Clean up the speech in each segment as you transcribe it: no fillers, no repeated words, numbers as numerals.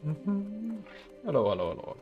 Hello, hello, hello.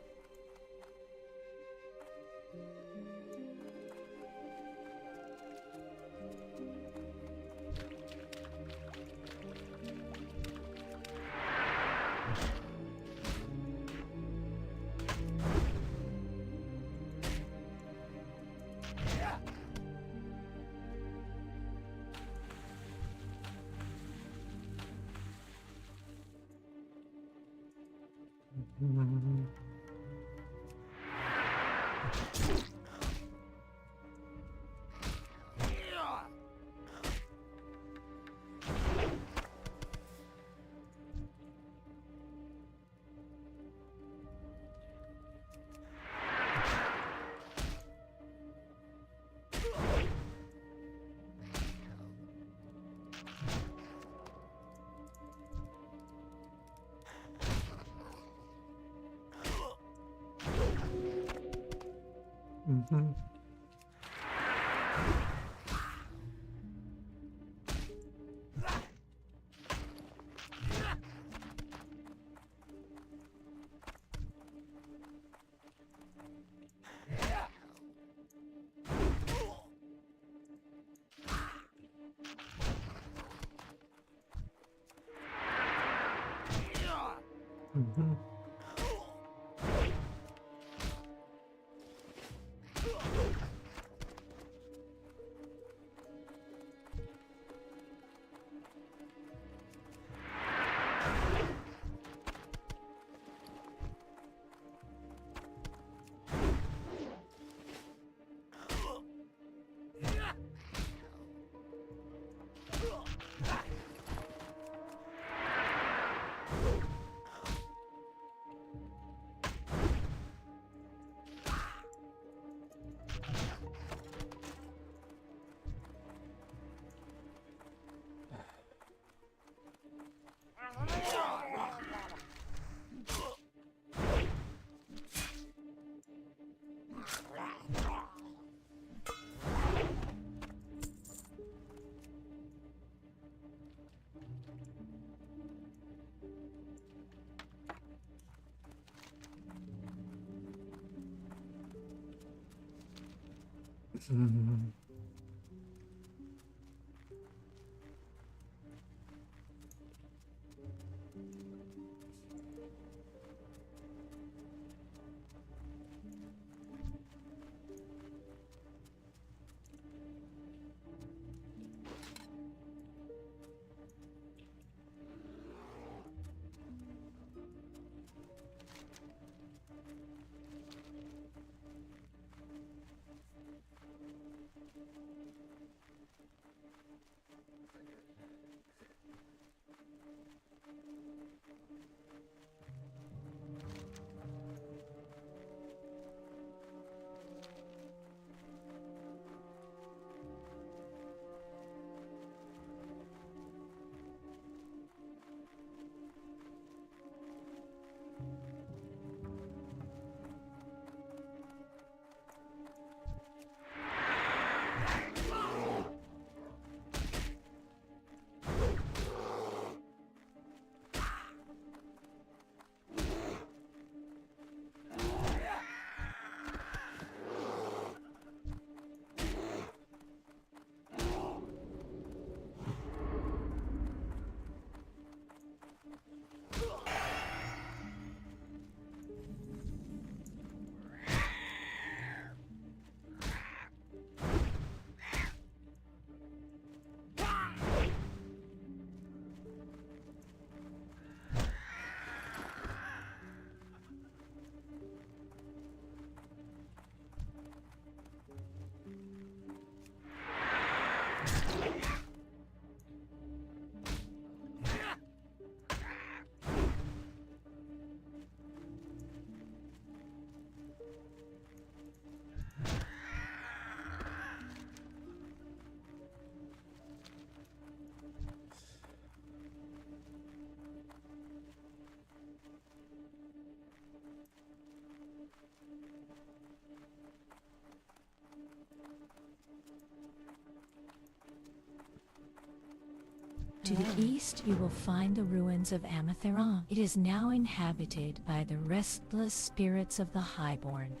To the east, you will find the ruins of Amatheron. It is now inhabited by the restless spirits of the Highborn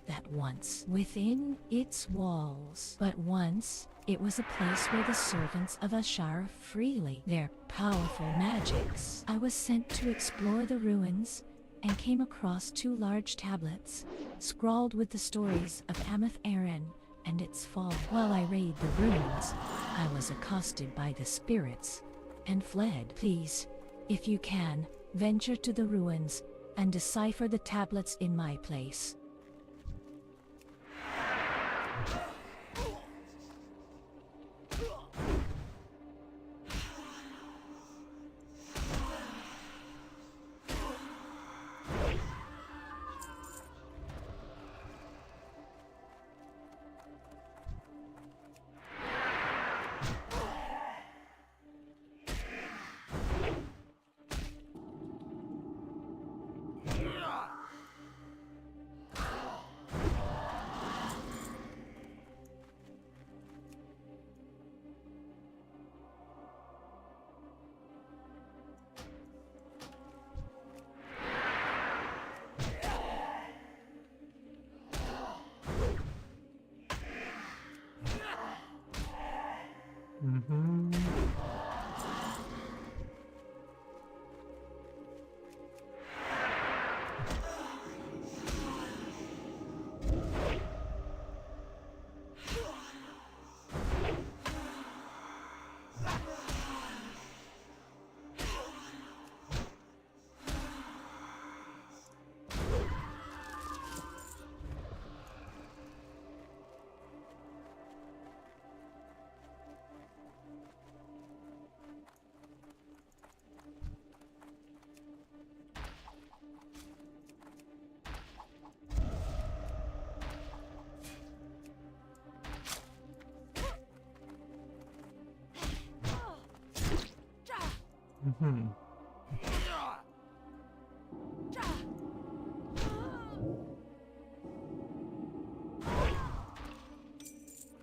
that once within its walls. But once, it was a place where the servants of Ashara freely their powerful magics. I was sent to explore the ruins and came across 2 large tablets scrawled with the stories of Amath Aaron and its fall. While I raid the ruins, I was accosted by the spirits and fled. Please, if you can, venture to the ruins and decipher the tablets in my place.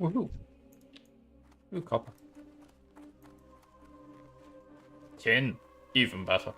Woohoo! Ooh, copper. 10, even better.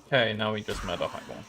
Okay, now we just met a high one.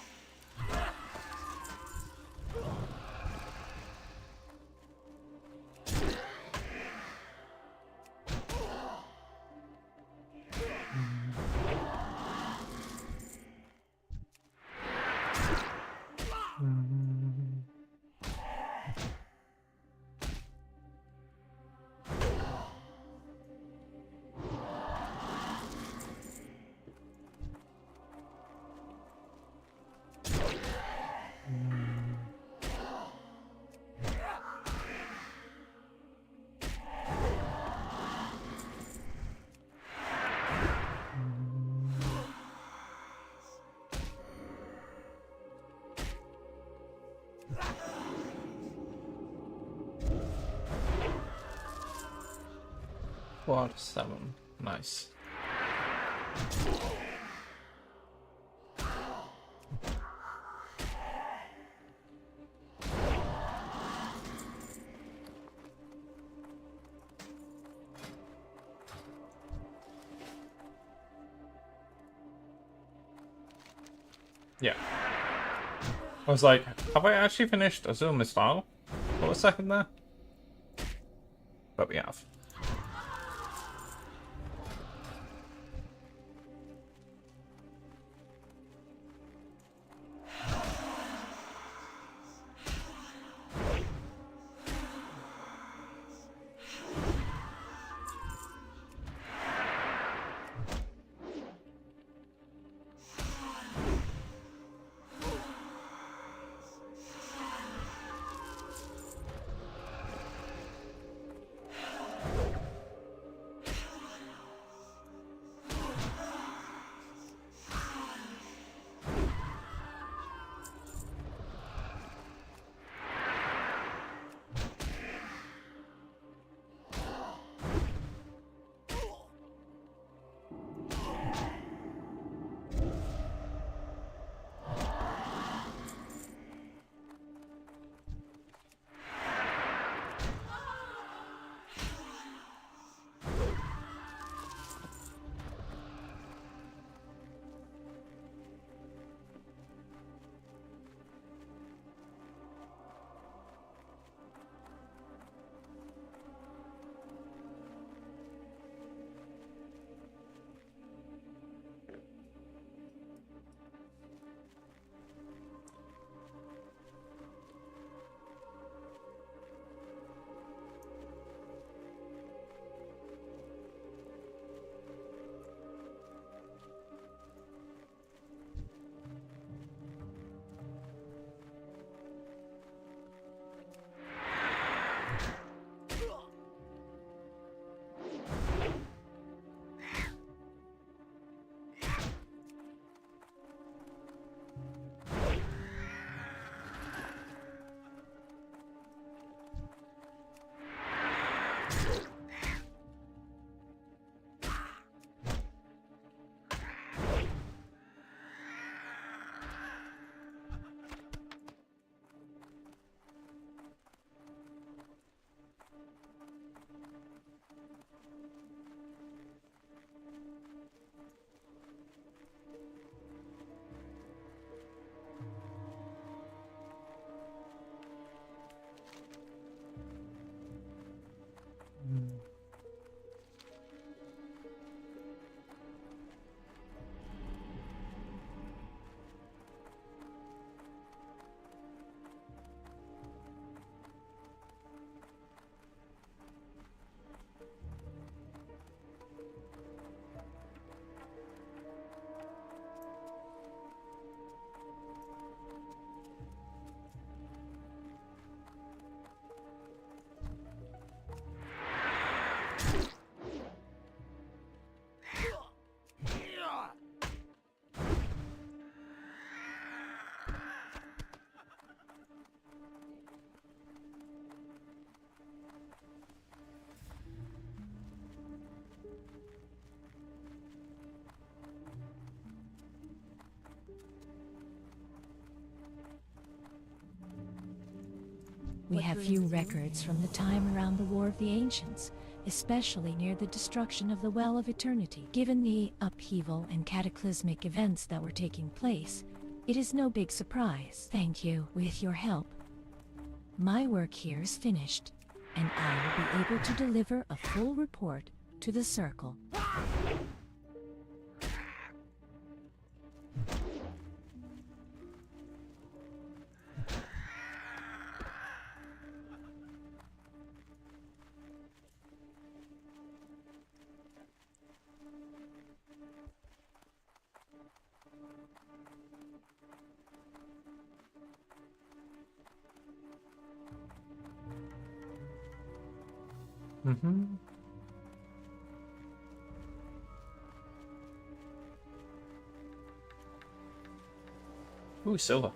Quad 7, nice. Yeah. I was like, have I actually finished Azul Mistral for a second there? But we have. We have few records from the time around the War of the Ancients, especially near the destruction of the Well of Eternity. Given the upheaval and cataclysmic events that were taking place, it is no big surprise. Thank you. With your help, my work here is finished, and I will be able to deliver a full report to the Circle. Mm-hmm. Ooh, silver.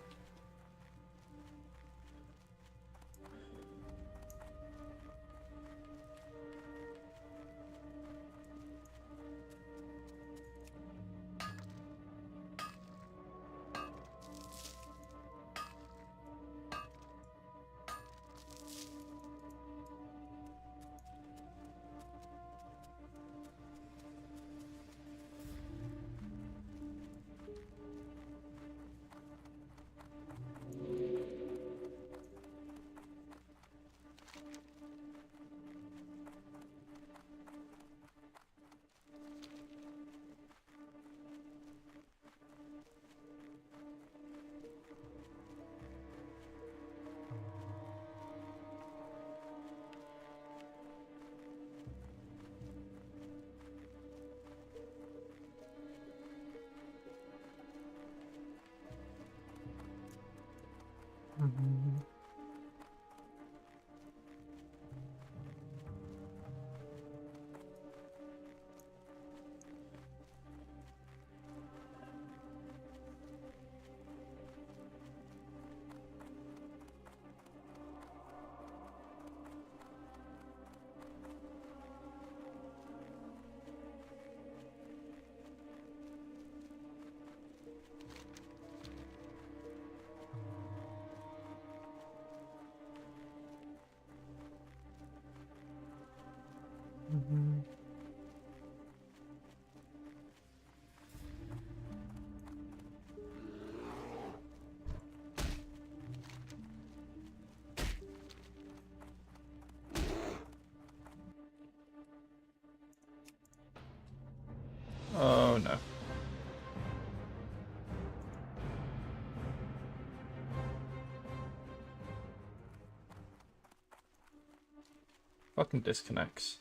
Oh no. Fucking disconnects.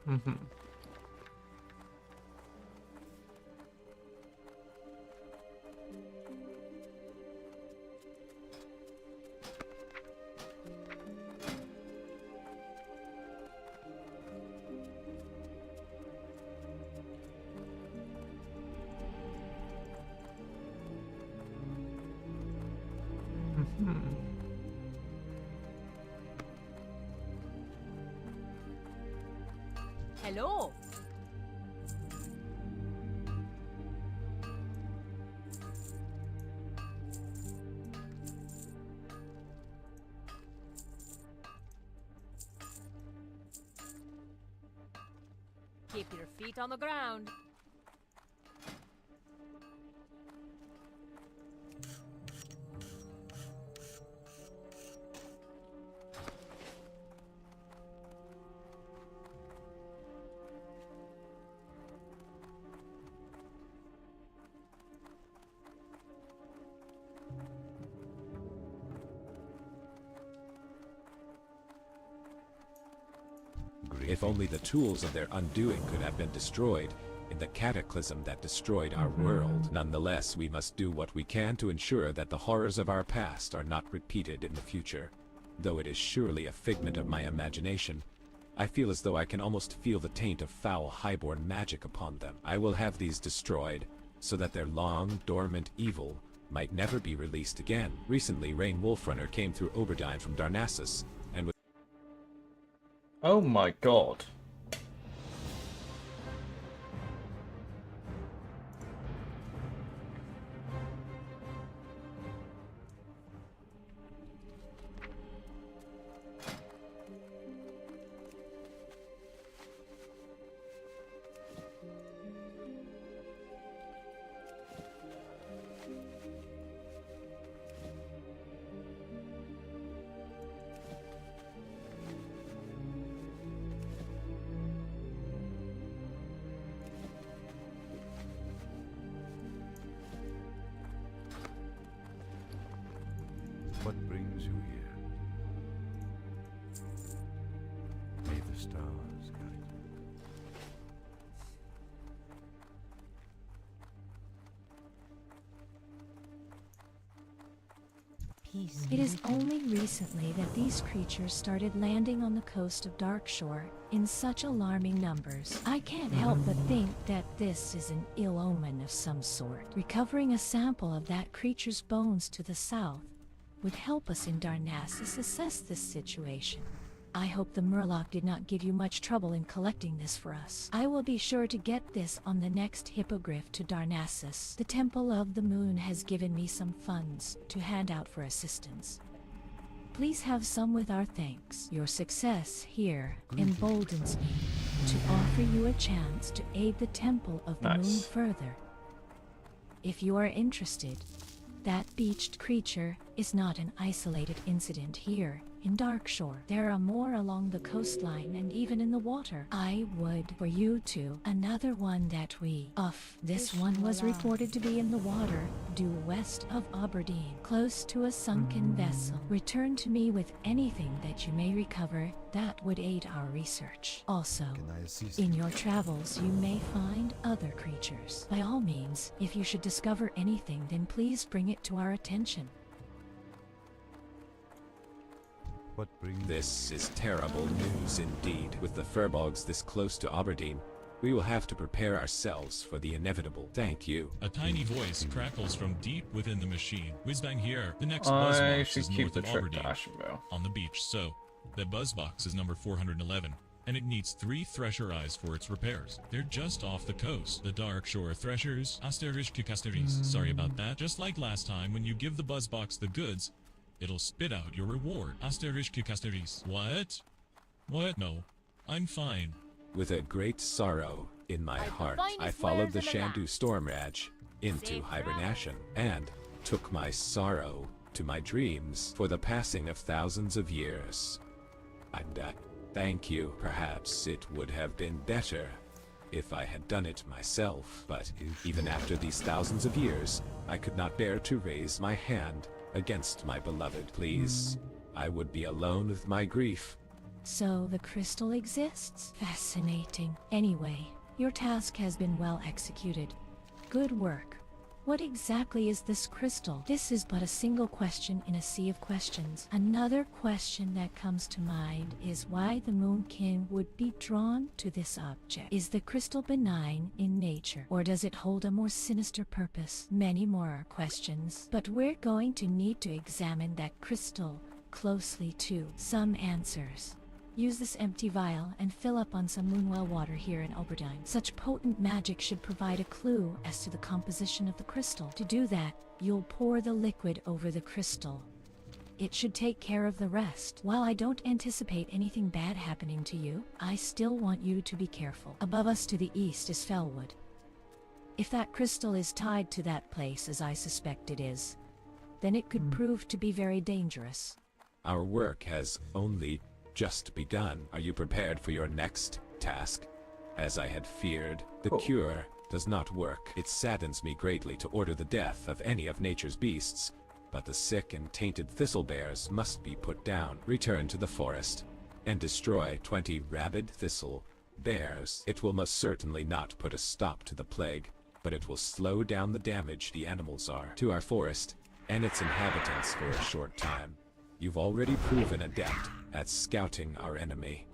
Mm-hmm. Hello. Keep your feet on the ground. If only the tools of their undoing could have been destroyed in the cataclysm that destroyed our world. Nonetheless, we must do what we can to ensure that the horrors of our past are not repeated in the future. Though it is surely a figment of my imagination, I feel as though I can almost feel the taint of foul highborn magic upon them. I will have these destroyed, so that their long, dormant evil might never be released again. Recently, Rain Wolfrunner came through Oberdine from Darnassus, and Oh my god. What brings you here? May the stars guide you. Peace. It is only recently that these creatures started landing on the coast of Darkshore in such alarming numbers. I can't help but think that this is an ill omen of some sort. Recovering a sample of that creature's bones to the south would help us in Darnassus assess this situation. I hope the Murloc did not give you much trouble in collecting this for us. I will be sure to get this on the next hippogriff to Darnassus. The Temple of the Moon has given me some funds to hand out for assistance. Please have some with our thanks. Your success here emboldens me to offer you a chance to aid the Temple of the Moon Nice. further. If you are interested, that beached creature is not an isolated incident here in Darkshore. There are more along the coastline and even in the water. I would for you to. Another one that we off. This one was reported to be in the water due west of Aberdeen, close to a sunken vessel. Return to me with anything that you may recover that would aid our research. Also, Can I assist in you? your travels, you may find other creatures. By all means, if you should discover anything, then please bring it to our attention. What brings this is terrible news indeed. With the Furbogs this close to Aberdeen, we will have to prepare ourselves for the inevitable. Thank you. A tiny voice crackles from deep within the machine. Whizbang here. The next I buzzbox should is keep north the of trip Aberdeen, to Ashenvale. on the beach. So, the buzzbox is number 411, and it needs 3 Thresher Eyes for its repairs. They're just off the coast. The Dark Shore Threshers, Asterisk Casteries. Sorry about that. Just like last time, when you give the buzzbox the goods, it'll spit out your reward. Asterisk Casteries. What? What? No. I'm fine. With a great sorrow in my I've the heart, finest I followed the wares in the Shandu Stormraj into Safe hibernation and took my sorrow to my dreams for the passing of thousands of years. And thank you. Perhaps it would have been better if I had done it myself, but even after these thousands of years, I could not bear to raise my hand against my beloved. Please, I would be alone with my grief. So the crystal exists? Fascinating. Anyway, your task has been well executed. Good work. What exactly is this crystal? This is but a single question in a sea of questions. Another question that comes to mind is why the Moonkin would be drawn to this object. Is the crystal benign in nature, or does it hold a more sinister purpose? Many more questions, but we're going to need to examine that crystal closely too. Some answers. Use this empty vial and fill up on some moonwell water here in Oberdine. Such potent magic should provide a clue as to the composition of the crystal. To do that, you'll pour the liquid over the crystal. It should take care of the rest. While I don't anticipate anything bad happening to you, I still want you to be careful. Above us to the east is Fellwood. If that crystal is tied to that place, as I suspect it is, then it could prove to be very dangerous. Our work has only just begun. Are you prepared for your next task? As I had feared, the cure does not work. It saddens me greatly to order the death of any of nature's beasts, but the sick and tainted thistle bears must be put down. Return to the forest and destroy 20 rabid thistle bears. It will most certainly not put a stop to the plague, but it will slow down the damage the animals are to our forest and its inhabitants for a short time. You've already proven adept at scouting our enemy.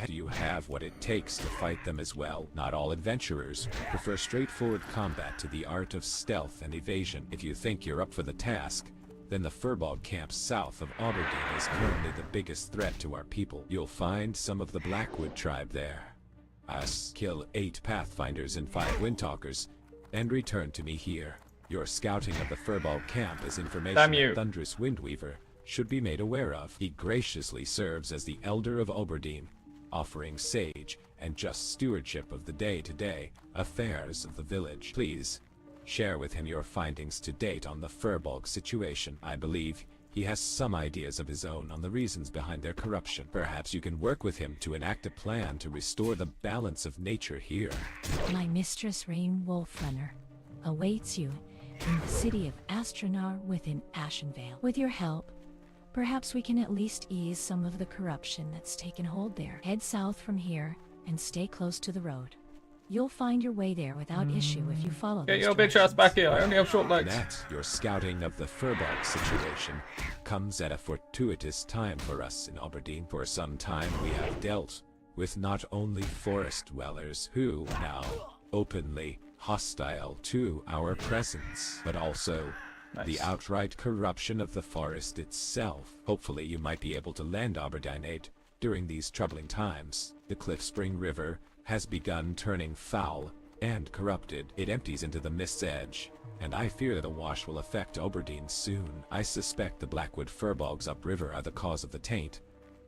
Do you have what it takes to fight them as well? Not all adventurers prefer straightforward combat to the art of stealth and evasion. If you think you're up for the task, then the Furbog camp south of Aberdeen is currently the biggest threat to our people. You'll find some of the Blackwood tribe there. Kill 8 Pathfinders and 5 Windtalkers, and return to me here. Your scouting of the Furbog camp is information that Thunderous Windweaver should be made aware of. He graciously serves as the Elder of Oberdeen, offering sage and just stewardship of the day-to-day affairs of the village. Please, share with him your findings to date on the Furbog situation. I believe he has some ideas of his own on the reasons behind their corruption. Perhaps you can work with him to enact a plan to restore the balance of nature here. My mistress Rain Wolfrunner awaits you in the city of Astronar within Ashenvale. With your help, perhaps we can at least ease some of the corruption that's taken hold there. Head south from here and stay close to the road. You'll find your way there without issue if you follow Get those your bitch ass directions. back here. I only have short legs. That, your scouting of the Furbog situation, comes at a fortuitous time for us in Aberdeen. For some time we have dealt with not only forest dwellers who, now, openly hostile to our presence, but also the outright corruption of the forest itself. Hopefully you might be able to lend Aberdeen aid during these troubling times. The Cliffspring River has begun turning foul and corrupted. It empties into the Mist's Edge, and I fear that a wash will affect Oberdeen soon. I suspect the Blackwood Furbogs upriver are the cause of the taint,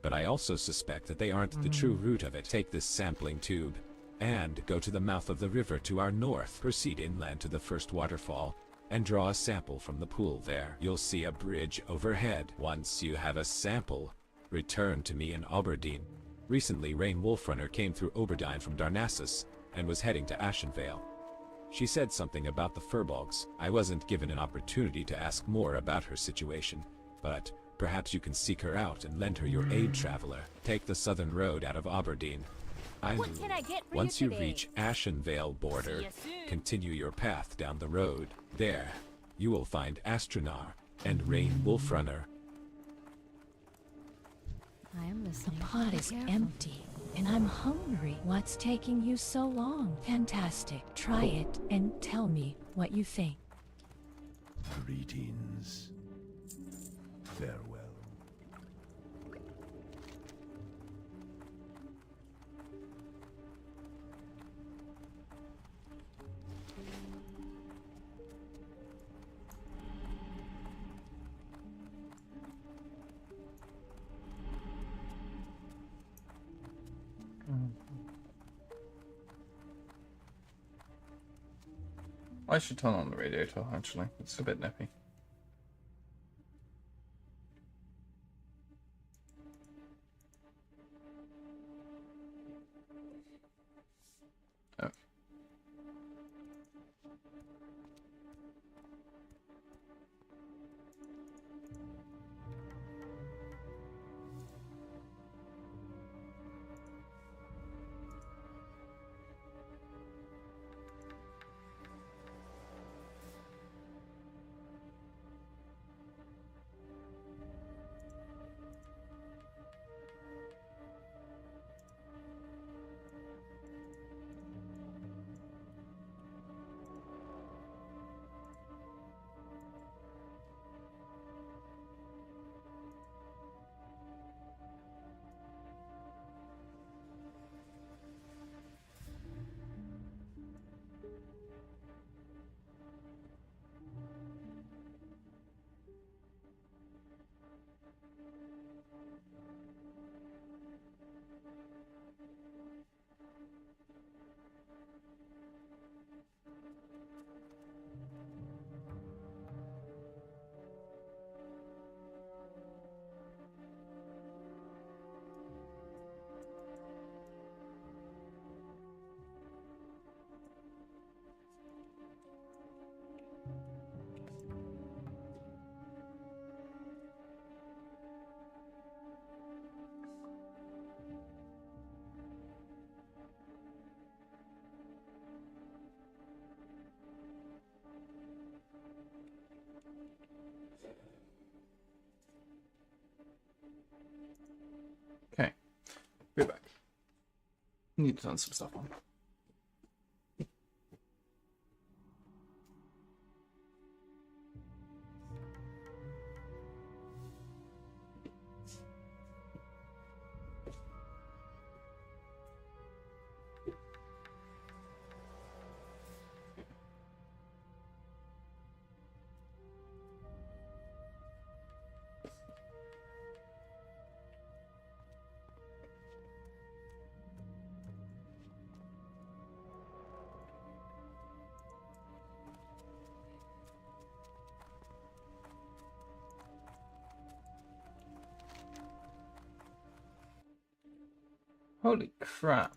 but I also suspect that they aren't the true root of it. Take this sampling tube and go to the mouth of the river to our north. Proceed inland to the first waterfall and draw a sample from the pool there. You'll see a bridge overhead. Once you have a sample, return to me in Aberdeen. Recently, Rain Wolfrunner came through Oberdine from Darnassus and was heading to Ashenvale. She said something about the Furbogs. I wasn't given an opportunity to ask more about her situation, but perhaps you can seek her out and lend her your aid, traveler. Take the southern road out of Aberdeen. What can I get for Once you you today? reach Ashenvale border, See ya soon. continue your path down the road. There, you will find Astronar and Rain Wolfrunner. I am The listening. pot Be is careful. empty, and I'm hungry. What's taking you so long? Fantastic. Try it and tell me what you think. Greetings. Farewell. I should turn on the radiator, actually. It's a bit nippy. Oh. Need to turn some stuff on. Holy crap.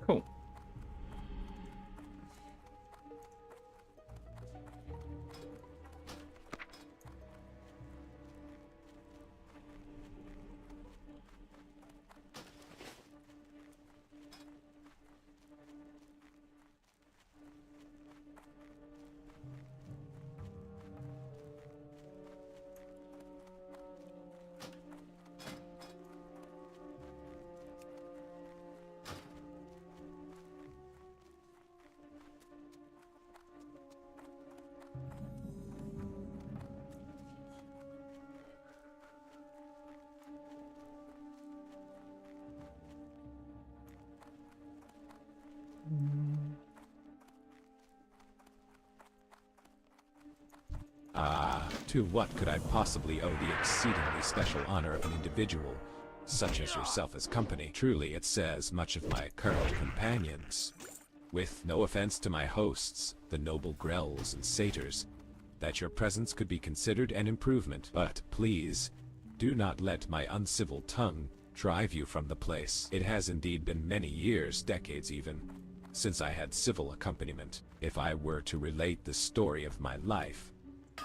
Cool. To what could I possibly owe the exceedingly special honor of an individual, such as yourself as company? Truly, it says much of my current companions. With no offense to my hosts, the noble grells and satyrs, that your presence could be considered an improvement. But please, do not let my uncivil tongue drive you from the place. It has indeed been many years, decades even, since I had civil accompaniment. If I were to relate the story of my life,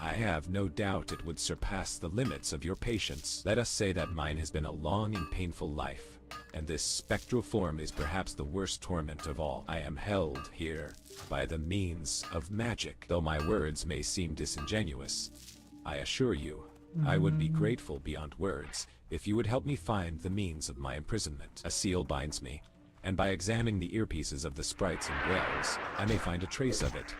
I have no doubt it would surpass the limits of your patience. Let us say that mine has been a long and painful life, and this spectral form is perhaps the worst torment of all. I am held here by the means of magic. Though my words may seem disingenuous, I assure you, I would be grateful beyond words if you would help me find the means of my imprisonment. A seal binds me, and by examining the earpieces of the sprites and wells, I may find a trace of it.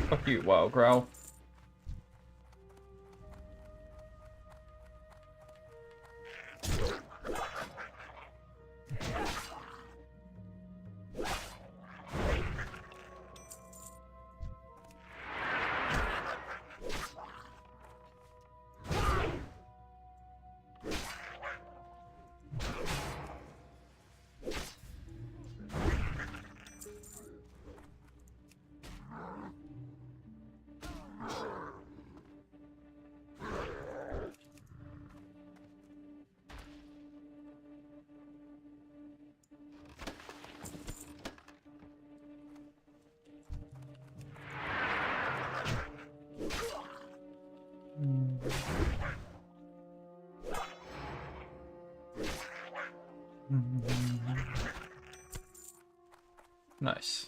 Fuck you, wild growl. Nice.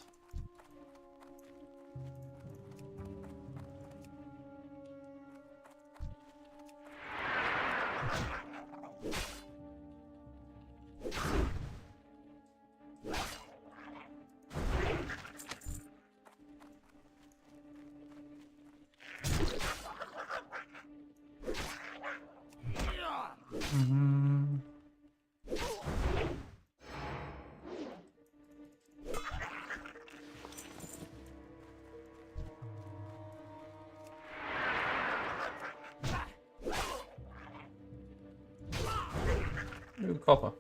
Ooh, copper.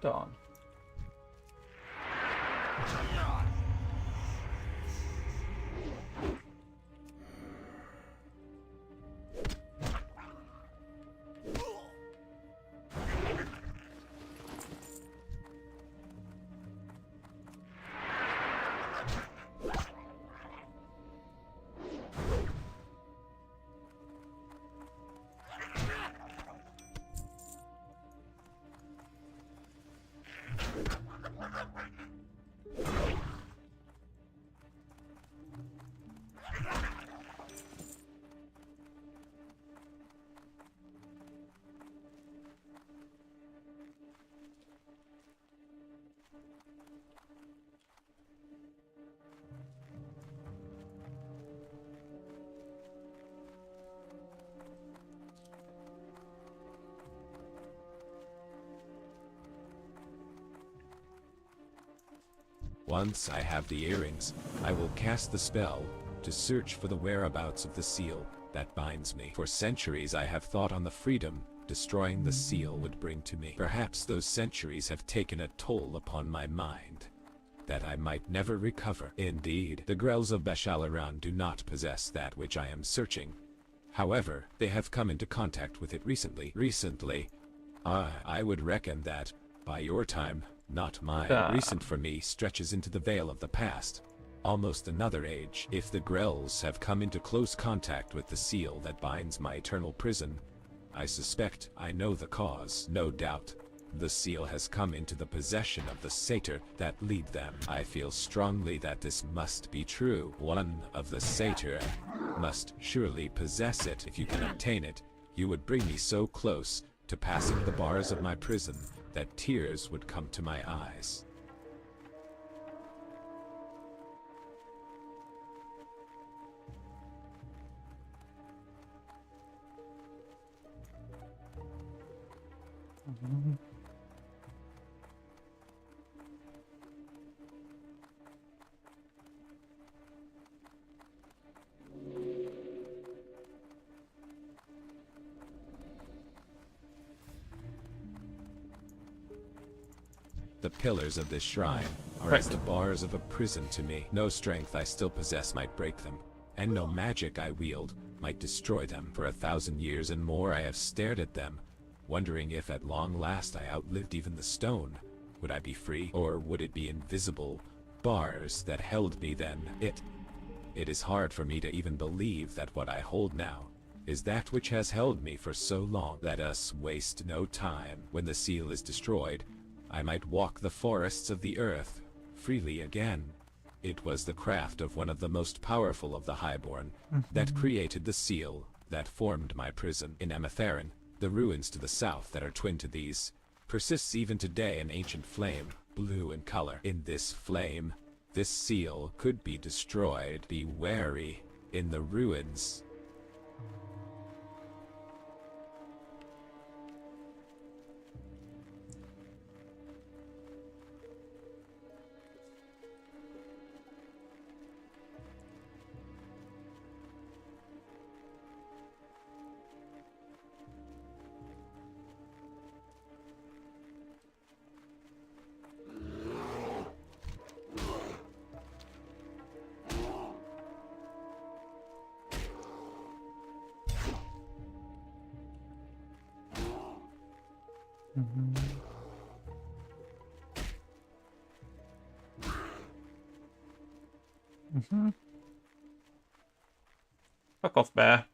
Dawn. Once I have the earrings, I will cast the spell to search for the whereabouts of the seal that binds me. For centuries I have thought on the freedom destroying the seal would bring to me. Perhaps those centuries have taken a toll upon my mind that I might never recover. Indeed, the Grells of Bashalaran do not possess that which I am searching. However, they have come into contact with it recently. I would reckon that, by your time, not mine, recent for me stretches into the veil of the past. Almost another age. If the Grells have come into close contact with the seal that binds my eternal prison, I suspect I know the cause. No doubt, the seal has come into the possession of the satyr that lead them. I feel strongly that this must be true. One of the satyr must surely possess it. If you can obtain it, you would bring me so close to passing the bars of my prison that tears would come to my eyes. The pillars of this shrine are as the bars of a prison to me. No strength I still possess might break them, and no magic I wield might destroy them. For 1,000 years and more I have stared at them, wondering if at long last I outlived even the stone. Would I be free, or would it be invisible bars that held me then? It It is hard for me to even believe that what I hold now is that which has held me for so long. Let us waste no time. When the seal is destroyed, I might walk the forests of the earth freely again. It was the craft of one of the most powerful of the Highborn that created the seal that formed my prison in Amatheron. The ruins to the south that are twin to these persists even today, an ancient flame, blue in color. In this flame, this seal could be destroyed. Be wary in the ruins. Fuck off, bear.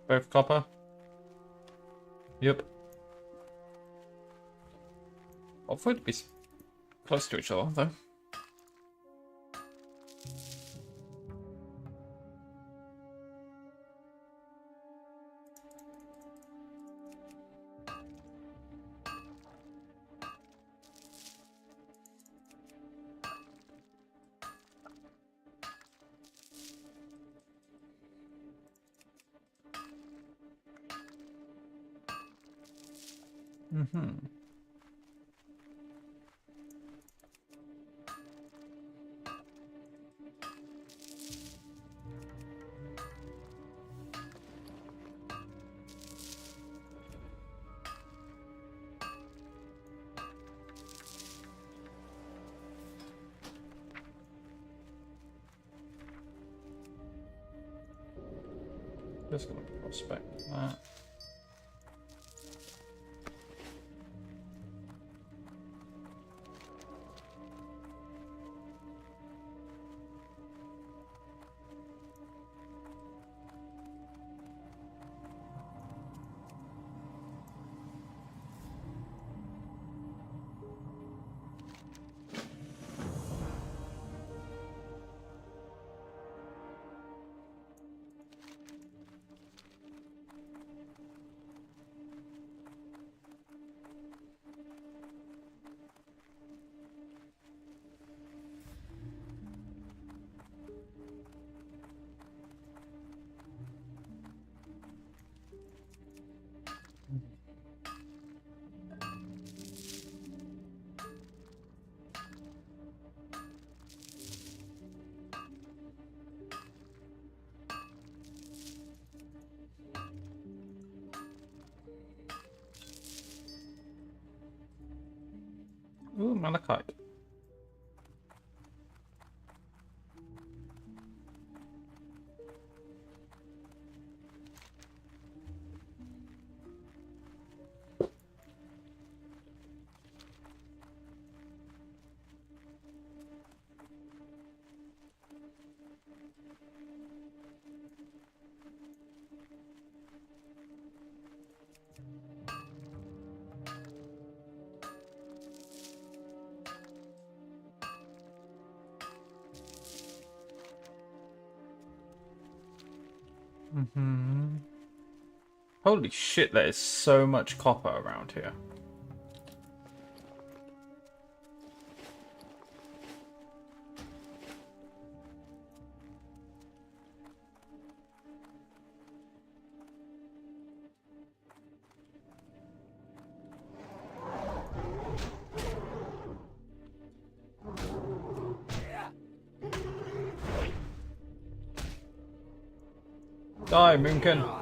Both copper? Yep. Hopefully to be close to each other, though. Just gonna prospect that. Ooh, malachite. Holy shit, there is so much copper around here. Die, Moonkin.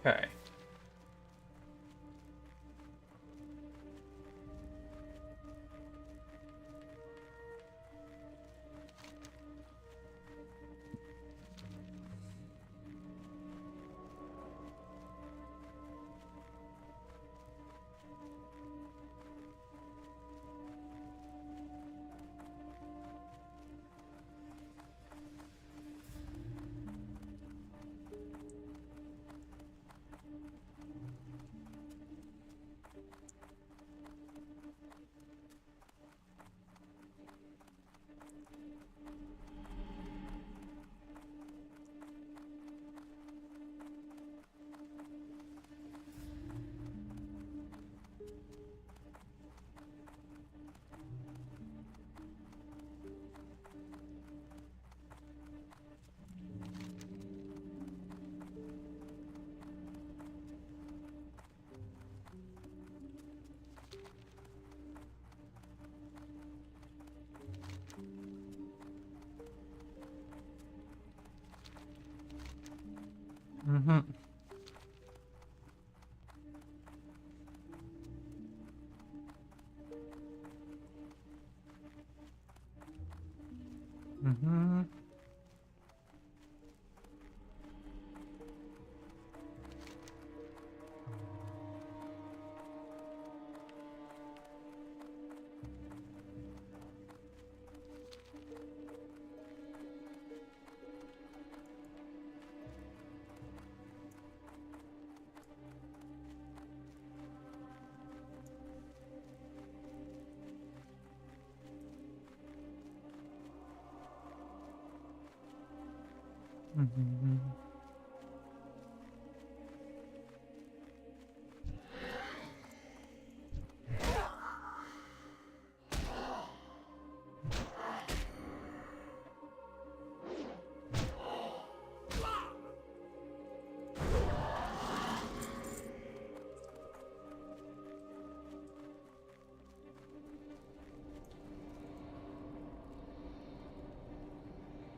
Okay. Mm-hmm. Mm-hmm. Mm-hmm.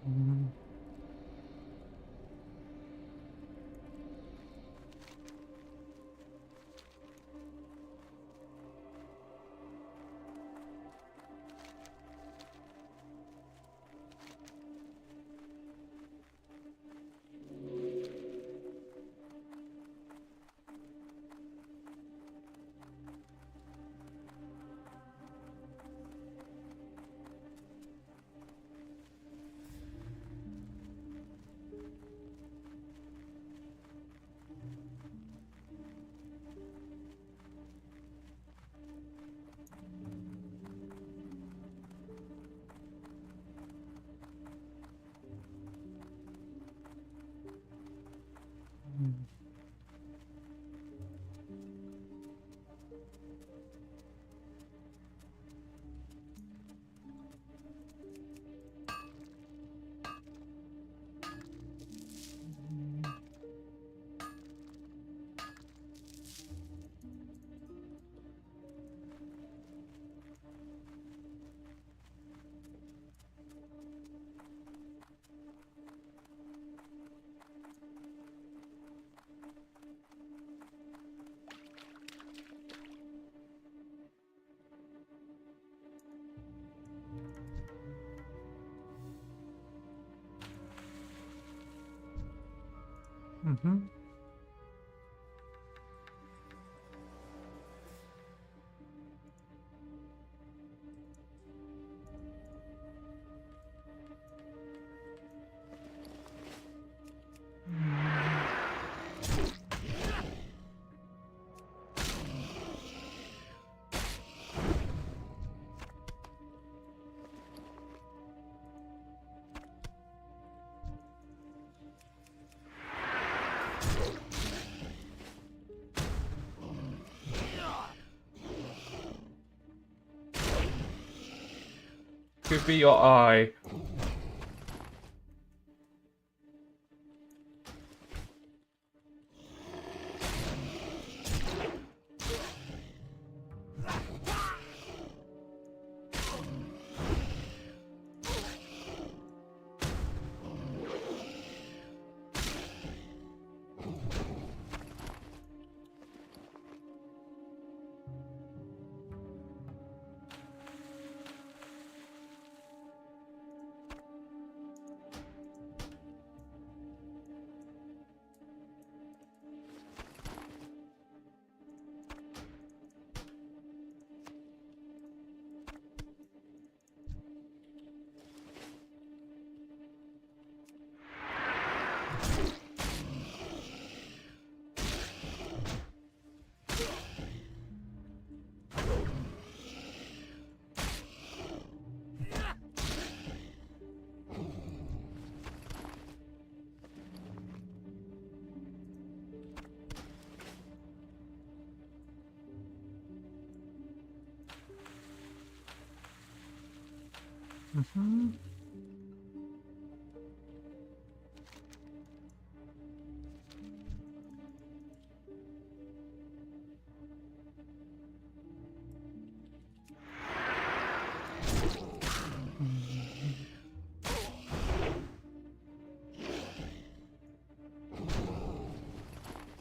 Mm-hmm. Mm-hmm. Could be your eye.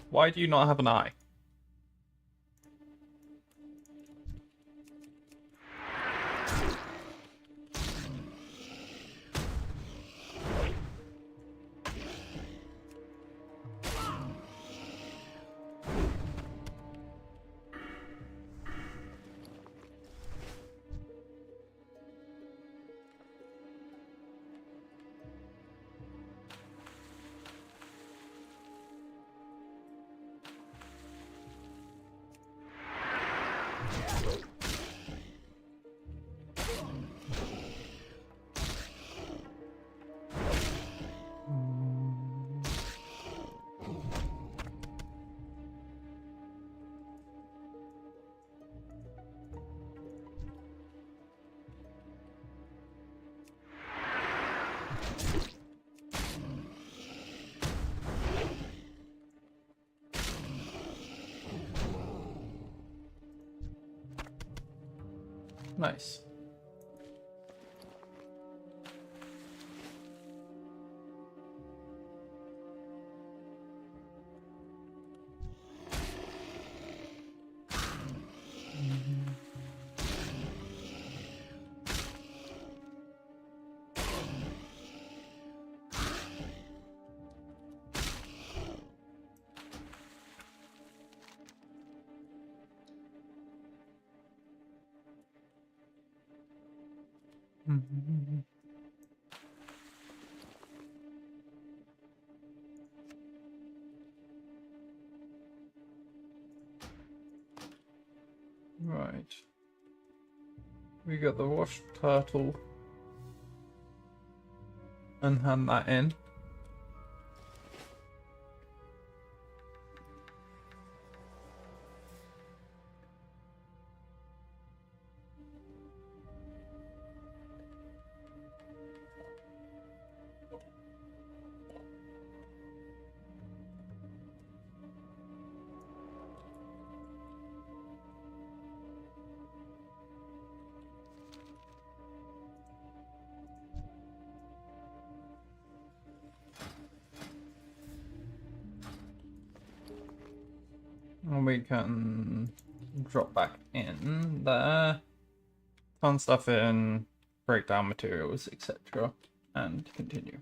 Why do you not have an eye? Nice. Right. We got the washed turtle. And hand that in. And we can drop back in there, turn stuff in, break down materials, etc. and continue.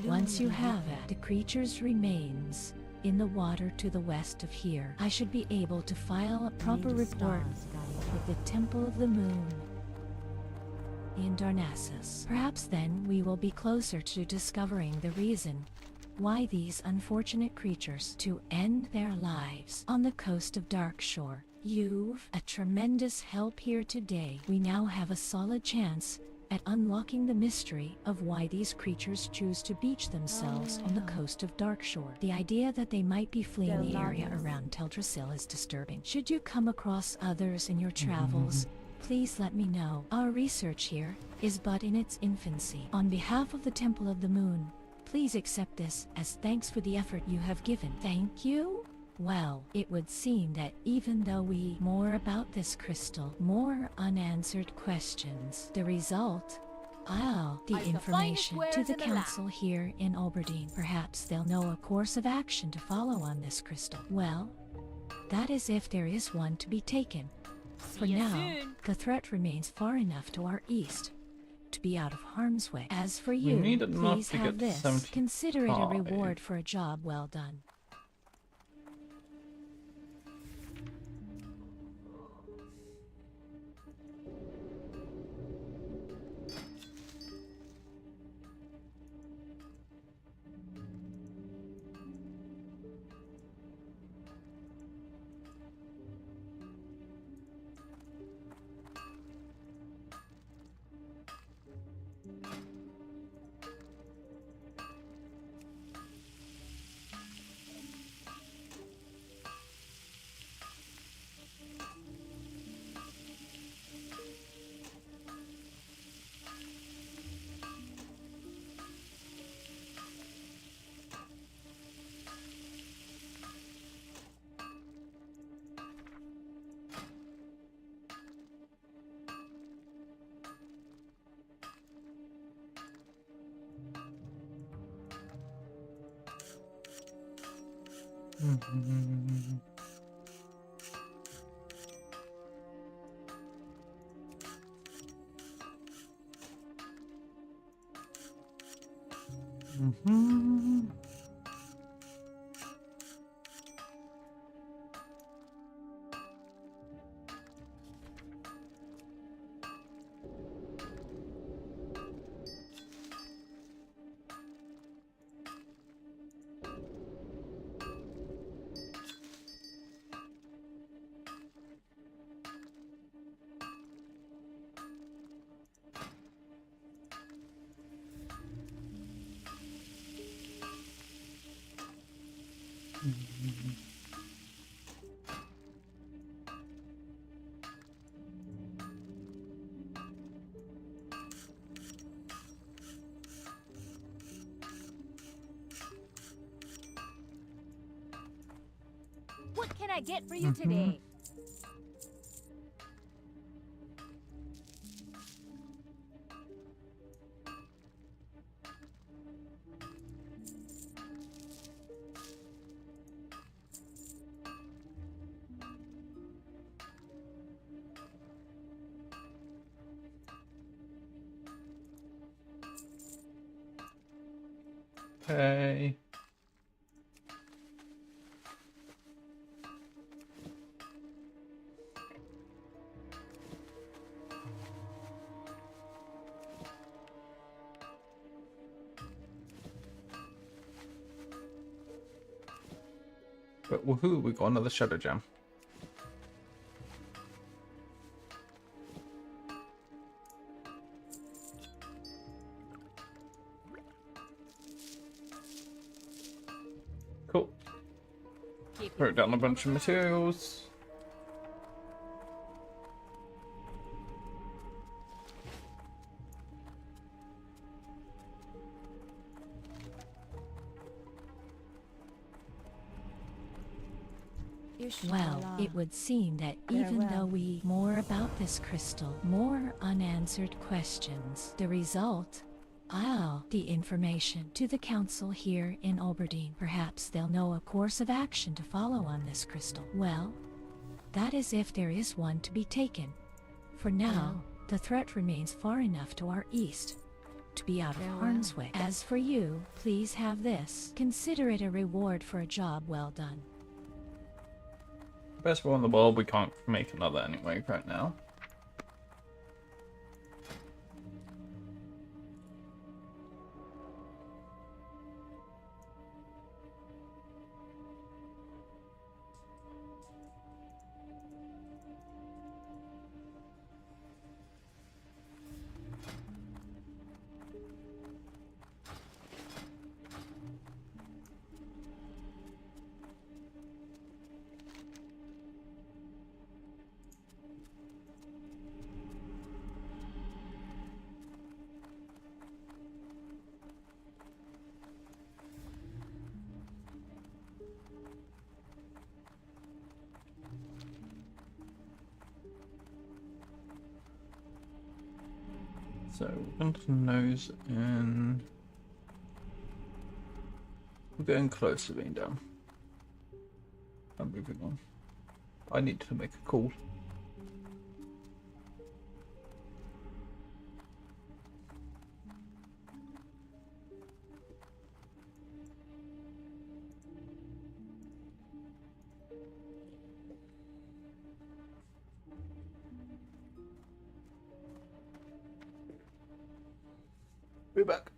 Once you have it, the creature's remains in the water to the west of here. I should be able to file a proper report with the Temple of the Moon in Darnassus. Perhaps then we will be closer to discovering the reason why these unfortunate creatures to end their lives on the coast of Darkshore. You've a tremendous help here today. We now have a solid chance at unlocking the mystery of why these creatures choose to beach themselves on the coast of Darkshore. The idea that they might be fleeing the area around Teldrassil is disturbing. Should you come across others in your travels, please let me know. Our research here is but in its infancy. On behalf of the Temple of the Moon, please accept this as thanks for the effort you have given. Thank you? Well, it would seem that even though we more about this crystal, more unanswered questions. The result? The information to the council here in Oberdeen. Perhaps they'll know a course of action to follow on this crystal. Well, that is if there is one to be taken. For now, the threat remains far enough to our east to be out of harm's way. As for you, need enough please to have get to this. Consider it a 75. reward for a job well done. What can I get for you today? Okay. But woohoo, we got another Shadow Gem. Cool. Wrote down a bunch of materials. Well, it would seem that even though we more about this crystal, more unanswered questions. The result? The information to the council here in Oberdeen. Perhaps they'll know a course of action to follow on this crystal. Well, that is if there is one to be taken. For now, the threat remains far enough to our east to be out of harm's way. As for you, please have this. Consider it a reward for a job well done. Best one in the world, we can't make another anyway right now. So we're going to nose and we're getting close to being done. I'm moving on. I need to make a call. Be back.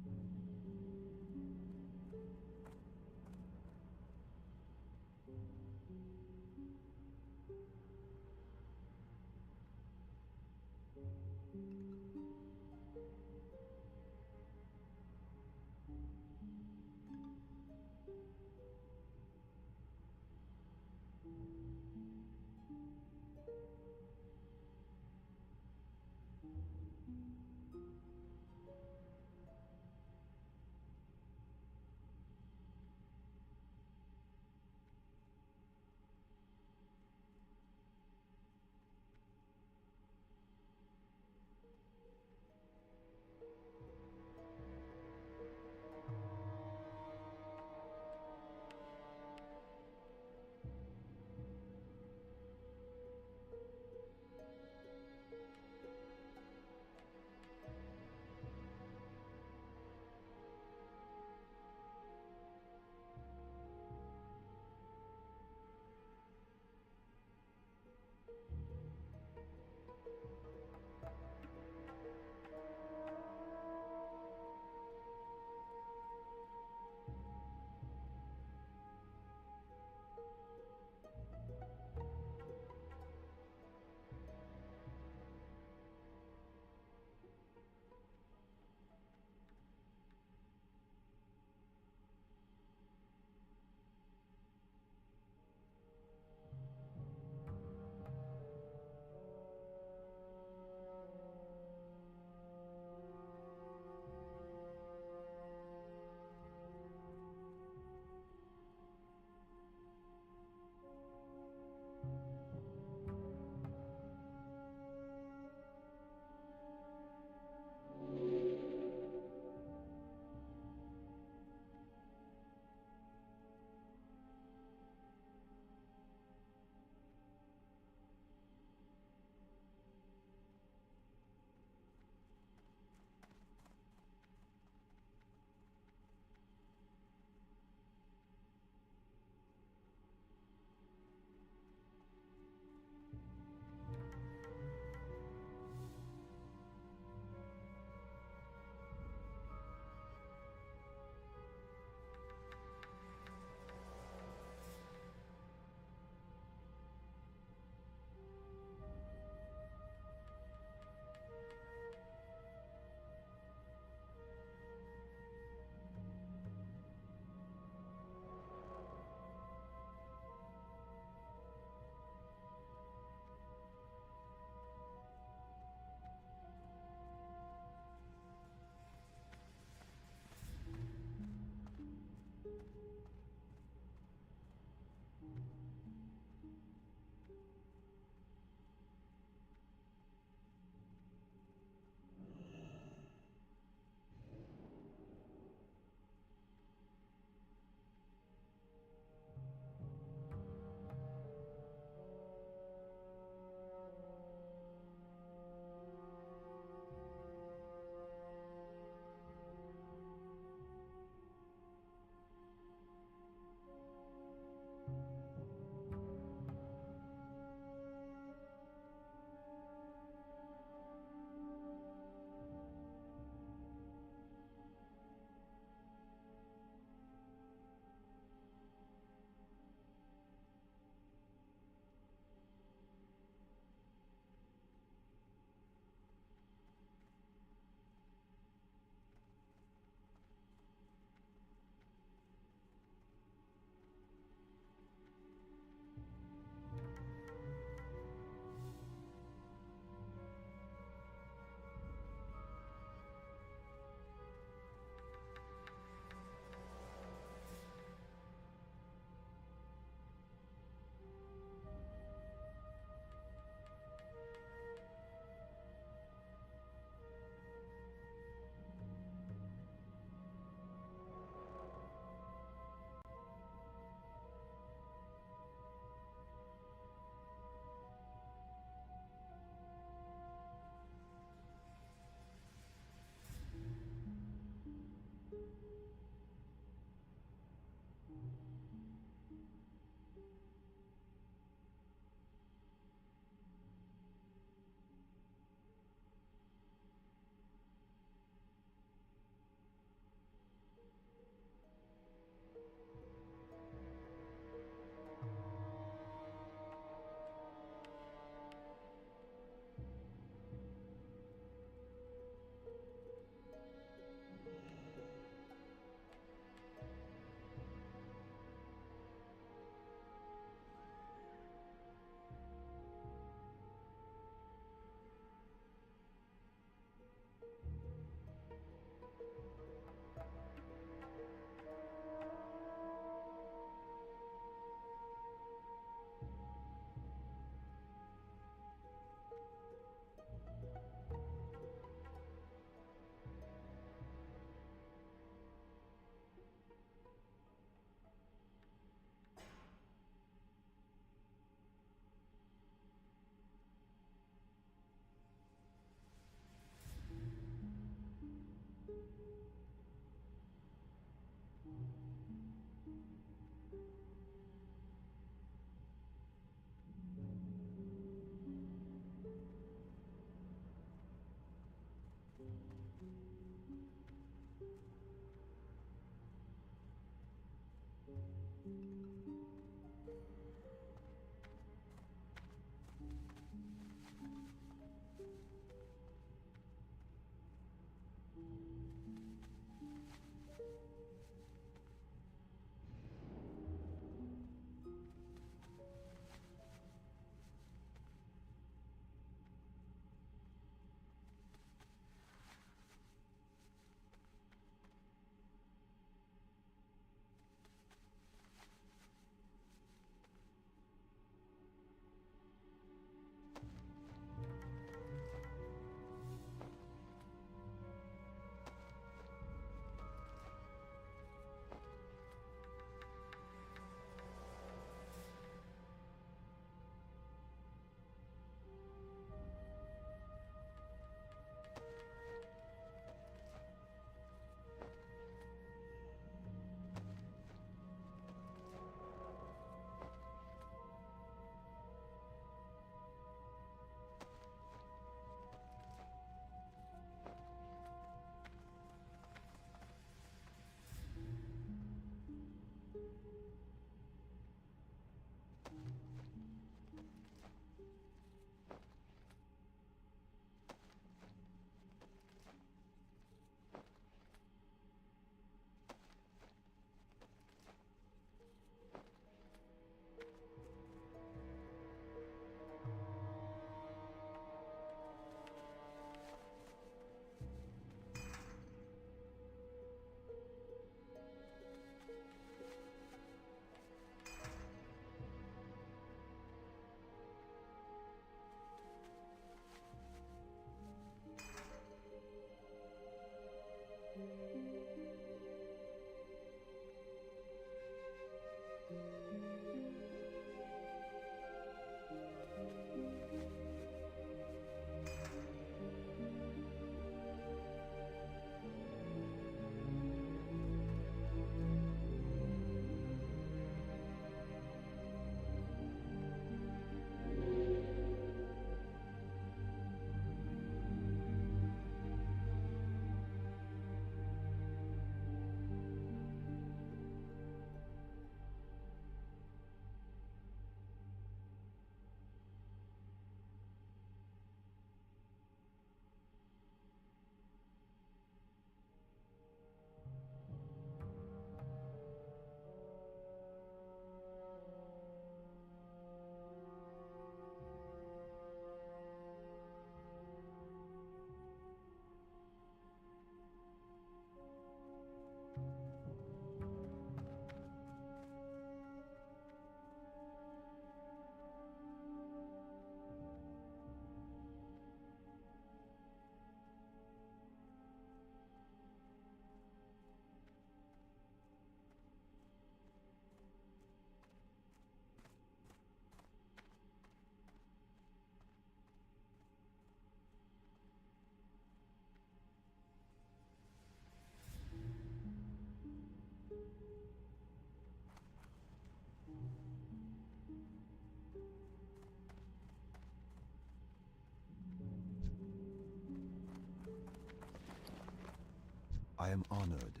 I am honored.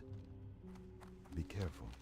Be careful.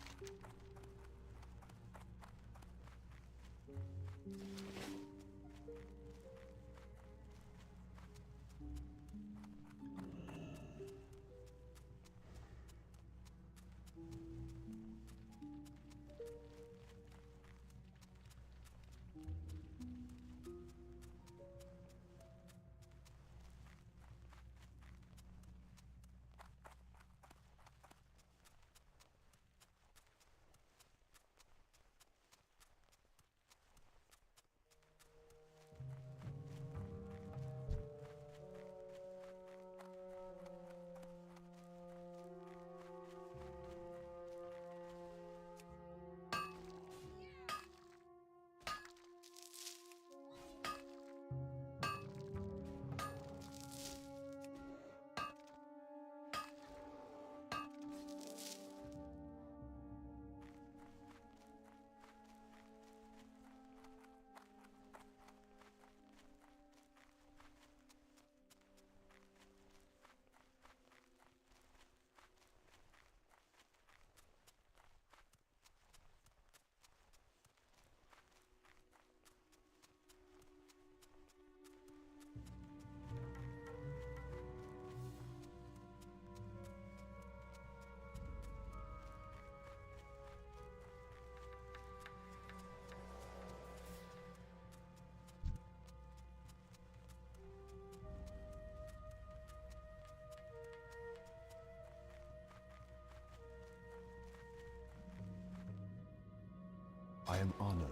I am honored.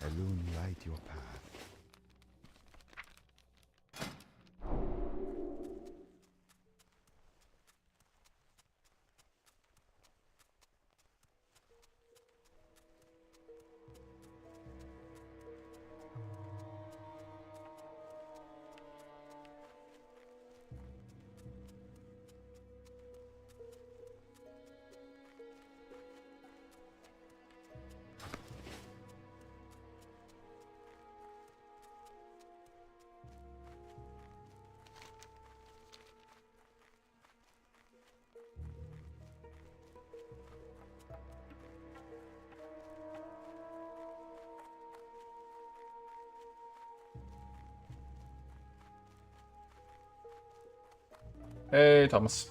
Elune, light your path. Hey, Thomas.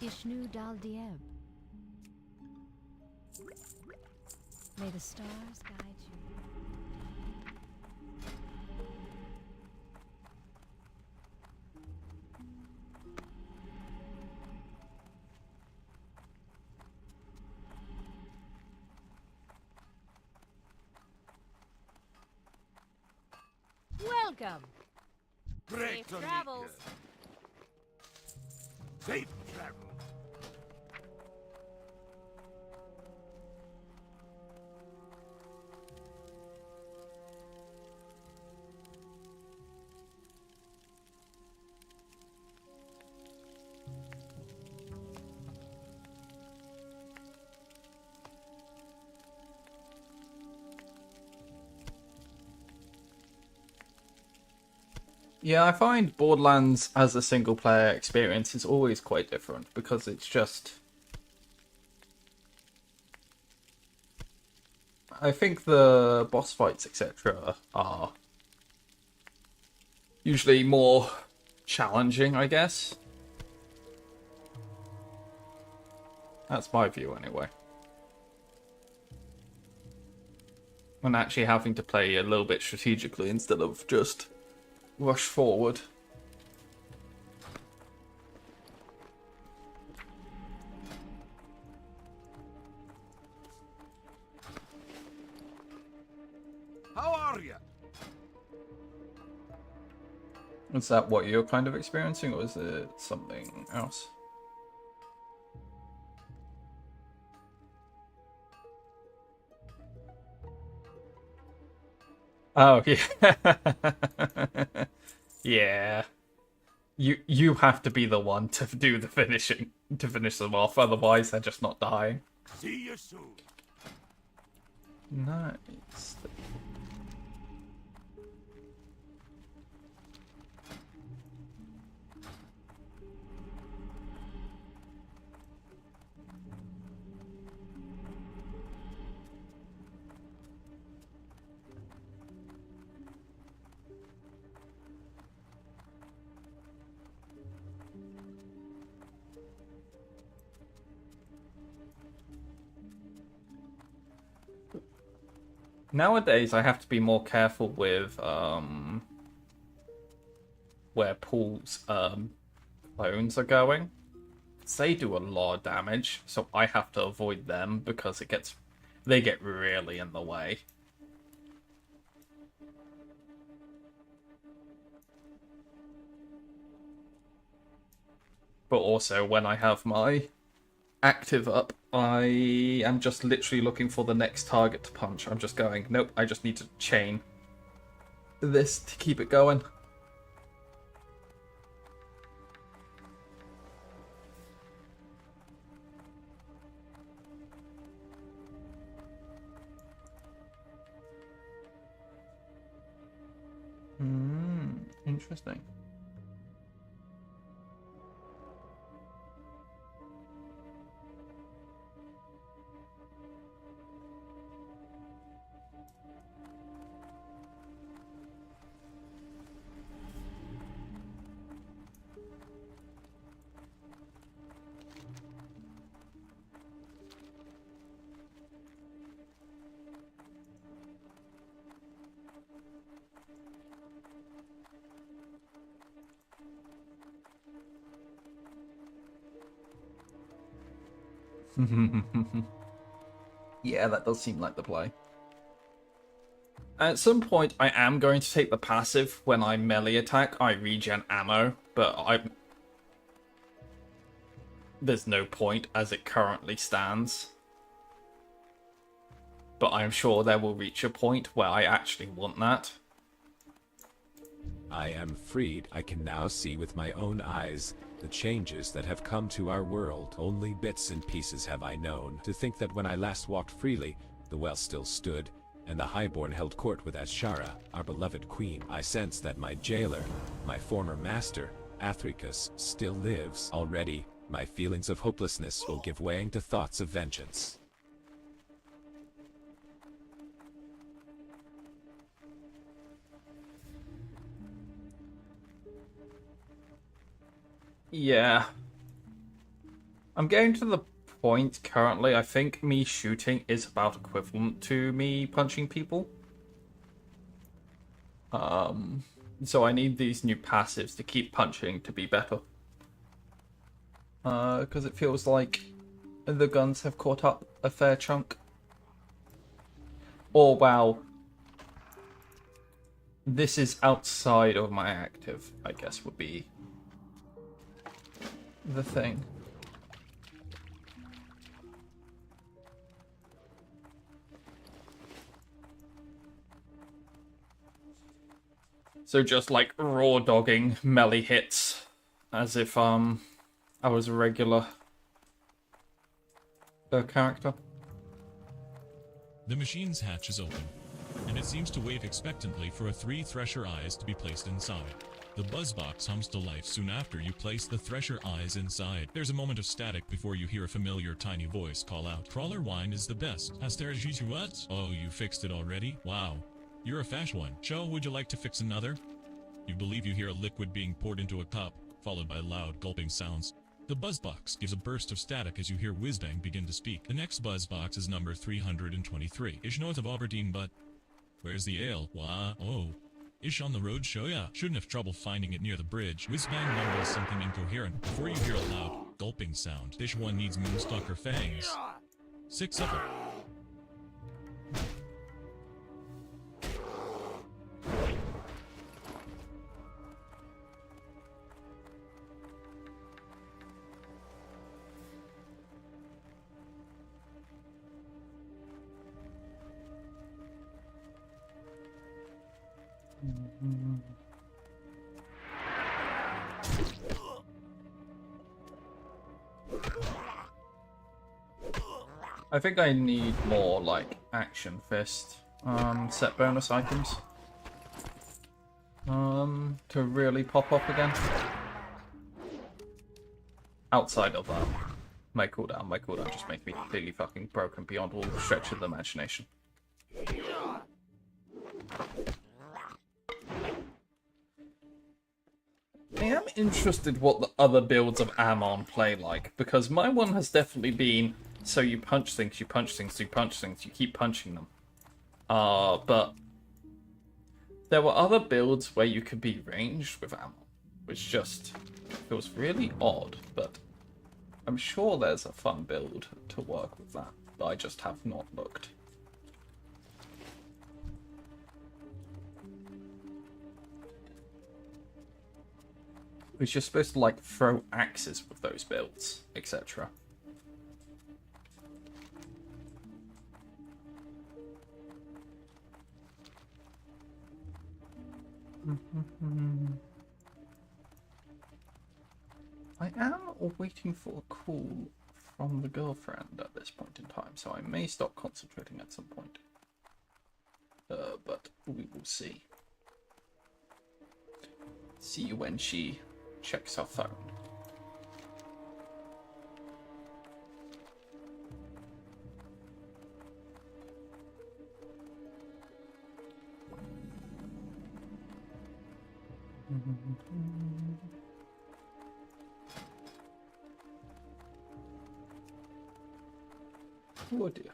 Ishnu Dal Dieb. May the stars guide you. Welcome. Great Safe travels. Safe travel. Yeah, I find Borderlands as a single player experience is always quite different because it's just... I think the boss fights, etc. are usually more challenging, I guess. That's my view, anyway. And actually having to play a little bit strategically instead of just rush forward. How are you? Is that what you're kind of experiencing, or is it something else? Oh, yeah. Yeah. You have to be the one to do the finishing, to finish them off, otherwise they're just not dying. See you soon. Nice. Nowadays, I have to be more careful with where Paul's clones are going. They do a lot of damage, so I have to avoid them because they get really in the way. But also, when I have my active up, I am just literally looking for the next target to punch. I'm just going, nope, I just need to chain. this to keep it going. Interesting. Yeah, that does seem like the play. At some point, I am going to take the passive. When I melee attack, I regen ammo, but there's no point as it currently stands. But I'm sure there will reach a point where I actually want that. I am freed. I can now see with my own eyes the changes that have come to our world. Only bits and pieces have I known. To think that when I last walked freely, the well still stood, and the Highborn held court with Ashara, our beloved queen. I sense that my jailer, my former master, Athricus, still lives. Already, my feelings of hopelessness will give way to thoughts of vengeance. Yeah. I'm getting to the point currently, I think me shooting is about equivalent to me punching people. So I need these new passives to keep punching to be better. Because it feels like the guns have caught up a fair chunk. Or, well, this is outside of my active, I guess would be the thing. So just like raw dogging melee hits as if I was a regular character. The machine's hatch is open, and it seems to wait expectantly for 3 Thresher eyes to be placed inside. The buzzbox hums to life soon after you place the Thresher eyes inside. There's a moment of static before you hear a familiar tiny voice call out, "Crawler wine is the best. Asterisk what? Oh, you fixed it already? Wow. You're a fast one. Cho, would you like to fix another?" You believe you hear a liquid being poured into a cup, followed by loud gulping sounds. The buzzbox gives a burst of static as you hear Whizbang begin to speak. The next buzzbox is number 323. Ish north of Aberdeen, but where's the ale? Wah, oh. Ish on the road, show ya. Shouldn't have trouble finding it near the bridge. Whizbang mumbles something incoherent before you hear a loud gulping sound. Dish one needs moonstalker fangs. 6 of them. I think I need more, like, action fist set bonus items to really pop off again. Outside of that, my cooldown just makes me completely fucking broken beyond all the stretch of the imagination. I am interested what the other builds of Ammon play like, because my one has definitely been, so you punch things, you punch things, you punch things, you keep punching them. But there were other builds where you could be ranged with Ammon, which just feels really odd, but I'm sure there's a fun build to work with that, but I just have not looked. Which you're supposed to, like, throw axes with those builds, etc. I am waiting for a call from the girlfriend at this point in time, so I may stop concentrating at some point. But we will see. See when she checks her phone. Oh dear.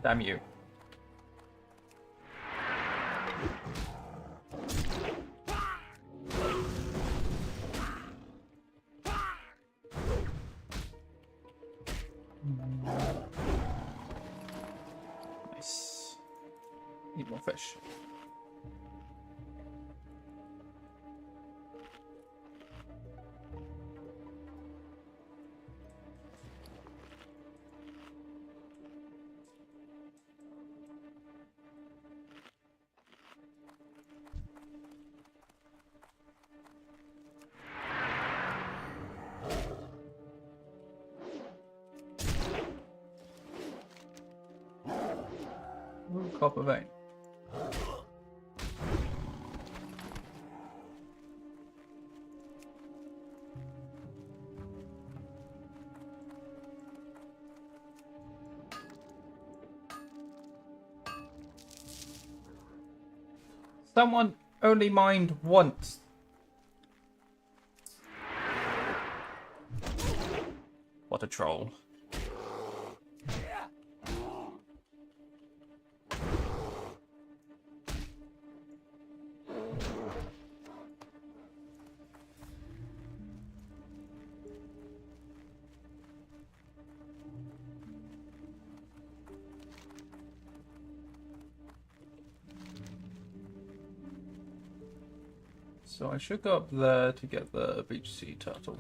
Damn you. Nice. Need more fish. Ooh, copper vein. Someone only mined once. What a troll. So I should go up there to get the beach sea turtle.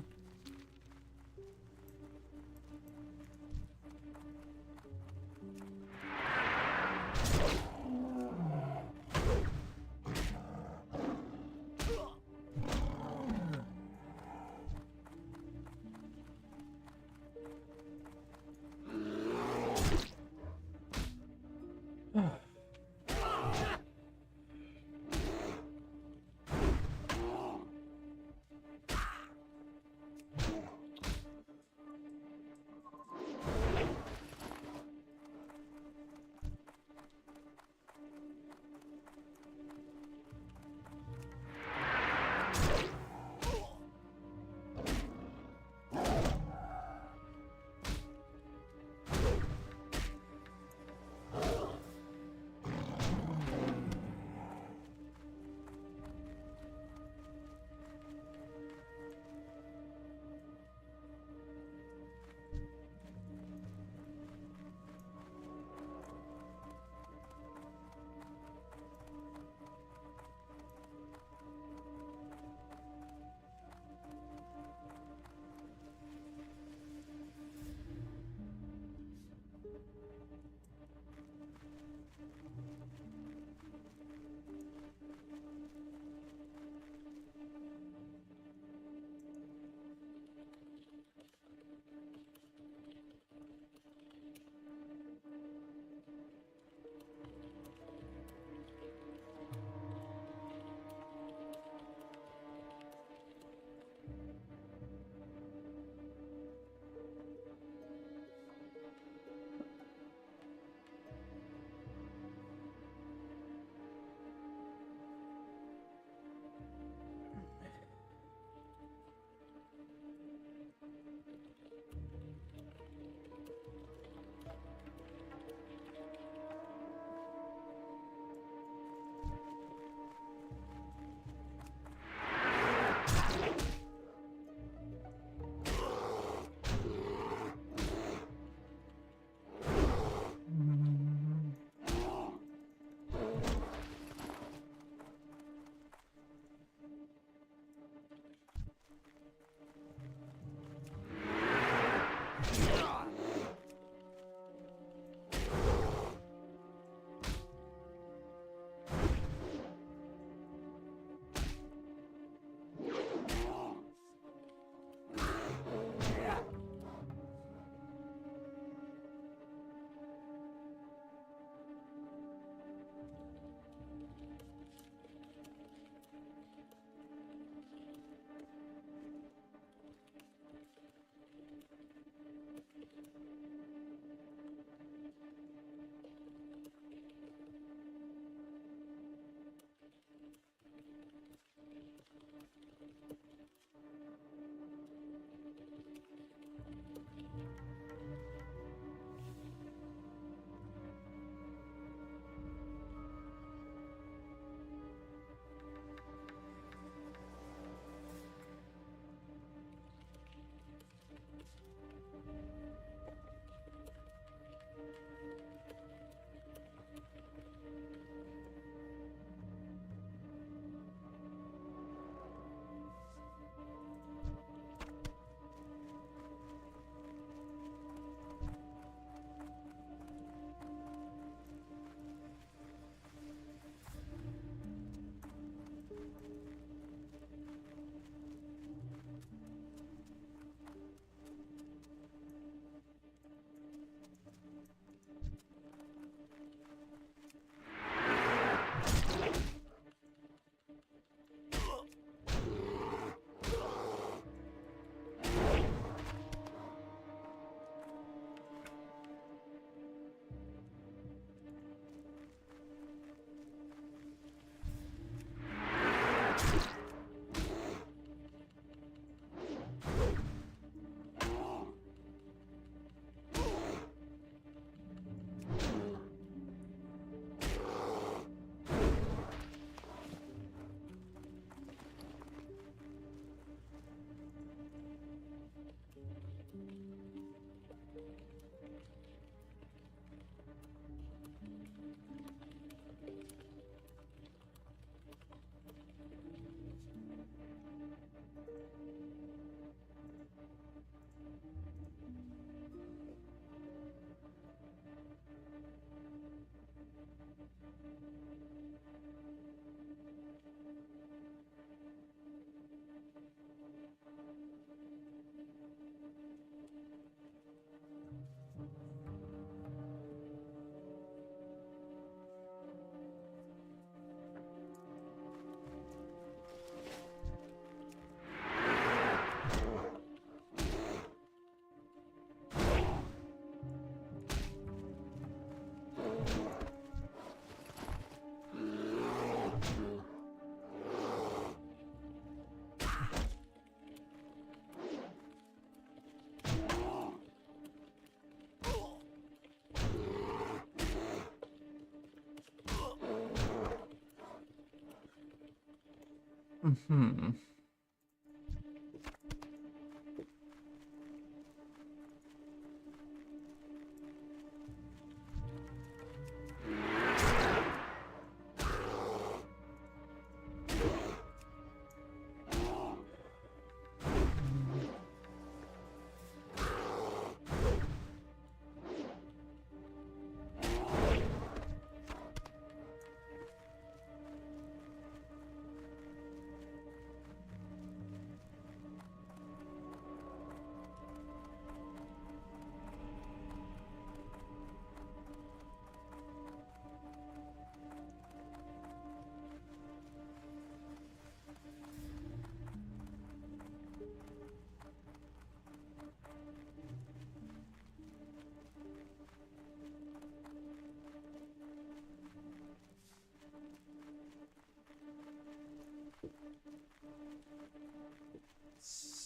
Hmm.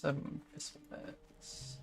Seven pistol beds.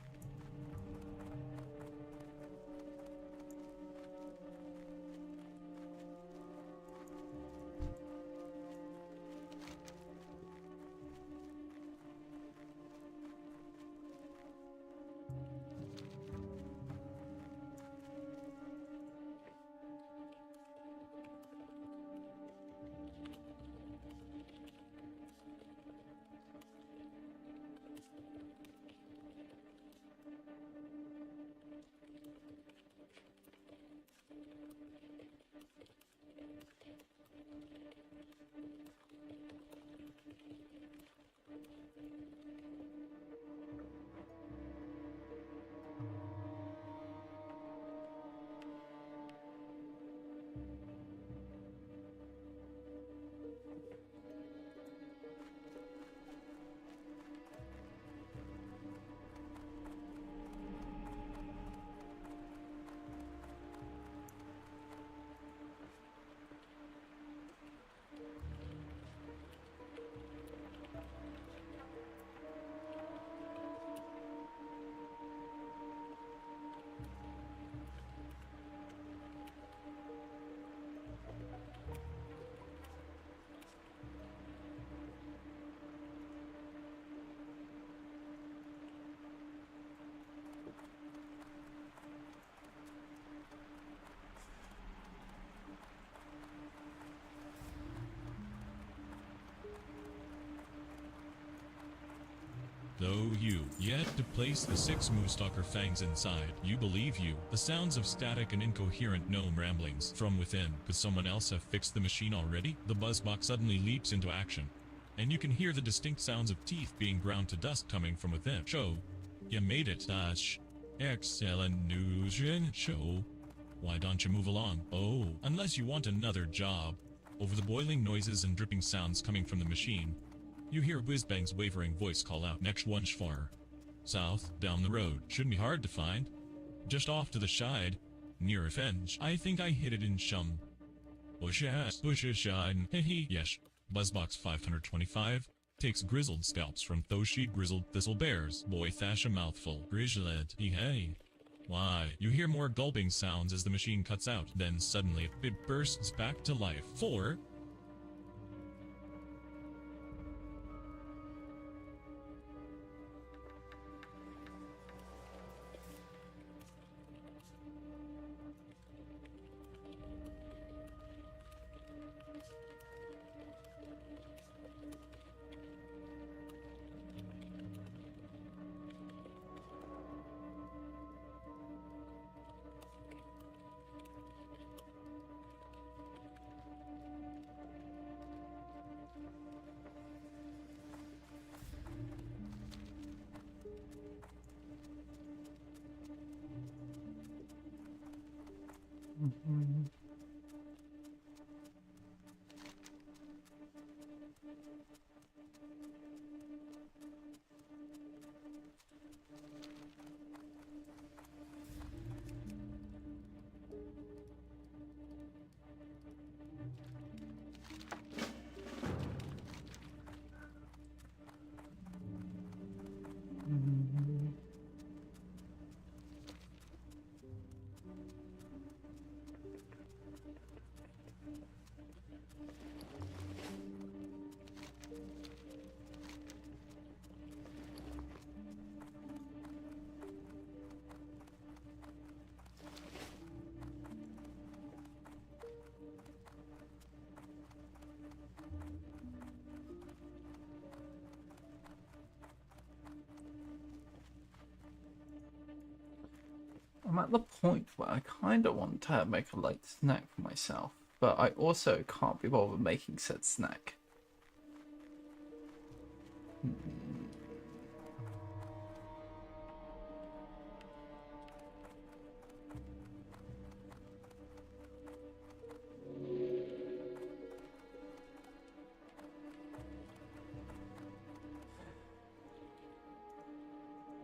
Though you yet to place the 6 Moostalker fangs inside, you believe you. The sounds of static and incoherent gnome ramblings from within. Could someone else have fixed the machine already? The buzzbox suddenly leaps into action, and you can hear the distinct sounds of teeth being ground to dust coming from within. Show, you made it, Dash. Excellent news, show. Why don't you move along? Oh, unless you want another job. Over the boiling noises and dripping sounds coming from the machine, you hear Whizbang's wavering voice call out, next one far. South, down the road. Shouldn't be hard to find. Just off to the side, near a fence. I think I hit it in Shum. Bushes shine. Hehe. Yes. Buzzbox 525 takes grizzled scalps from Thoshi grizzled thistle bears. Boy Thash a mouthful. Grizzled. Hey. Why? You hear more gulping sounds as the machine cuts out. Then suddenly it bursts back to life. 4. I'm at the point where I kind of want to make a light snack for myself, but I also can't be bothered making said snack.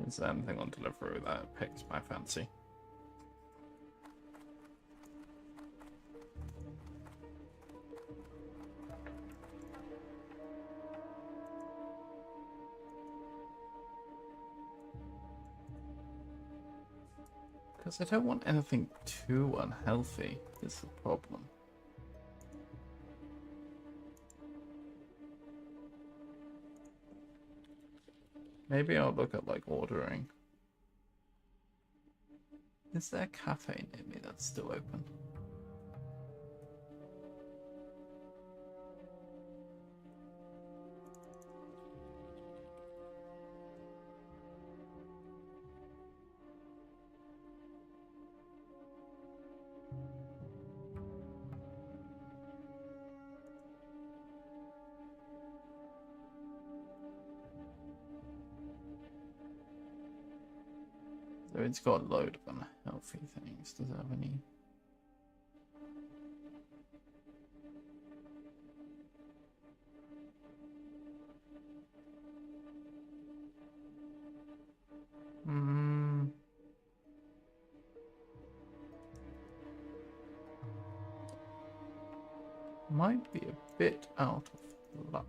Is there anything on delivery that piques my fancy? Because I don't want anything too unhealthy, is the problem. Maybe I'll look at, like, ordering. Is there a cafe near me that's still open? So it's got a load of unhealthy things. Does it have any? Might be a bit out of luck.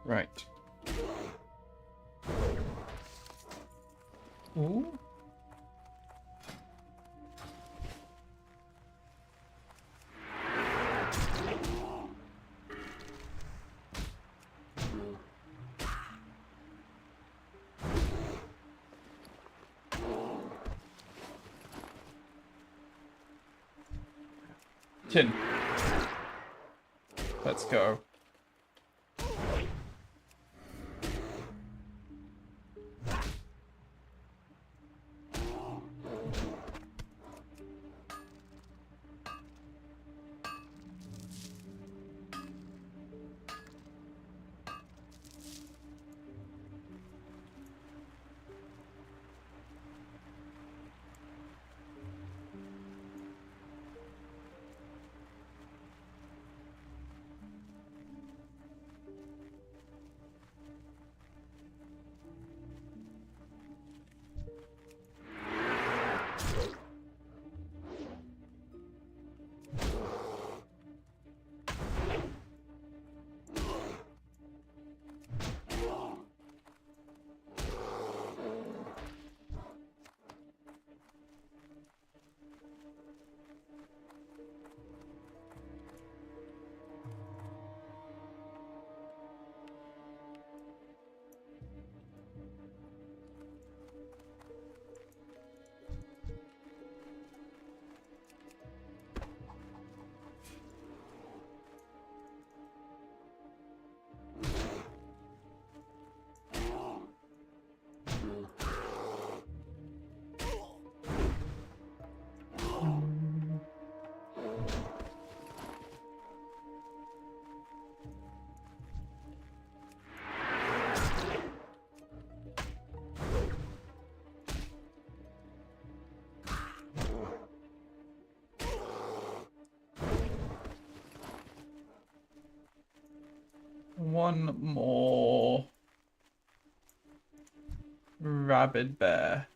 Right. Ooh. Tin. Let's go. One more rabid bear.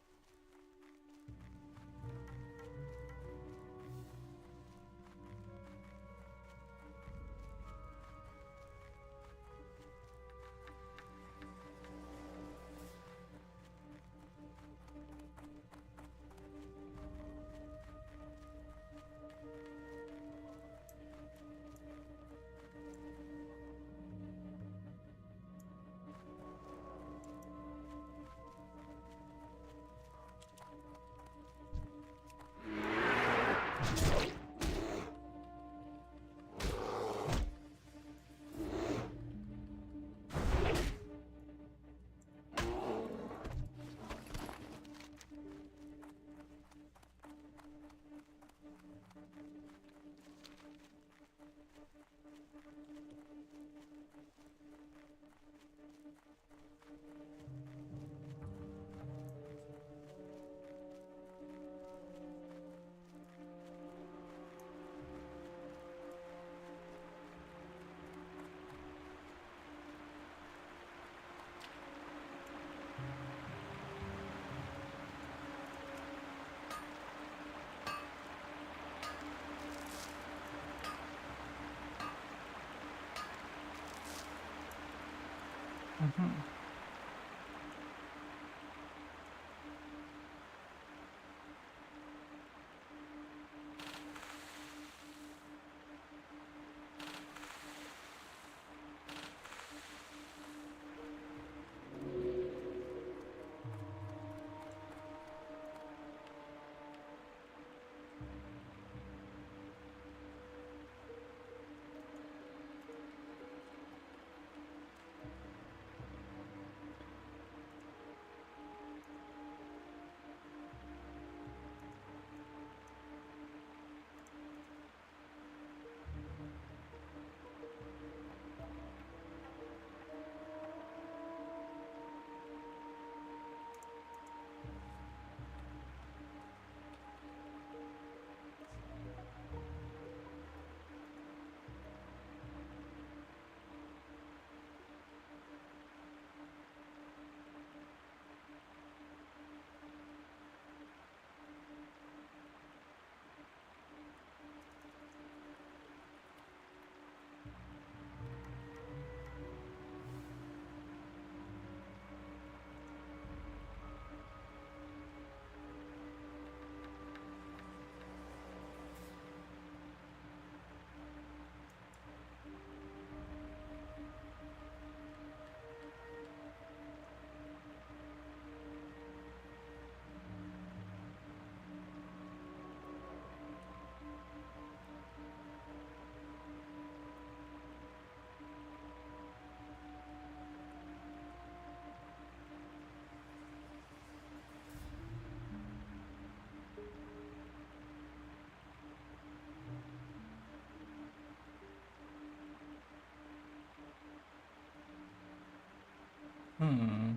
Hmm.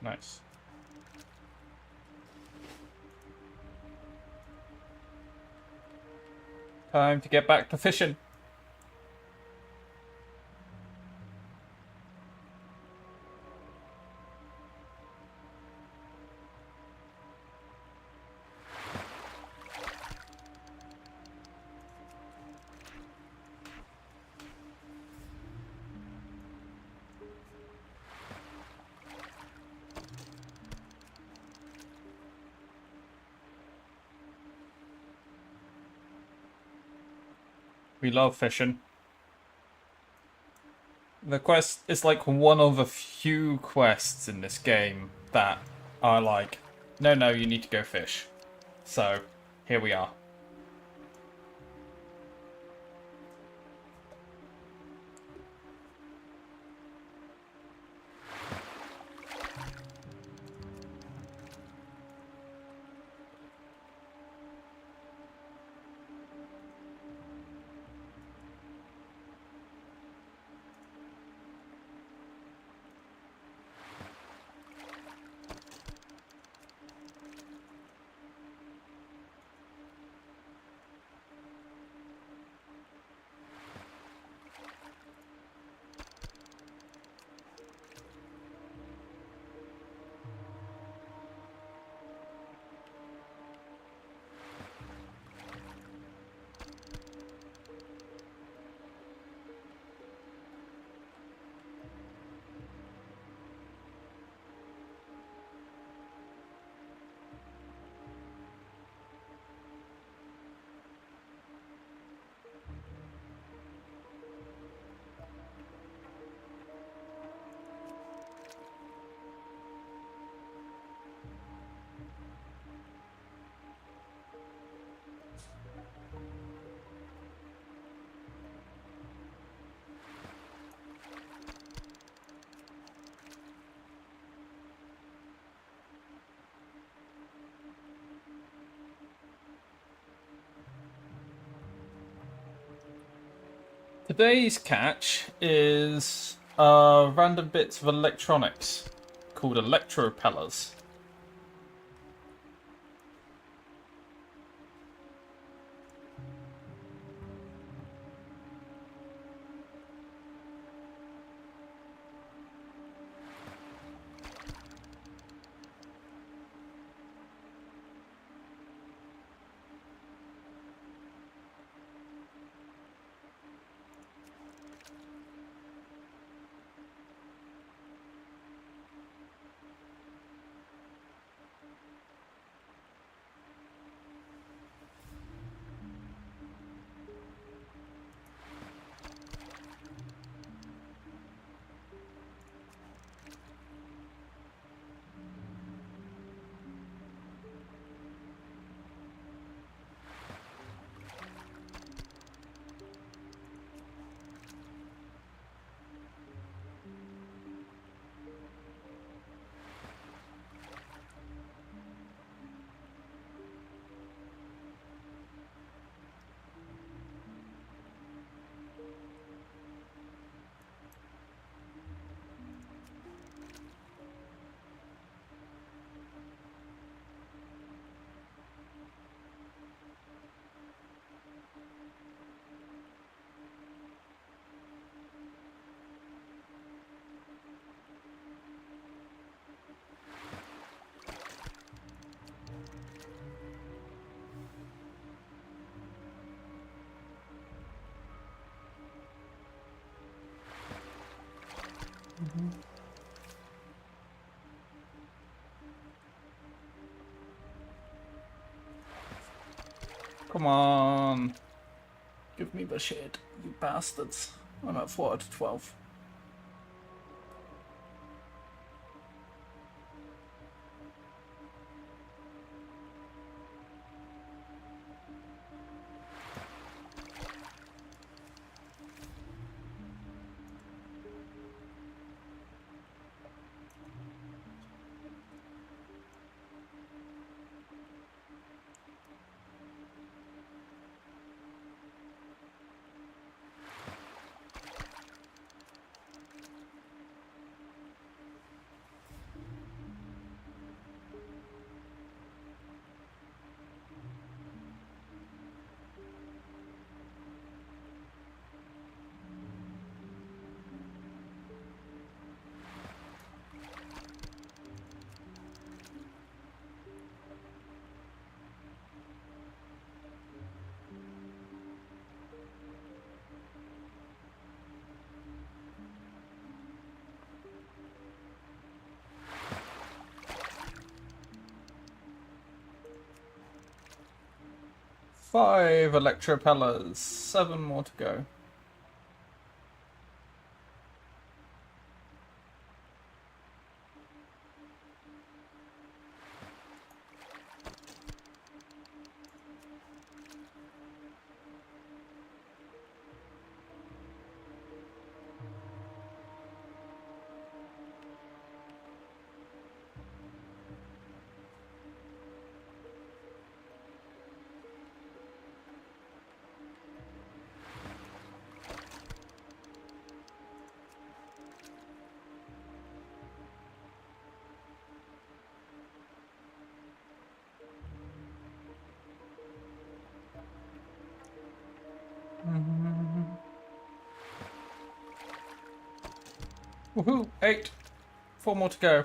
Nice. Time to get back to fishing. We love fishing. The quest is like one of a few quests in this game that are like, no, you need to go fish. So, here we are. Today's catch is random bits of electronics called electropellers. Come on. Give me the shit, you bastards. I'm at 4 out of 12. Five electropellers, 7 more to go. Woohoo! 8. 4 more to go.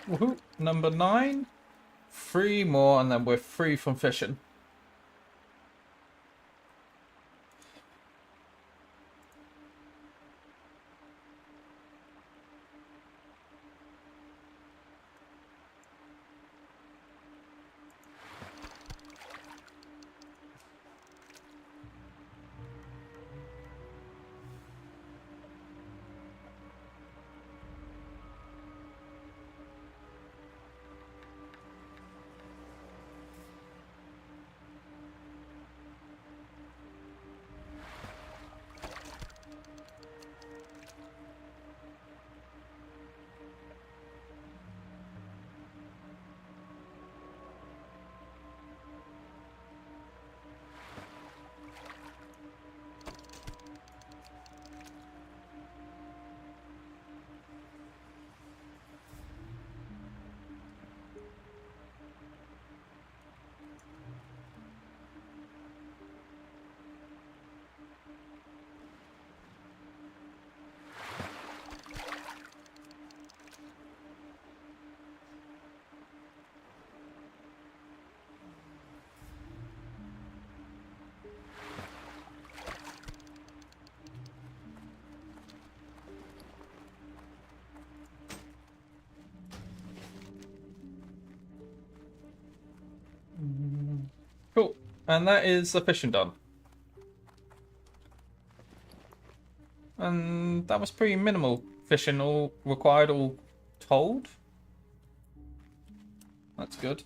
Woohoo! Number 9. 3 more and then we're free from fishing. Cool. And that is the fishing done. And that was pretty minimal fishing all required all told. That's good.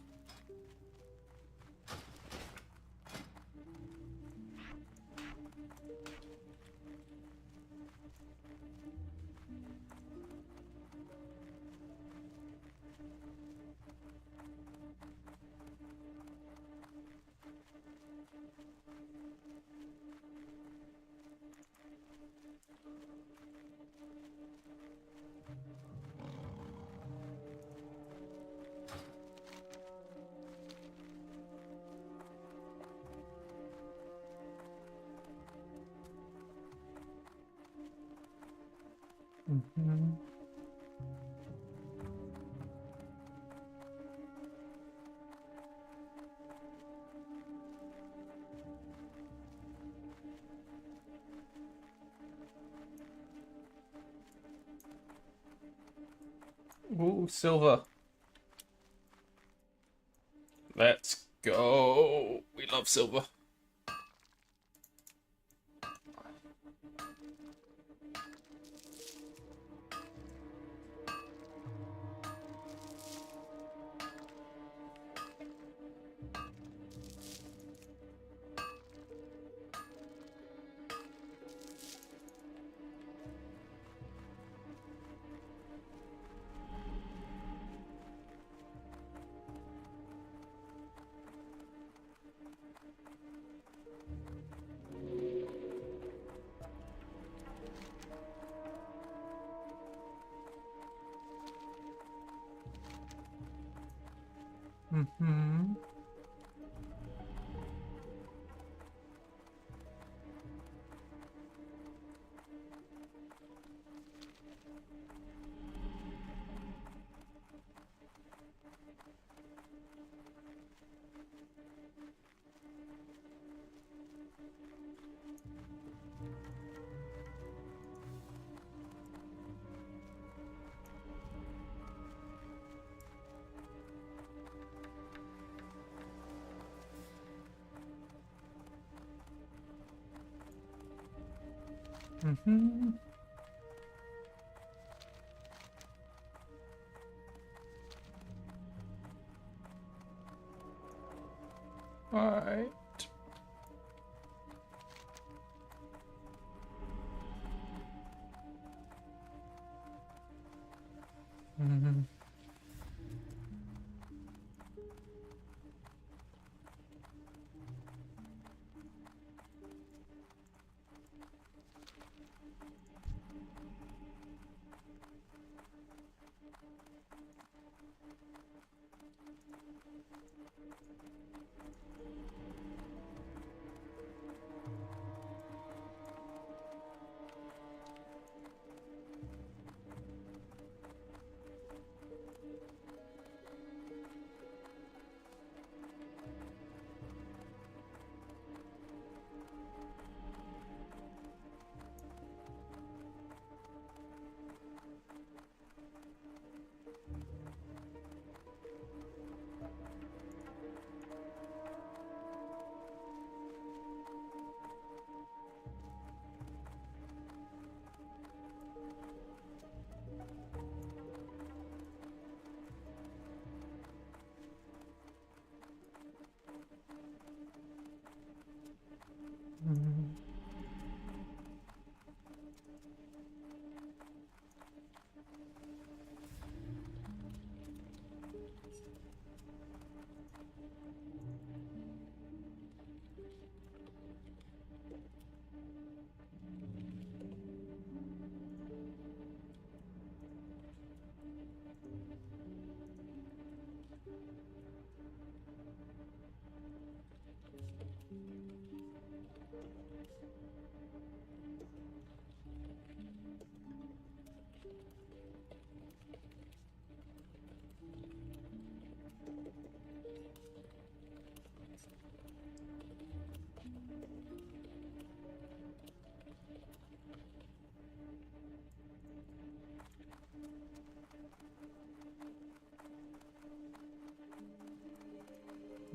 Ooh, silver. Let's go. We love silver. Mm-hmm. Mm-hmm. All right. Mm-hmm. Mm-hmm.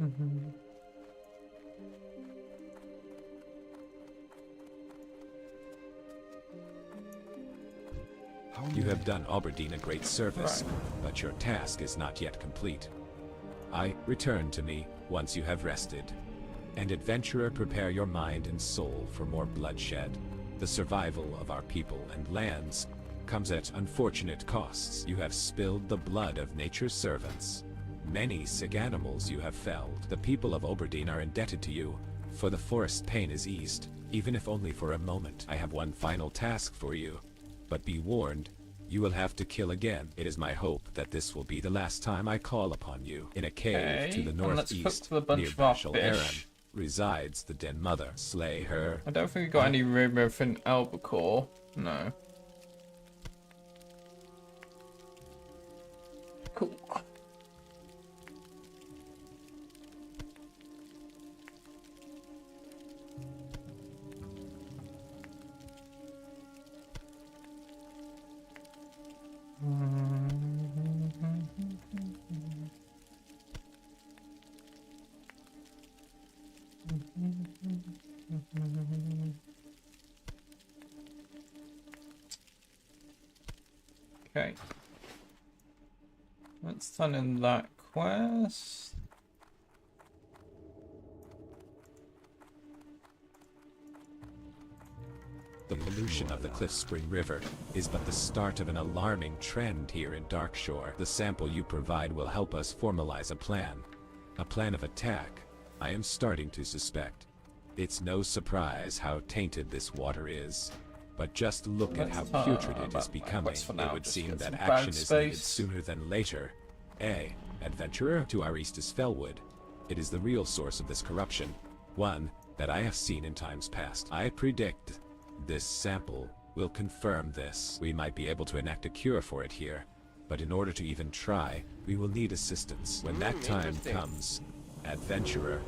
Mm-hmm. You have done Alberdine a great service, but your task is not yet complete. Return to me once you have rested. And adventurer, prepare your mind and soul for more bloodshed. The survival of our people and lands comes at unfortunate costs. You have spilled the blood of nature's servants. Many sick animals you have felled. The people of Oberdeen are indebted to you, for the forest pain is eased, even if only for a moment. I have one final task for you, but be warned, you will have to kill again. It is my hope that this will be the last time I call upon you. In a cave to the northeast, near Bashal Aran, resides the Den Mother. Slay her. I don't think we got any rumor of an albacore. No. Cool. Okay. Let's turn in that quest. The pollution of the Cliff Spring River is but the start of an alarming trend here in Darkshore. The sample you provide will help us formalize a plan. A plan of attack, I am starting to suspect. It's no surprise how tainted this water is. But just look at how putrid it is becoming. It would seem that action is needed sooner than later. Adventurer, to our east is Fellwood. It is the real source of this corruption, one that I have seen in times past. I predict this sample will confirm this. We might be able to enact a cure for it here, but in order to even try, we will need assistance. When that time comes, Adventurer,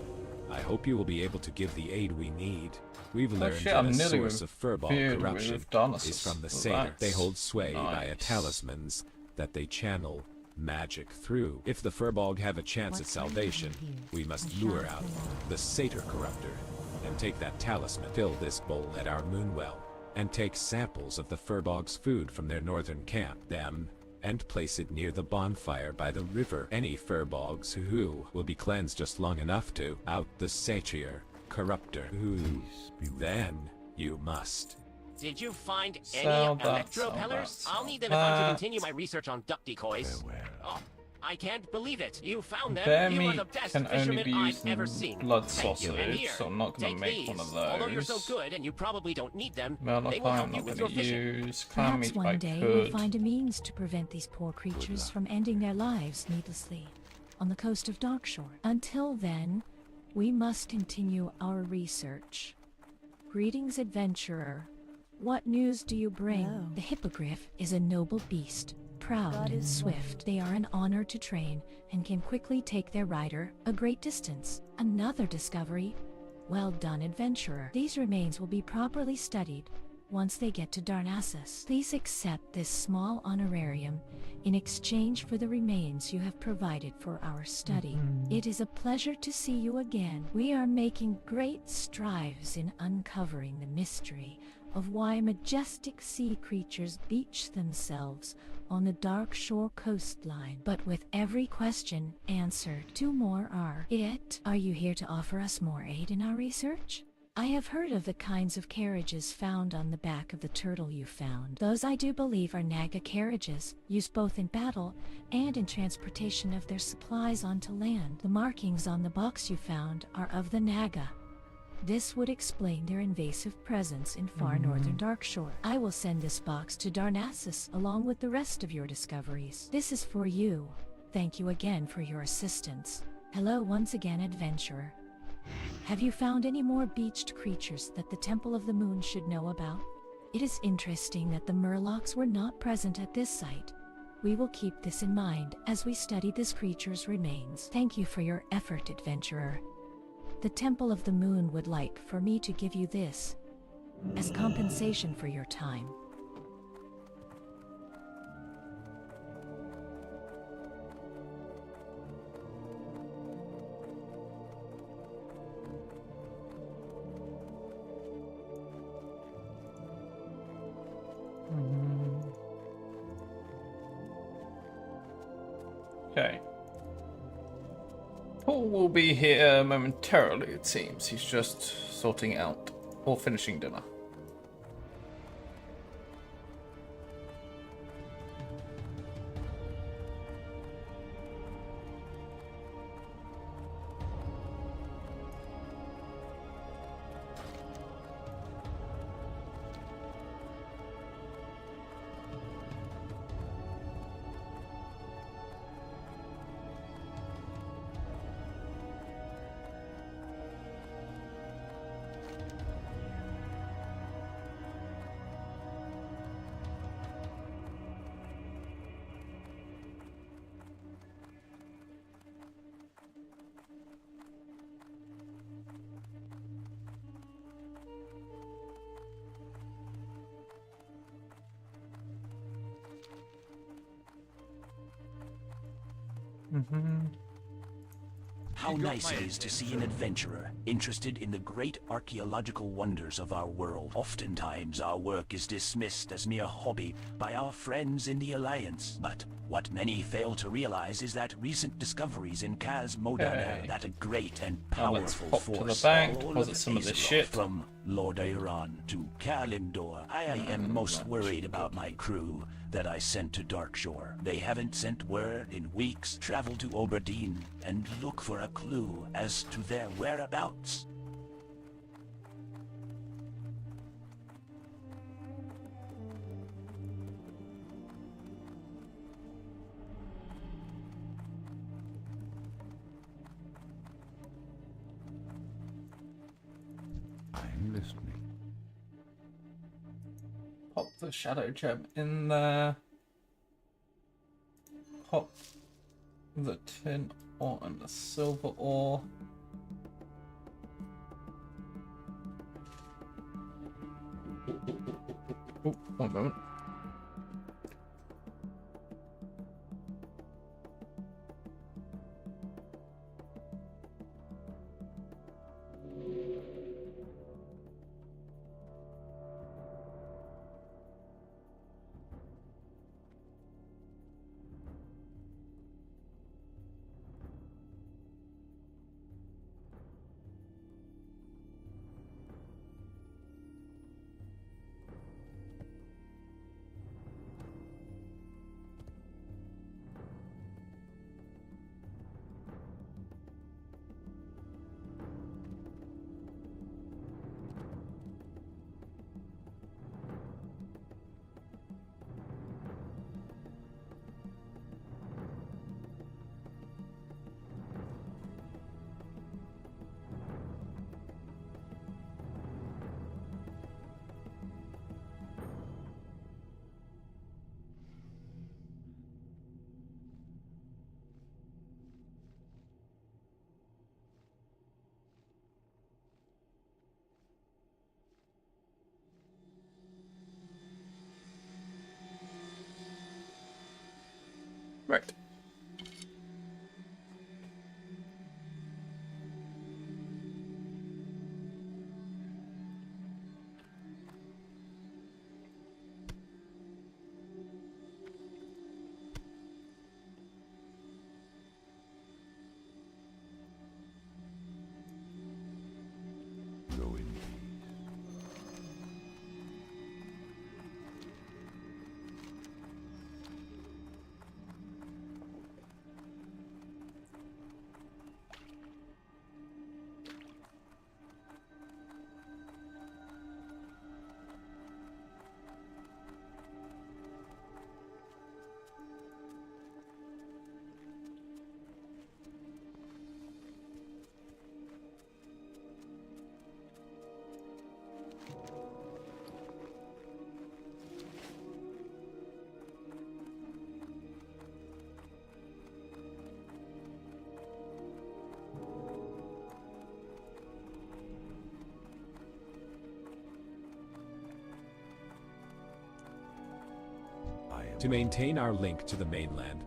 I hope you will be able to give the aid we need. We've learned that a source of furball corruption is from the Satyr. They hold sway via talismans that they channel magic through. If the Furbolg have a chance at salvation, we must lure out the Satyr Corruptor and take that talisman. Fill this bowl at our moonwell and take samples of the Furbolg's food from their northern camp, and place it near the bonfire by the river. Any Furbolgs who will be cleansed just long enough to out the Satyr Corruptor. Then you must. Did you find any Sell that, electro sell pellers? that, I'll need them if I'm to continue my research on duck decoys. Oh, I can't believe it. You found them. Bear You are meat the best can only fisherman be I've used ever in seen. blood Thank you. And sausage, here, so I'm not going to take make one of these. those. Although you're so good and you probably don't need them, they will Malachite help I'm you not with going your to fishing. use. Clam Perhaps meat one I day we'll could. find a means to prevent these poor creatures from ending their lives needlessly on the coast of Darkshore. Until then, we must continue our research. Greetings, adventurer. What news do you bring? Hello. The hippogriff is a noble beast, proud and swift. They are an honor to train and can quickly take their rider a great distance. Another discovery. Well done, adventurer. These remains will be properly studied once they get to Darnassus. Please accept this small honorarium in exchange for the remains you have provided for our study. It is a pleasure to see you again. We are making great strides in uncovering the mystery of why majestic sea creatures beach themselves on the Darkshore coastline. But with every question answered, 2 more are it. Are you here to offer us more aid in our research? I have heard of the kinds of carriages found on the back of the turtle you found. Those I do believe are Naga carriages, used both in battle and in transportation of their supplies onto land. The markings on the box you found are of the Naga. This would explain their invasive presence in far northern Darkshore. I will send this box to Darnassus along with the rest of your discoveries. This is for you. Thank you again for your assistance. Hello once again, adventurer. Have you found any more beached creatures that the Temple of the Moon should know about? It is interesting that the Murlocs were not present at this site. We will keep this in mind as we study this creature's remains. Thank you for your effort, adventurer. The Temple of the Moon would like for me to give you this as compensation for your time. Okay. Paul will be here momentarily, it seems. He's just sorting out or finishing dinner. How nice it is to see an adventurer interested in the great archaeological wonders of our world. Oftentimes our work is dismissed as mere hobby by our friends in the Alliance. But what many fail to realize is that recent discoveries in Kaz Modan that a great and let's powerful pop to the force bank. all Was over it some of this Azeroth, shit? from Lord Iran to Kalimdor. I am most worried about my crew that I sent to Darkshore. They haven't sent word in weeks. Travel to Oberdeen and look for a clue as to their whereabouts. I'm listening. Pop the shadow gem in there. Pop the tin ore and the silver ore. Oh, one moment. Right. Go in peace. To maintain our link to the mainland,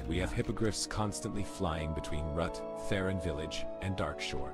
we have hippogriffs constantly flying between Rut, Theron Village, and Darkshore.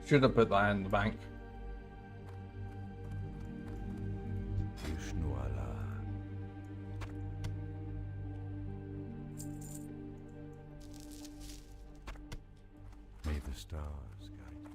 Should have put that in the bank. May the stars guide you.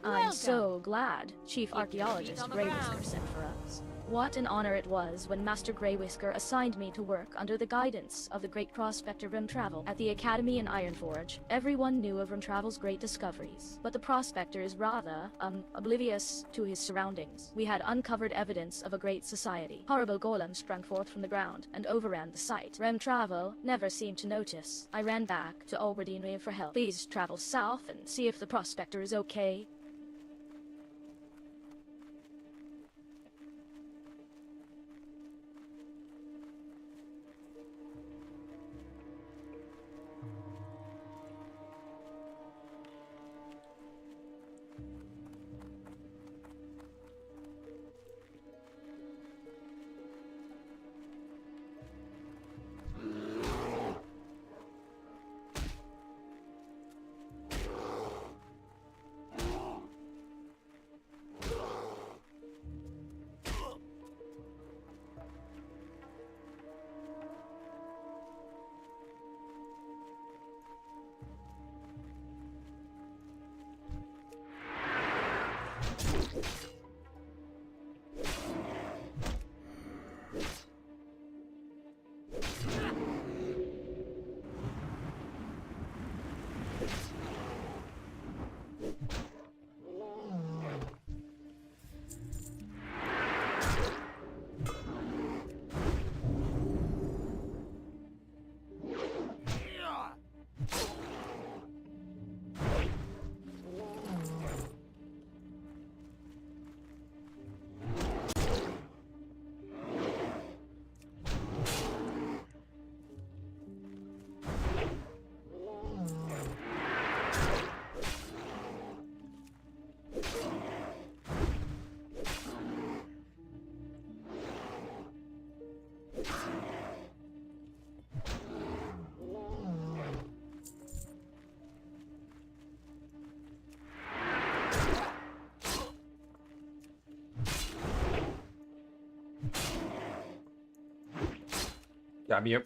I'm so glad Chief Archaeologist Grey Whisker sent for us. What an honor it was when Master Grey Whisker assigned me to work under the guidance of the great prospector Rimtravel at the Academy in Ironforge. Everyone knew of Rimtravel's great discoveries, but the prospector is rather, oblivious to his surroundings. We had uncovered evidence of a great society. Horrible golems sprang forth from the ground and overran the site. Rimtravel never seemed to notice. I ran back to Oberdeenway for help. Please travel south and see if the prospector is okay. Damn you.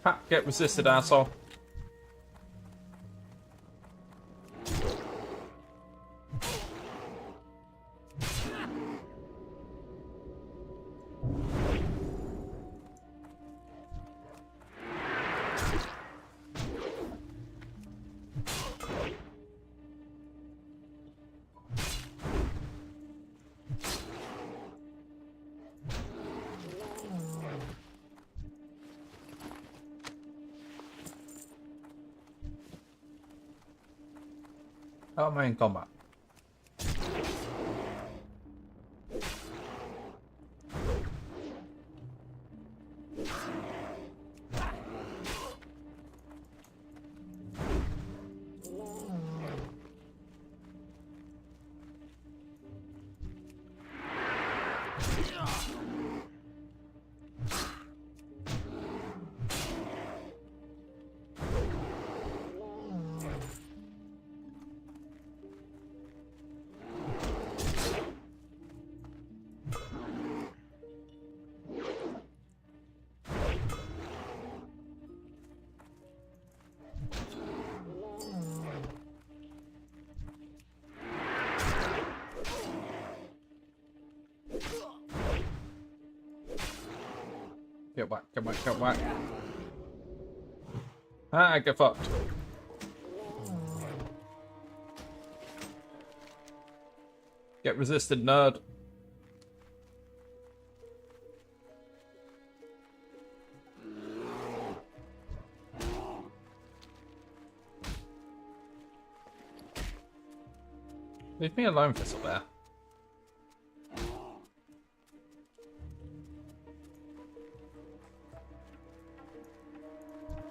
Ha, get resisted, asshole. Oh, I'm in combat. Get whack, get whack, get whack. Ah, get fucked. Get resisted, nerd. Leave me alone, Thistlebear.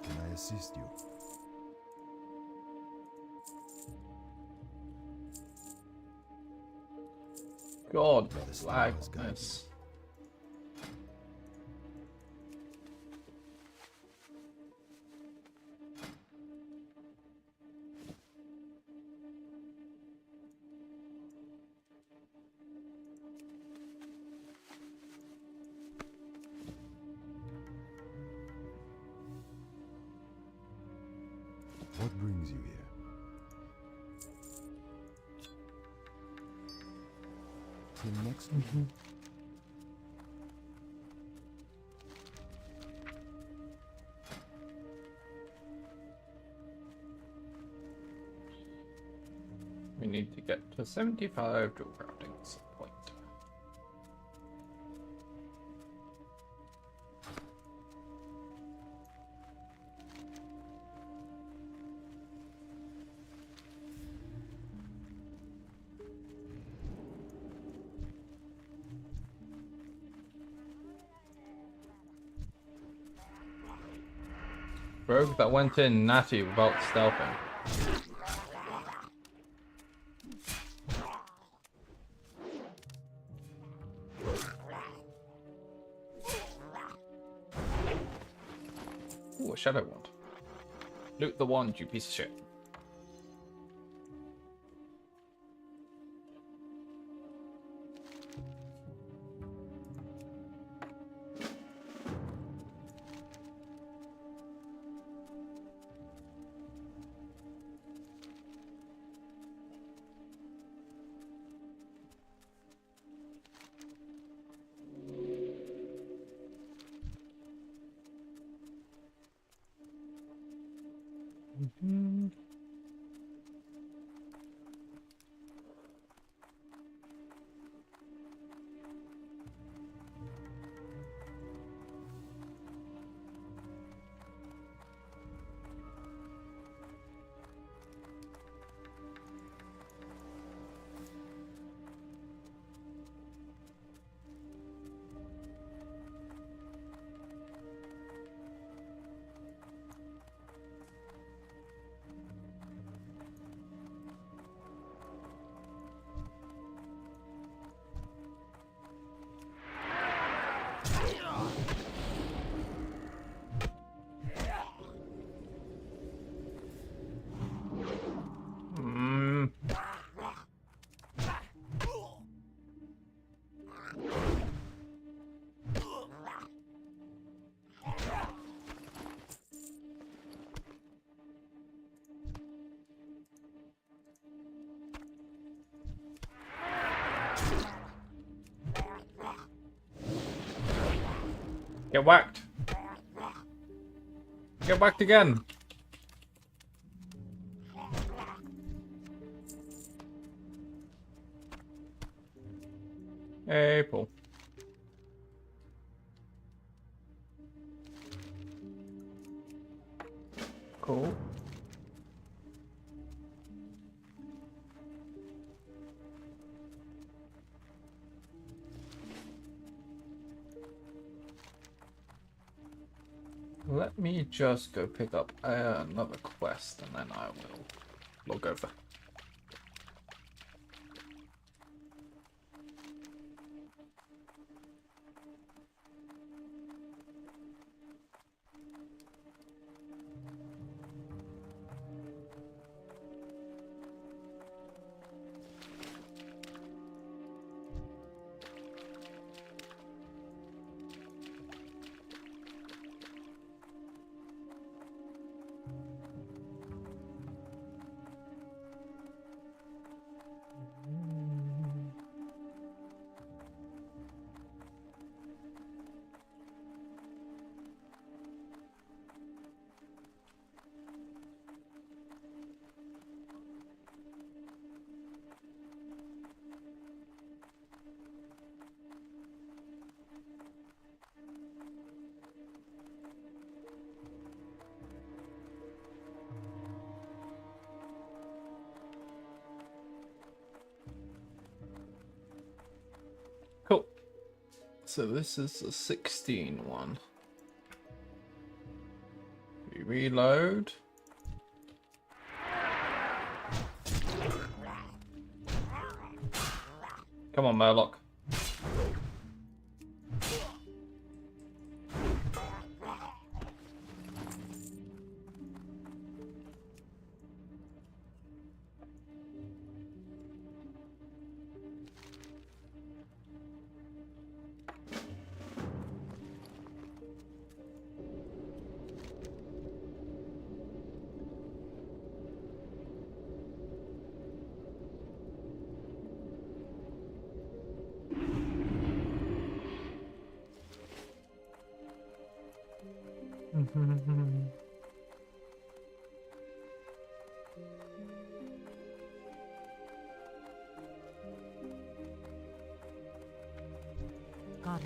Can I assist you? God, May the lag stars guide this. What brings you here? Till next week. We need to get to 75 to crafting point. Rogue that went in natty without stealthing. Ooh, a shadow wand. Loot the wand, you piece of shit. Get whacked. Get whacked again. April. Cool. Let me just go pick up another quest and then I will log over. So this is the 16 one. We reload. Come on, Murloc.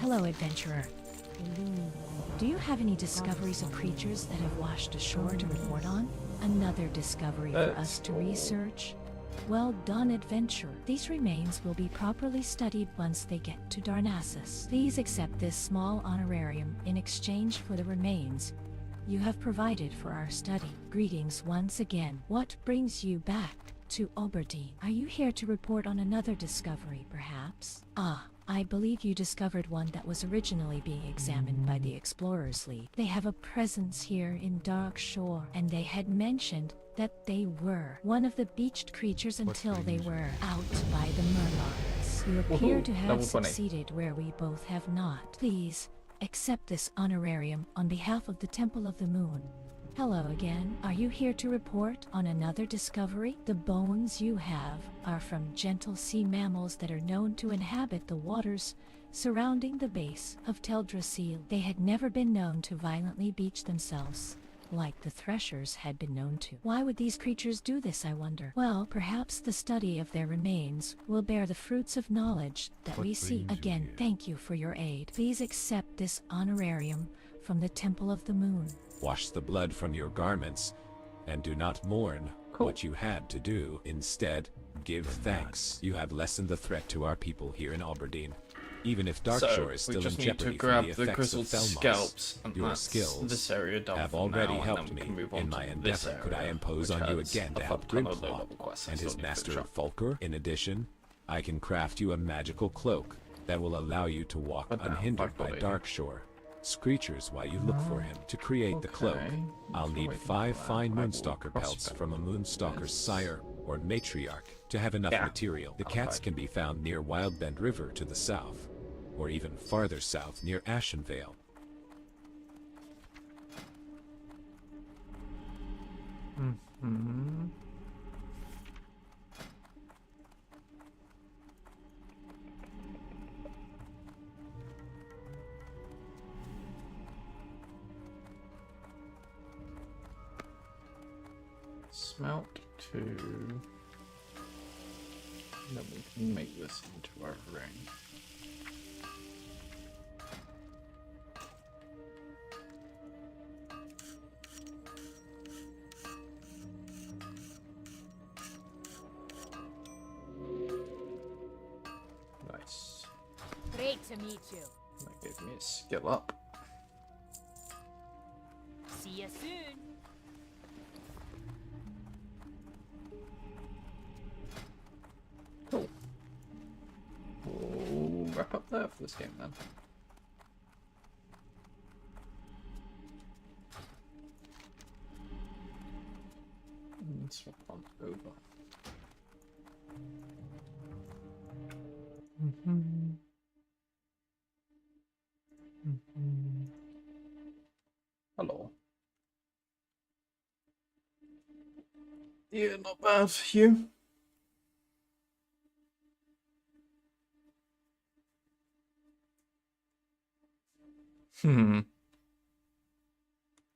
Hello, adventurer. Do you have any discoveries of creatures that have washed ashore to report on? Another discovery for us to research? Well done, adventurer. These remains will be properly studied once they get to Darnassus. Please accept this small honorarium in exchange for the remains you have provided for our study. Greetings once again. What brings you back to Oberdeen? Are you here to report on another discovery, perhaps? Ah, I believe you discovered one that was originally being examined by the Explorers League. They have a presence here in Dark Shore, and they had mentioned that they were one of the beached creatures until they were out by the Murlocs. You appear to have succeeded where we both have not. Please, accept this honorarium on behalf of the Temple of the Moon. Hello again. Are you here to report on another discovery? The bones you have are from gentle sea mammals that are known to inhabit the waters surrounding the base of Teldrassil. They had never been known to violently beach themselves, like the threshers had been known to. Why would these creatures do this, I wonder? Well, perhaps the study of their remains will bear the fruits of knowledge that we seek. Again, thank you for your aid. Please accept this honorarium from the Temple of the Moon. Wash the blood from your garments, and do not mourn what you had to do. Instead, give thanks. You have lessened the threat to our people here in Aberdeen. Even if Darkshore is still in jeopardy from the effects of Felmos, your skills have already helped me in my endeavor. Could I impose on you again to help Grimplop and his master Fulker? In addition, I can craft you a magical cloak that will allow you to walk unhindered by Darkshore. Screechers while you look for him. To create the cloak, I'll need 5 fine Moonstalker pelts from a Moonstalker's sire or matriarch to have enough material. The cats can be found near Wildbend River to the south, or even farther south near Ashenvale. Smelt 2. Then we can make this into our ring. Nice. Great to meet you. That gave me a skill up. See you soon. Cool. We'll wrap up there for this game then. And swap on over. Hello. Yeah, not bad. You?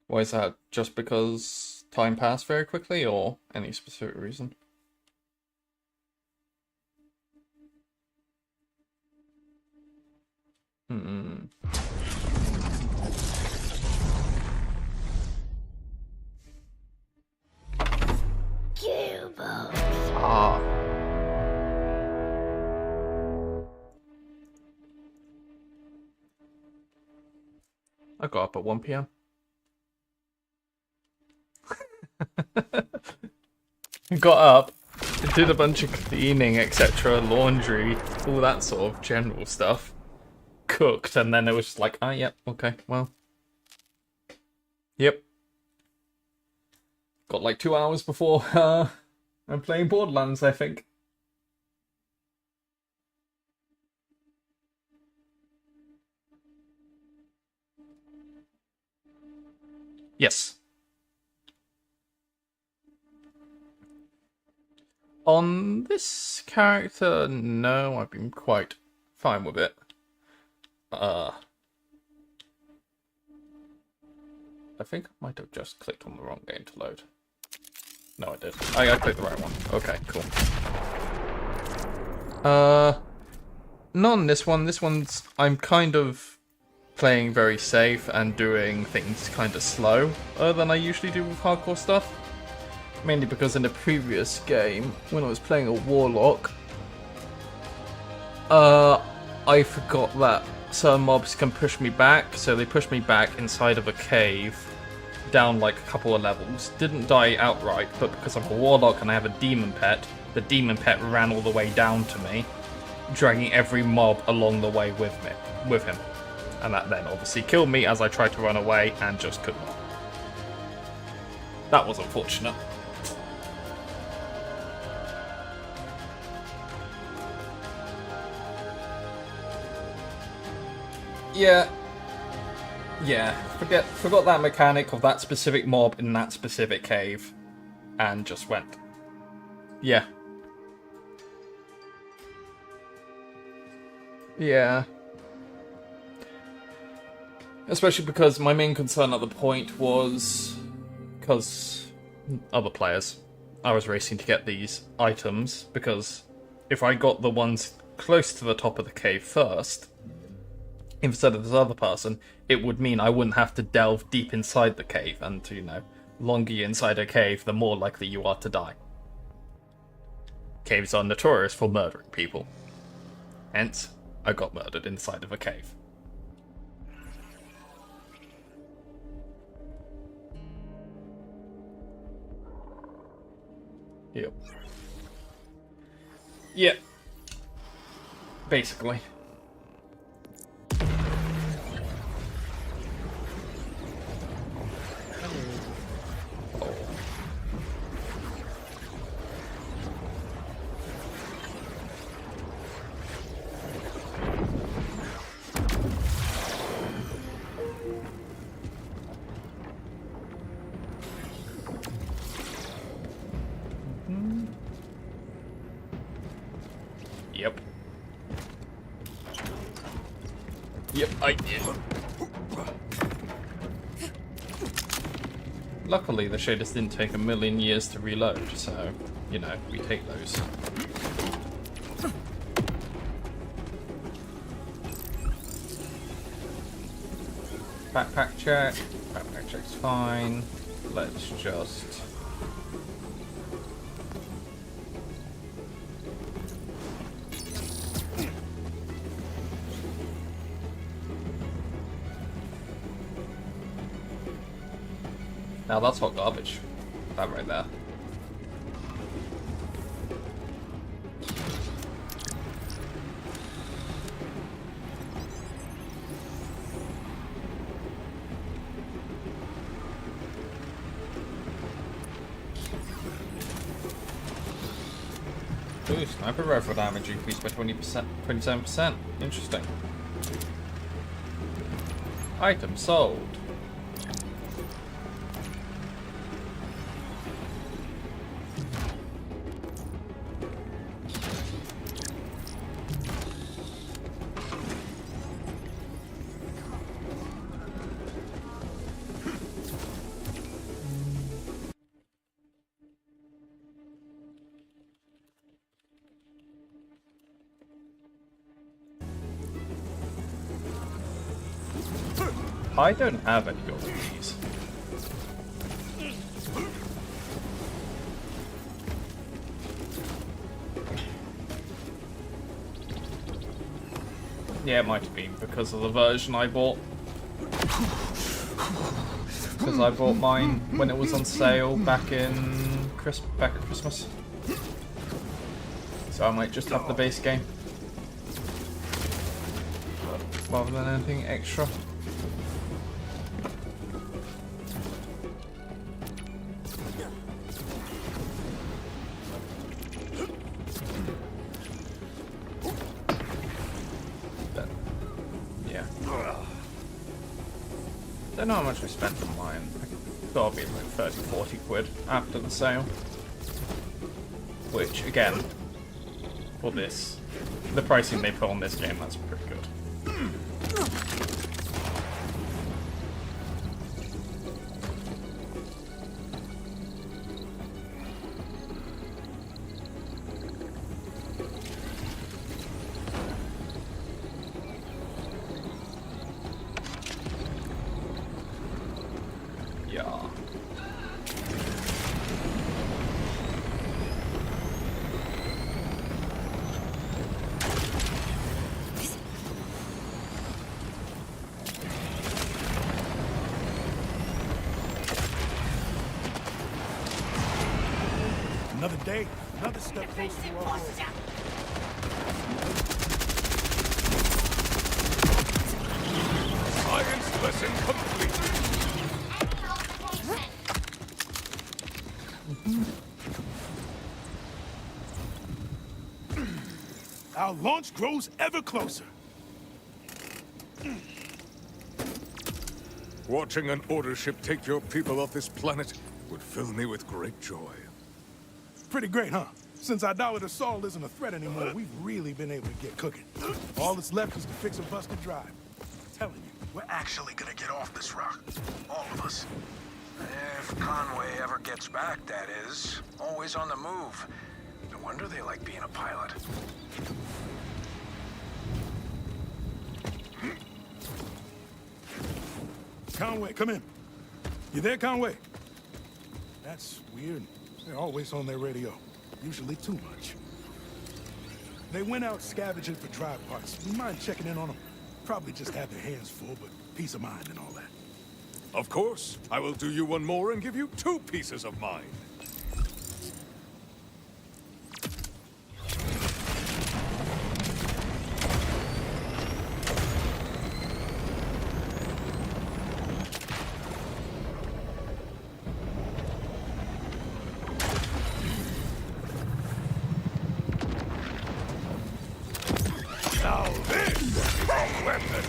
Why is that? Just because time passed very quickly, or any specific reason? Ah. I got up at 1 p.m. Got up, did a bunch of cleaning, etc., laundry, all that sort of general stuff. Cooked, and then it was just like, oh, yep, okay, well. Yep. Got like 2 hours before I'm playing Borderlands, I think. Yes. On this character, no, I've been quite fine with it. I think I might have just clicked on the wrong game to load. No, I did. I clicked the right one. Okay, cool. Not on this one. This one's... I'm kind of playing very safe and doing things kind of slow than I usually do with hardcore stuff. Mainly because in the previous game, when I was playing a warlock, I forgot that certain mobs can push me back, so they pushed me back inside of a cave, down like a couple of levels. Didn't die outright, but because I'm a warlock and I have a demon pet, the demon pet ran all the way down to me, dragging every mob along the way with him. And that then obviously killed me as I tried to run away and just could not. That was unfortunate. Yeah, forgot that mechanic of that specific mob in that specific cave, and just went. Yeah. Especially because my main concern at the point was, because other players, I was racing to get these items, because if I got the ones close to the top of the cave first, instead of this other person, it would mean I wouldn't have to delve deep inside the cave, and, you know, the longer you're inside a cave, the more likely you are to die. Caves are notorious for murdering people. Hence, I got murdered inside of a cave. Yep. Yep. Basically. Yep, I did. Luckily, the shaders didn't take a million years to reload, so, you know, we take those. Backpack check. Backpack check's fine. Let's just... Now that's hot garbage. That right there. Ooh, sniper rifle damage increased by 20%, 27%. Interesting. Item sold. I don't have any of these. Yeah, it might have been because of the version I bought. because I bought mine when it was on sale back at Christmas. So I might just have the base game rather than anything extra. I don't know how much we spent on mine. It's gotta be like 30-40 quid after the sale. Which, again, for this, the pricing they put on this game, that's pretty good. Another day, another step closer to our goal. Science lesson complete. Our launch grows ever closer. Watching an order ship take your people off this planet would fill me with great joy. Pretty great, huh? Since our dollar to Saul isn't a threat anymore, we've really been able to get cooking. All that's left is to fix a busted drive. I'm telling you, we're actually gonna get off this rock. All of us. If Conway ever gets back, that is. Always on the move. No wonder they like being a pilot. Conway, come in. You there, Conway? That's weird. They're always on their radio. Usually too much. They went out scavenging for drive parts. You mind checking in on them? Probably just have their hands full, but peace of mind and all that. Of course, I will do you one more and give you 2 pieces of mind. Now this is a weapon!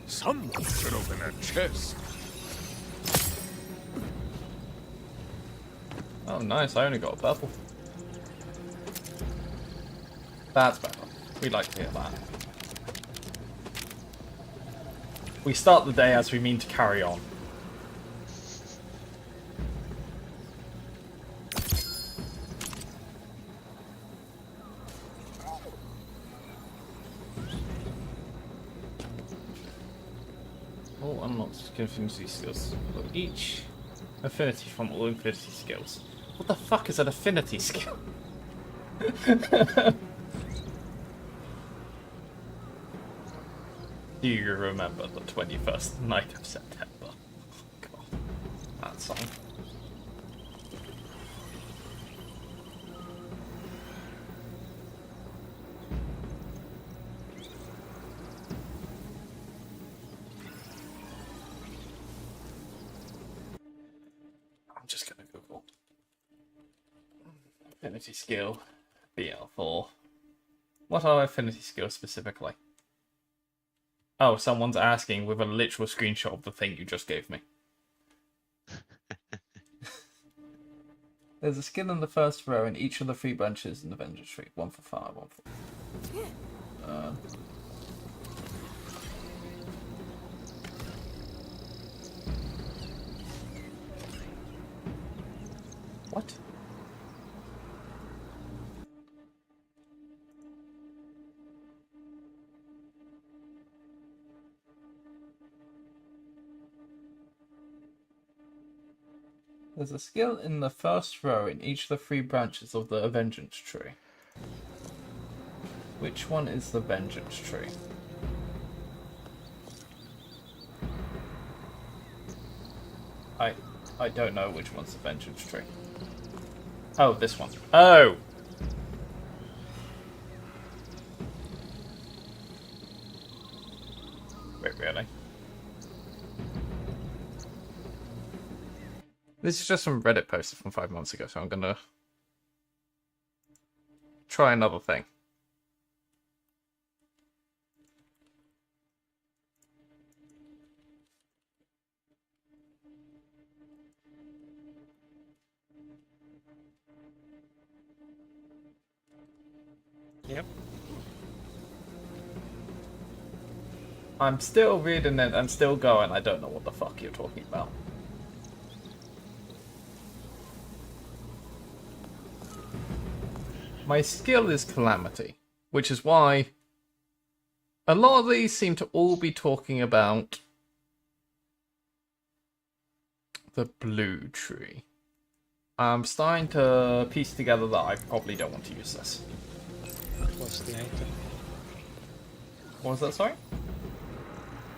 Someone should open that chest. Oh, nice. I only got a purple. That's better. We'd like to hear that. We start the day as we mean to carry on. All unlocked affinity skills. For each affinity from all affinity skills. What the fuck is an affinity skill? Do you remember the 21st night of September? God, that song. I'm just gonna Google affinity skill BL4. What are affinity skills specifically? Oh, someone's asking with a literal screenshot of the thing you just gave me. There's a skill in the first row in each of the 3 branches in the Vengeance tree. 1 for fire, 1 for... What? There's a skill in the first row in each of the 3 branches of the Vengeance tree. Which one is the Vengeance tree? I don't know which one's the Vengeance tree. Oh, this one. Oh! Wait, really? This is just some Reddit post from 5 months ago, so I'm gonna try another thing. Yep. I'm still reading it and still going, I don't know what the fuck you're talking about. My skill is Calamity, which is why a lot of these seem to all be talking about the blue tree. I'm starting to piece together that I probably don't want to use this. What was the item? What was that, sorry?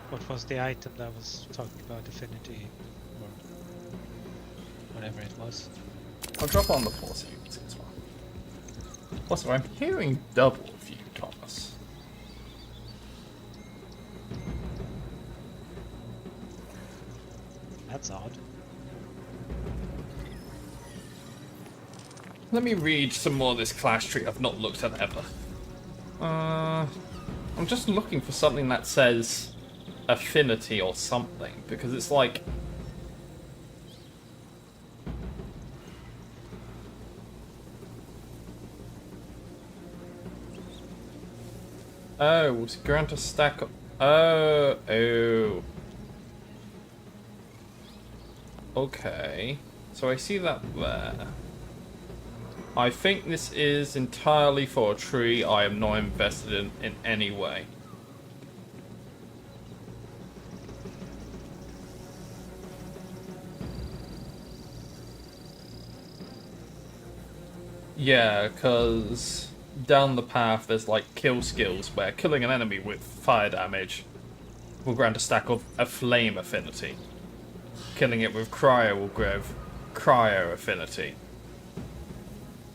What was the item that was talking about affinity or whatever it was? I'll drop on the floor so you can see as well. Also, I'm hearing double of you, Thomas. That's odd. Let me read some more of this class tree I've not looked at ever. I'm just looking for something that says affinity or something, because it's like... Oh, grant a stack of... Oh. Okay. So I see that there. I think this is entirely for a tree I am not invested in any way. Yeah, because down the path there's like kill skills where killing an enemy with fire damage will grant a stack of a flame affinity. Killing it with cryo will give cryo affinity.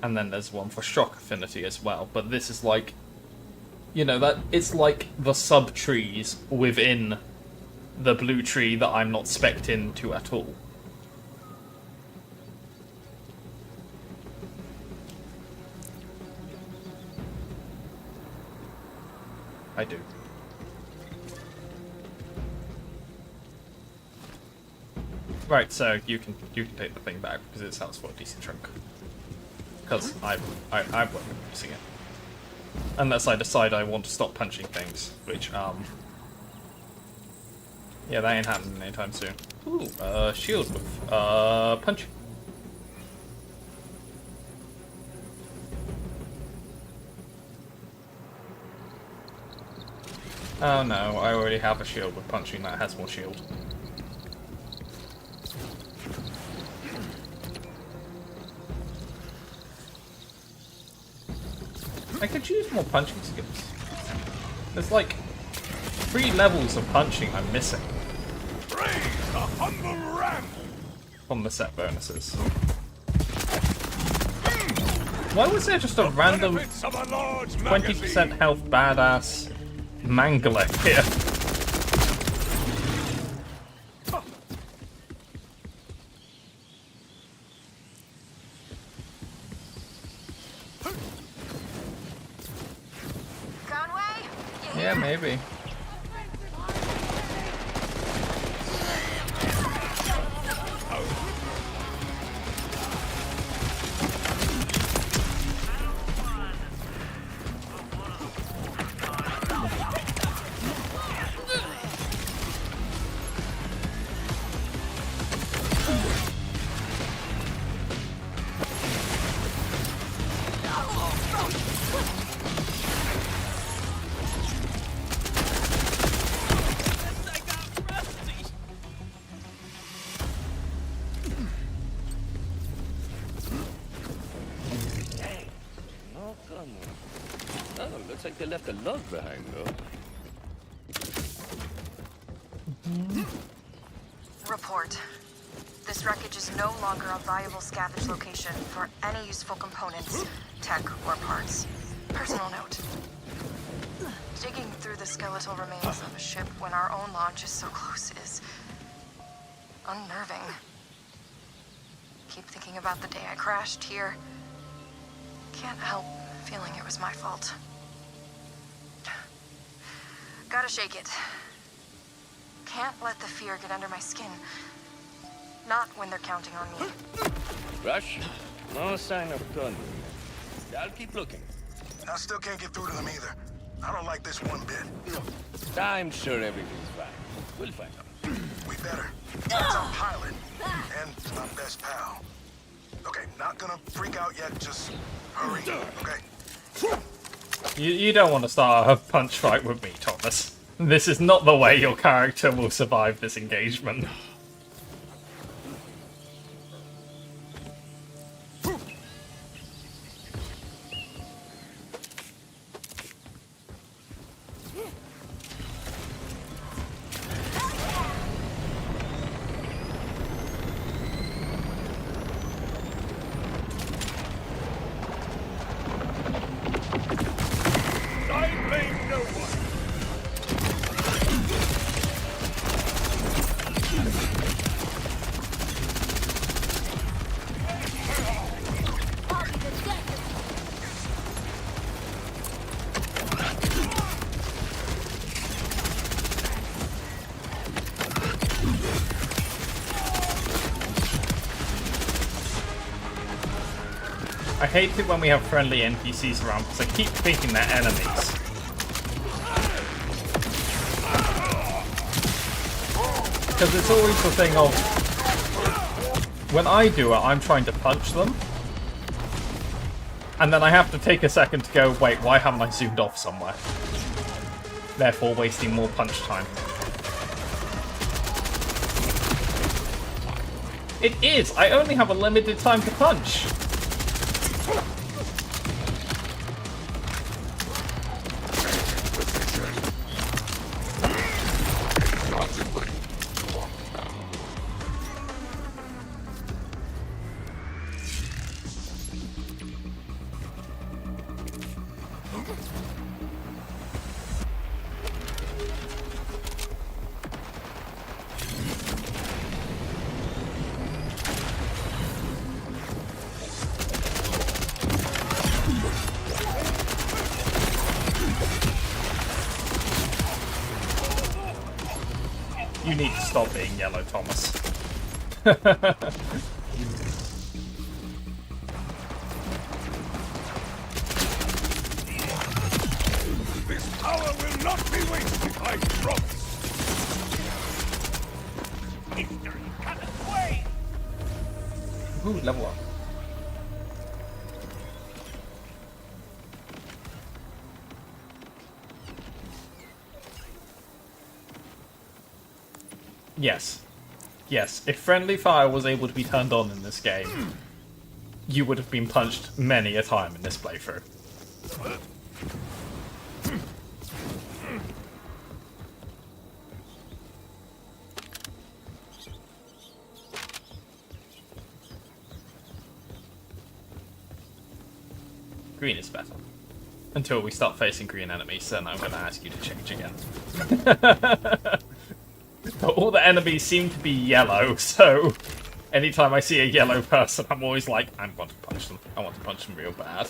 And then there's one for shock affinity as well. But this is like, you know, that it's like the sub-trees within the blue tree that I'm not spec'd into at all. I do. Right, so you can take the thing back because it sounds for a decent chunk. Because I won't be using it. Unless I decide I want to stop punching things, which, yeah, that ain't happening anytime soon. Ooh, shield with, punch. Oh no, I already have a shield with punching that has more shield. I could use more punching skills. There's like 3 levels of punching I'm missing. From the set bonuses. Why was there just a random 20% health badass Mangler here? Yeah, maybe. Oh, looks like they left a log behind, though. Report. This wreckage is no longer a viable scavenge location for any useful components, tech, or parts. Personal note. Digging through the skeletal remains of a ship when our own launch is so close is unnerving. Keep thinking about the day I crashed here. Can't help feeling it was my fault. Gotta shake it. Can't let the fear get under my skin. Not when they're counting on me. Rush? No sign of gun. I'll keep looking. I still can't get through to them either. I don't like this one bit. I'm sure everything's fine. We'll find out. We better. That's our pilot. And my best pal. Okay, not gonna freak out yet, just hurry, okay? You don't want to start a punch fight with me, Thomas. This is not the way your character will survive this engagement. I hate it when we have friendly NPCs around because I keep thinking they're enemies. Because it's always the thing of, when I do it, I'm trying to punch them. And then I have to take a second to go, wait, why haven't I zoomed off somewhere? Therefore wasting more punch time. It is! I only have a limited time to punch! You need to stop being yellow, Thomas. This power will not be wasted, I promise. Ooh, level up. Yes. Yes, if friendly fire was able to be turned on in this game, you would have been punched many a time in this playthrough. Green is better. Until we start facing green enemies, then I'm going to ask you to change again. All the enemies seem to be yellow, so anytime I see a yellow person, I'm always like, I want to punch them. I want to punch them real bad.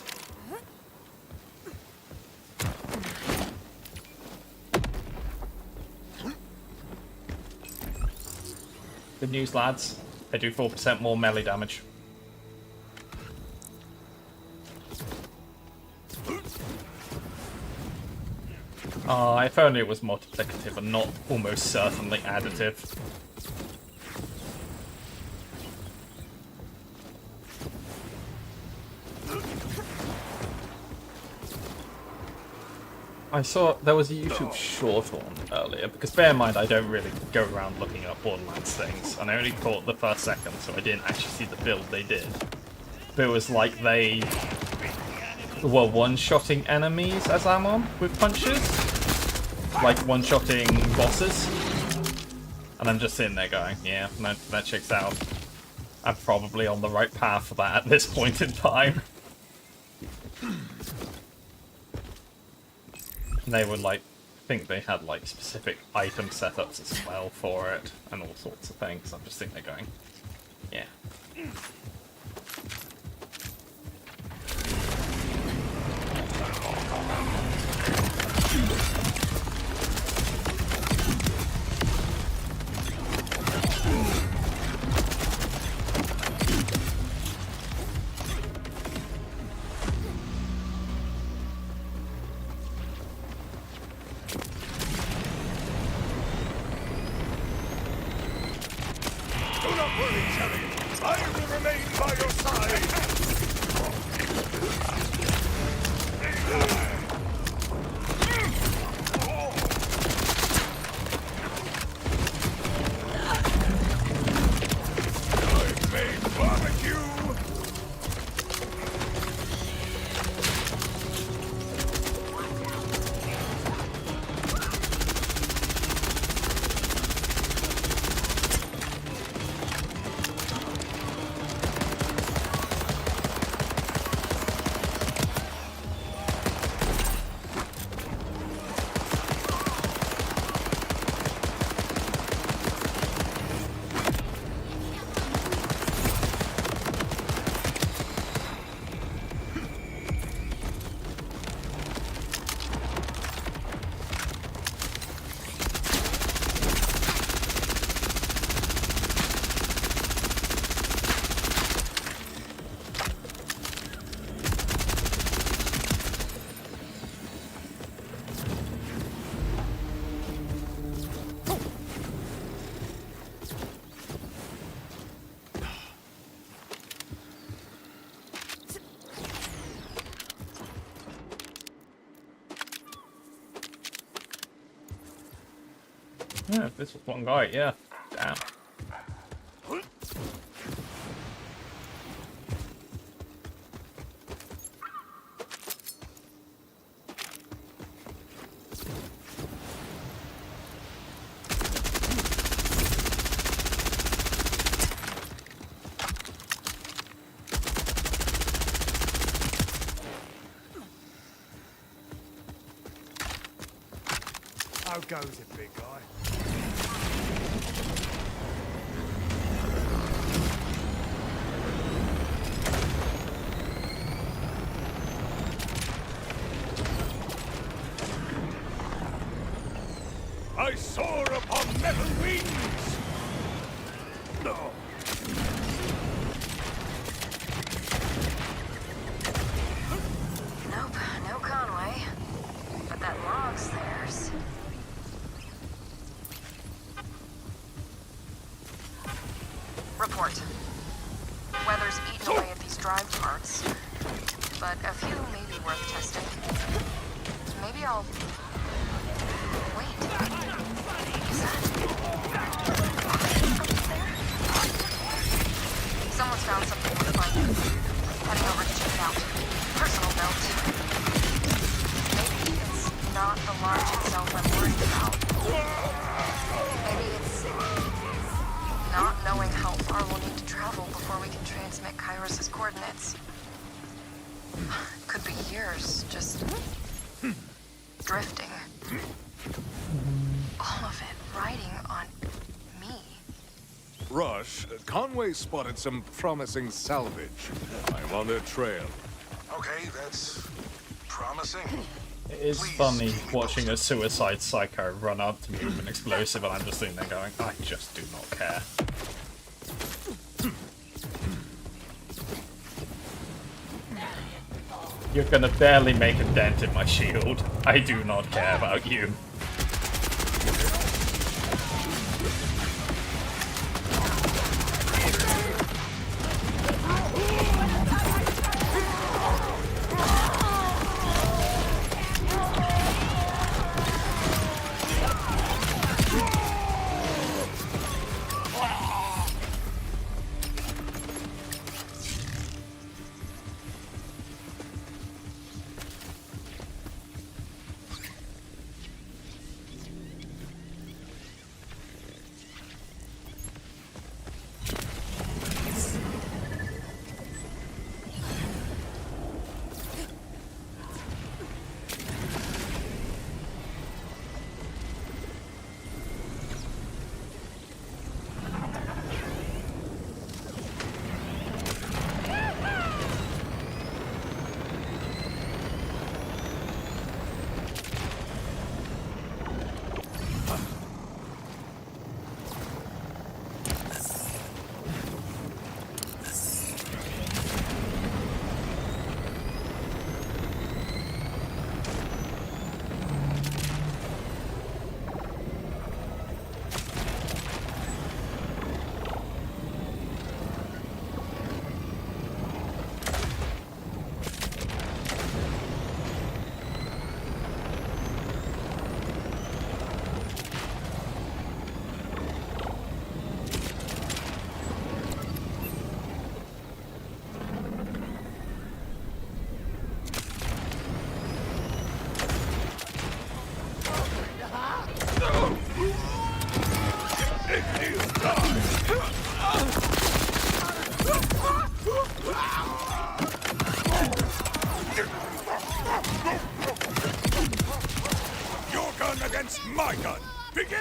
Good news, lads. I do 4% more melee damage. If only it was multiplicative and not almost certainly additive. I saw there was a YouTube short on earlier, because bear in mind I don't really go around looking up Borderlands things, and I only caught the first second, so I didn't actually see the build they did. But it was like they were one-shotting enemies as Amon with punches, like one-shotting bosses, and I'm just sitting there going, yeah, that checks out. I'm probably on the right path for that at this point in time. They would like think they had like specific item setups as well for it and all sorts of things. I'm just sitting there going, yeah. Yeah, this was one guy, yeah. Damn. How goes it, big guy? I soar upon metal wings! No. Nope, no Conway. But that log's theirs. Report. Weather's eaten away at these drive parts, but a few may be worth testing. Maybe I'll... Wait. Is that... Someone's found something worth finding. Heading over to check it out. Personal note. Maybe it's not the launch itself I'm worried about. Maybe it's... not knowing how far we'll need to travel before we can transmit Kairos' coordinates. Could be years, just... drifting. All of it riding on me. Rush, Conway spotted some promising salvage. I'm on their trail. Okay, that's promising. It is funny watching a suicide psycho run up to me with an explosive and I'm just sitting there going, I just do not care. You're gonna barely make a dent in my shield. I do not care about you. Your gun against my gun. Begin!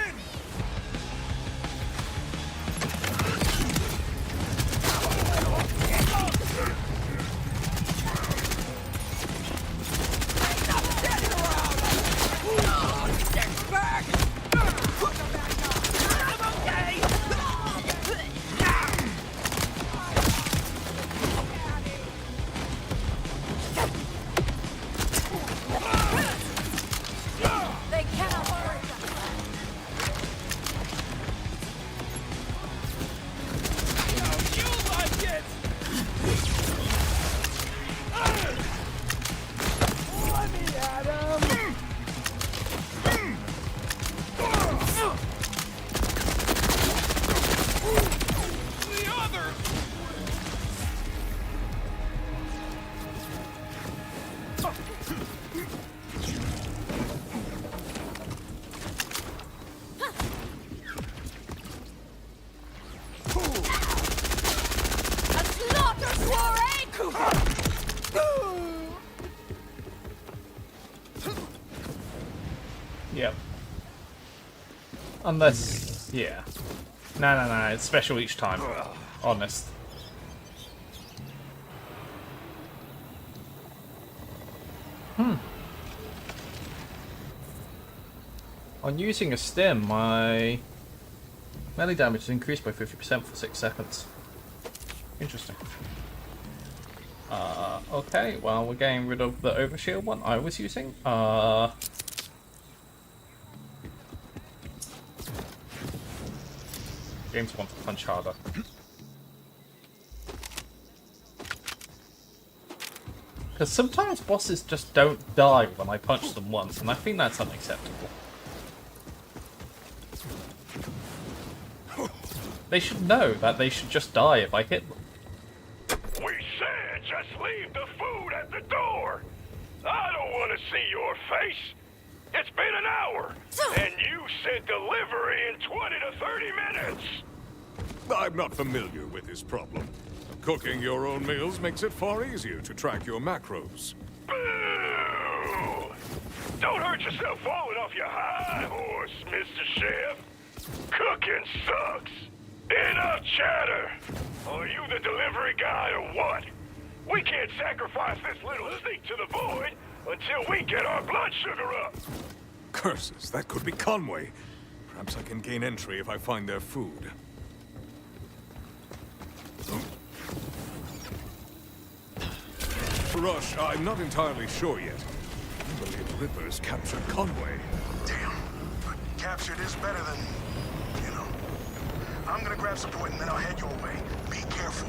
Yep. Unless, yeah. No, it's special each time. Honest. On using a stim, my melee damage is increased by 50% for 6 seconds. Interesting. Okay, well, we're getting rid of the overshield one I was using. Games want to punch harder. Because sometimes bosses just don't die when I punch them once, and I think that's unacceptable. They should know that they should just die if I hit them. We said just leave the food at the door. I don't want to see your face. It's been an hour, and you said delivery in 20 to 30 minutes. I'm not familiar with this problem. Cooking your own meals makes it far easier to track your macros. Boo! Don't hurt yourself falling off your high horse, Mr. Chef. Cooking sucks. Enough chatter. Are you the delivery guy or what? We can't sacrifice this little sneak to the void until we get our blood sugar up. Curses, that could be Conway. Perhaps I can gain entry if I find their food. Rush, I'm not entirely sure yet. I believe Rippers captured Conway. Damn. But captured is better than, you know. I'm gonna grab support and then I'll head your way. Be careful.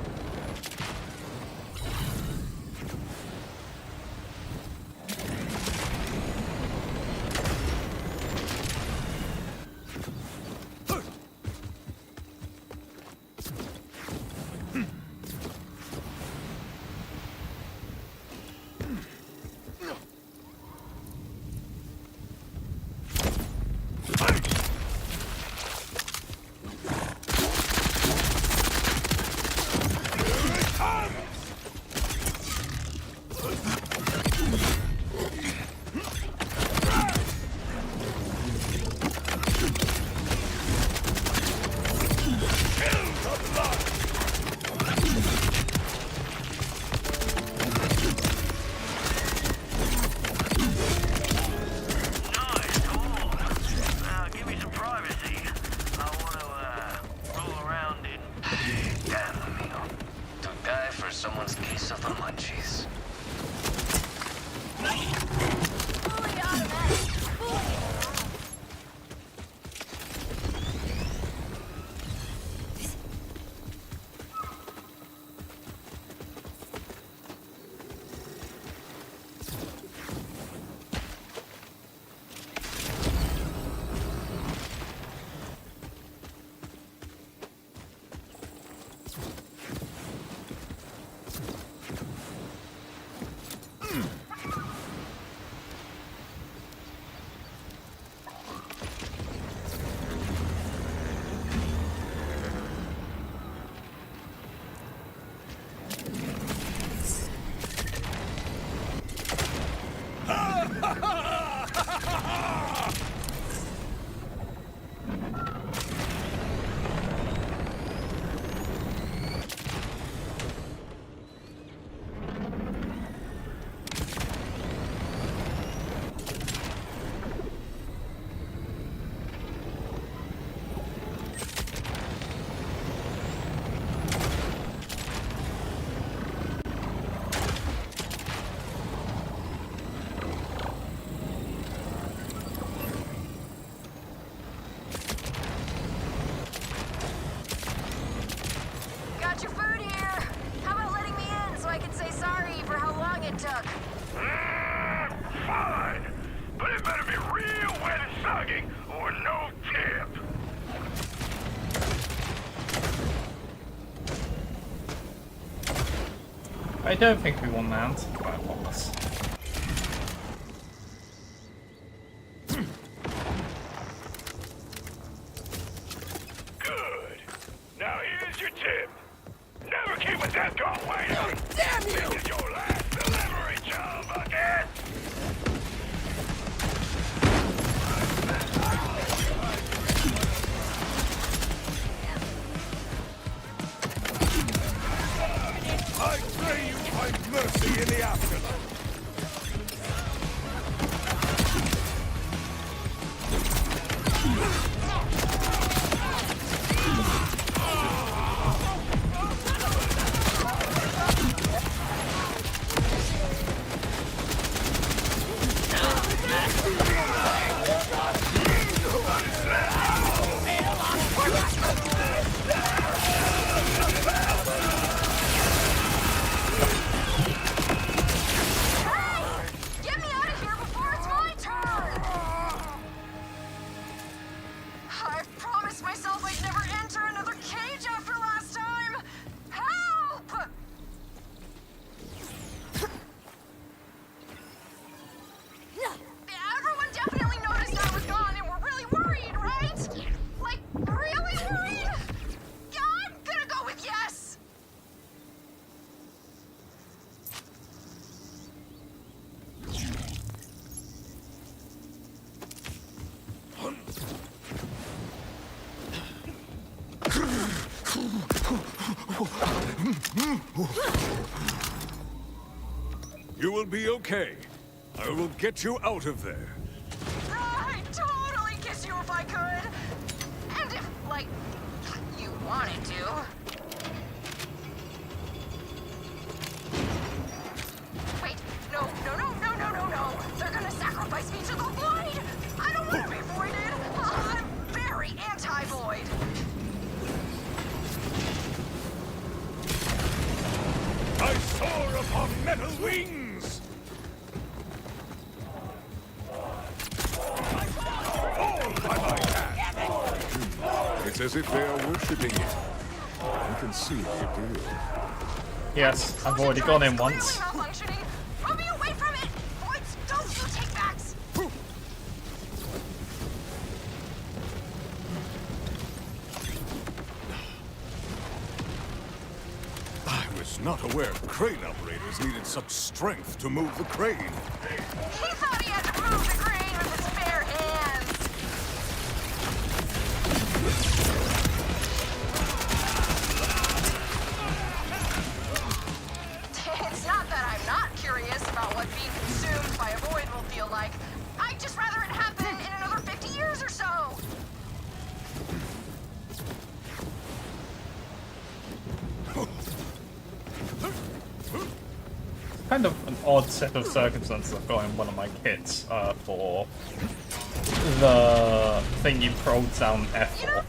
Someone's case of the munchies. Fully automatic. Got your food here. How about letting me in so I can say sorry for how long it took? Fine. But it better be real wet and soggy or no tip. I don't think we want that. Right, Wallace. Good. Now here's your tip. Never keep a desk on waiting. Damn you! This is your last delivery job, again. I pray you find mercy in the afterlife. Get me out of here before it's my turn! I've promised myself I'd never enter another cage after last time! Help! Everyone definitely noticed I was gone and were really worried, right? Like, really worried? I'm gonna go with yes! You will be okay. I will get you out of there. I'd totally kiss you if I could! And if, like, you wanted to. It's as if they are worshipping it. I can see the appeal. Yes, I've already gone in once. Malfunctioning. Move me away from it. Voids, don't do take backs. I was not aware crane operators needed such strength to move the crane. He thought he had to move the crane with his bare hands. It's not that I'm not curious about what being consumed by a void will feel like. I'd just rather it happen in another 50 years or so. Kind of an odd set of circumstances I've got in one of my kits for the thing you prolled down F for.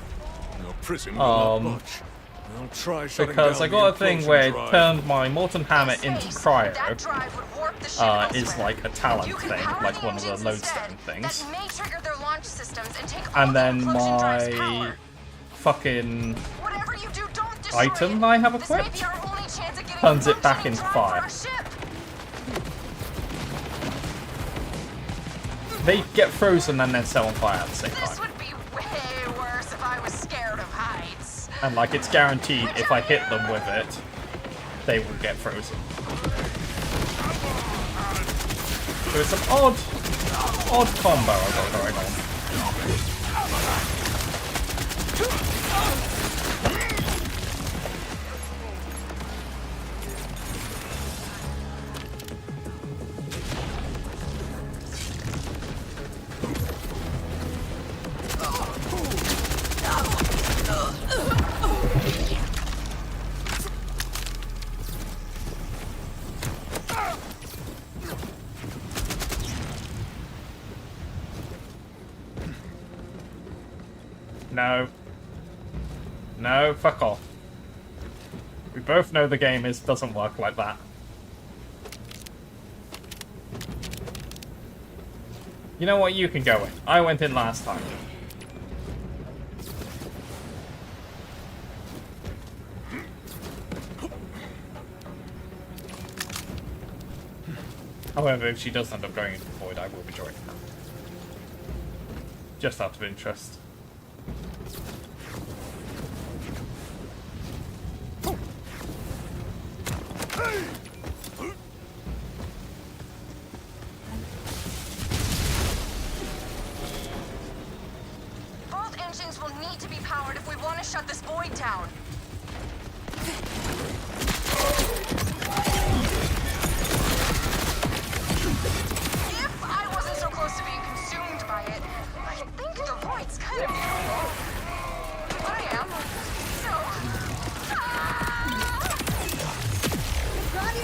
Your prison will not budge. I'll try shutting because down I got a the thing implosion where it drive. turned my Morton Hammer into cryo. Is like a talent thing, like one of the lodestone things. That may trigger their launch systems and take And all then the implosion drive's my power. fucking Whatever you do, don't destroy item it. I have This may equipped be our only chance of getting turns a it back functioning into drive fire. for our ship. They get frozen and then set on fire at the same This time. would be way worse if I was scared of heights. And like it's guaranteed if I hit them with it, they will get frozen. So it's an odd combo I've got going on. No. No, fuck off. We both know the game doesn't work like that. You know what? You can go in. I went in last time. However, if she does end up going into the void, I will be joining her. Just out of interest. Both engines will need to be powered if we want to shut this void down. If I wasn't so close to being consumed by it, I think the void's kind of beautiful. But I am. So... Grab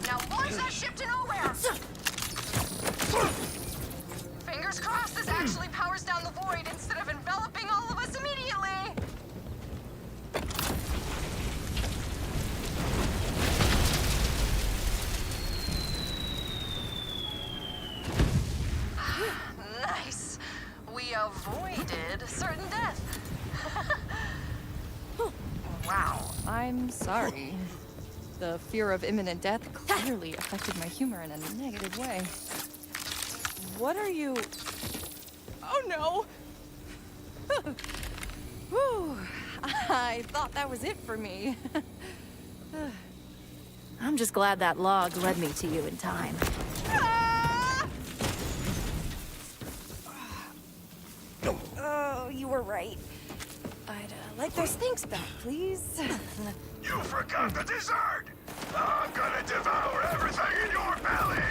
Now launch that ship to nowhere! Fingers crossed this actually powers down the void instead of enveloping all of us immediately! Nice! We avoided certain death. Wow, I'm sorry. The fear of imminent death clearly affected my humor in a negative way. What are you... Oh no! Whew. I thought that was it for me. I'm just glad that log led me to you in time. Oh, you were right. I'd like those things back, please. You forgot the dessert! I'm gonna devour everything in your belly!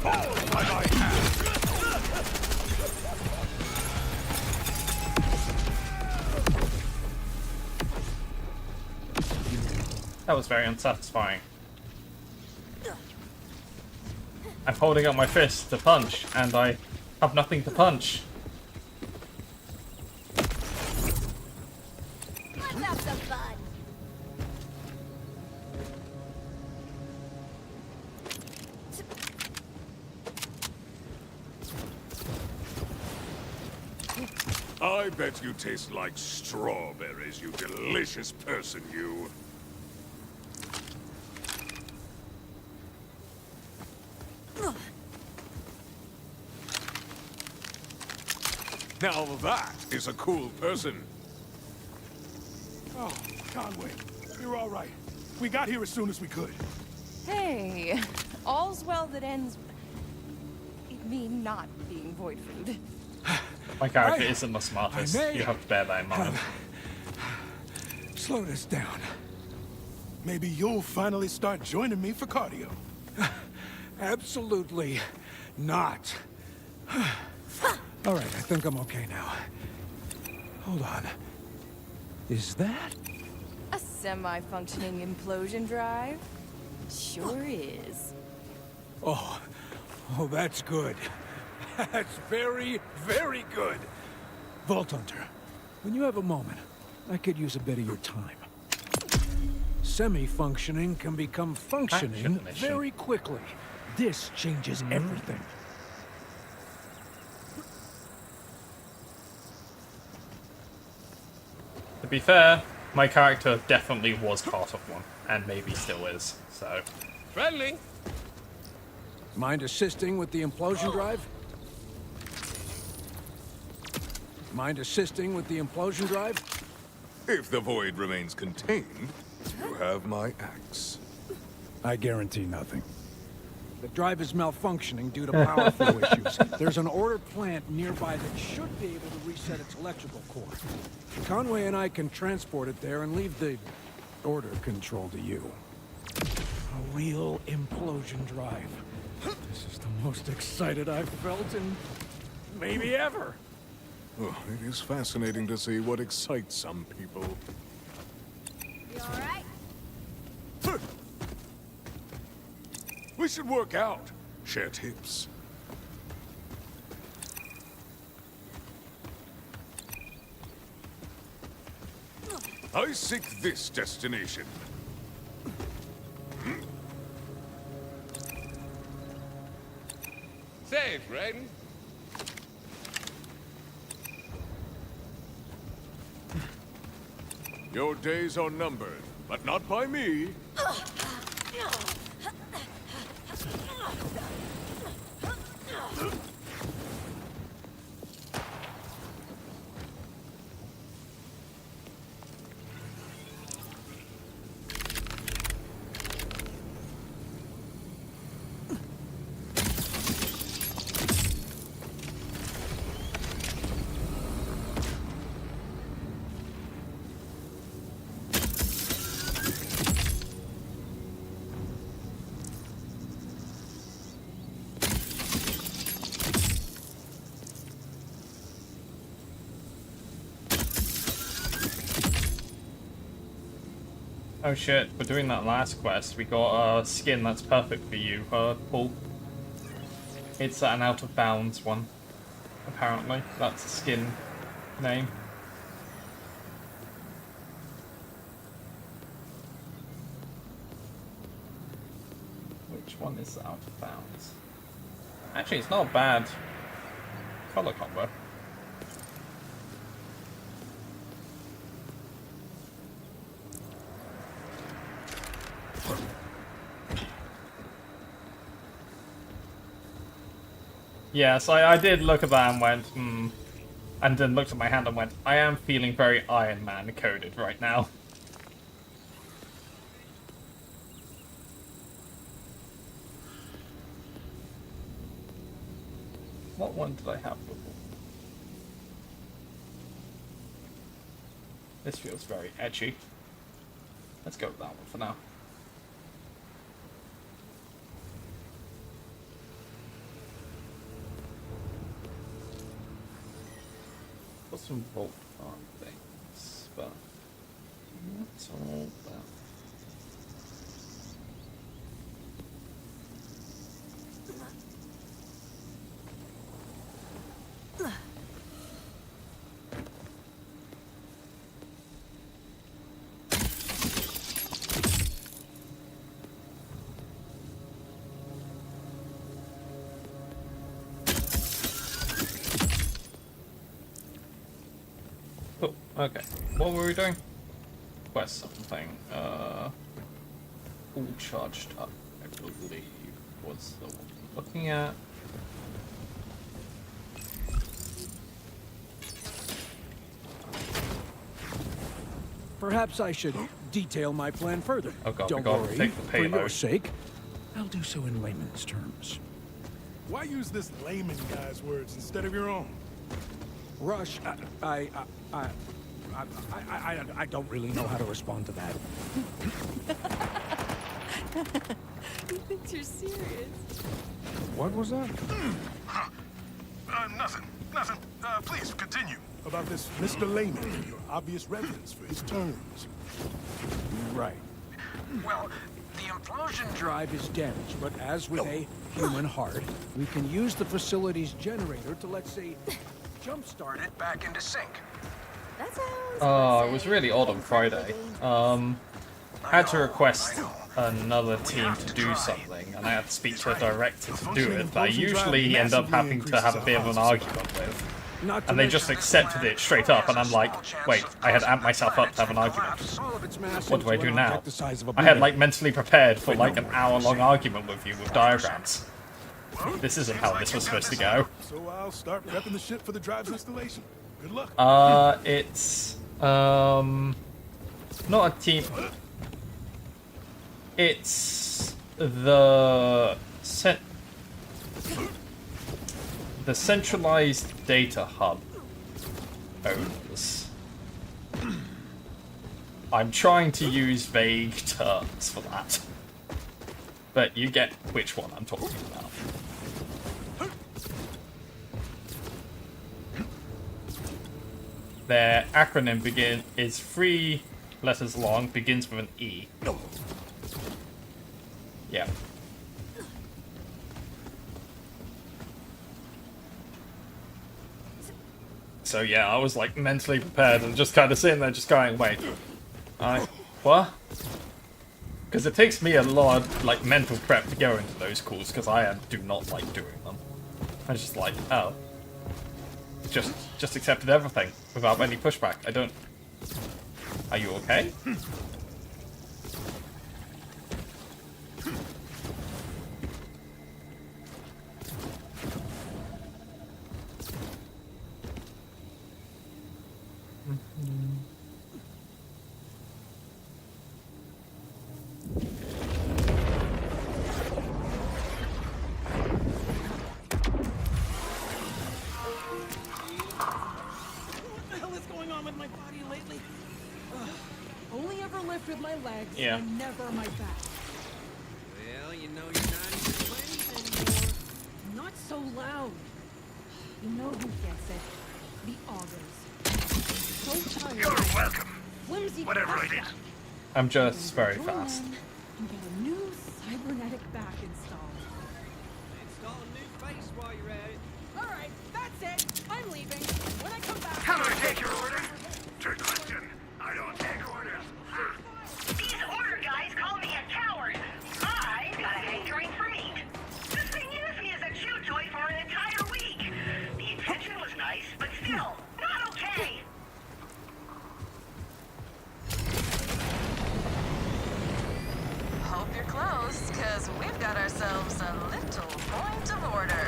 Fall by my hand! That was very unsatisfying. I'm holding up my fist to punch, and I have nothing to punch. Let's have some fun. I bet you taste like strawberries, you delicious person, you. Now that is a cool person. Oh, Conway, you're all right. We got here as soon as we could. Hey, all's well that ends... me not being void food. My character isn't the smartest. You have to bear that in mind. Slow this down. Maybe you'll finally start joining me for cardio. Absolutely not. All right, I think I'm okay now. Hold on. Is that? A semi-functioning implosion drive? Sure is. Oh, that's good. That's very, very good. Vault Hunter, when you have a moment, I could use a bit of your time. Semi-functioning can become functioning very quickly. This changes everything. To be fair, my character definitely was part of one, and maybe still is, so... Friendly! Mind assisting with the implosion drive? Mind assisting with the implosion drive? If the void remains contained, you have my axe. I guarantee nothing. The drive is malfunctioning due to power flow issues. There's an ordered plant nearby that should be able to reset its electrical core. Conway and I can transport it there and leave the order control to you. A real implosion drive. This is the most excited I've felt in maybe ever. Oh, it is fascinating to see what excites some people. You alright? We should work out. Share tips. I seek this destination. Say, friend. Your days are numbered, but not by me. Oh shit, we're doing that last quest. We got a skin that's perfect for you, Paul. It's an out of bounds one, apparently. That's a skin name. Which one is out of bounds? Actually, it's not a bad color combo. Yes, I did look at that and went, and then looked at my hand and went, I am feeling very Iron Man coded right now. What one did I have before? This feels very edgy. Let's go with that one for now. Got some bolt on things, but what's all that? Oh, okay. What were we doing? Quest something. All charged up, I believe, was the one we're looking at. Perhaps I should detail my plan further. Oh god, Don't we gotta worry, take the for your payload. sake, I'll do so in layman's terms. Why use this layman guy's words instead of your own? Rush, I don't really know how to respond to that. He thinks you're serious. What was that? Nothing. Please, continue. About this Mr. Layman and your obvious reverence for his terms. Right. Well, The implosion drive is damaged, but as with a human heart, we can use the facility's generator to, let's say, jumpstart it back into sync. That sounds Oh, it was really odd on Friday. I had to request another team to do something, and I had to speak to a director to do it, that I usually end up having to have a bit of an argument with. And they just accepted it straight up, and I'm like, wait, I had amped myself up to have an argument. What do I do now? I had like mentally prepared for like an hour-long argument with you with diagrams. This isn't how this was supposed to go. So I'll start prepping the ship for the drive's installation. Good luck. It's not a team. It's the centralized data hub owners. I'm trying to use vague terms for that, but you get which one I'm talking about. Their acronym is 3 letters long, begins with an E. Yeah. So yeah, I was like mentally prepared and just kind of sitting there just going, wait, what? Because it takes me a lot of like mental prep to go into those calls because I do not like doing them. I was just like, oh. Just accepted everything without any pushback. I don't... Are you okay? Only ever lift with my legs and never my back. Well, you know you're not even playing anymore. Not so loud. You know who gets it. The augers. So tired. You're welcome. Flimsy Whatever it is. I'm just very fast. And get a new cybernetic back installed. Install a new face while you're at it. Alright, that's it. I'm leaving. When I come back... How do I take your order? Trick question. I don't take orders. These order guys call me a coward. I've got a hankering for meat. The thing is, he is a chew toy for an entire week. The intention was nice, but still, not okay. Hope you're close, because we've got ourselves a little point of order.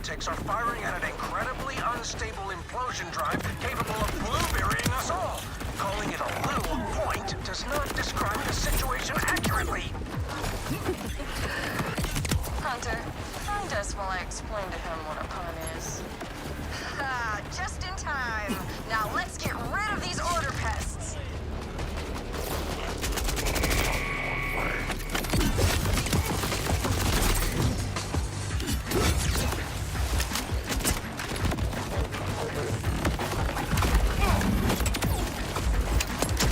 lunatics are firing at an incredibly unstable implosion drive capable of blueberrying us all. Calling it a little point does not describe the situation accurately. Hunter, find us while I explain to him what a pun is. Ah, just in time. Now let's get rid of these order pests.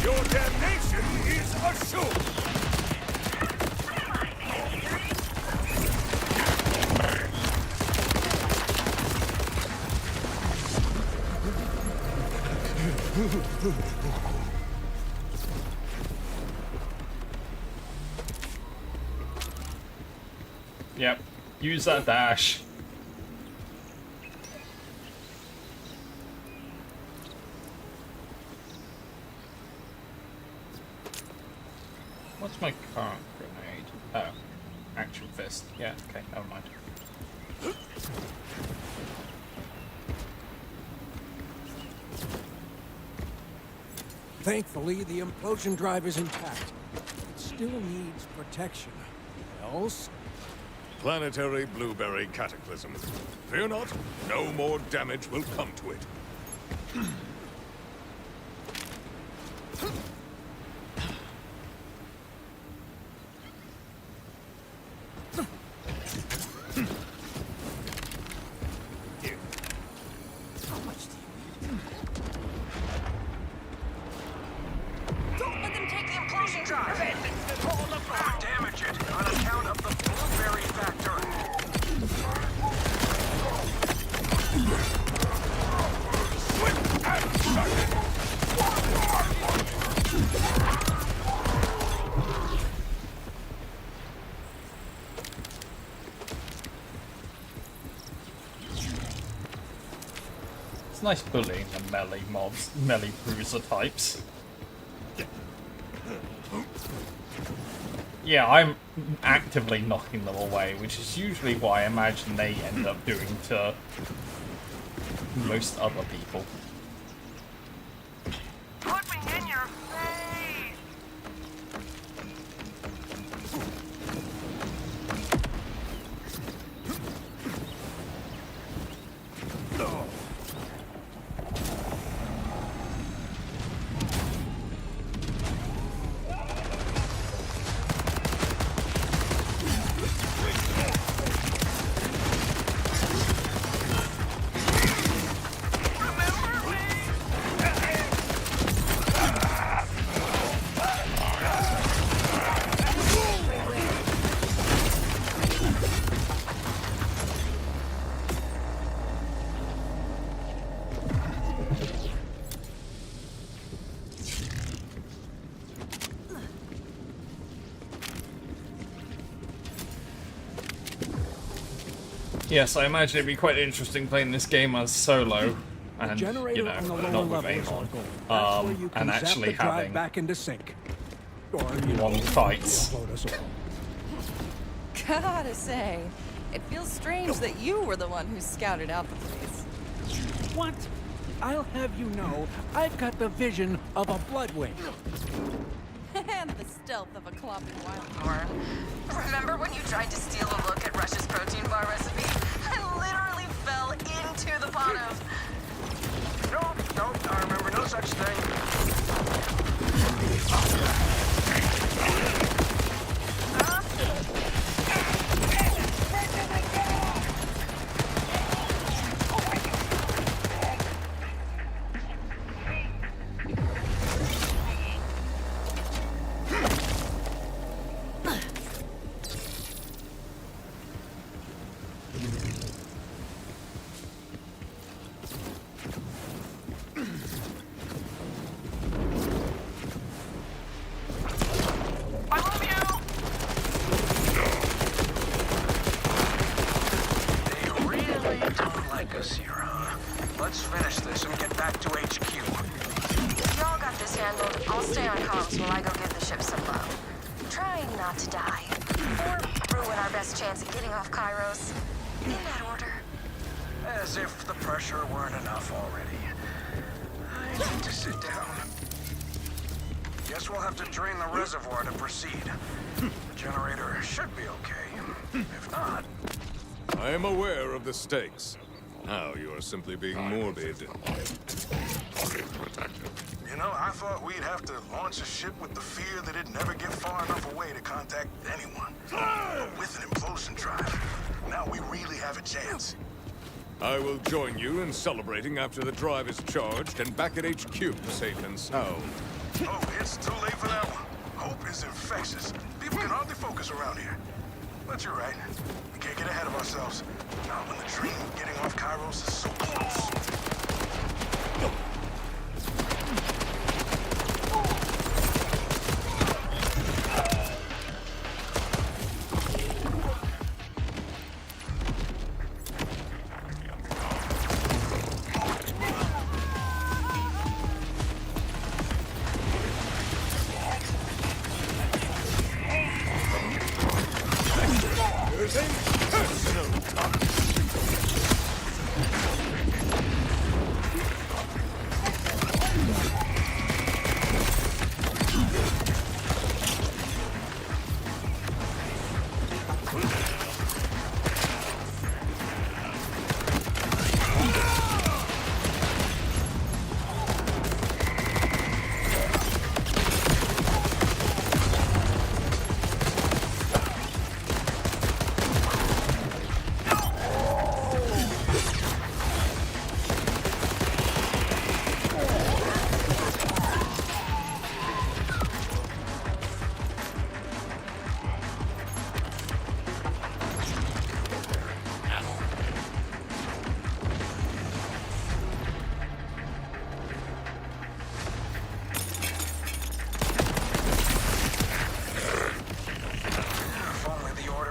Your damnation is assured! Yep, use that dash. What's my current grenade? Oh, actual fist. Yeah, okay, never mind. Thankfully, the implosion drive is intact. It still needs protection. Else? Planetary blueberry cataclysm. Fear not, no more damage will come to it. Don't let them take the implosion drive. Or damage it on account of the blueberry factor. It's nice bullying the melee mobs, melee bruiser types. Yeah, I'm actively knocking them away, which is usually what I imagine they end up doing to most other people. Put me in your face! Yes, I imagine it'd be quite interesting playing this game as solo, and you know, not with Amon, and actually having back into sync. long fights. Gotta say, it feels strange that you were the one who scouted out the place. What? I'll have you know, I've got the vision of a bloodwing. And the stealth of a clopping wild. Remember when you tried to steal a look at Rush's protein bar recipe? I literally fell into the pot of... Nope, I remember no such thing. Let's finish this and get back to HQ. Y'all got this handled. I'll stay on comms while I go give the ship some love. Trying not to die. Or ruin our best chance at getting off Kairos. In that order. As if the pressure weren't enough already. I need to sit down. Guess we'll have to drain the reservoir to proceed. The generator should be okay. If not... I am aware of the stakes. Now you are simply being morbid. You know, I thought we'd have to launch a ship with the fear that it'd never get far enough away to contact anyone. But with an implosion drive, now we really have a chance. I will join you in celebrating after the drive is charged and back at HQ, safe and sound. Oh, it's too late for that one. Hope is infectious. People can hardly focus around here. But you're right. We can't get ahead of ourselves. Not when the dream of getting off Kairos is so close.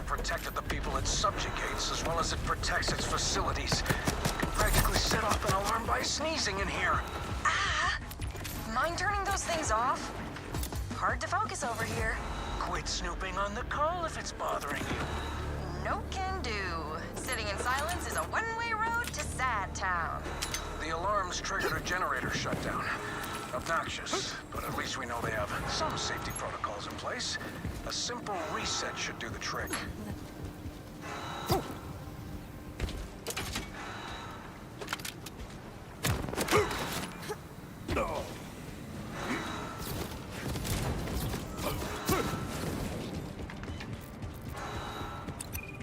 Protected the people it subjugates as well as it protects its facilities. Could practically set off an alarm by sneezing in here. Ah! Mind turning those things off? Hard to focus over here. Quit snooping on the call if it's bothering you. No can do. Sitting in silence is a one-way road to Sad Town. The alarms triggered a generator shutdown. Obnoxious, but at least we know they have some safety protocols in place. A simple reset should do the trick.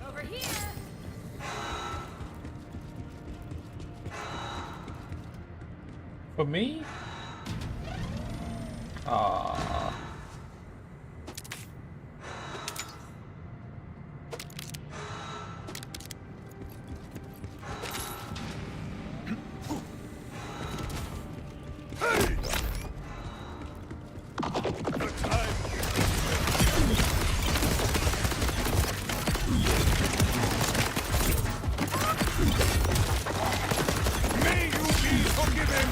Over here. For me? May you be forgiven!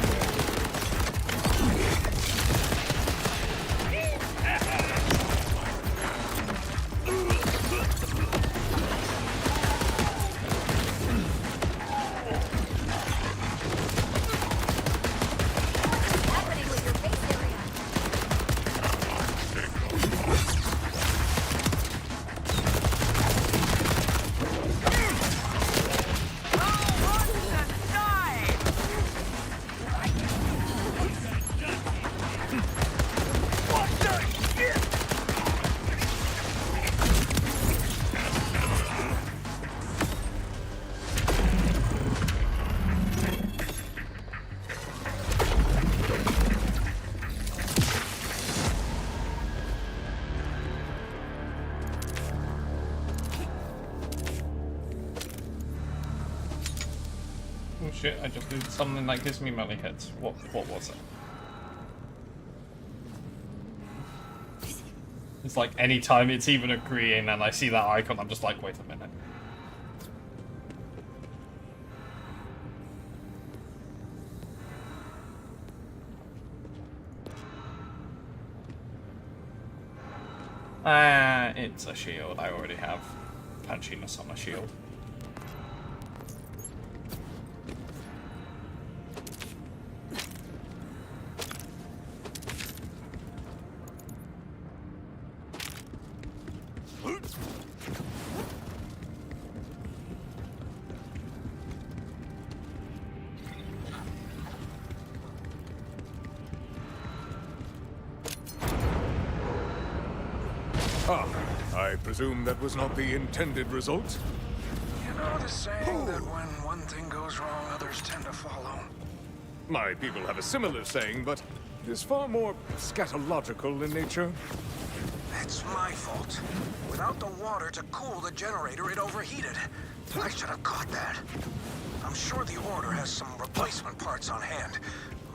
Oh shit, I just did something that gives me melee hits. What was it? It's like anytime it's even agreeing and I see that icon, I'm just like, wait a minute. It's a shield. I already have punchiness on a shield. Ah, I presume that was not the intended result? You know the saying that when one thing goes wrong, others tend to follow? My people have a similar saying, but it is far more scatological in nature. It's my fault. Without the water to cool the generator, it overheated. I should have caught that. I'm sure the Order has some replacement parts on hand.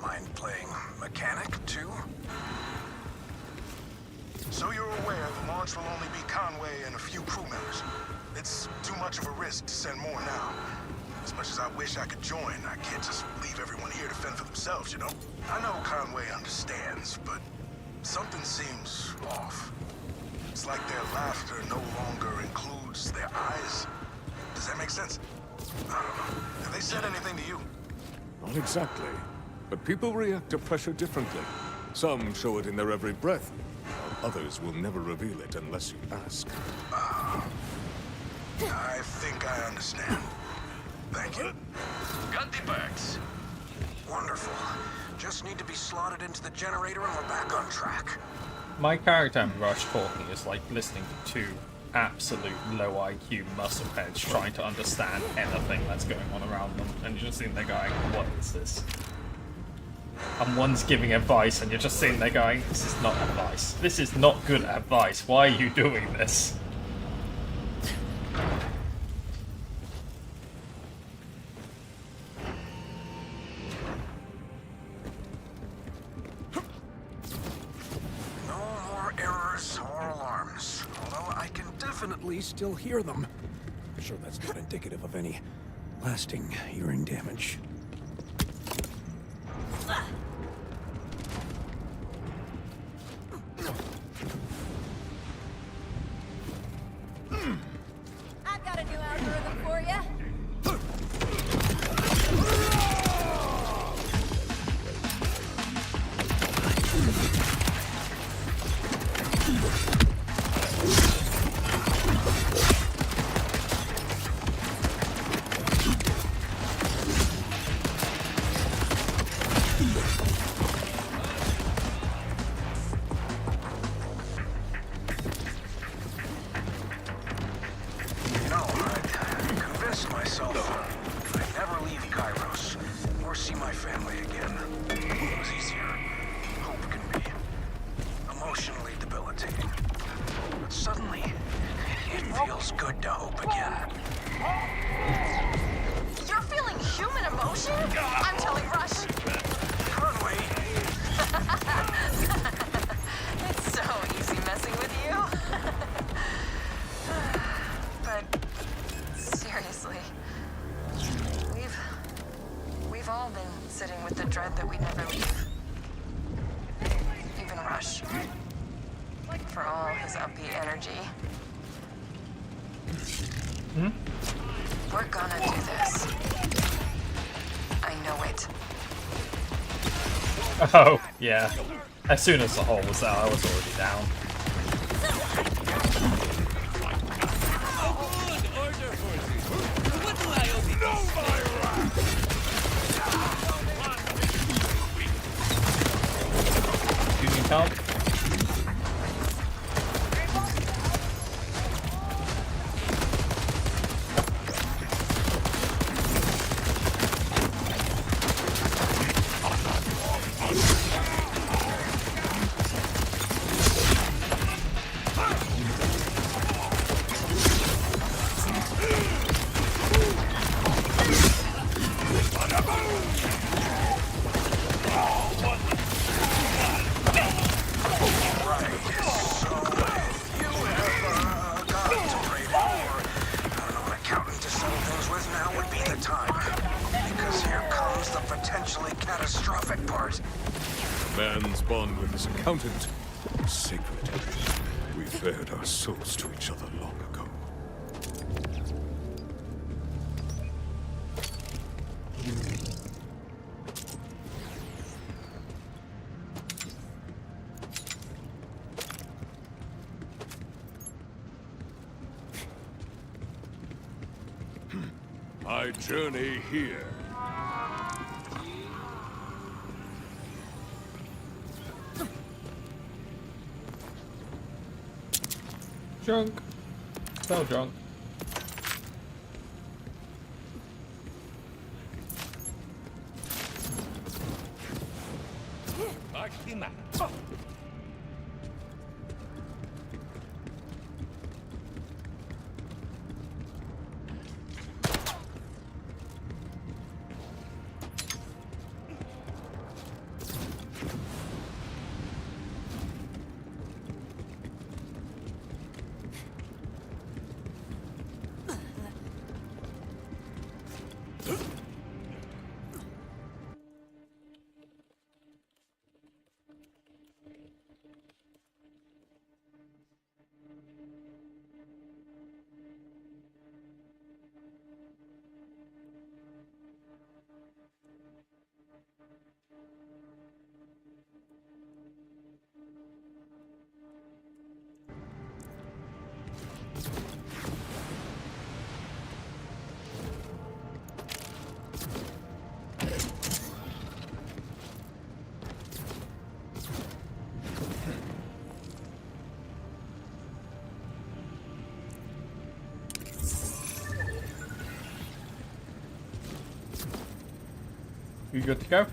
Mind playing mechanic, too? So you're aware the launch will only be Conway and a few crew members. It's too much of a risk to send more now. As much as I wish I could join, I can't just leave everyone here to fend for themselves, you know? I know Conway understands, but something seems off. It's like their laughter no longer includes their eyes. Does that make sense? I don't know. Have they said anything to you? Not exactly. But people react to pressure differently. Some show it in their every breath, while others will never reveal it unless you ask. I think I understand. Thank you. Got the perks. Wonderful. Just need to be slotted into the generator and we're back on track. My character in Rush talking is like listening to two absolute low IQ muscle heads trying to understand anything that's going on around them, and you're just sitting there going, what is this? And one's giving advice and you're just sitting there going, this is not advice. This is not good advice. Why are you doing this? Definitely still hear them. I'm sure that's not indicative of any lasting hearing damage. I've got a new algorithm for you. Oh, yeah. As soon as the hole was out, I was already down. You need help? Accountant was sacred. We bared our souls to each other long ago. My journey here. Drunk. So drunk. You good to go?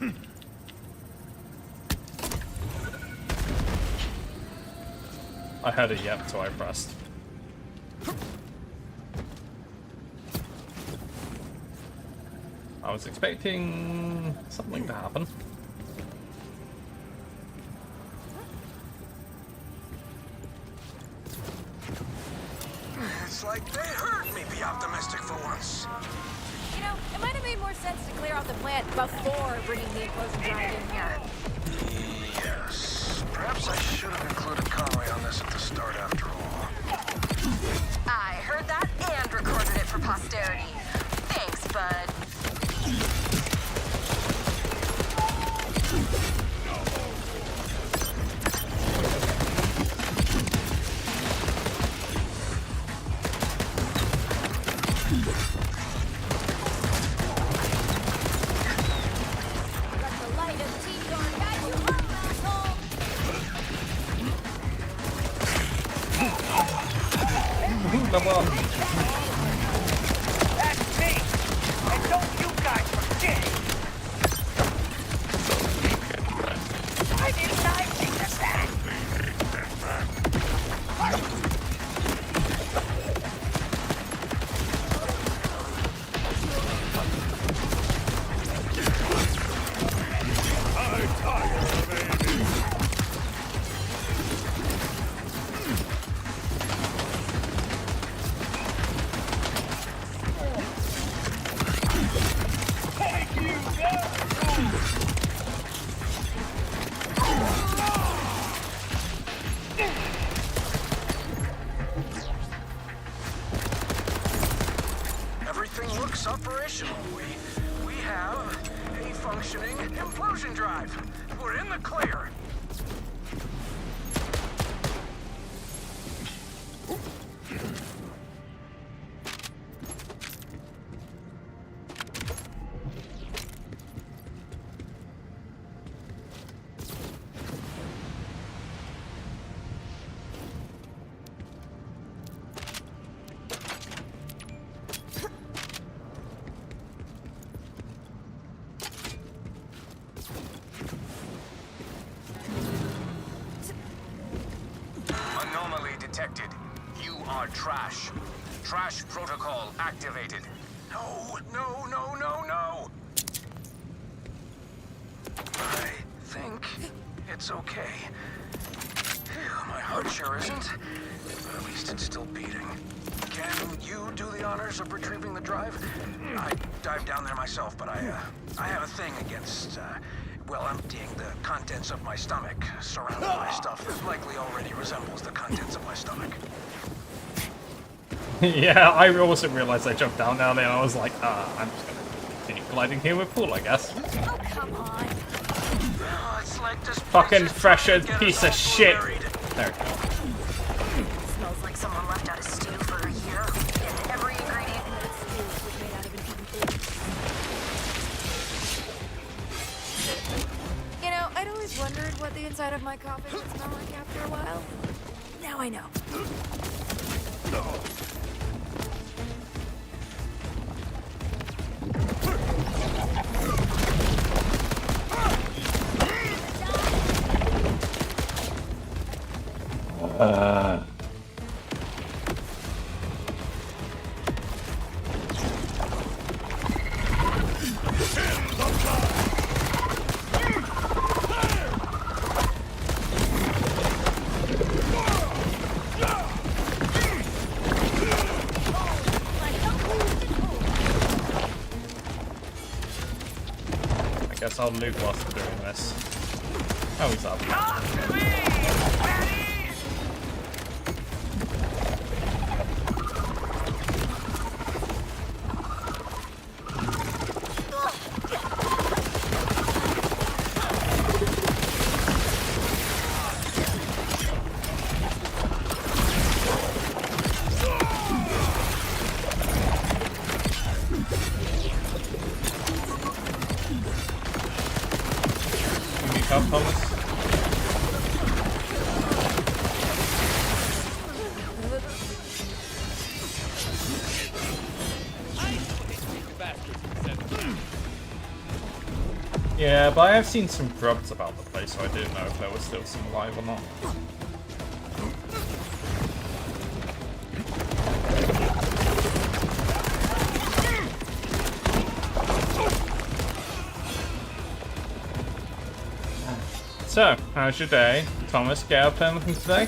I heard a yep, so I pressed. I was expecting something to happen. It's like they heard me be optimistic for once. You know, it might have made more sense to clear out the plant before bringing the implosion drive in here. Yes. Perhaps I should have included Conway on this at the start after all. I heard that and recorded it for posterity. Thanks, bud. Come on. That's me! And don't you guys forget! Why didn't I think of that? Everything looks operational. We have a functioning implosion drive. We're in the clear. Anomaly detected. You are trash. Trash protocol activated. No, no, no, no, no! I think it's okay. Phew, my heart sure isn't, but at least it's still beating. Can you do the honors of retrieving the drive? I dived down there myself, but I have a thing against, well, emptying the contents of my stomach, surrounded by stuff that likely already resembles the contents of my stomach. Yeah, I also realized I jumped down there and I was like, I'm just gonna continue gliding here with Paul, I guess. Oh, come on. Oh, it's like this Fucking fresher piece of shit. There we go. Smells like someone left out a stew for a year. And every ingredient in that stew was made out of an even. You know, I'd always wondered what the inside of my coffin would smell like after a while. Now I know. Guess I'll loot whilst we're doing this. Oh, he's up. Help, Thomas. Yeah, but I have seen some grubs about the place, so I didn't know if there was still some alive or not. So, how's your day? Thomas, get up to anything today?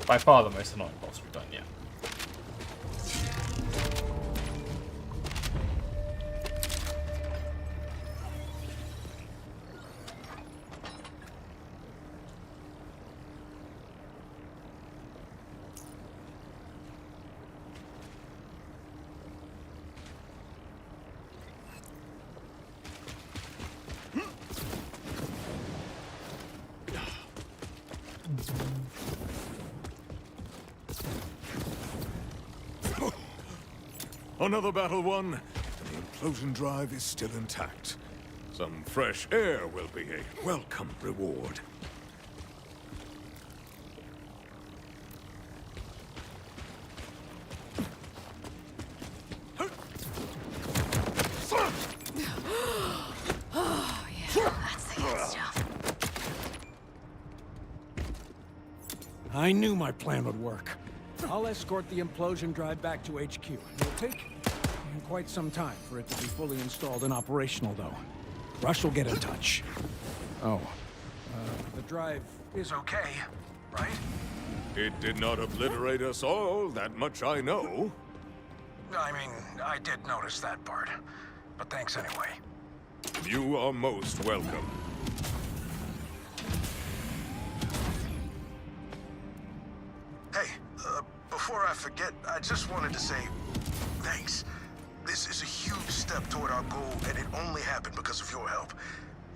By far the most annoying boss we've done yet. Another battle won, and the implosion drive is still intact. Some fresh air will be a welcome reward. Oh, yeah, that's the good stuff. I knew my plan would work. I'll escort the implosion drive back to HQ. It'll take quite some time for it to be fully installed and operational, though. Rush will get in touch. Oh, the drive is okay, right? It did not obliterate us all, that much I know. I mean, I did notice that part. But thanks anyway. You are most welcome. Hey, before I forget, I just wanted to say thanks. This is a huge step toward our goal, and it only happened because of your help.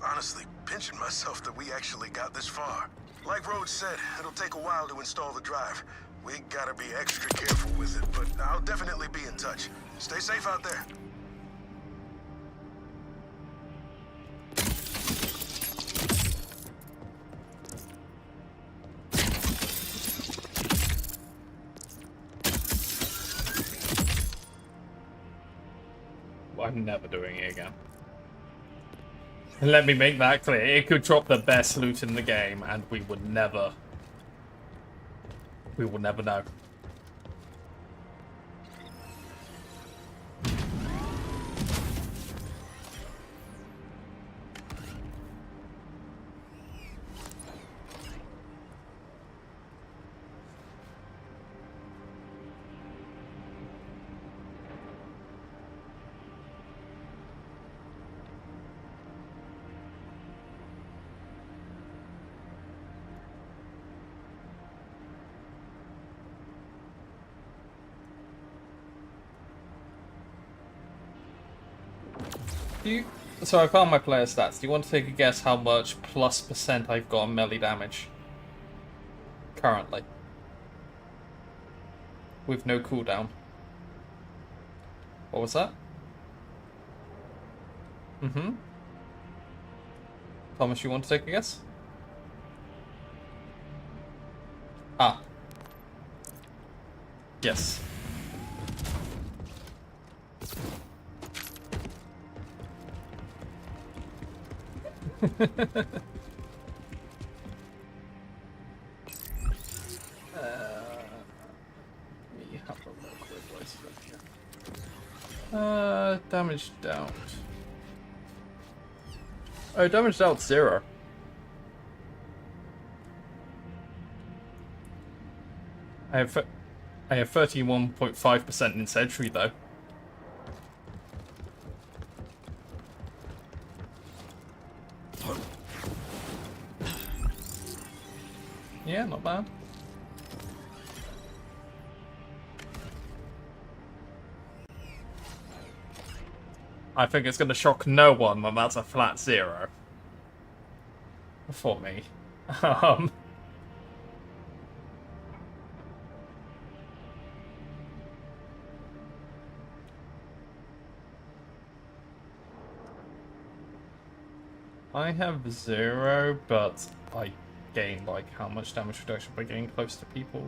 Honestly, pinching myself that we actually got this far. Like Rhodes said, it'll take a while to install the drive. We gotta be extra careful with it, but I'll definitely be in touch. Stay safe out there. I'm never doing it again. And let me make that clear. It could drop the best loot in the game, and we would never... We will never know. So I found my player stats. Do you want to take a guess how much +% I've got on melee damage? currently. With no cooldown. What was that? Mm-hmm. Thomas, you want to take a guess? Ah. Yes. We have a look. Where was it here? Damage dealt. Oh, damage dealt 0. I have 31.5% in Sentry though. Yeah, not bad. I think it's going to shock no one when that's a flat 0. For me. I have 0, but I gain like how much damage reduction by getting close to people?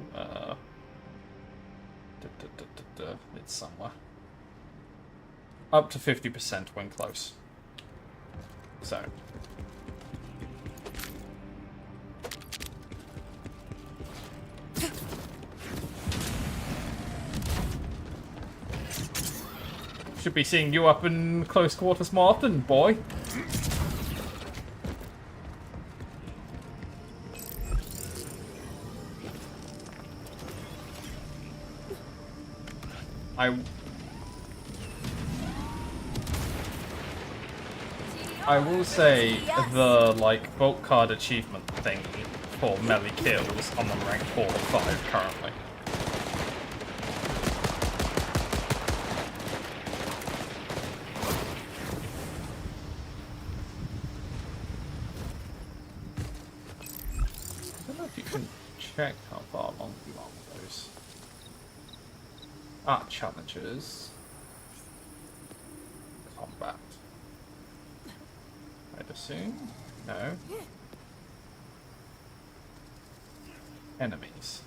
It's somewhere. Up to 50% when close. So. Should be seeing you up in close quarters more often, boy. I will say the like vault card achievement thing for melee kills I'm on rank 4 or 5 currently. I don't know if you can check how far along you are with those. Ah, challenges. Combat. I'd assume? No. Enemies.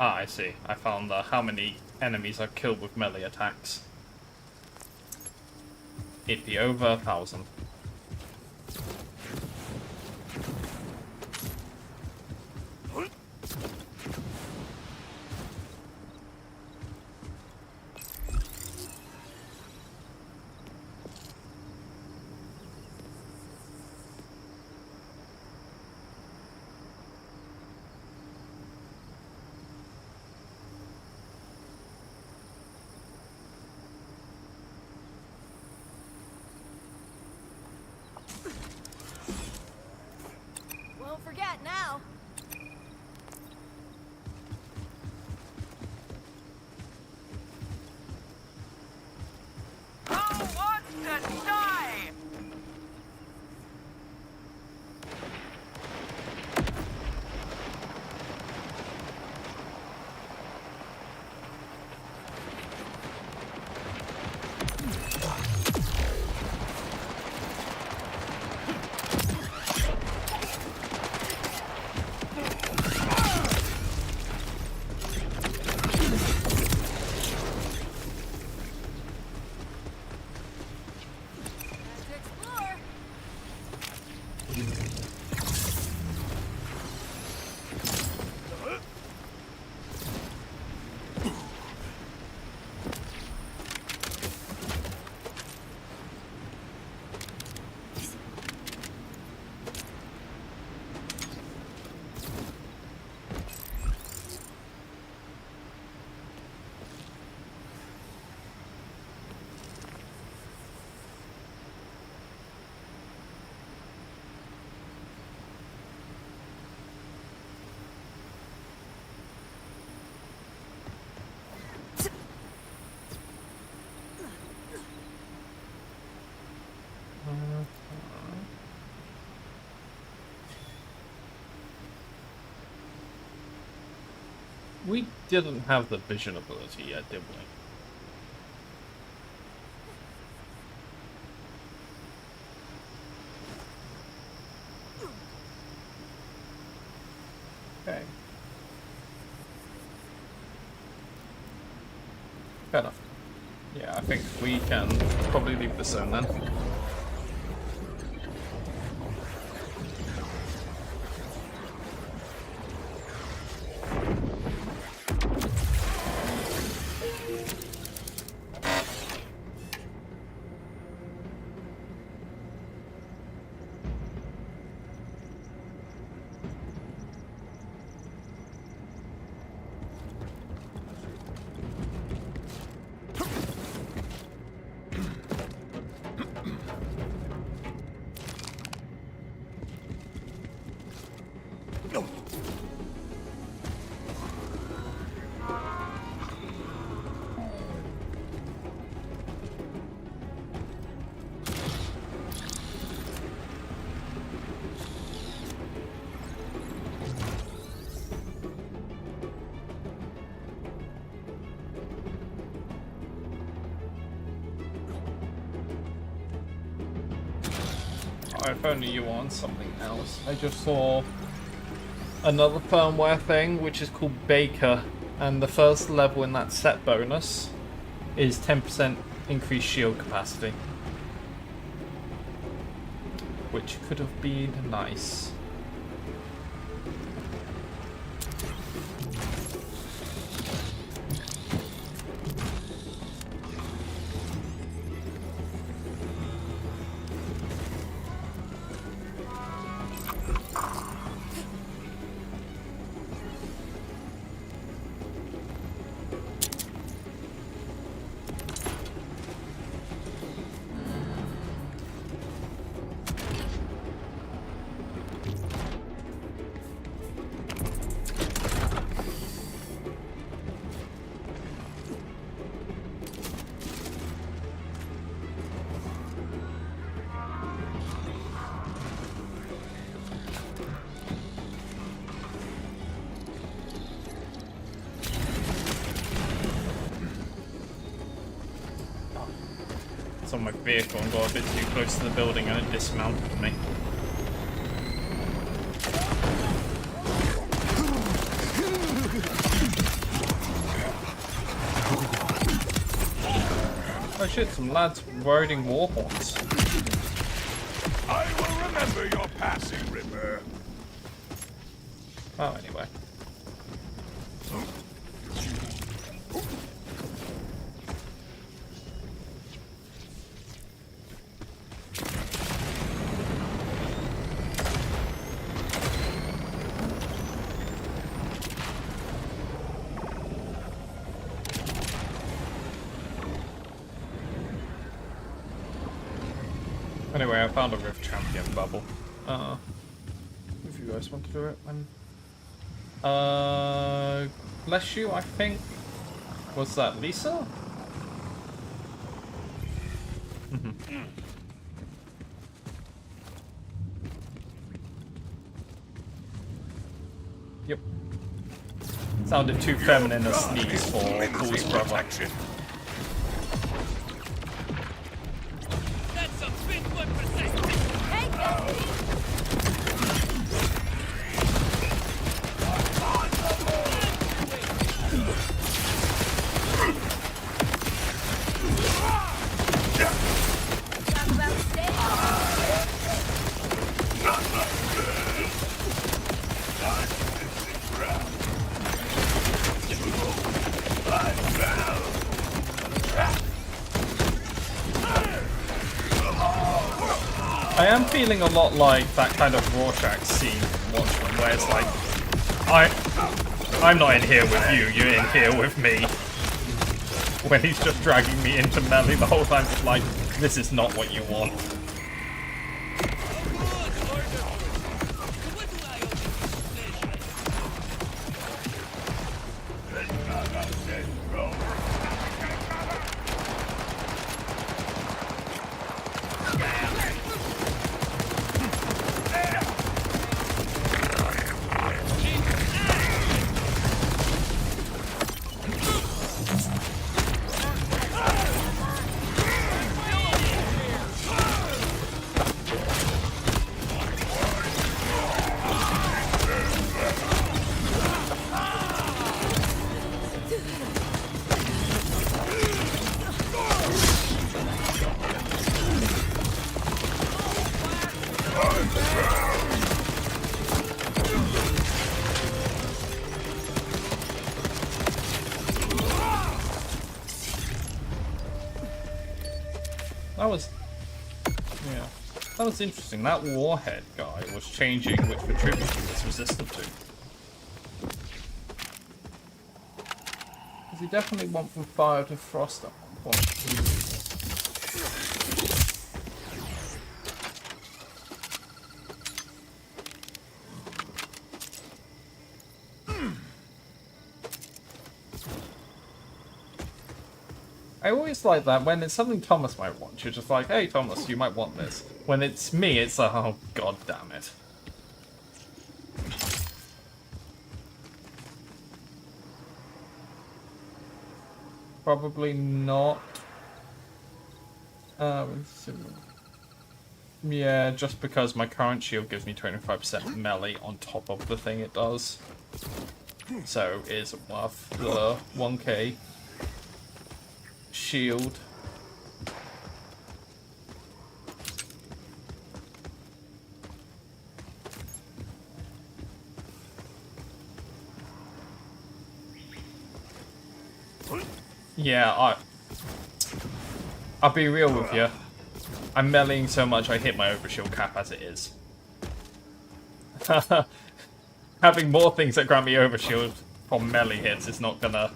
Ah, I see. I found how many enemies are killed with melee attacks. It'd be over 1,000. Won't forget now. Who wants to die? We didn't have the vision ability yet, did we? Okay. Fair enough. Yeah, I think we can probably leave this zone then. If only you want something else. I just saw another firmware thing which is called Baker, and the first level in that set bonus is 10% increased shield capacity, which could have been nice. On my vehicle and got a bit too close to the building and it dismounted me. Oh shit, some lads riding war horns. I will remember your passing, Ripper. Oh, anyway. Anyway, I found a Rift Champion bubble. If you guys want to do it, then... bless you, I think. Was that Lisa? Yep. Sounded too feminine a sneeze for Paul's brother. I am feeling a lot like that kind of Rorschach scene from Watchmen, where it's like, I'm not in here with you, you're in here with me. When he's just dragging me into melee the whole time, it's like, this is not what you want. That was... Yeah. That was interesting. That warhead guy was changing which attribute he was resistant to. Because he definitely went from fire to frost at one point. I always like that when it's something Thomas might want. You're just like, hey Thomas, you might want this. When it's me, it's like, oh god damn it. Probably not. Yeah, just because my current shield gives me 25% melee on top of the thing it does. So it isn't worth the 1k shield. Yeah, I'll be real with you. I'm meleeing so much I hit my overshield cap as it is. Having more things that grant me overshield from melee hits is not gonna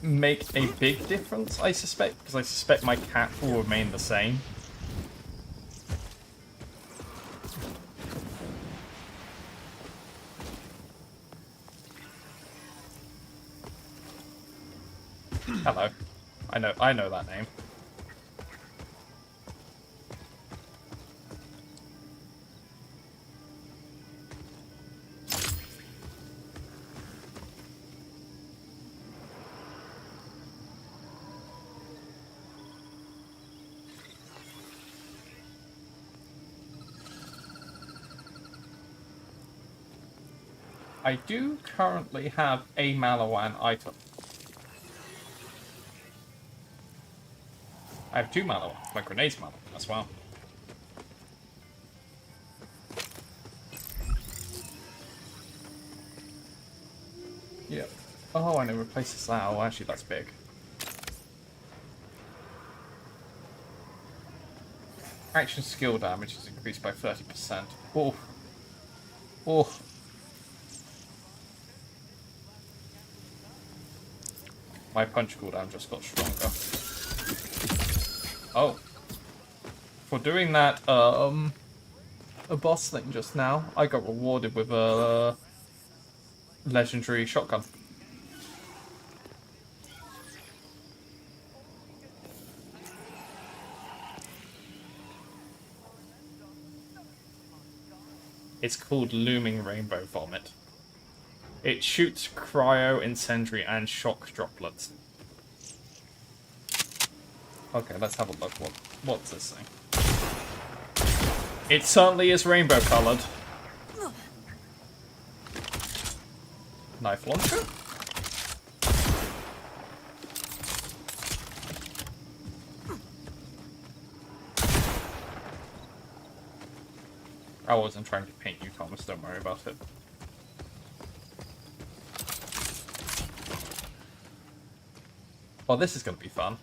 make a big difference, I suspect, because I suspect my cap will remain the same. Hello. I know that name. I do currently have a Malawan item. I have 2 Malawan. My grenade's Malawan as well. Yep. Oh, and it replaces that. Oh, actually, that's big. Action skill damage is increased by 30%. Oh. Oh. My punch cooldown just got stronger. Oh. For doing that, a boss thing just now, I got rewarded with a legendary shotgun. It's called Looming Rainbow Vomit. It shoots cryo, incendiary, and shock droplets. Okay, let's have a look. What's this thing? It certainly is rainbow colored. Knife launcher? I wasn't trying to paint you, Thomas. Don't worry about it. Well, this is going to be fun.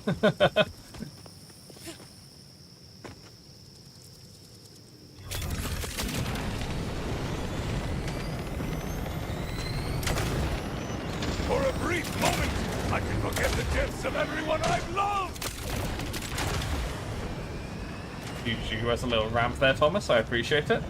For a brief moment, I can forget the deaths of everyone I've loved! You as a little ramp there, Thomas. I appreciate it.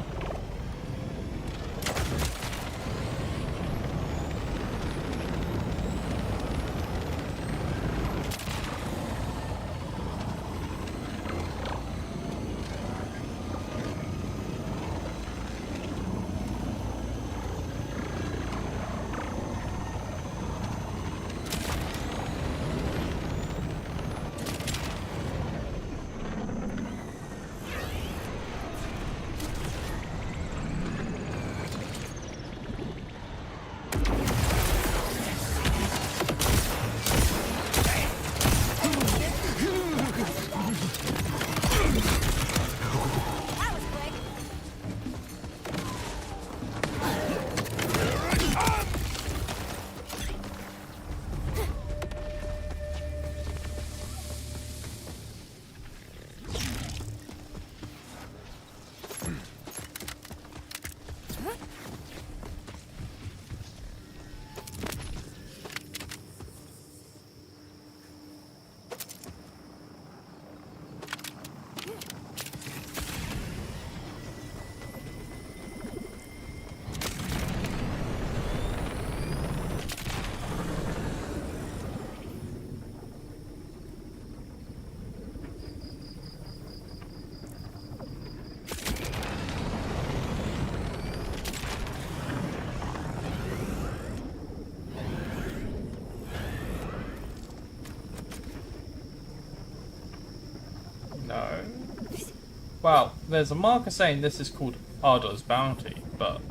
Well, there's a marker saying this is called Ardor's Bounty, but...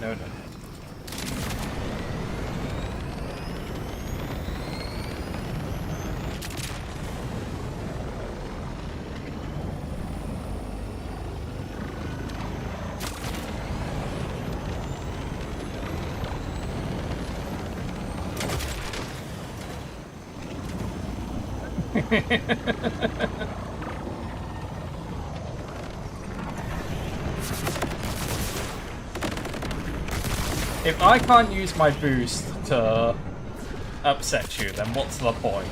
No. If I can't use my boost to upset you, then what's the point?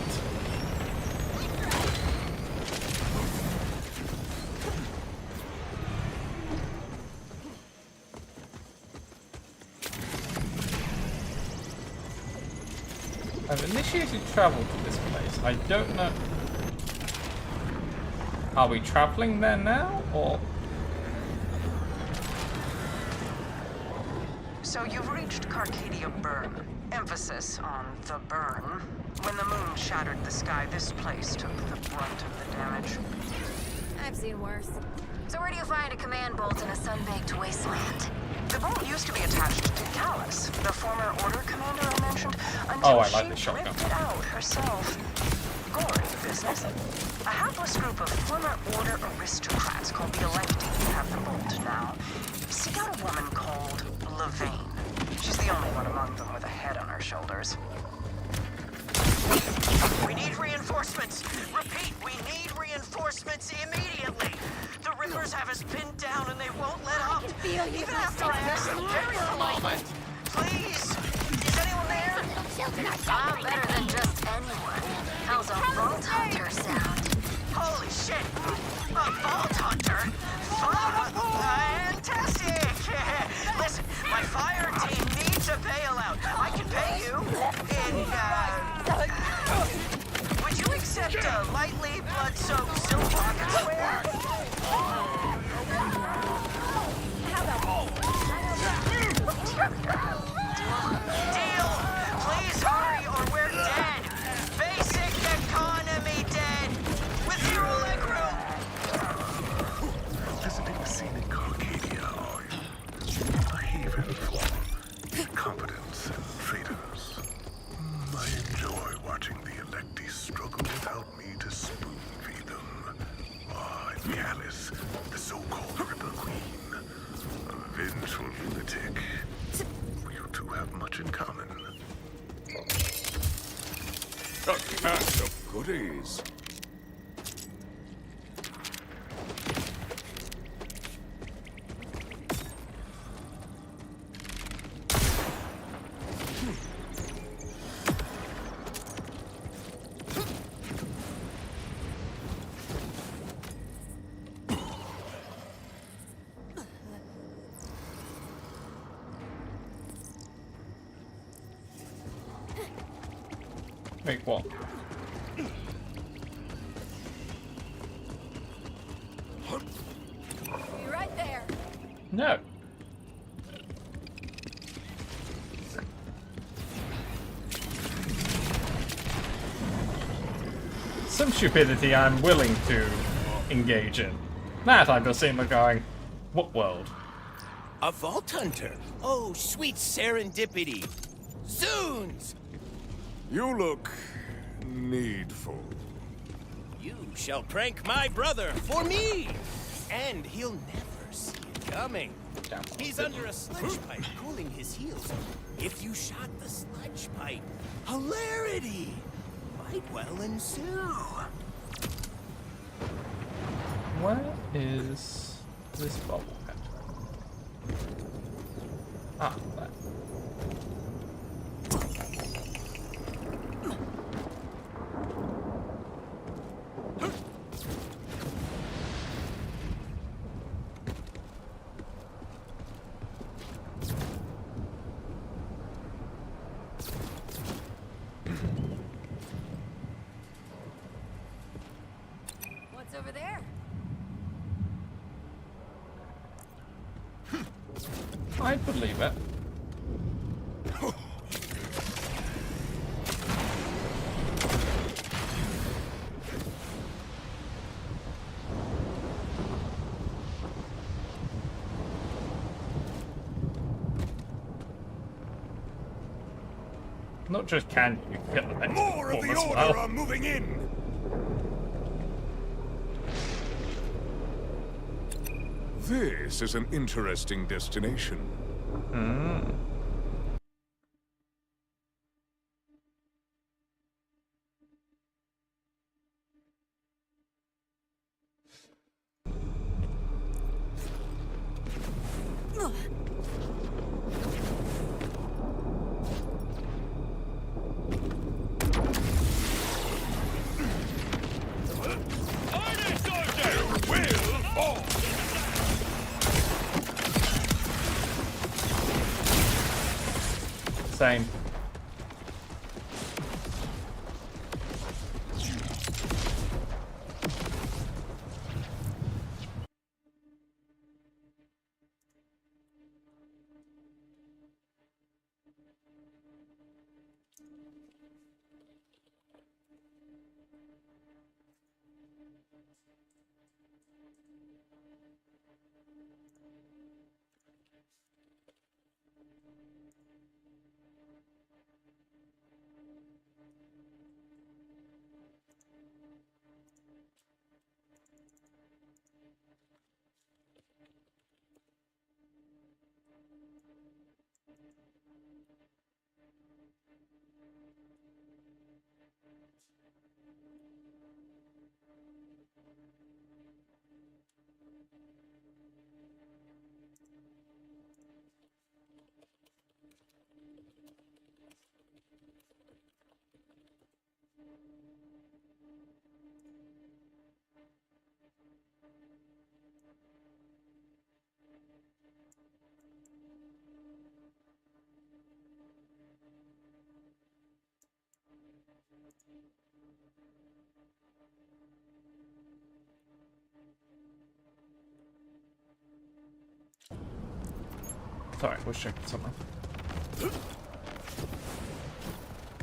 I've initiated travel to this place. I don't know... Are we traveling there now, or...? So you've reached Carcadia Burn. Emphasis on the burn. When the moon shattered the sky, this place took the brunt of the damage. I've seen worse. So where do you find a command bolt in a sun-baked wasteland? The bolt used to be attached to Callus, the former Order commander I mentioned, until she ripped it out herself. Gory business. A hapless group of former Order aristocrats called the Electing have the bolt now. Seek out a woman called Levane. She's the only one among them with a head on her shoulders. We need reinforcements! Repeat, we need reinforcements immediately! The Rippers have us pinned down and they won't let up! Even after I asked them very politely! Please! Is anyone there? I'm better than just anyone. How's a Vault Hunter sound? Holy shit! A Vault Hunter? Fantastic! Listen, my fire team needs a bailout. I can pay you in, would you accept a lightly blood-soaked silk rocket square? Deal! Please hurry or we're dead! Basic economy dead! With zero leg room! Visiting scenic Arcadia, are you? A haven for incompetents and traitors. I enjoy watching the Electi struggle without me to spoon-feed them. And Callus, the so-called Ripper Queen, a vengeful lunatic. You two have much in common. A cache of goodies. Wait, what? Be right there. No. Some stupidity I'm willing to engage in. That I'm just sitting there going, what world? A Vault Hunter? Oh, sweet serendipity. Zoons! You look needful. You shall prank my brother for me! And he'll never see it coming. He's under a sludge pipe cooling his heels. If you shot the sludge pipe, hilarity might well ensue. Where is this bobblehead? Ah, there. What's over there? I believe it. not just can you get the mental More of form the as Order well. are moving in! This is an interesting destination. Same. Sorry, I was checking something.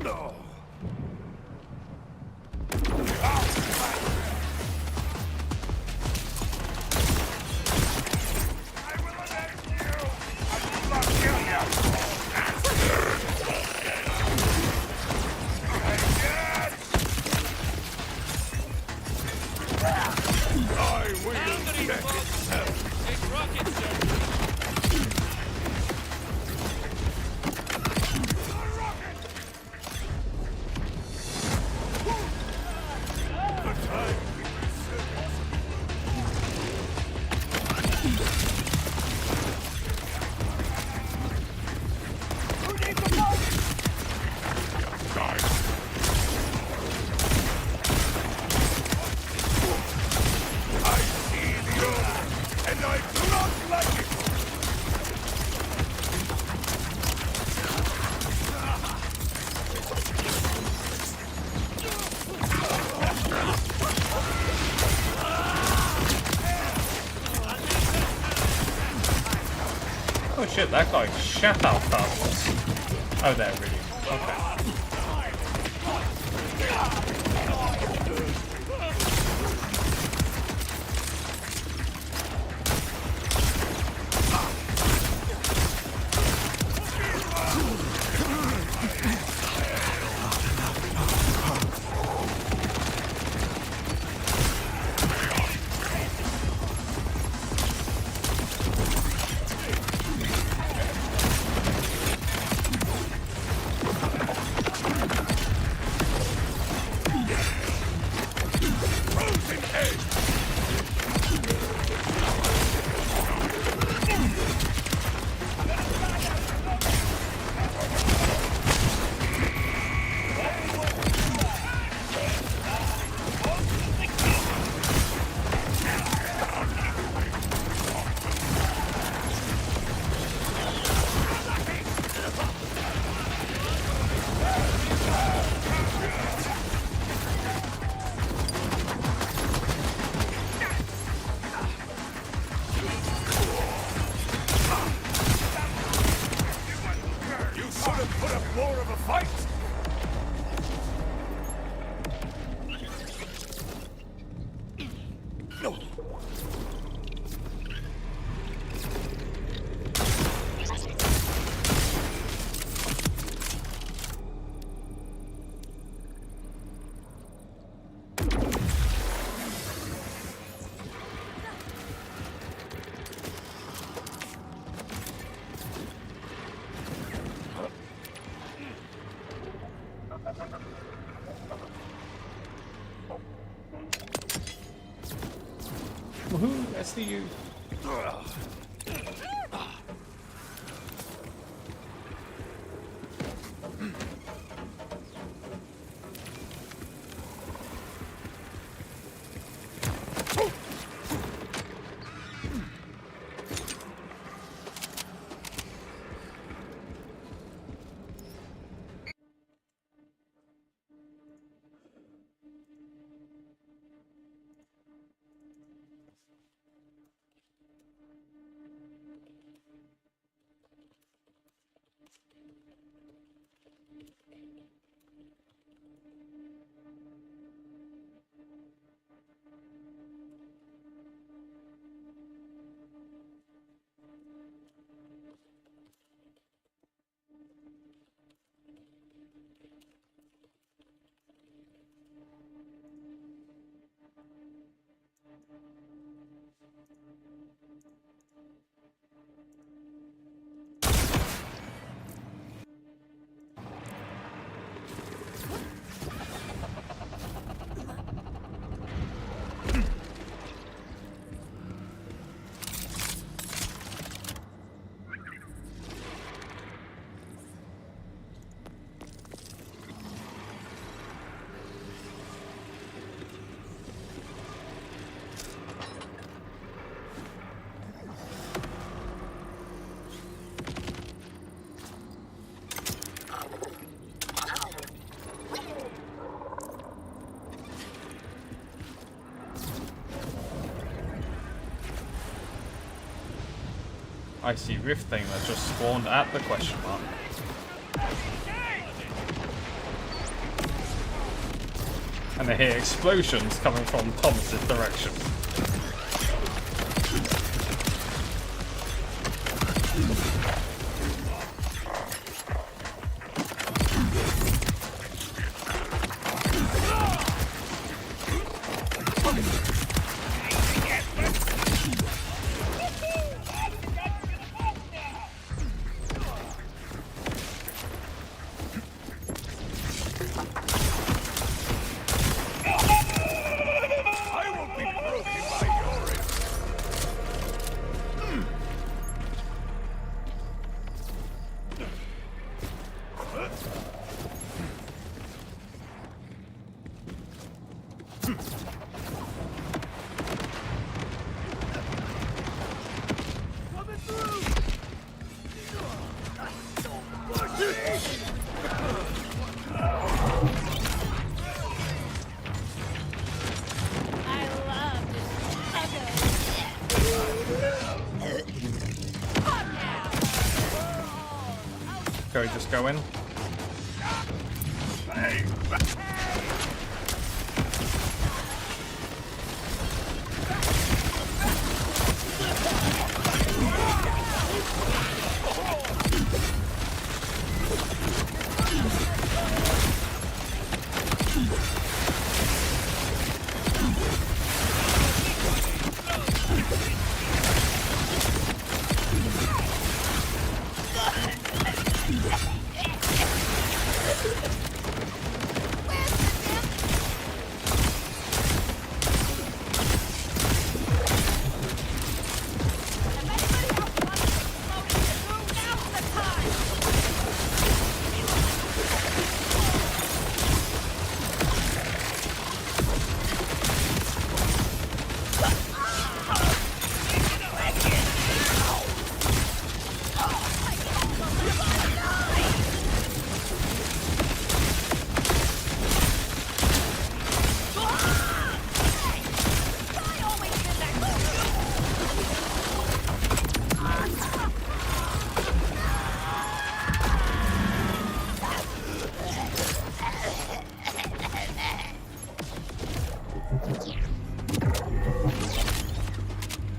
No. Oh shit, that guy shat out fast. Oh, there, really. Okay. Woohoo, I see you. I see Rift thing that just spawned at the question mark. And I hear explosions coming from Thomas's direction. Go, just go in.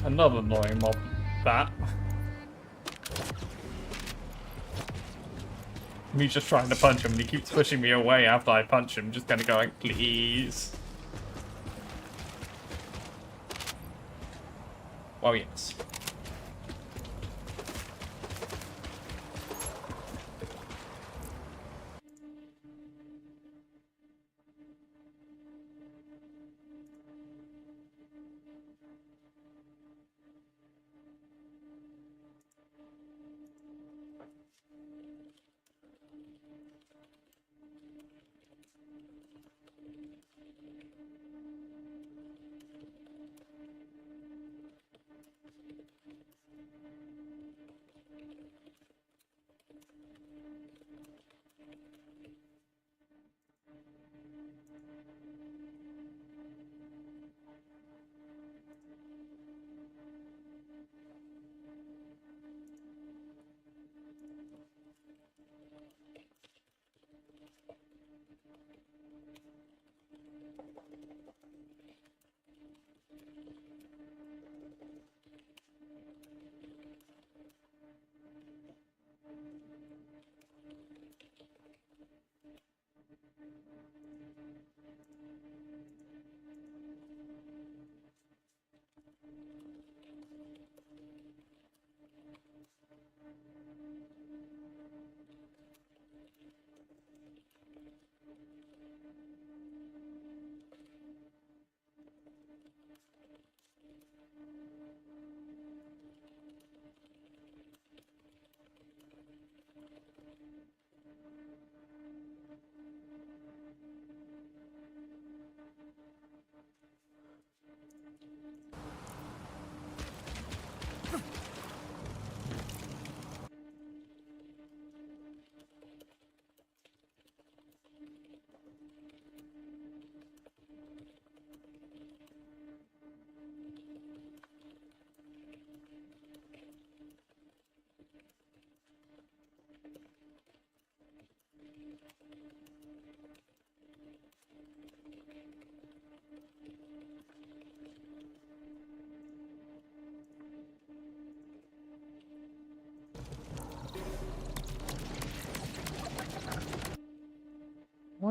Another annoying mob. That. Me just trying to punch him and he keeps pushing me away after I punch him, just kind of going, please. Oh yes.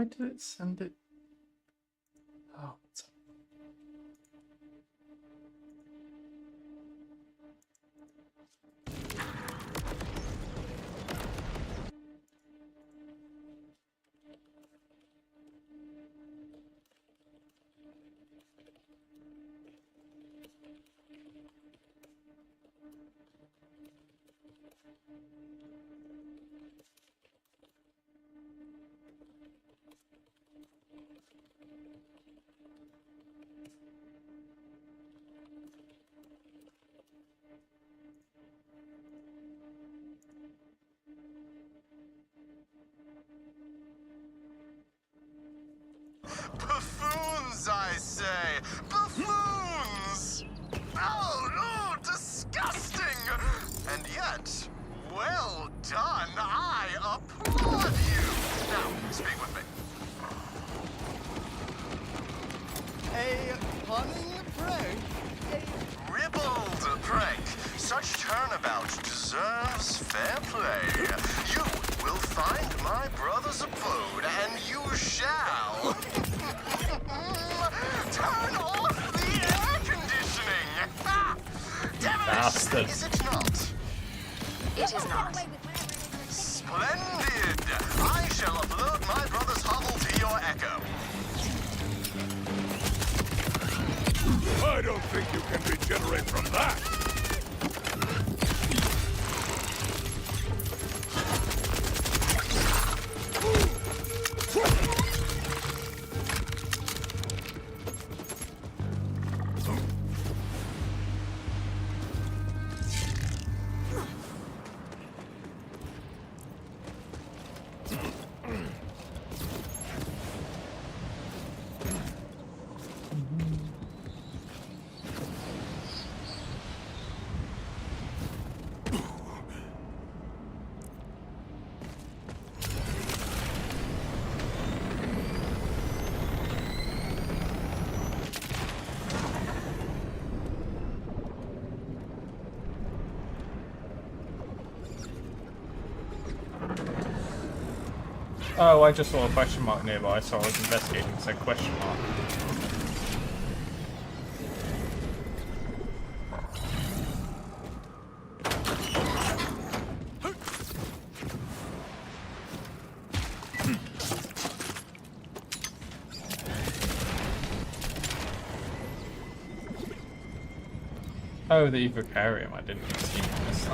Why did it send it? Oh, what's up? Buffoons, I say! Buffoons! Oh, disgusting! And yet, well done. I applaud you. Now, speak with me. A cunning prank? A ribald prank. Such turnabout deserves fair play. You will find my brother's abode, and you shall turn off the air conditioning. Bastard. Is it not? It is not. Splendid! I shall upload my brother's hovel to your echo. I don't think you can regenerate from that! Oh, I just saw a question mark nearby, so I was investigating, so question mark. Oh, the Evocarium, I didn't even see this.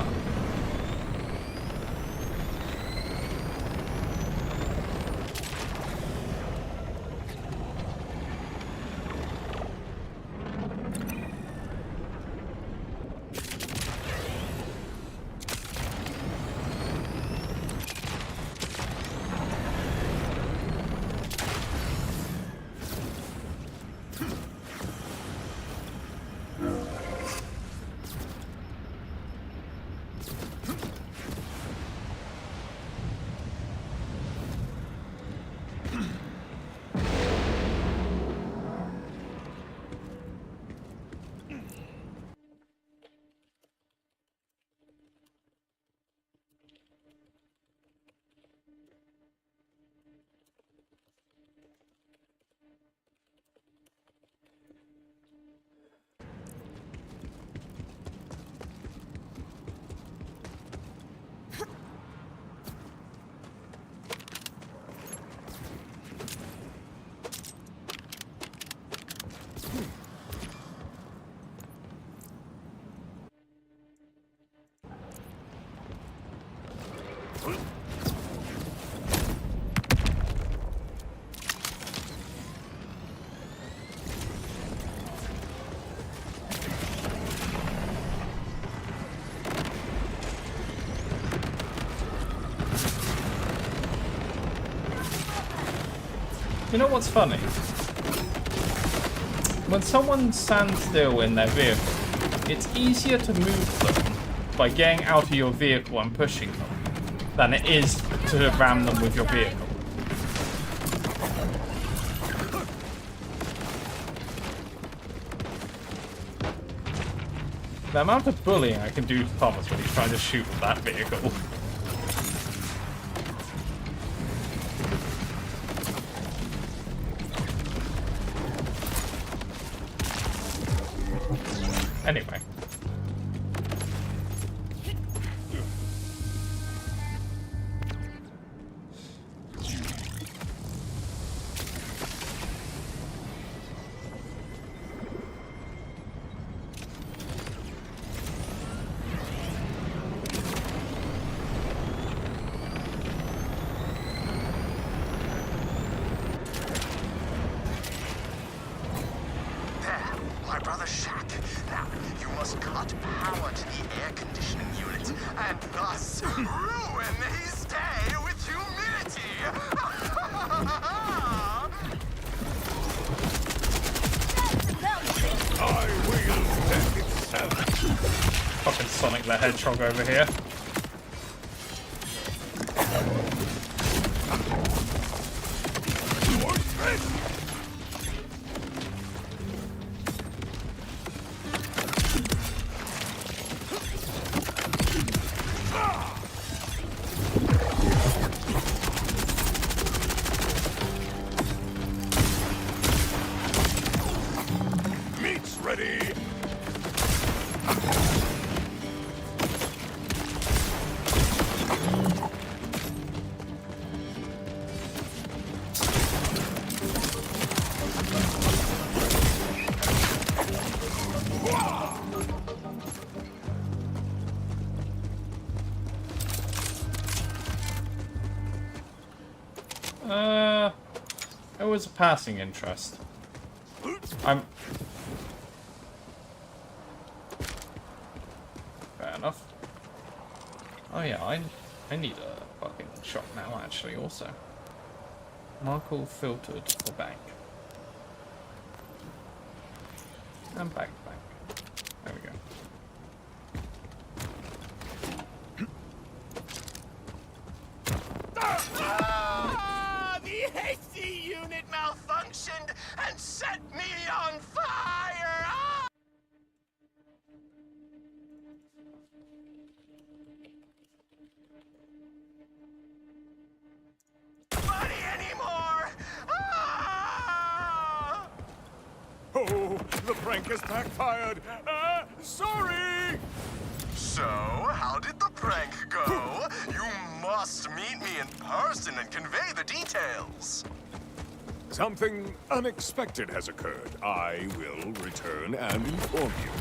You know what's funny? When someone stands still in their vehicle, it's easier to move them by getting out of your vehicle and pushing them than it is to ram them with your vehicle. The amount of bullying I can do to Thomas when he's trying to shoot with that vehicle. Anyway. My brother's shack. Now, you must cut power to the air conditioning unit, and thus ruin his stay with humidity. I will death itself. Fucking Sonic the Hedgehog over here. Meat's ready. It was a passing interest. Fair enough. Oh yeah, I need a fucking shop now actually also. Markle filtered for bank. And bank. There we go. The AC unit malfunctioned and set me on fire! Money anymore! Oh, the prank has backfired. Sorry! So, how did the prank go? You must meet me in person and convey the details. Something unexpected has occurred. I will return and inform you.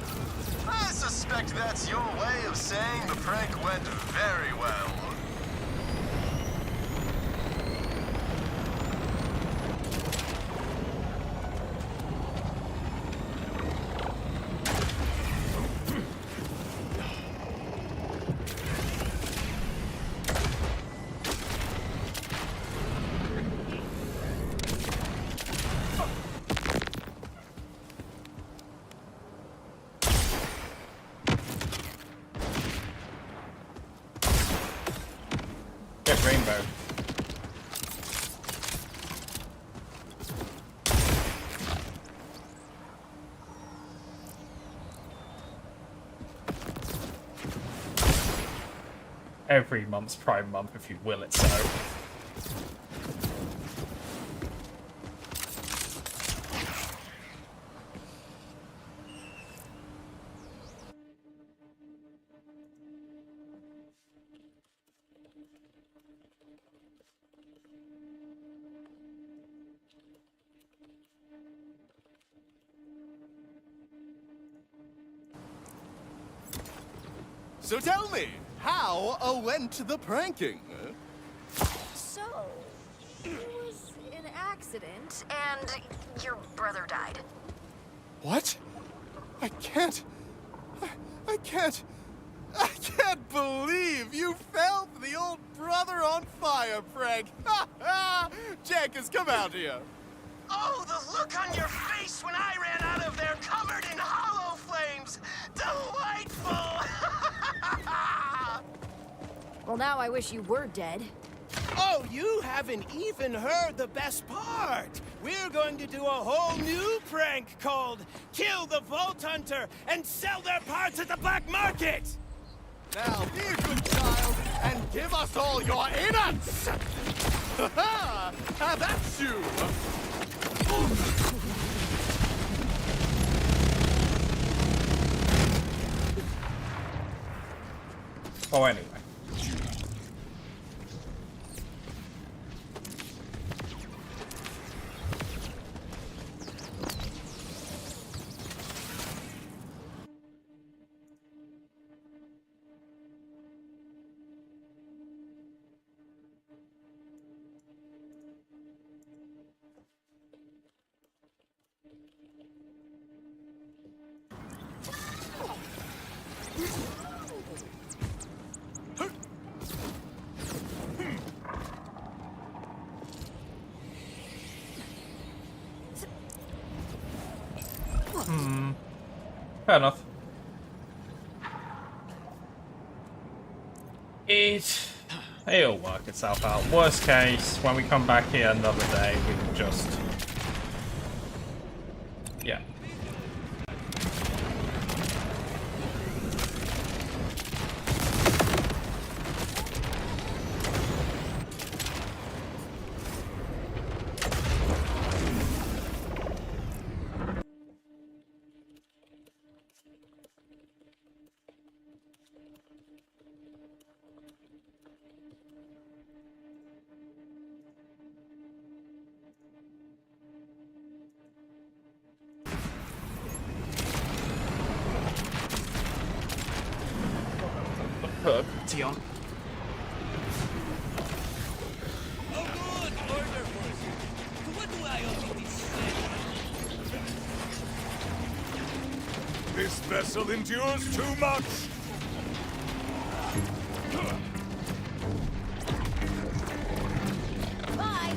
I suspect that's your way of saying the prank went very well. Get rainbow. Every month's Prime Month, if you will it so. So tell me, how went the pranking? So, it was an accident, and your brother died. What? I can't believe you fell for the old brother on fire prank. Jenkins, come out here. Oh, the look on your face when I ran out of there covered in hollow flames. Delightful. Well, now I wish you were dead. Oh, you haven't even heard the best part. We're going to do a whole new prank called Kill the Vault Hunter and sell their parts at the black market. Now be a good child and give us all your innards. That's you. Oh, anyway. Fair enough. It'll work itself out. Worst case, when we come back here another day, we can just... yeah. Put a tea on. Oh, good order for you. What do I owe this? This vessel endures too much! Bye.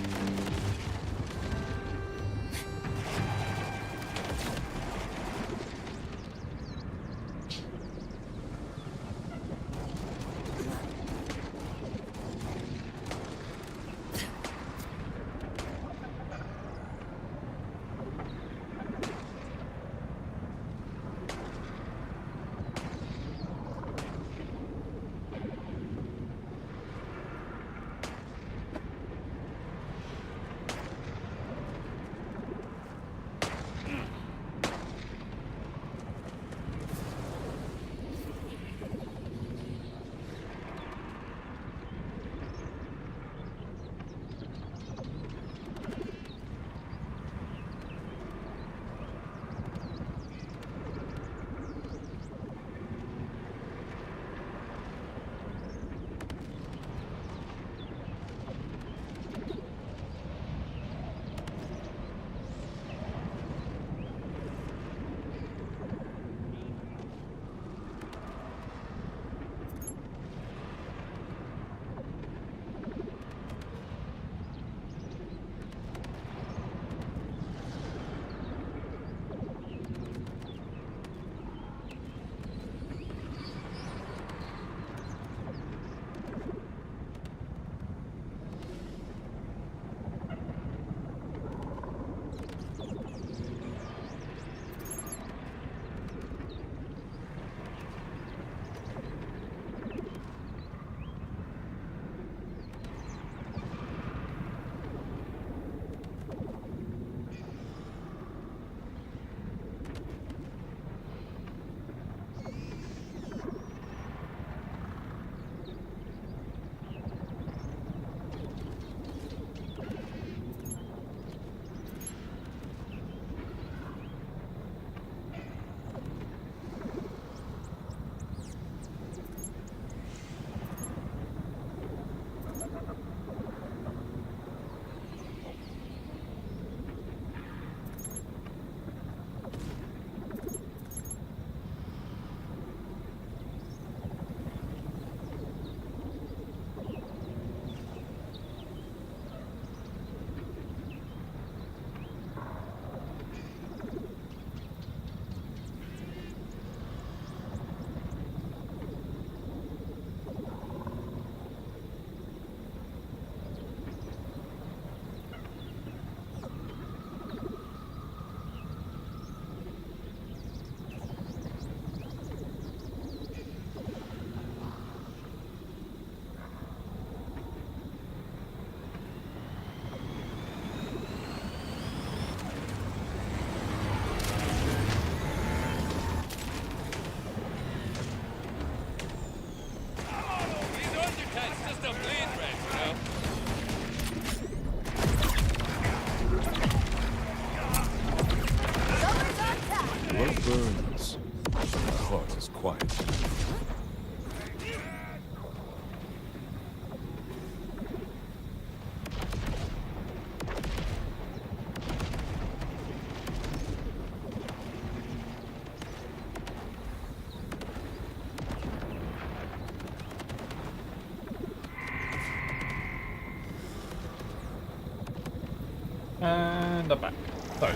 And I'm back. Sorry.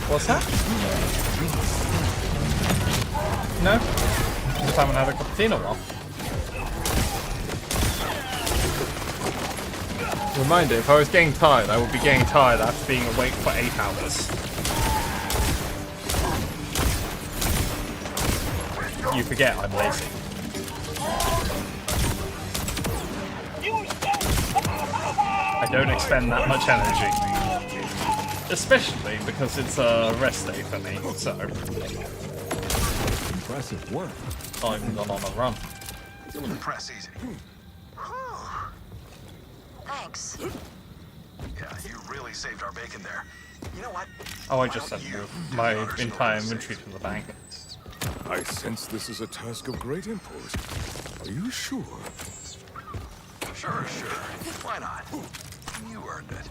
What's that? No? Just haven't had a cup of tea in a while. Reminder, if I was getting tired, I would be getting tired after being awake for 8 hours. You forget I'm lazy. I don't expend that much energy. Especially because it's a rest day for me, so... Impressive work. Not even gone on a run. Press easy. Thanks. Yeah, you really saved our bacon there. You know what? Oh, I just sent my entire inventory to the bank. I sense this is a task of great import. Are you sure? Sure. Why not? You earned it.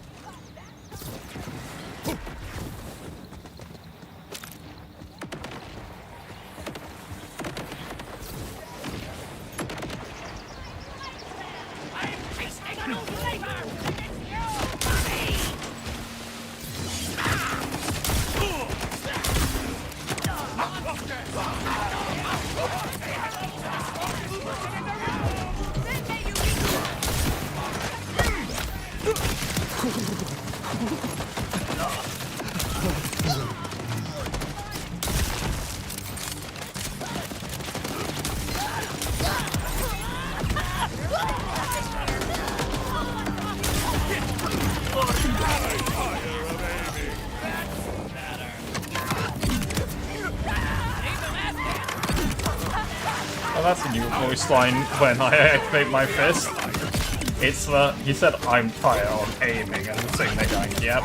Oh, that's a new voice line when I activate my fist. It's the, he said, I'm tired of aiming, and the thing they're going, yep,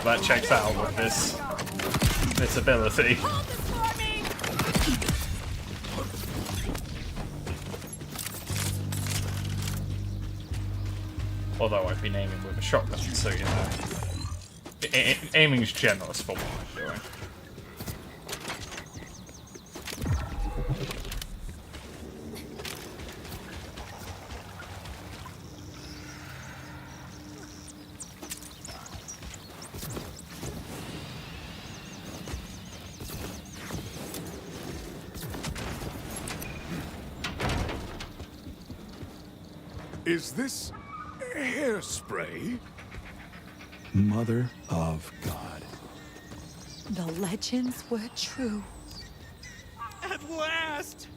that checks out with this ability. Although I've been aiming with a shotgun, so you know. Aiming's generous for what I'm doing. Is this hairspray? Mother of God. The legends were true. At last!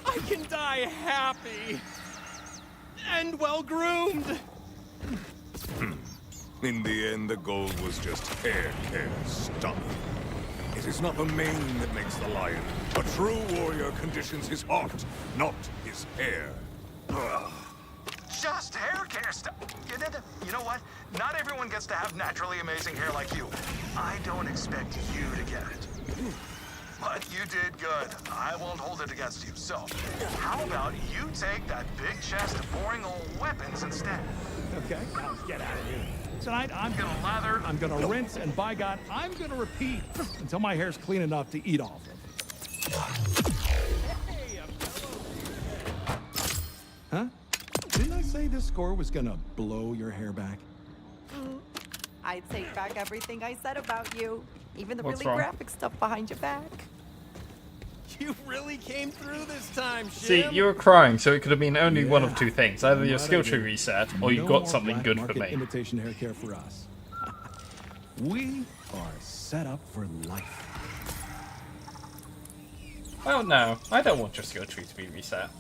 I can die happy! And well-groomed! In the end, the gold was just hair care stuff. It is not the mane that makes the lion. A true warrior conditions his heart, not his hair. Just hair care stuff. You know what? Not everyone gets to have naturally amazing hair like you. I don't expect you to get it. But you did good. I won't hold it against you. So, how about you take that big chest of boring old weapons instead? Okay, now get out of here. Tonight, I'm gonna lather, I'm gonna rinse, and by God, I'm gonna repeat until my hair's clean enough to eat off of. Huh? Didn't I say this score was gonna blow your hair back? I take back everything I said about you. Even the What's really wrong? graphic stuff behind your back. You really came through this time, Shim. See, you were crying, so it could have been only one of two things. Either your skill tree reset, or you got something good for me. Imitation hair care for us. We are set up for life. Oh no, I don't want your skill tree to be reset.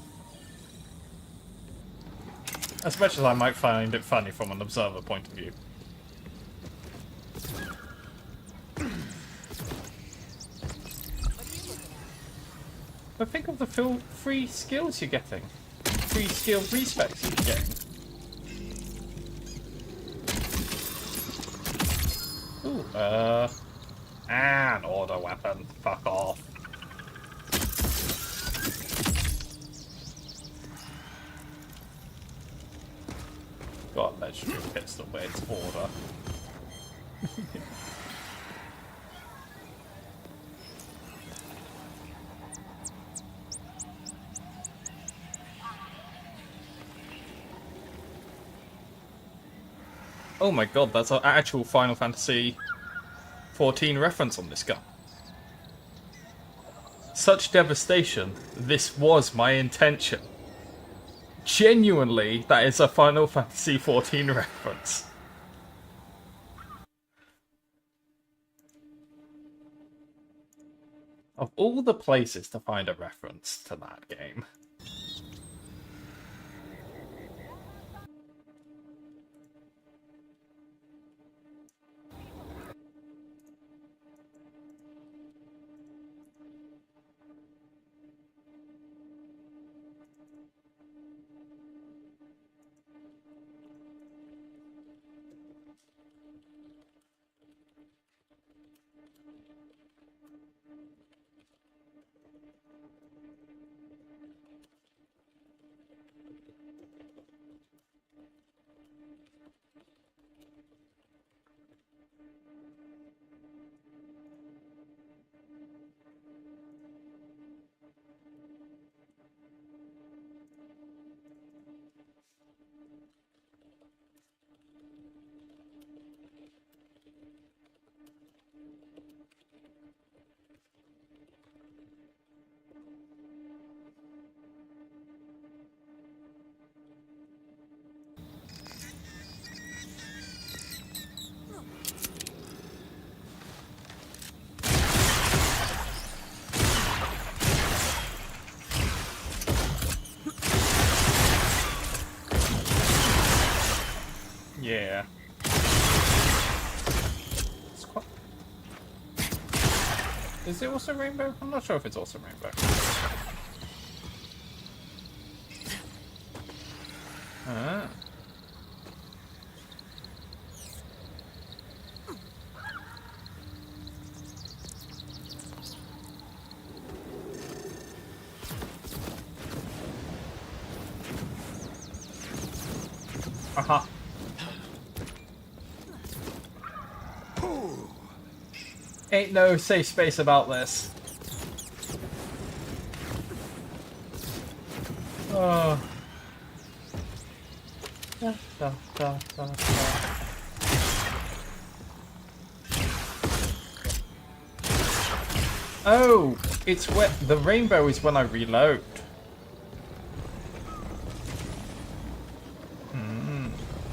As much as I might find it funny from an observer point of view. But think of the free skills you're getting. Free skill respecs you're getting. Ooh, an auto weapon. Fuck off. Got a legendary pistol, but it's order. Oh my god, that's an actual Final Fantasy 14 reference on this gun. Such devastation, this was my intention. Genuinely, that is a Final Fantasy 14 reference. Of all the places to find a reference to that game. Yeah. It's quite... Is it also rainbow? I'm not sure if it's also rainbow. Ah. Aha. Ain't no safe space about this. Oh. Da, da, da, da, da. Oh, it's where the rainbow is when I reload.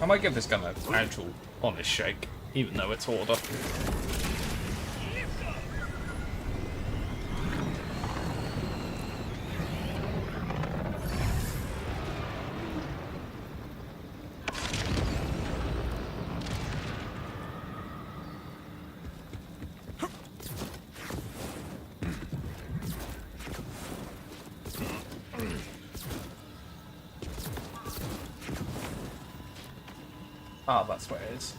I might give this gun an actual honest shake, even though it's order. Ah, that's where it is.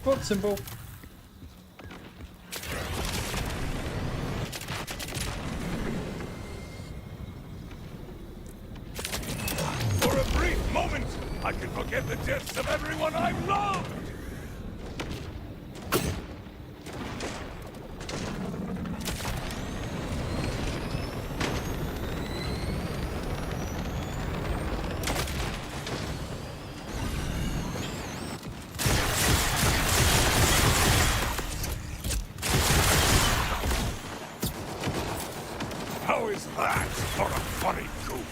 Foot symbol. For a brief moment, I can forget the deaths of everyone I've loved! How is that for a funny goof?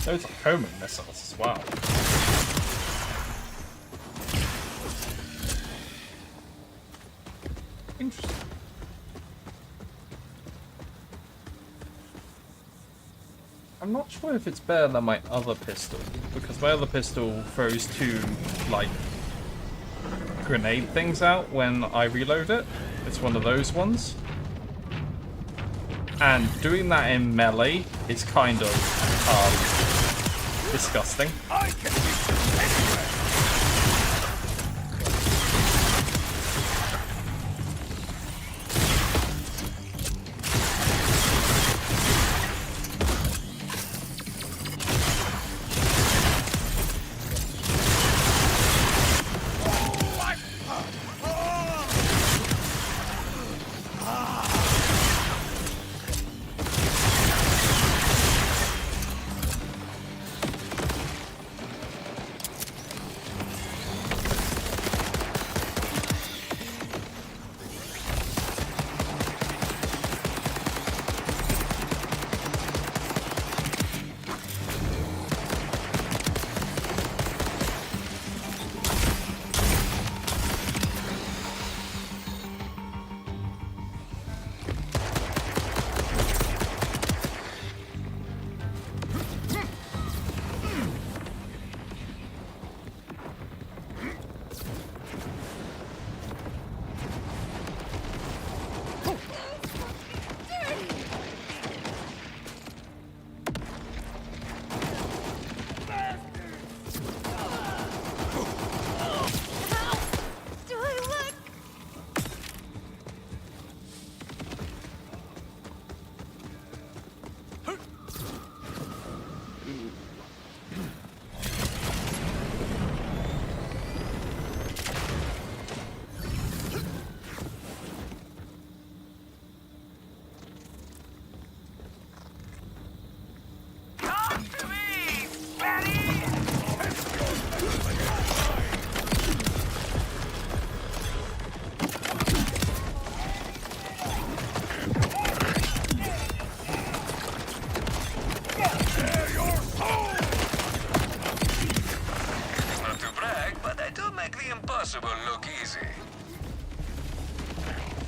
Those are homing missiles as well. Interesting. I'm not sure if it's better than my other pistol, because my other pistol throws two, like, grenade things out when I reload it. It's one of those ones. And doing that in melee is kind of, disgusting. I can reach them anywhere!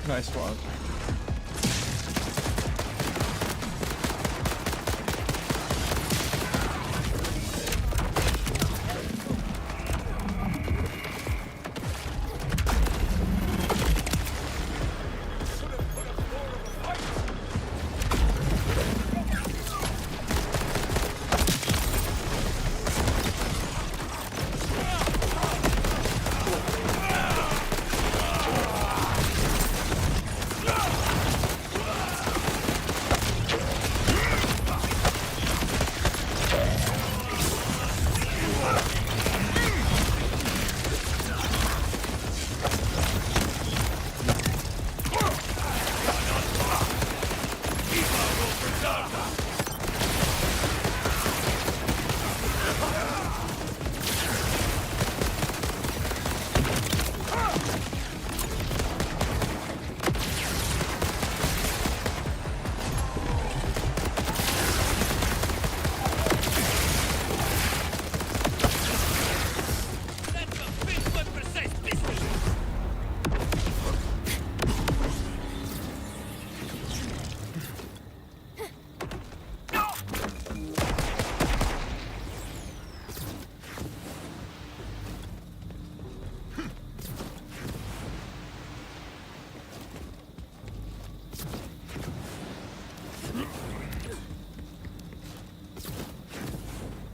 Nice one.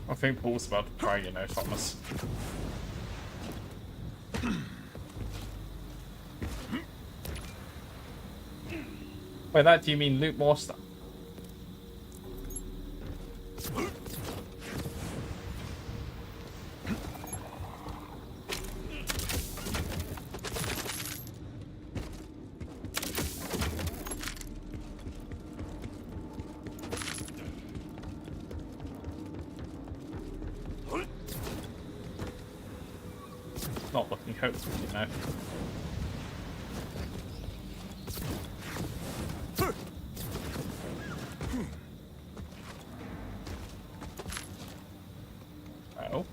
I think Paul's about to try, you know, Thomas. By that, do you mean loot more stuff? Not looking hopeful, you know. Oh.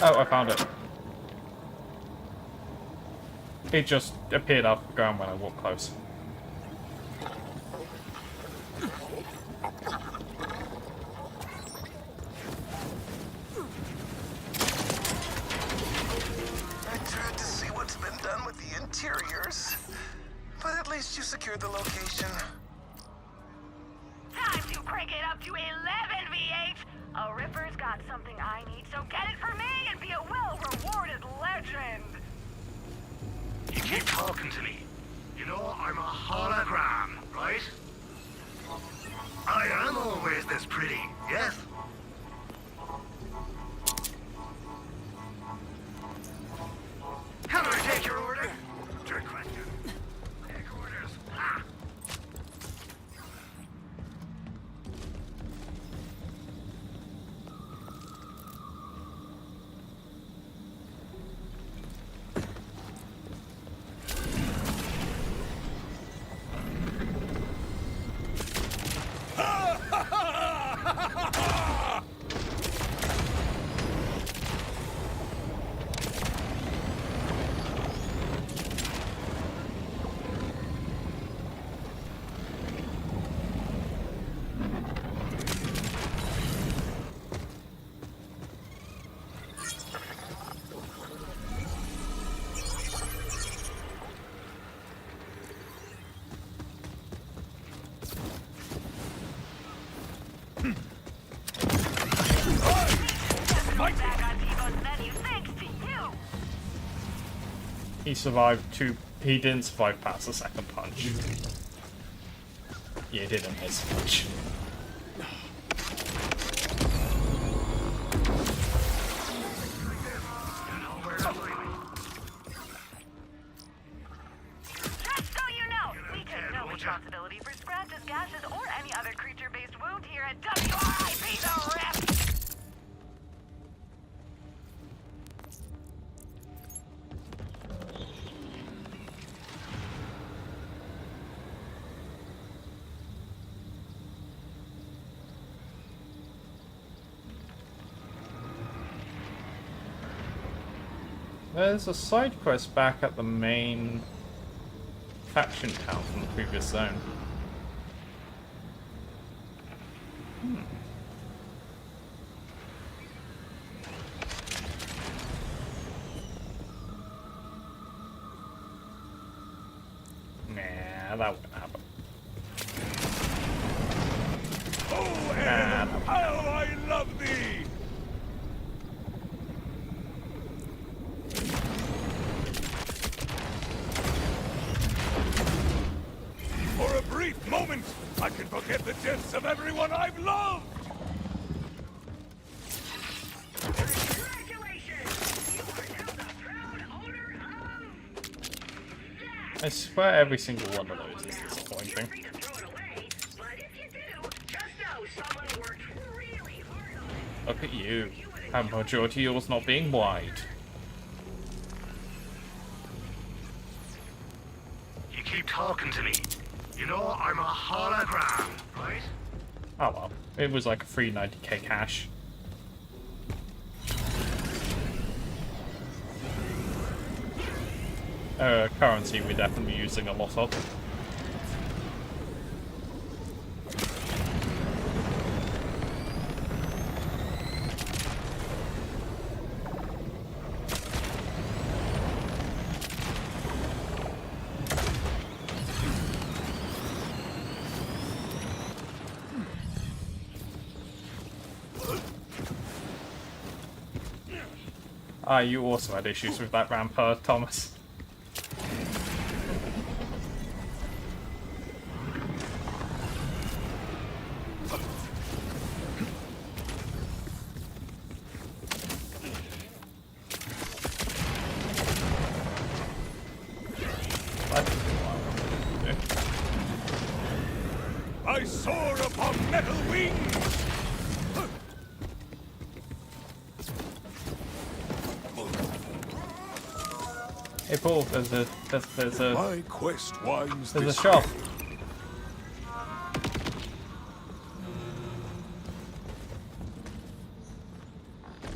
Oh, I found it. It just appeared off the ground when I walked close. I tried to see what's been done with the interiors, but at least you secured the location. Time to crank it up to 11 V8. A Ripper's got something I need, so get it for me and be a well-rewarded legend. You keep talking to me. You know I'm a hologram, right? I am always this pretty, yes? Can I take your order? Trick question. Take orders. Ha! He survived two. He didn't survive past the second punch. Yeah, he didn't miss much. Just so you know, we take no responsibility for scratches, gashes, or any other creature-based wound here at WRIP the Rip! There's a side quest back at the main faction town from the previous zone. Nah, that wouldn't happen. Oh, Aaron, how I love thee! For a brief moment, I can forget the deaths of everyone I've loved! I swear every single one of those is disappointing. Look at you. Have majority of yours not being wide. You keep talking to me. You know I'm a hologram, right? Oh well. It was like a free 90k cash. Currency we're definitely using a lot of. Ah, you also had issues with that rampart, Thomas. I soar upon metal wings! Hey Paul, there's a My quest winds there's a this shop.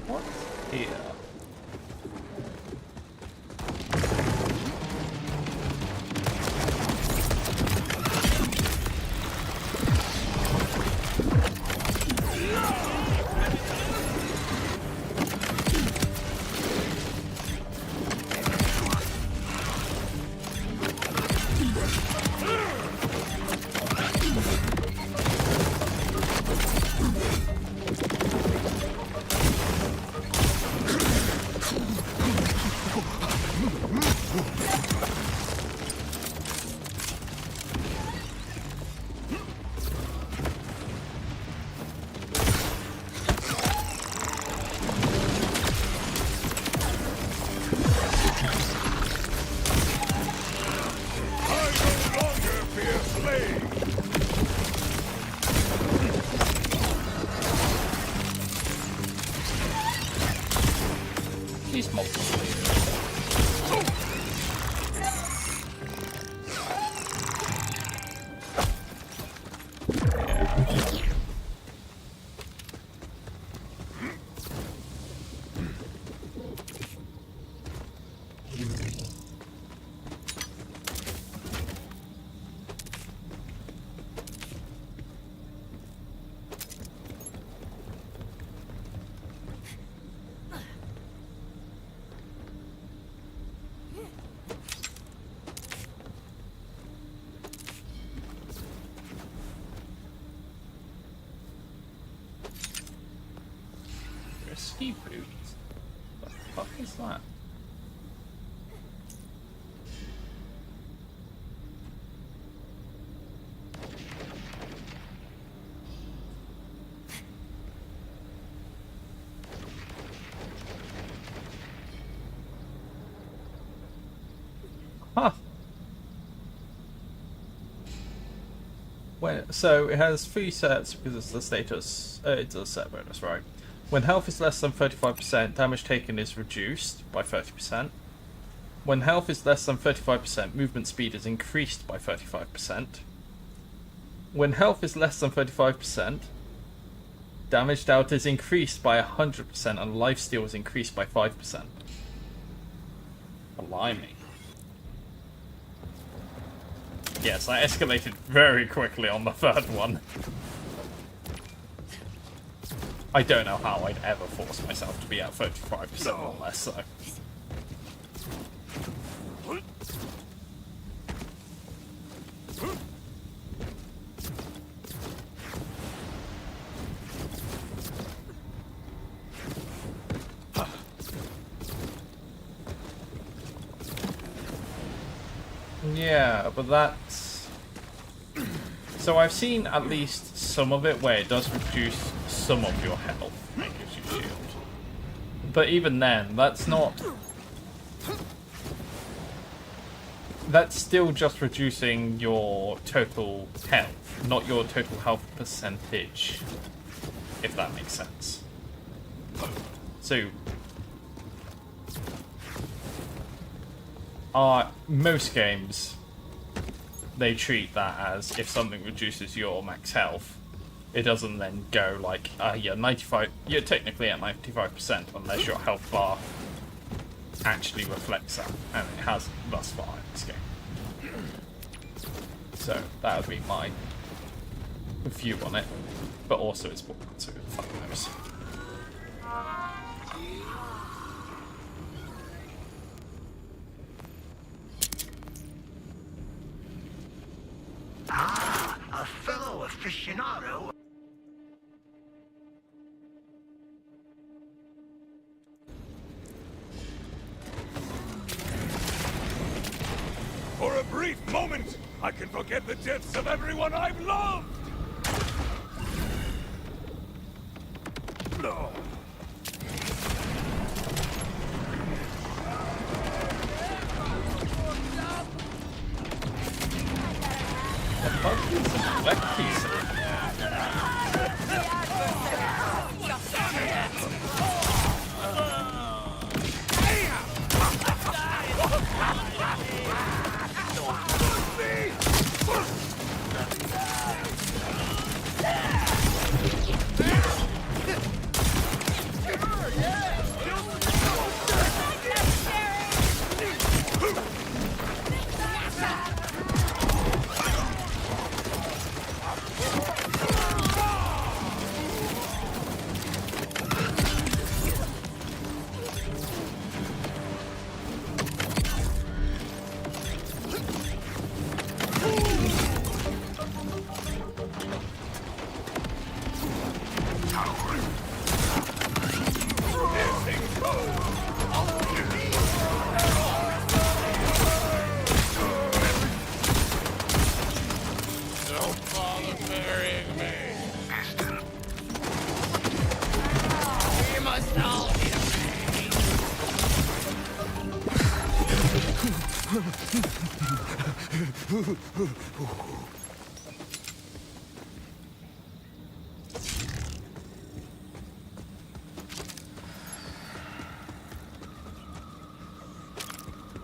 What's here? These multiple ski boots. What the fuck is that? Huh. So it has 3 sets because it's the status. It's a set bonus, right? When health is less than 35%, damage taken is reduced by 30%. When health is less than 35%, movement speed is increased by 35%. When health is less than 35%, damage dealt is increased by 100% and lifesteal is increased by 5%. Blimey. Yes, I escalated very quickly on the third one. I don't know how I'd ever force myself to be at 35% or less, so... Yeah, but that's... So I've seen at least some of it where it does reduce some of your health and gives you shield. But even then, that's not... That's still just reducing your total health, not your total health percentage, if that makes sense. So... most games, they treat that as if something reduces your max health, it doesn't then go like, you're technically at 95% unless your health bar actually reflects that, and it has thus far in this game. So that would be my view on it, but also it's boring, so fuck knows. Ah, a fellow aficionado. For a brief moment, I can forget the deaths of everyone I've loved! No.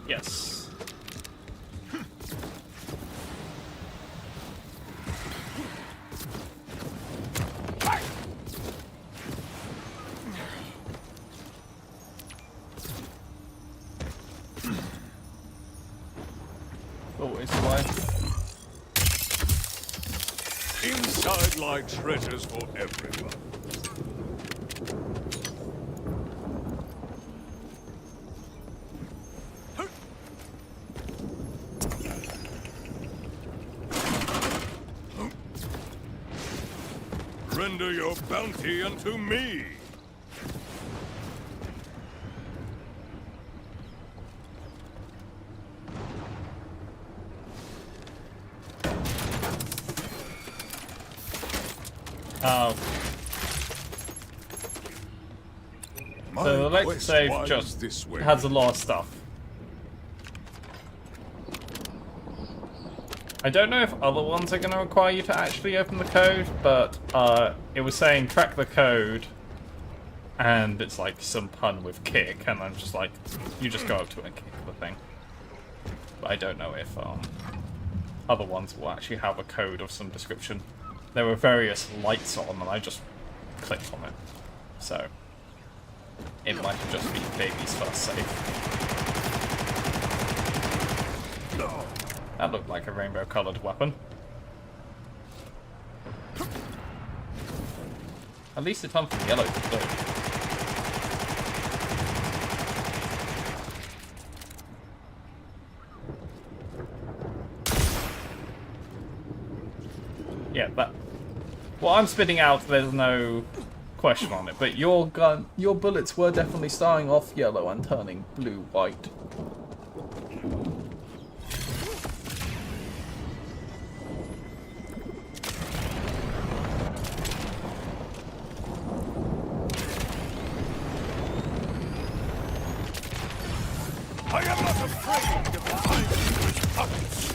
Yes. Always the way. Inside lie treasures for everyone. Render your bounty unto me. Oh. So the lecture save just has a lot of stuff. I don't know if other ones are going to require you to actually open the code, but it was saying crack the code, and it's like some pun with kick, and I'm just like, you just go up to it and kick the thing. But I don't know if other ones will actually have a code of some description. There were various lights on, and I just clicked on it. So, it might have just been baby's first save. That looked like a rainbow-coloured weapon. At least it turned from yellow to blue. Yeah, but what I'm spitting out, there's no question on it. But your bullets were definitely starting off yellow and turning blue-white. I am not afraid of the Irish puppets.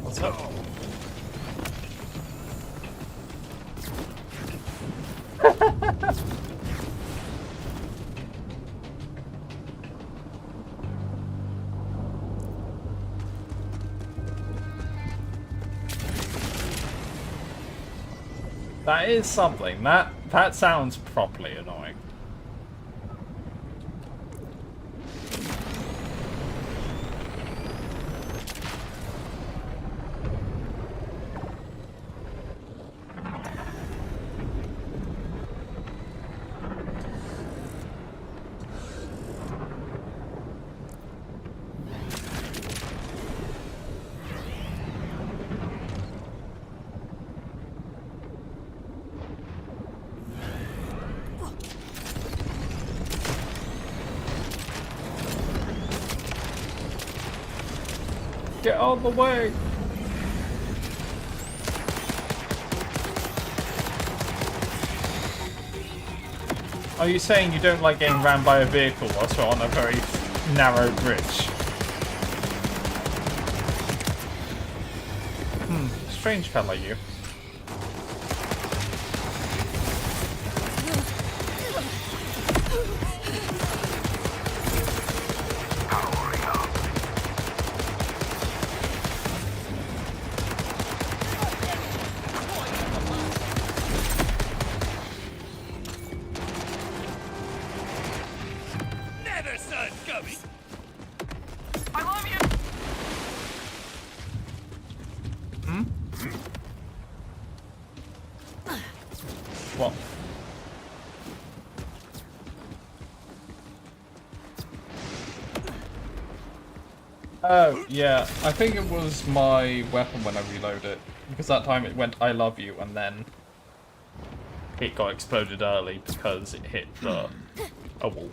What's up? That is something. That sounds properly annoying. Get out of the way! Are you saying you don't like getting rammed by a vehicle whilst you're on a very narrow bridge? Strange fella, you. What? Oh, yeah. I think it was my weapon when I reloaded it. Because that time it went, I love you, and then it got exploded early because it hit a wall.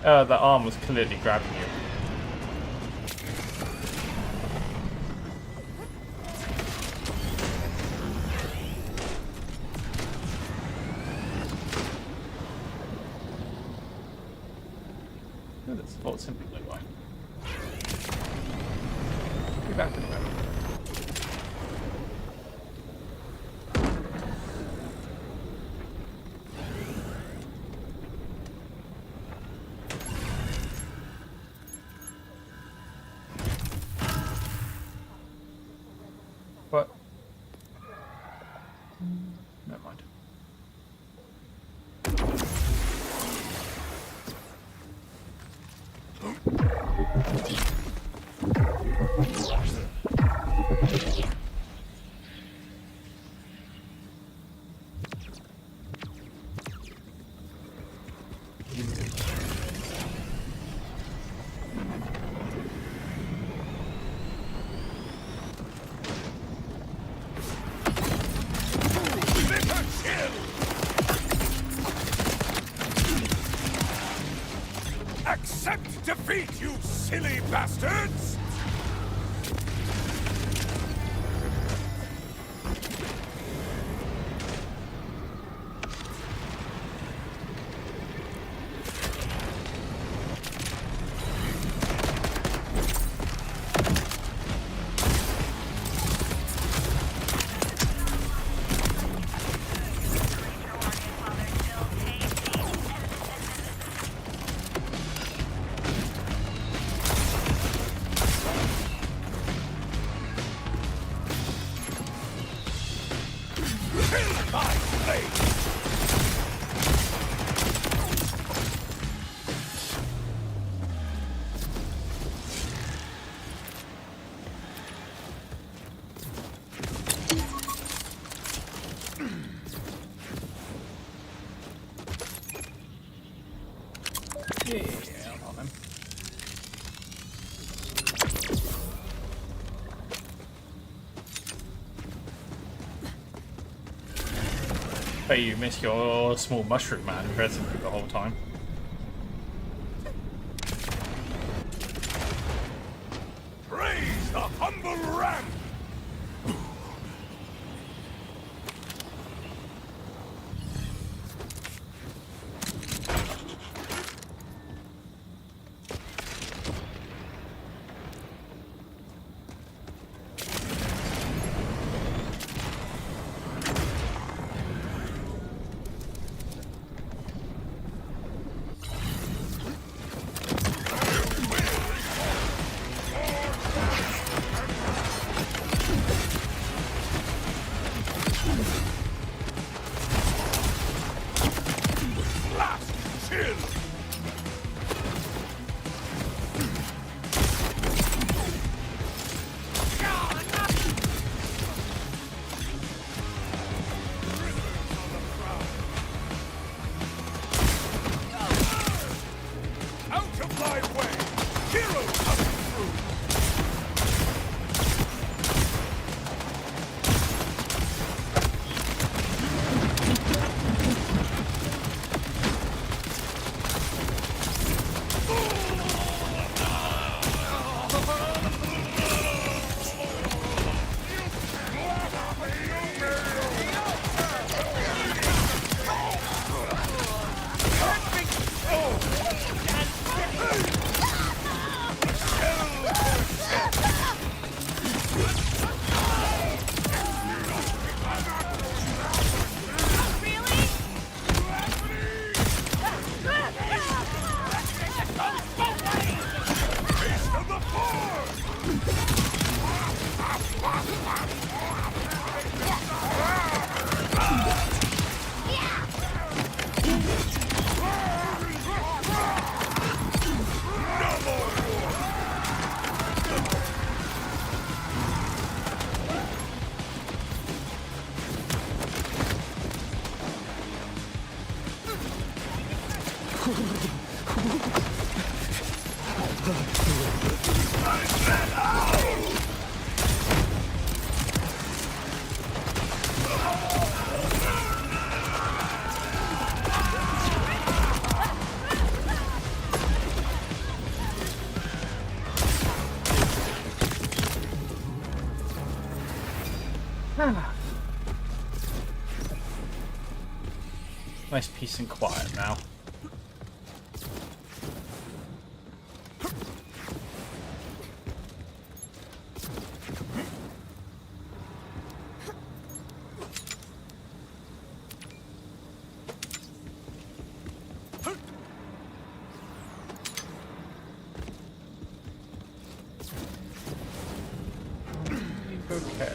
The arm was clearly grabbing you. Oh, that's not simply blue line. Be back in a moment. What? Never mind. Retreat, you silly bastards! Hey, you missed your small mushroom man who read the whole time. Praise the humble ram! Nice peace and quiet now. Okay.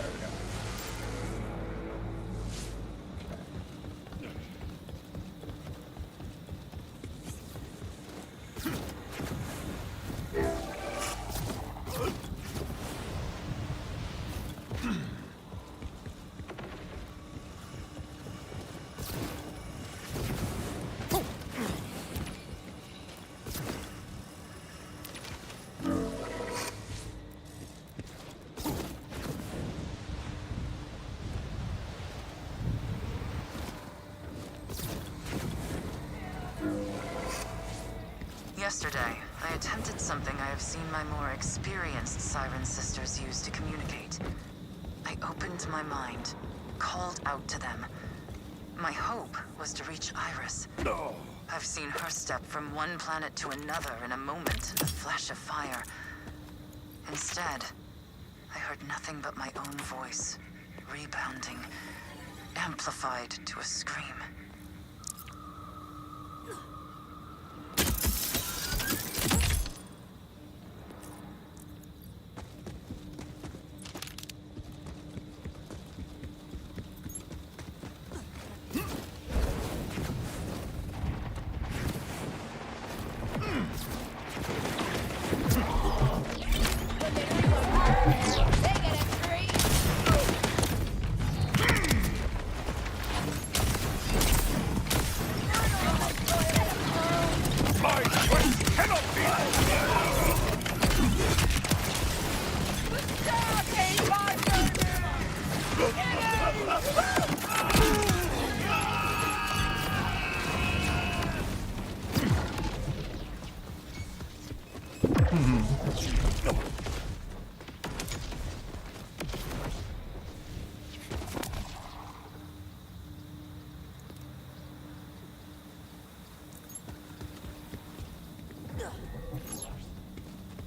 Yesterday, I attempted something I have seen my more experienced Siren sisters use to communicate. I opened my mind, called out to them. My hope was to reach Iris. No. I've seen her step from one planet to another in a moment, a flash of fire. Instead, I heard nothing but my own voice, rebounding, amplified to a scream.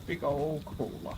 Big old crawler.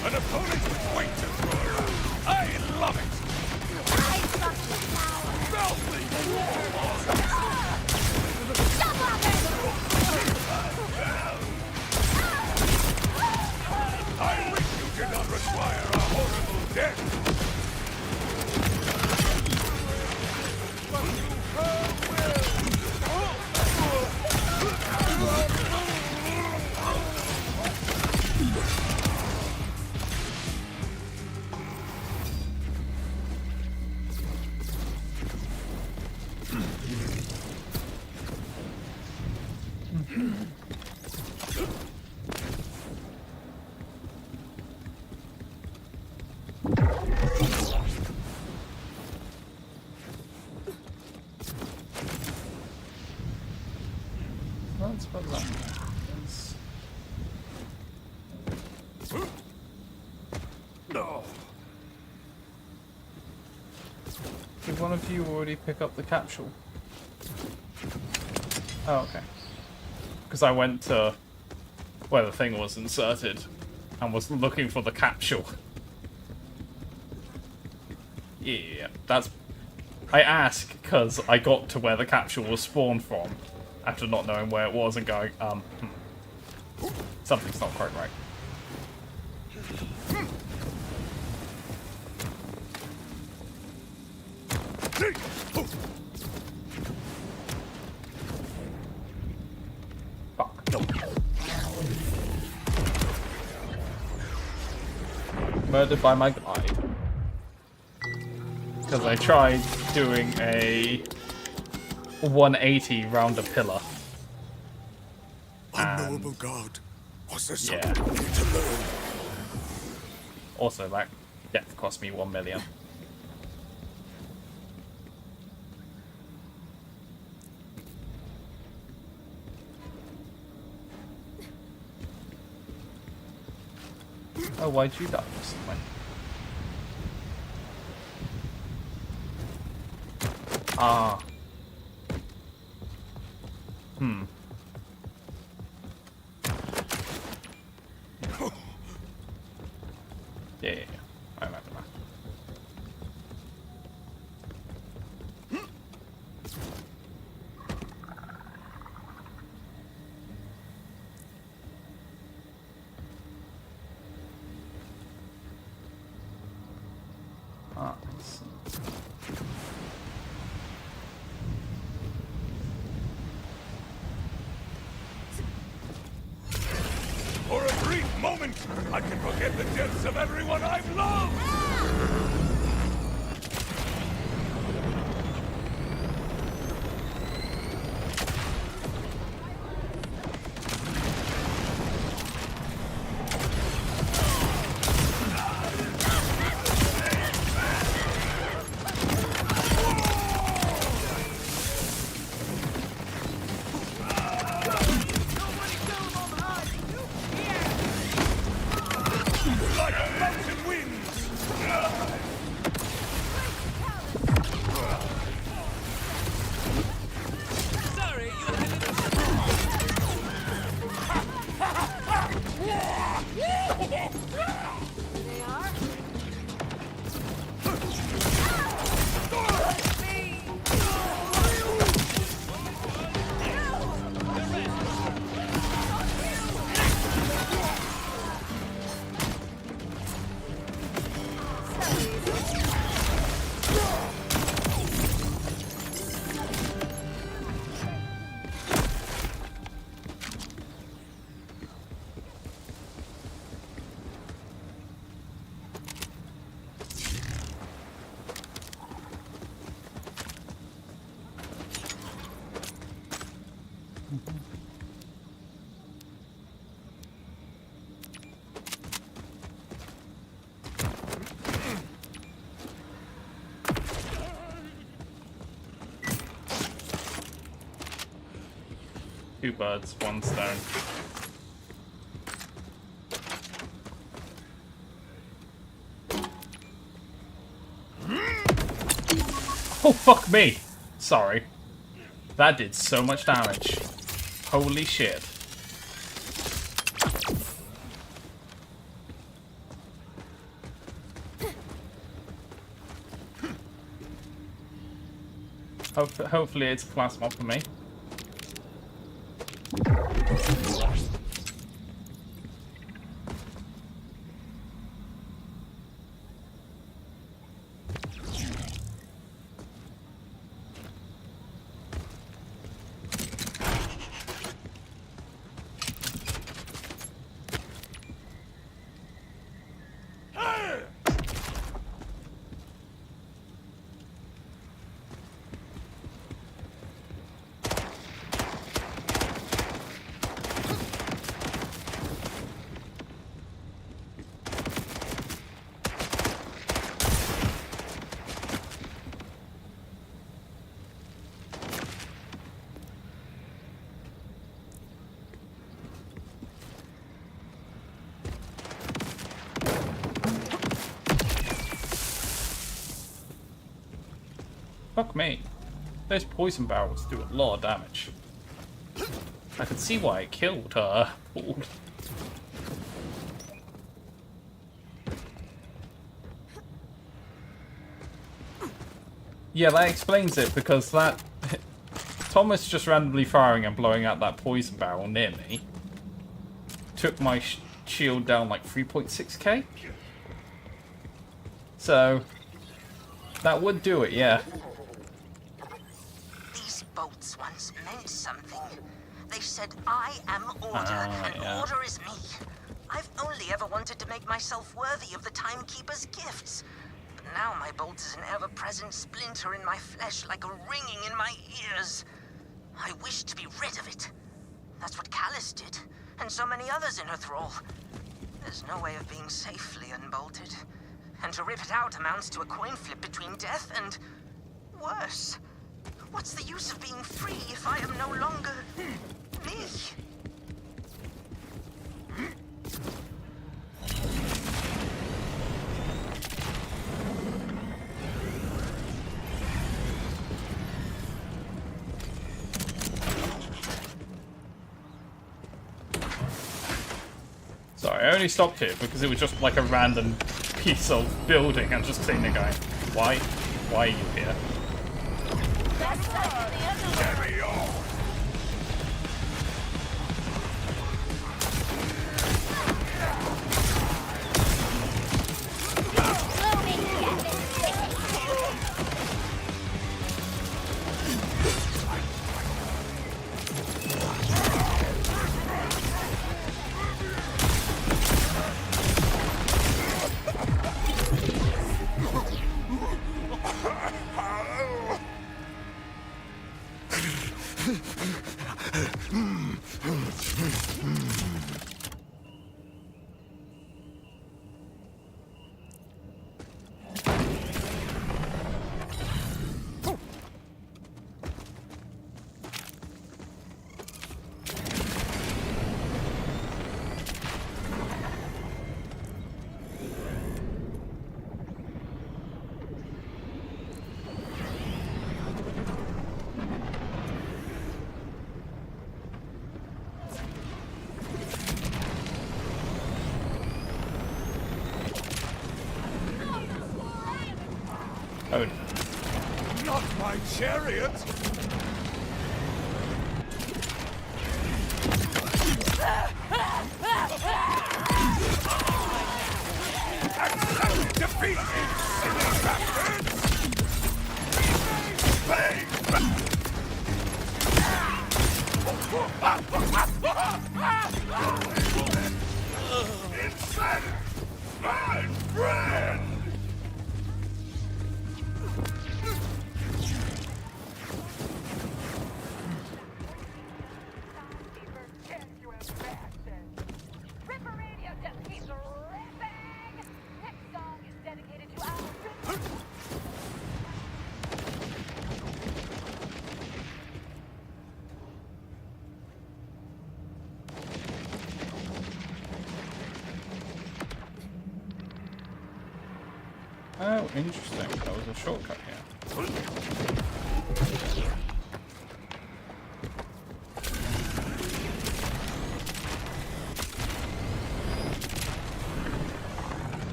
An opponent with weight to throw. I love it. I wish you did not require a horrible death. That's what that is. No. Did one of you already pick up the capsule? Oh, okay. Because I went to where the thing was inserted and was looking for the capsule. Yeah, that's... I ask because I got to where the capsule was spawned from after not knowing where it was and going, something's not quite right. Murdered by my guide. Because I tried doing a 180 round a pillar. Unknowable God. Was there Yeah. something I need to learn? Also, that death cost me 1 million. Oh, why'd you die recently? Ah. Hmm. Yeah, I remember that. deaths of everyone I've loved! Like mountain winds! Sorry, you had a little... They are? Two birds, one stone. Oh, fuck me! Sorry. That did so much damage. Holy shit. Hopefully it's plasma for me. Fuck me. Those poison barrels do a lot of damage. I can see why it killed her. Yeah, that explains it, because that... Thomas just randomly firing and blowing out that poison barrel near me took my shield down like 3.6k. So, that would do it, yeah. These bolts once meant something. They said, I am order, and order is me. I've only ever wanted to make myself worthy of the Timekeeper's gifts. But now my bolt is an ever-present splinter in my flesh, like a ringing in my ears. I wish to be rid of it. That's what Callus did, and so many others in her thrall. There's no way of being safely unbolted. And to rip it out amounts to a coin flip between death and... worse. What's the use of being free if I am no longer... me? Sorry, I only stopped here because it was just like a random piece of building. I'm just sitting there going, why are you here? Carry on! Oh. Not my chariot! Defeat! Insanity! My friend! Oh, interesting. That was a shortcut here.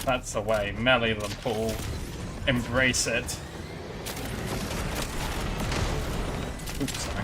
That's the way. Melee them, Paul. Embrace it. Oops, sorry.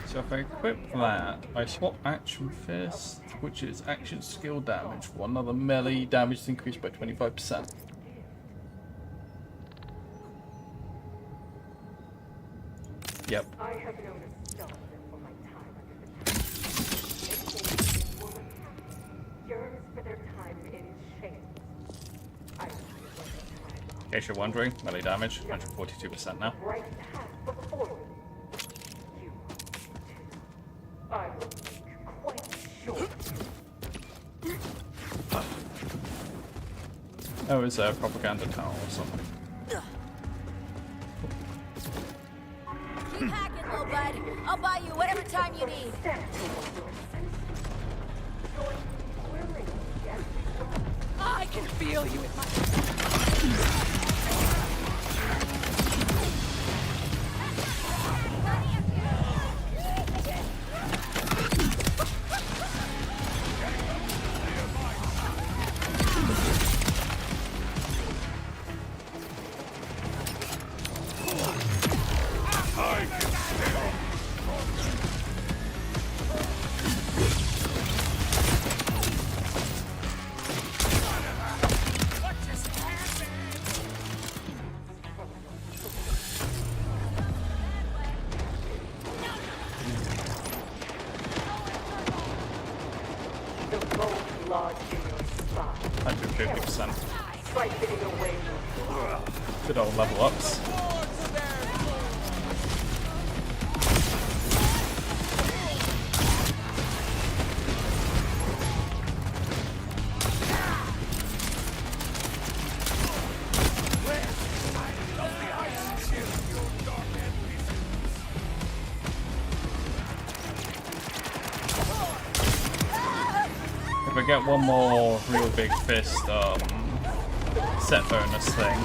So if I equip that, I swap Action Fist, which is action skill damage, for another melee damage is increased by 25%. Yep. I have known a stalker for my time under the table. Yearns for their time in chains. I In case you're wondering, melee damage, 142% now. right path before you. I will make quite sure. Oh, it's a propaganda tower or something. Keep hacking, little bud. I'll buy you whatever time you need. I can feel you in my... then. Good old level ups. If I get one more real big fist set bonus thing,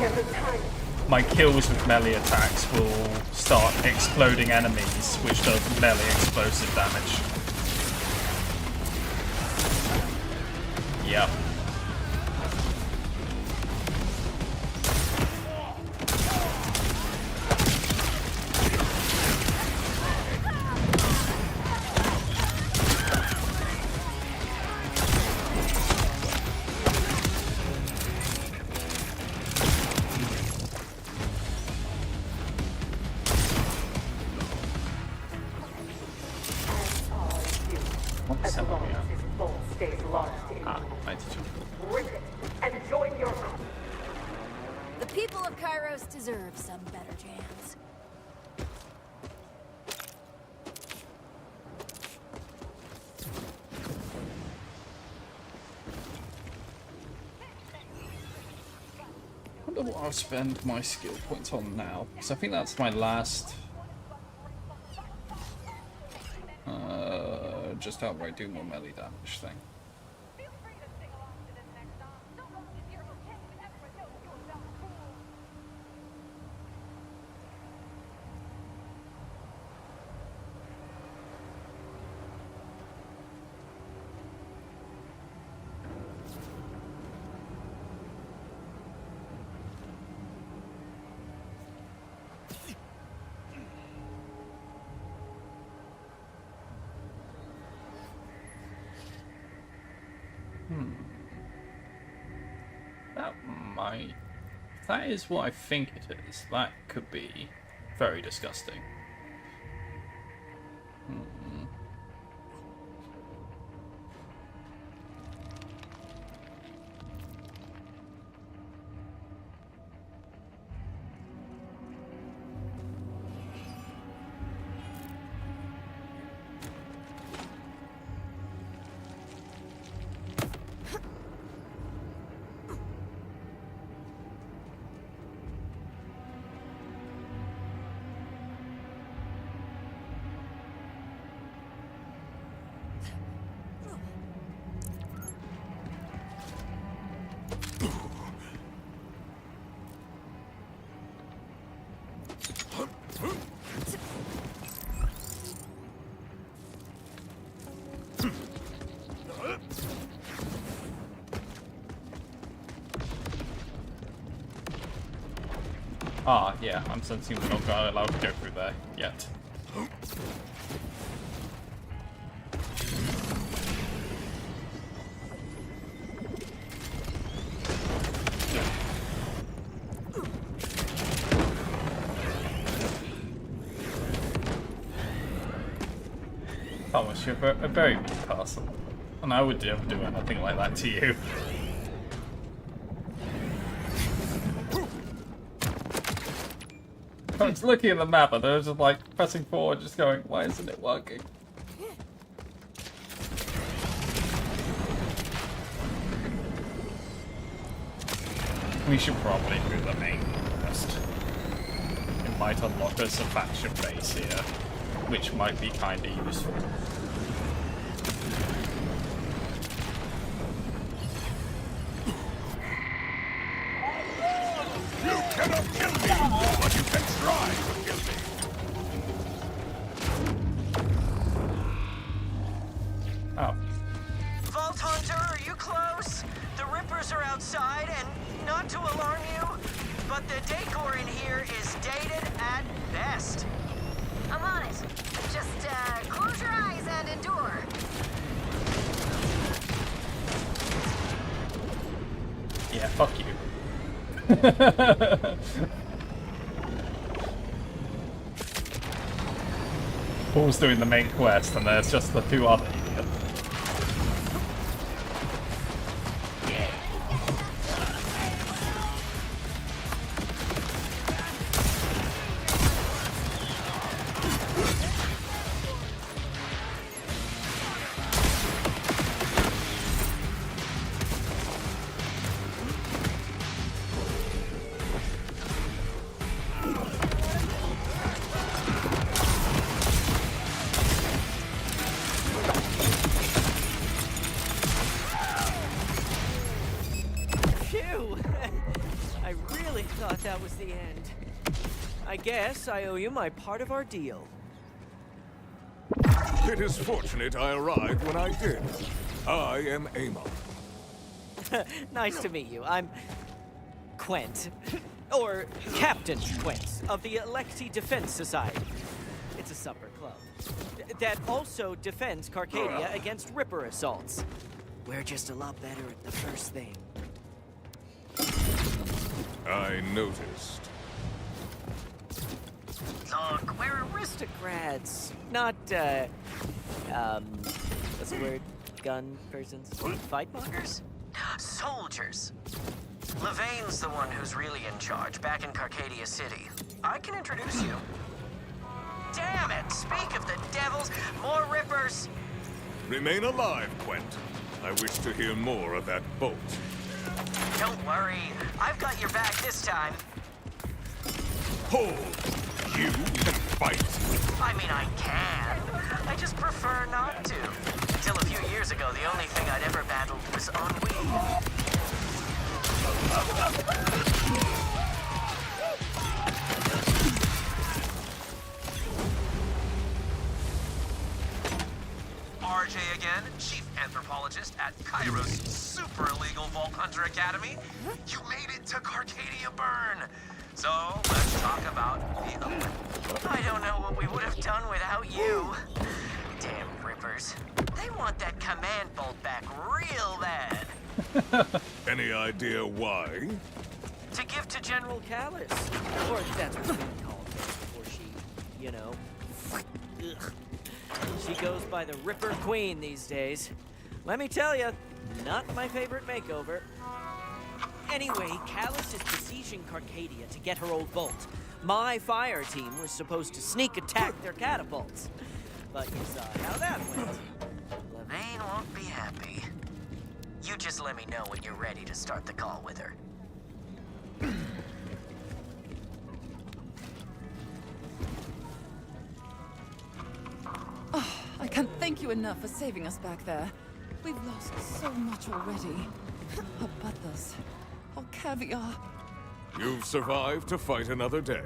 my kills with melee attacks will start exploding enemies, which does melee explosive damage. Yep. The people of Kairos deserve some better jams. I wonder what I'll spend my skill points on now, because I think that's my last just outright do more melee damage thing. That is what I think it is. That could be very disgusting. Ah, yeah, I'm sensing we're not allowed to go through there yet. Thomas, you're a very mean person, and I would never do anything like that to you. I was looking at the map and I was just like pressing forward, just going, why isn't it working? We should probably do the main quest. It might unlock us a faction base here, which might be kinda useful. You cannot kill me, but you can try to kill me. Oh. Vault Hunter, are you close? The Rippers are outside, and not to alarm you, but the decor in here is dated at best. I'm on it. Just close your eyes and endure. Yeah, fuck you. Paul's doing the main quest and there's just the two other idiots. really thought that was the end. I guess I owe you my part of our deal. It is fortunate I arrived when I did. I am Amon. Nice to meet you. I'm Quent. Or Captain Quent of the Electi Defense Society. It's a supper club that also defends Carcadia against Ripper assaults. We're just a lot better at the first thing. I noticed. Look, we're aristocrats, not, what's the word? Gun persons? Fightmongers? Soldiers. Levaine's the one who's really in charge, back in Carcadia City. I can introduce you. Damn it! Speak of the devils, more Rippers! Remain alive, Quent. I wish to hear more of that bolt. Don't worry, I've got your back this time. Hold! You can fight! I mean, I can. I just prefer not to. Until a few years ago, the only thing I'd ever battled was ennui. RJ again, Chief Anthropologist at Cairo's super illegal Vault Hunter Academy. You made it to Carcadia Burn. So, let's talk about the Olymp. I don't know what we would have done without you. Damn Rippers. They want that command bolt back real bad. Any idea why? To give to General Callus. Or that's what we call her before she, you know. Ugh. She goes by the Ripper Queen these days. Let me tell you, not my favorite makeover. Anyway, Callus is besieging Carcadia to get her old bolt. My fire team was supposed to sneak attack their catapults. But you saw how that went. Levain won't be happy. You just let me know when you're ready to start the call with her. Oh, I can't thank you enough for saving us back there. We've lost so much already. Our butlers, our caviar. You've survived to fight another day.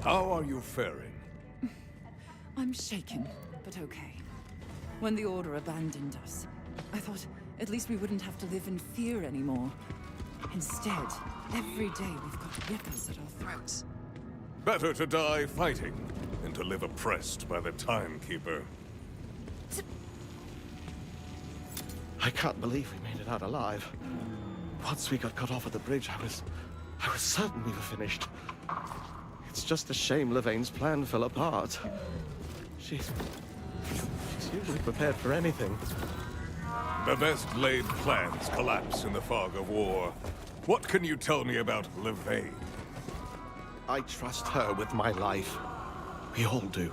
How are you faring? I'm shaken, but okay. When the Order abandoned us, I thought at least we wouldn't have to live in fear anymore. Instead, every day we've got Rippers at our throats. Better to die fighting than to live oppressed by the Timekeeper. I can't believe we made it out alive. Once we got cut off at the bridge, I was certain we were finished. It's just a shame Levaine's plan fell apart. She's usually prepared for anything. The best laid plans collapse in the fog of war. What can you tell me about Levaine? I trust her with my life. We all do.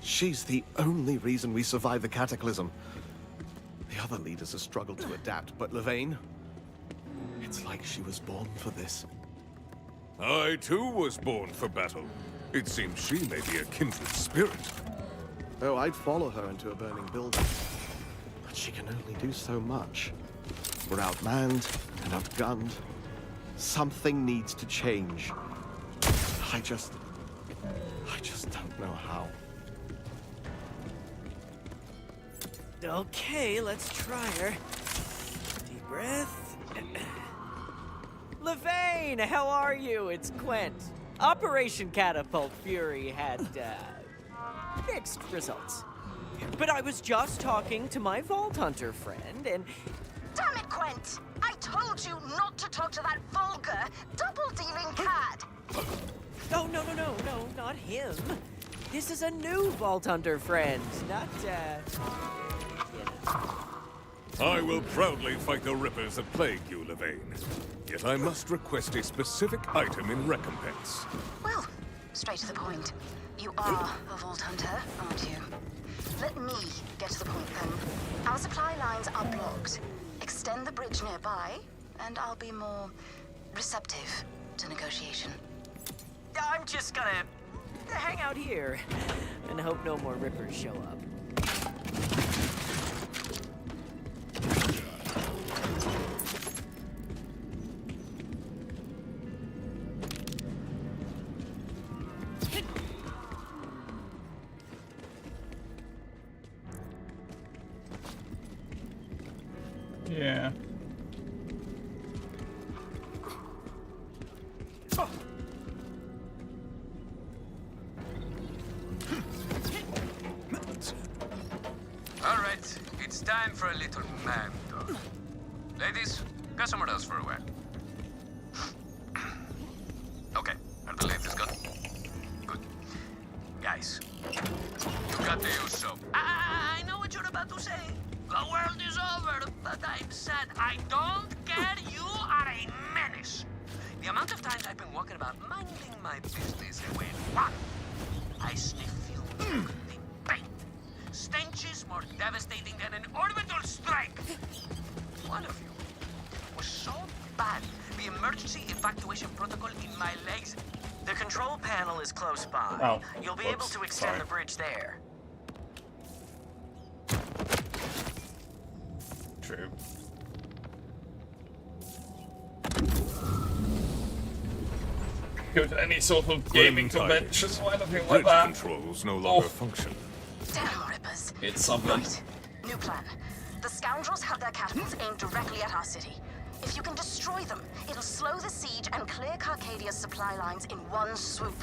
She's the only reason we survived the Cataclysm. The other leaders have struggled to adapt, but Levaine... it's like she was born for this. I, too, was born for battle. It seems she may be a kindred spirit. Oh, I'd follow her into a burning building. But she can only do so much. We're outmanned and outgunned. Something needs to change. I just don't know how. Okay, let's try her. Deep breath. Levaine, how are you? It's Quent. Operation Catapult Fury had, mixed results. But I was just talking to my Vault Hunter friend, and... Damn it, Quent! I told you not to talk to that vulgar, double-dealing cad! Oh, no, not him. This is a new Vault Hunter friend, not, I will proudly fight the Rippers that plague you, Levaine. Yet I must request a specific item in recompense. Well, straight to the point. You are a Vault Hunter, aren't you? Let me get to the point then. Our supply lines are blocked. Extend the bridge nearby, and I'll be more receptive to negotiation. I'm just gonna hang out here and hope no more Rippers show up. Time for a little man talk. Ladies, go somewhere else for a while. Okay, are the ladies gone? Good. Guys, you got to use soap. I know what you're about to say. The world is over, but I'm sad. I don't care. You are a menace. The amount of times I've been walking about minding my business, and when what? I sniff you in paint. Stenches more devastating than an orbital strike. One of you was so bad. The emergency evacuation protocol in my legs. The control panel is close by. Oh, You'll be able to extend the bridge there. True. Go to any sort of gaming conventions or anything like Bridge that. controls no longer function. Damn Rippers. It's something. Right. New plan. The scoundrels have their catapults aimed directly at our city. If you can destroy them, it'll slow the siege and clear Carcadia's supply lines in one swoop.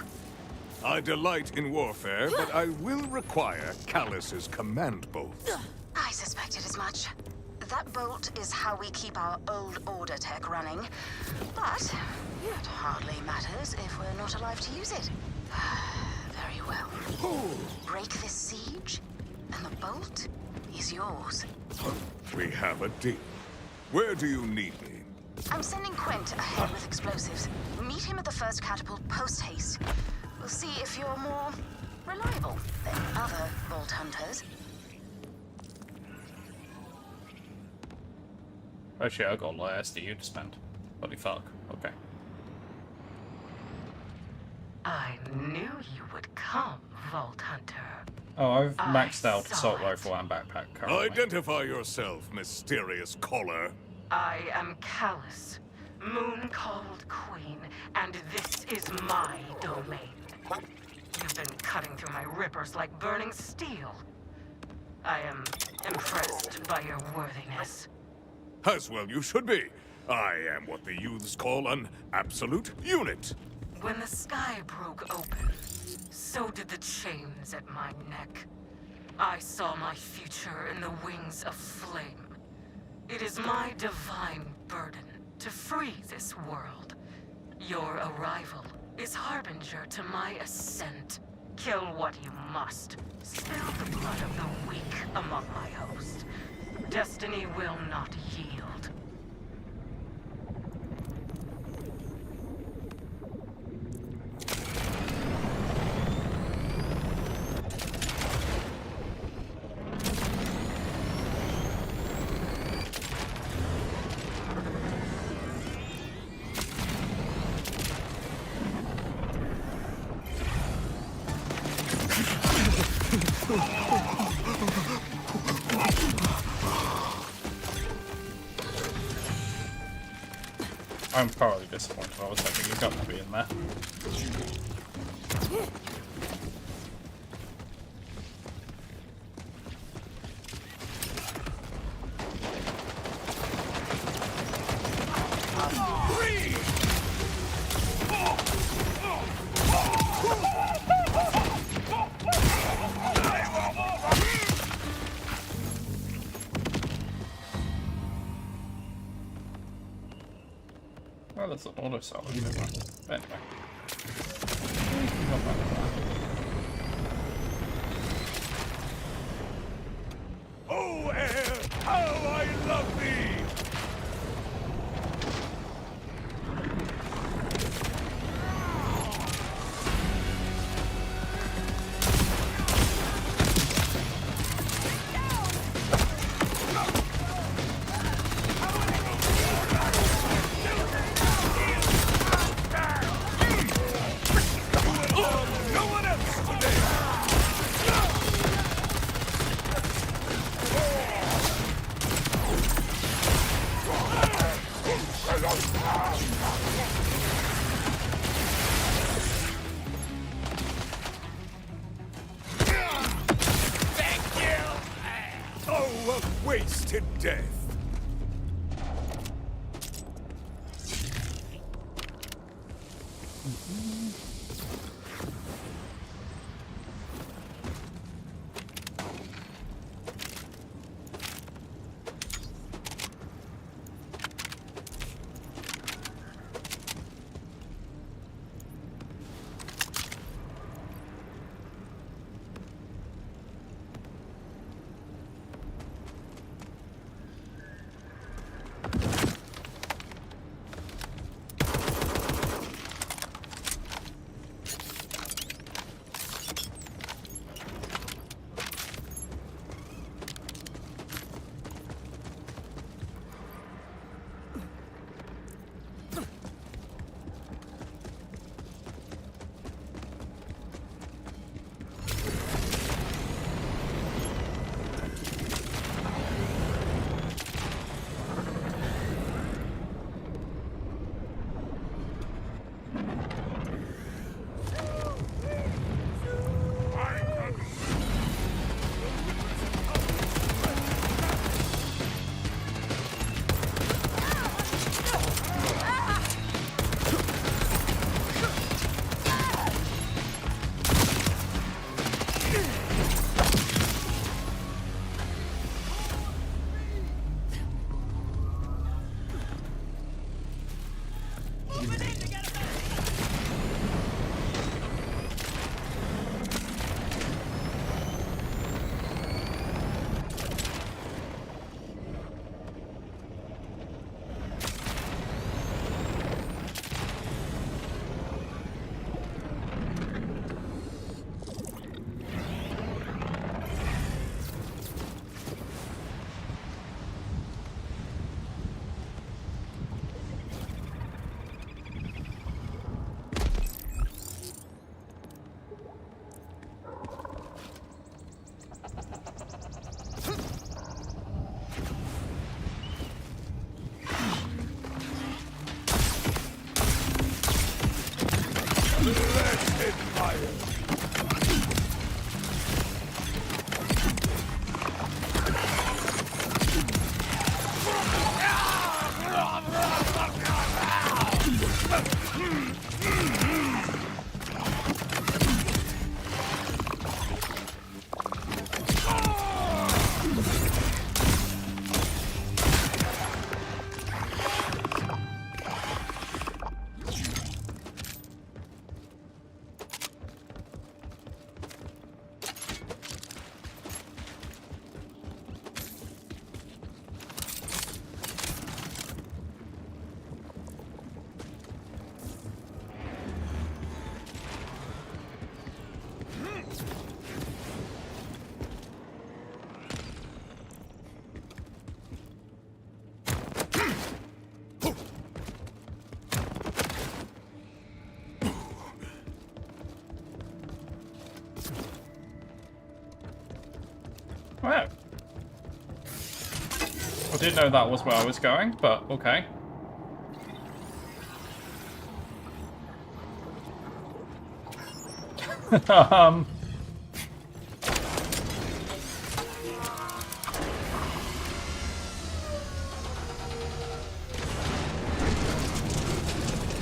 I delight in warfare, but I will require Callus's command bolt. I suspected as much. That bolt is how we keep our old order tech running. But it hardly matters if we're not alive to use it. Very well. Break this siege, and the bolt is yours. We have a deal. Where do you need me? I'm sending Quint ahead with explosives. Meet him at the first catapult post-haste. We'll see if you're more reliable than other Vault Hunters. Oh shit, I got a lot of SDU to spend. Holy fuck. Okay. I knew you would come, Vault Hunter. Oh, I've maxed out assault rifle and backpack currently. Identify yourself, mysterious caller. I am Callus, Moon-called Queen, and this is my domain. You've been cutting through my rippers like burning steel. I am impressed by your worthiness. As well you should be. I am what the youths call an absolute unit. When the sky broke open, so did the chains at my neck. I saw my future in the wings of flame. It is my divine burden to free this world. Your arrival is harbinger to my ascent. Kill what you must. Spill the blood of the weak among my host. Destiny will not yield. I'm thoroughly disappointed. I was hoping you'd got to be in there. Well, that's an auto cell, isn't it? Anyway. Oh, air, how I love thee! Wasted death. Let it fire! Wow. I didn't know that was where I was going, but okay.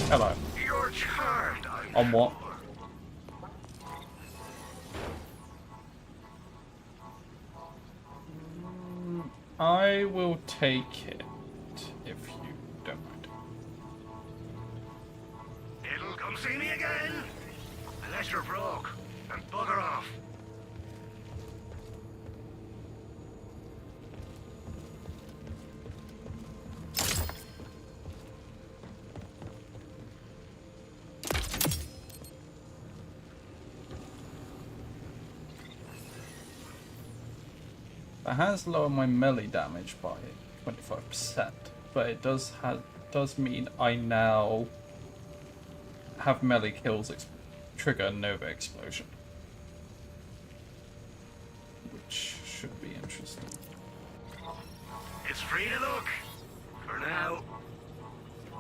Hello. You're charmed, On what? I will take it if you don't mind. It'll come see me again. Unless you're broke. And bugger off. It has lowered my melee damage by 25%, but it does mean I now have melee kills trigger Nova Explosion, which should be interesting. It's free to look. For now.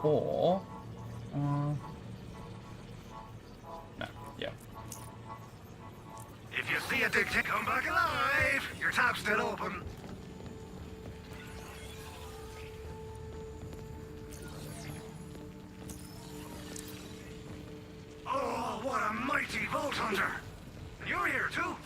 Or no, yeah. If you see a dick come back alive, your tab's still open. Oh, what a mighty Vault Hunter! You're here too.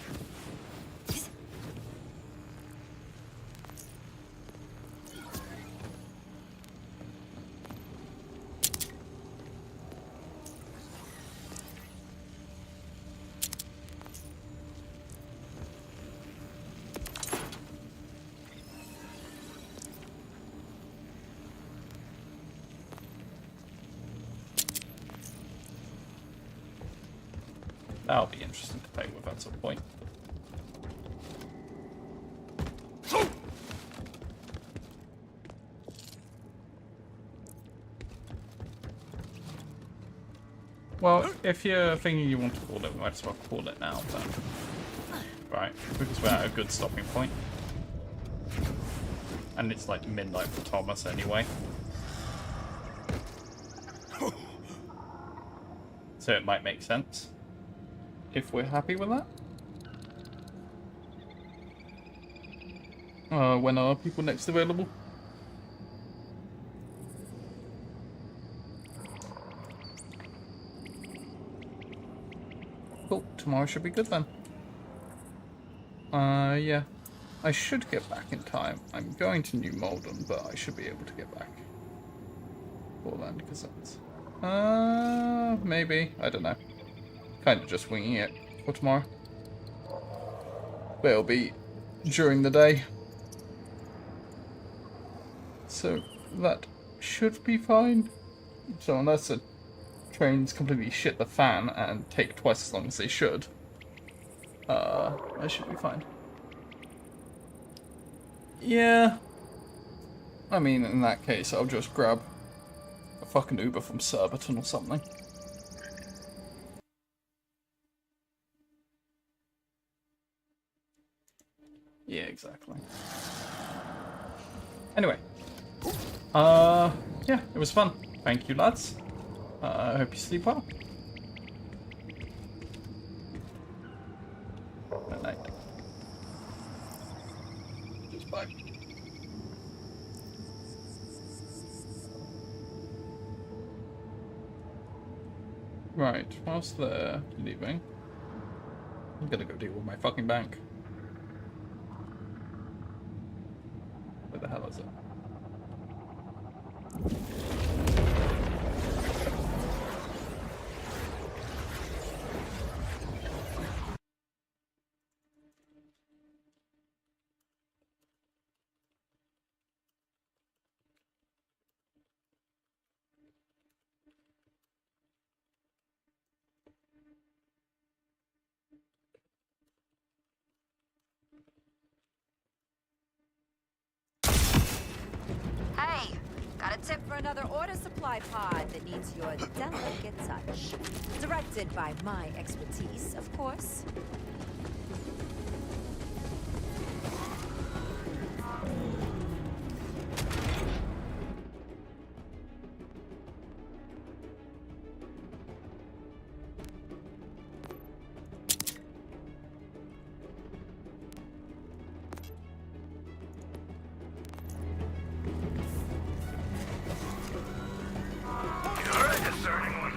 That'll be interesting to play with at some point. Well, if you're thinking you want to call it, we might as well call it now then. Right, because we're at a good stopping point. And it's like midnight for Thomas anyway. So it might make sense. If we're happy with that. When are people next available? Cool, tomorrow should be good then. Yeah. I should get back in time. I'm going to New Malden, but I should be able to get back. For then, because that's... maybe. I don't know. Kind of just winging it for tomorrow. But it'll be during the day. So that should be fine. So unless the trains completely shit the fan and take twice as long as they should, I should be fine. Yeah. I mean, in that case, I'll just grab a fucking Uber from Surbiton or something. Yeah, exactly. Anyway. Yeah, it was fun. Thank you, lads. I hope you sleep well. Right, whilst they're leaving, I'm gonna go deal with my fucking bank. Where the hell is it? Hey, got a tip for another order supply pod that needs your delicate touch. Directed by my expertise, of course. You're a discerning one.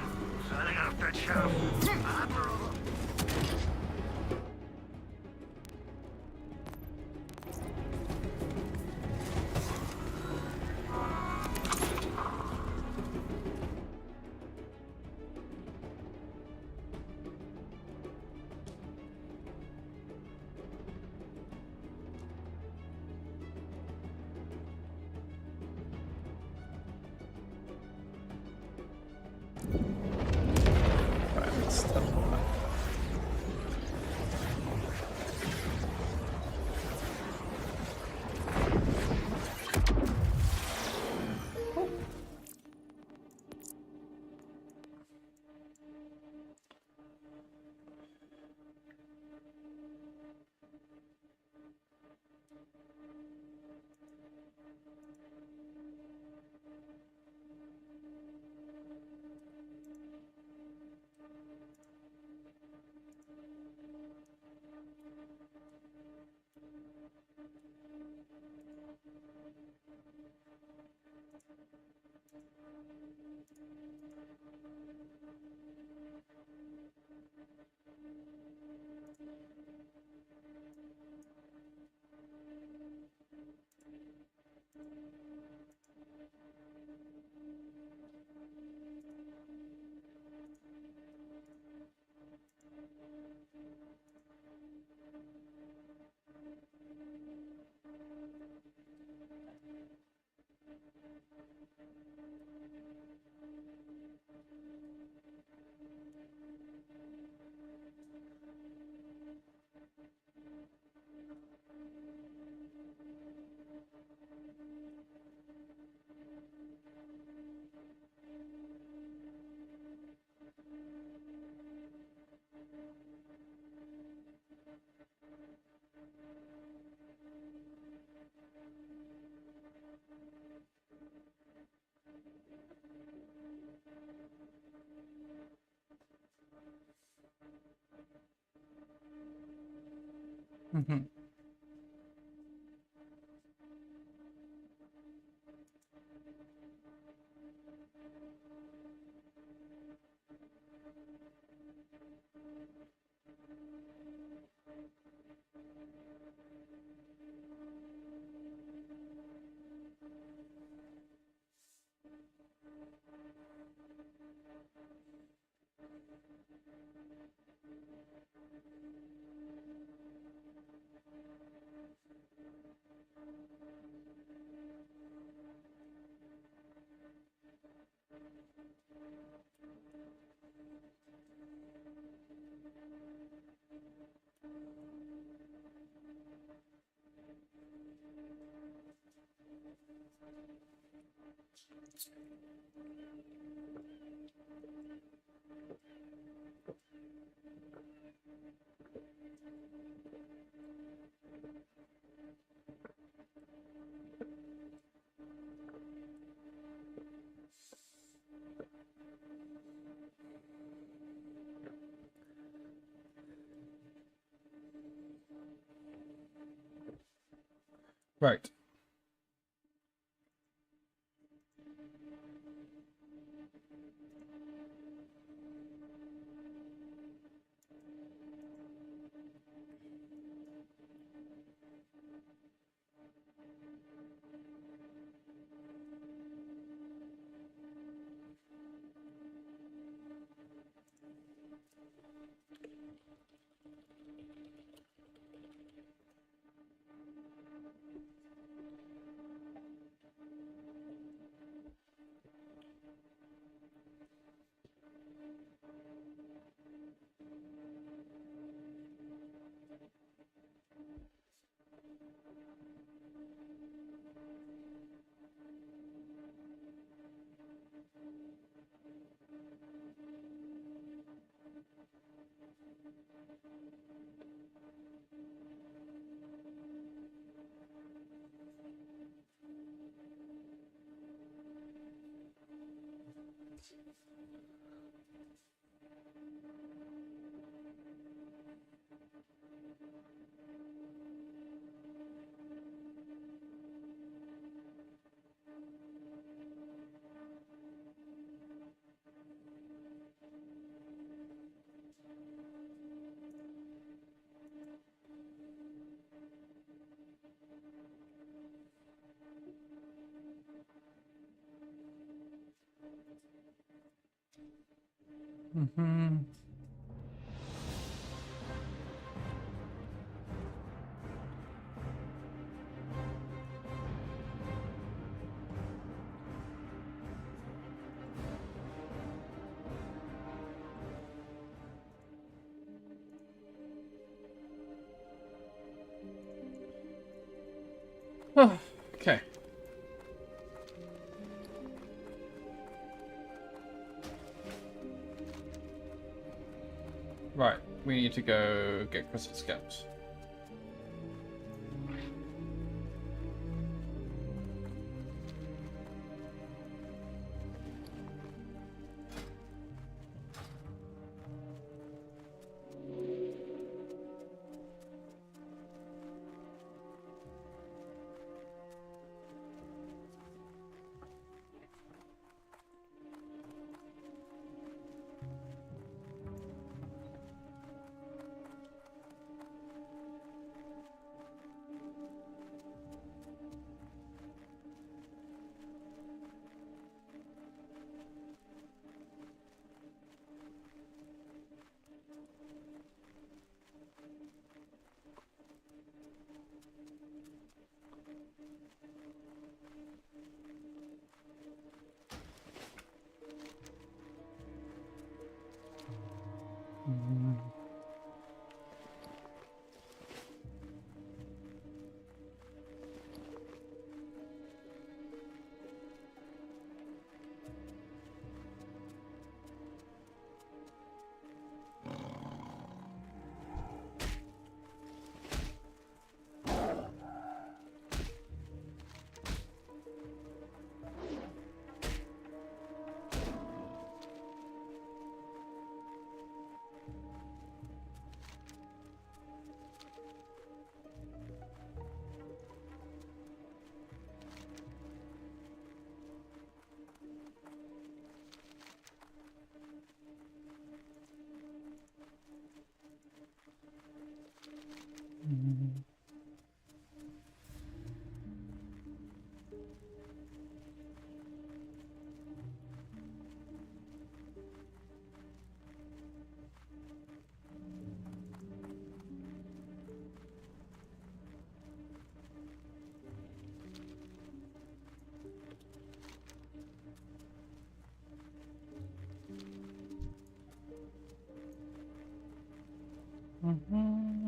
Signing off that shelf. I approve. Right, let's teleport back. Mm-hmm. Right. Mm-hmm. Okay. Right, we need to go get crystal scales. Mm-hmm.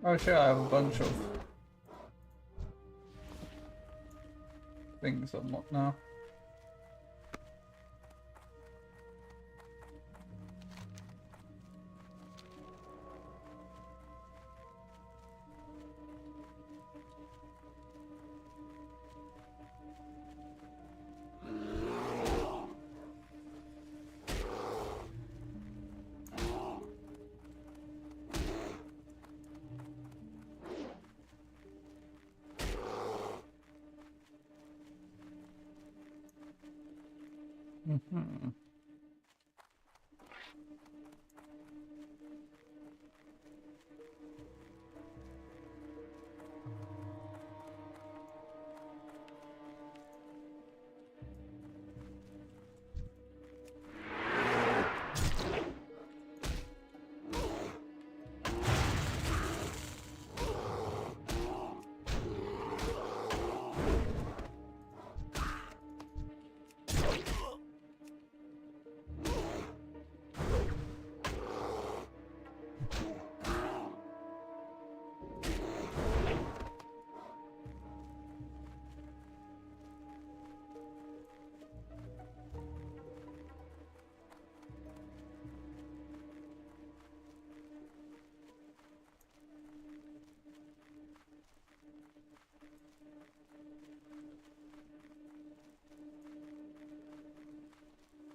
Oh shit, I have a bunch of things unlocked now. Mm-hmm.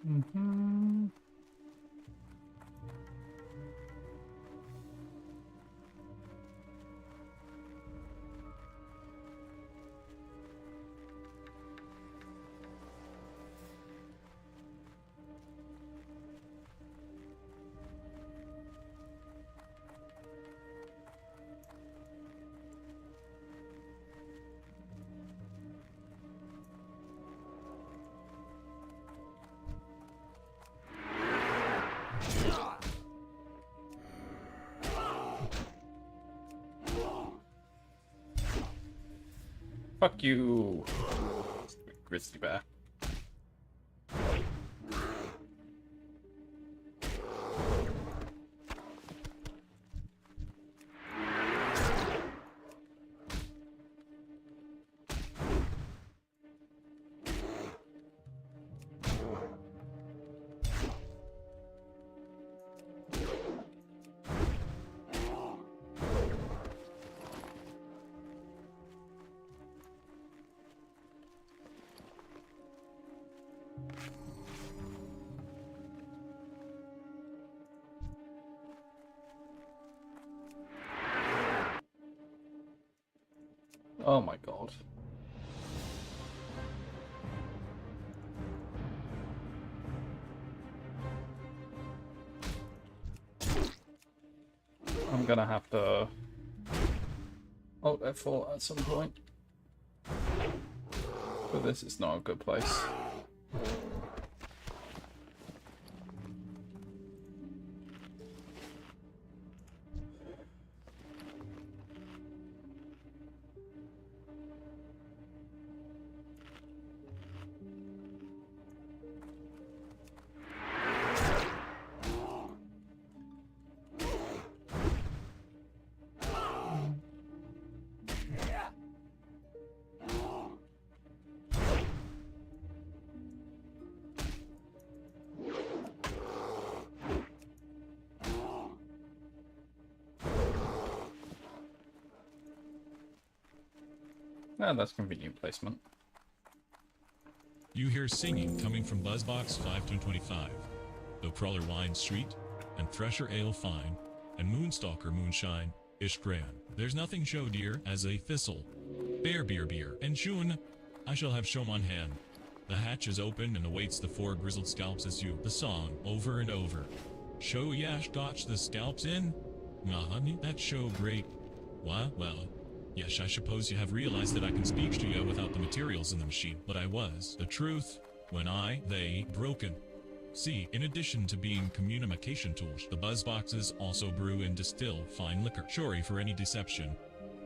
Mm-hmm. Fuck you, grizzly bear. Oh my god. I'm gonna have to ult F4 at some point. But this is not a good place. Ah, that's convenient placement. You hear singing coming from Buzzbox 5225, though Crawler Wine Street, and Thresher Ale Fine, and Moonstalker Moonshine ish grand. There's nothing show dear as a thistle, beer, and June, I shall have show on hand. The hatch is open and awaits the 4 grizzled scalps as you, the song, over and over. Show yash gotch the scalps in? Nah, honey, that show great. Why, well, yes, I suppose you have realized that I can speak to you without the materials in the machine, but I was, the truth, when they broken. See, in addition to being communication tools, the buzzboxes also brew and distill fine liquor. Sorry for any deception,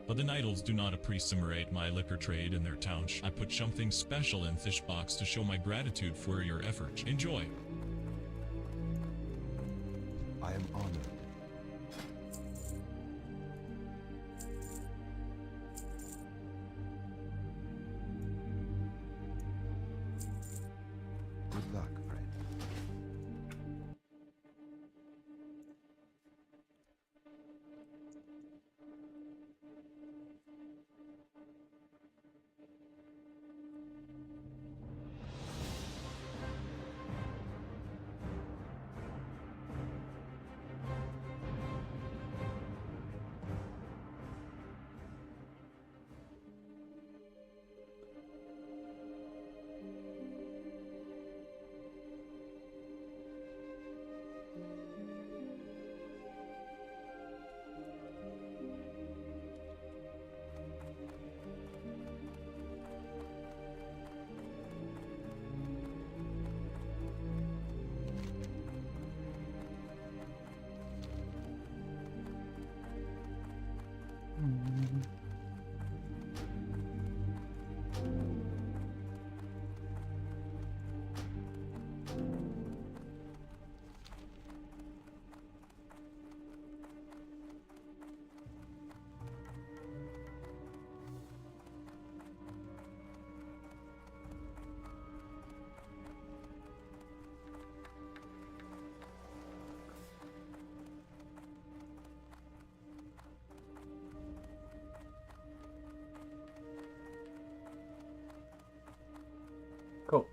but the Nidals do not appreciate my liquor trade in their townsh. I put something special in this box to show my gratitude for your efforts. Enjoy. I am honored. Good luck, friend. Cool.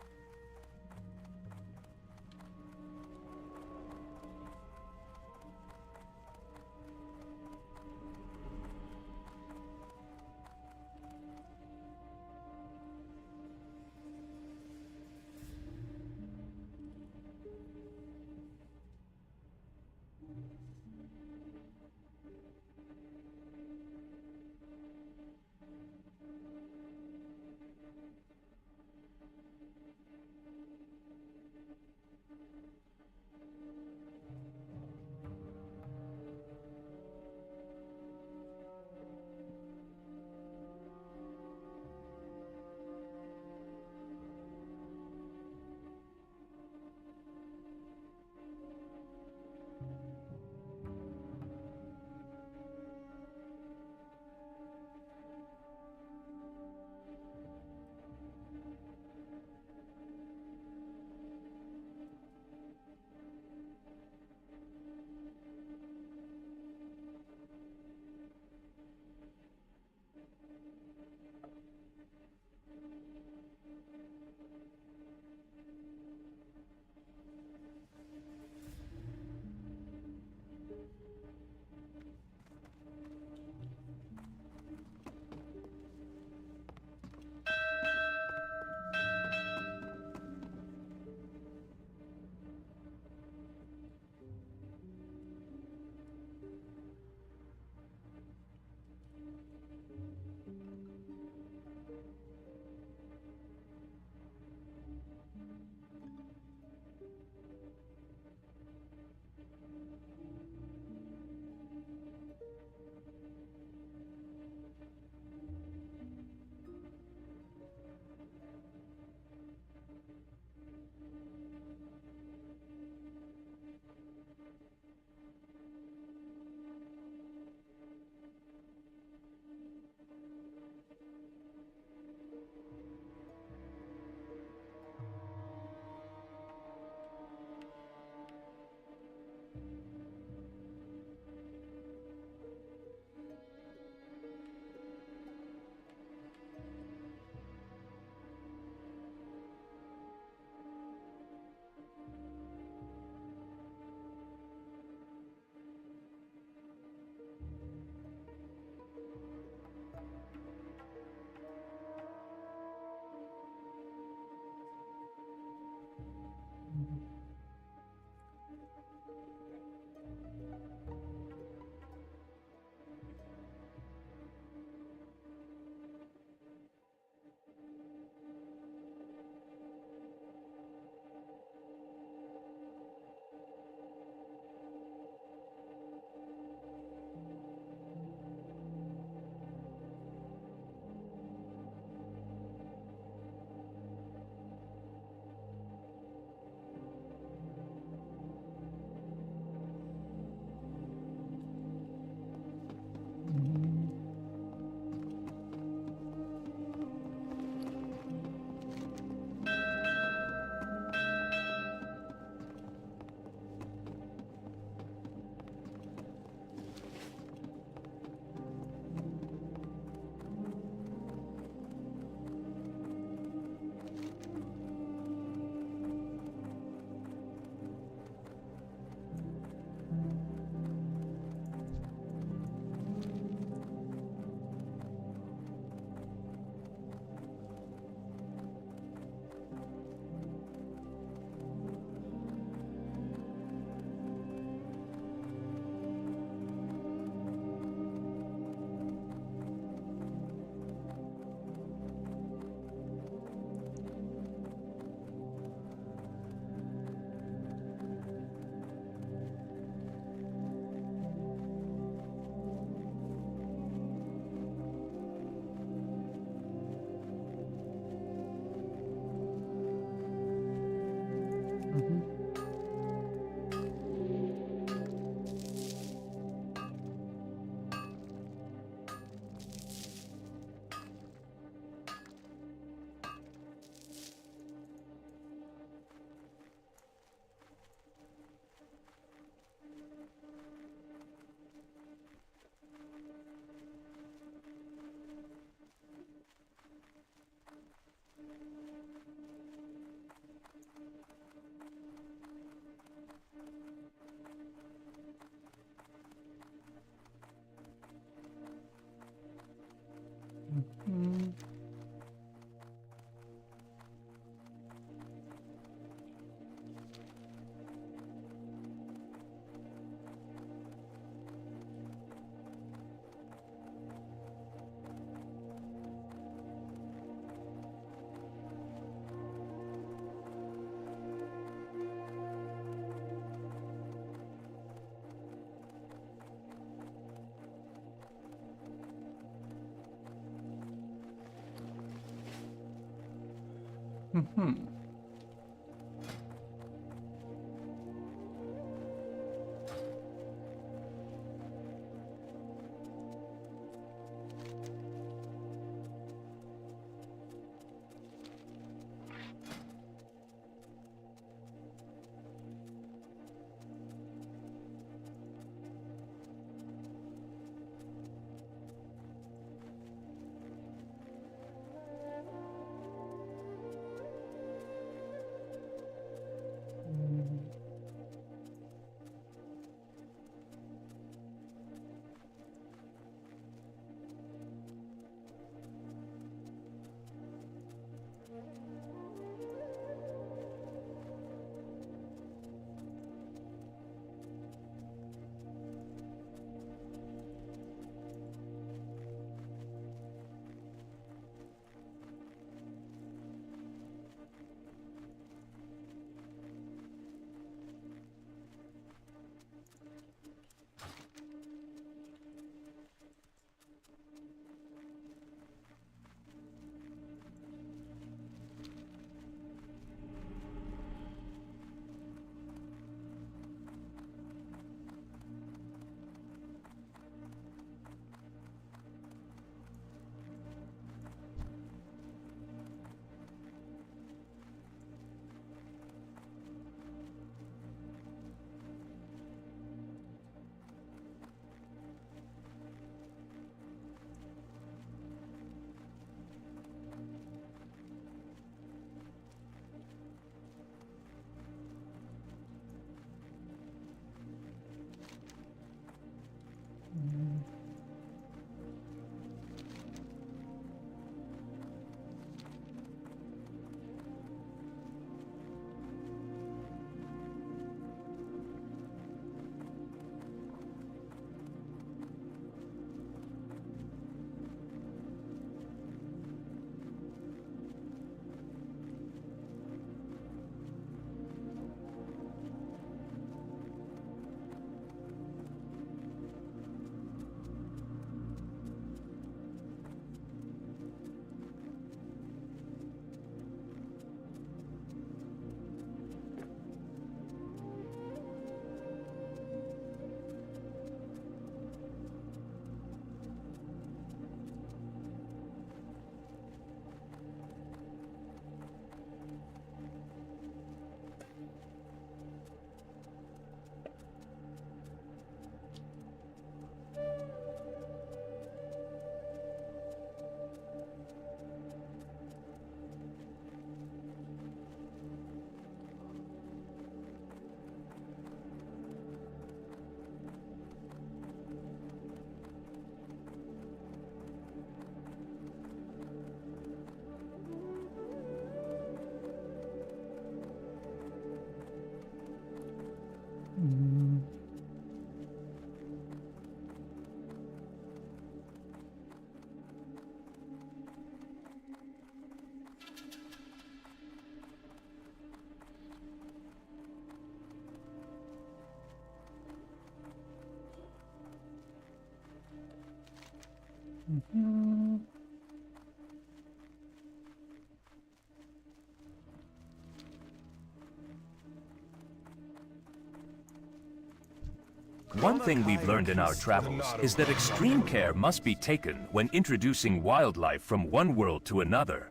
One thing we've learned in our travels is that extreme care must be taken when introducing wildlife from one world to another.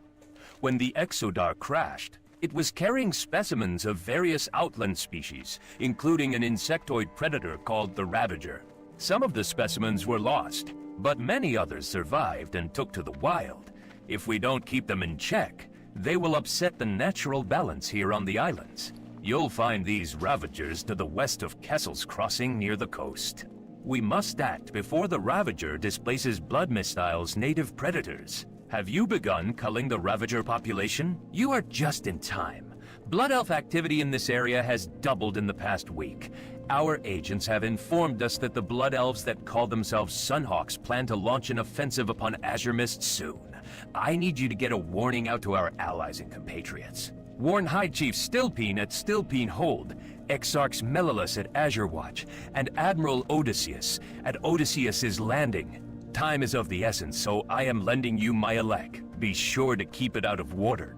When the Exodar crashed, it was carrying specimens of various outland species, including an insectoid predator called the Ravager. Some of the specimens were lost, but many others survived and took to the wild. If we don't keep them in check, they will upset the natural balance here on the islands. You'll find these Ravagers to the west of Kessel's Crossing near the coast. We must act before the Ravager displaces Blood Mistile's native predators. Have you begun culling the Ravager population? You are just in time. Blood Elf activity in this area has doubled in the past week. Our agents have informed us that the Blood Elves that call themselves Sunhawks plan to launch an offensive upon Azure Mist soon. I need you to get a warning out to our allies and compatriots. Warn High Chief Stilpeen at Stilpeen Hold, Exarchs Melilus at Azure Watch, and Admiral Odysseus at Odysseus's Landing. Time is of the essence, so I am lending you my elect. Be sure to keep it out of water.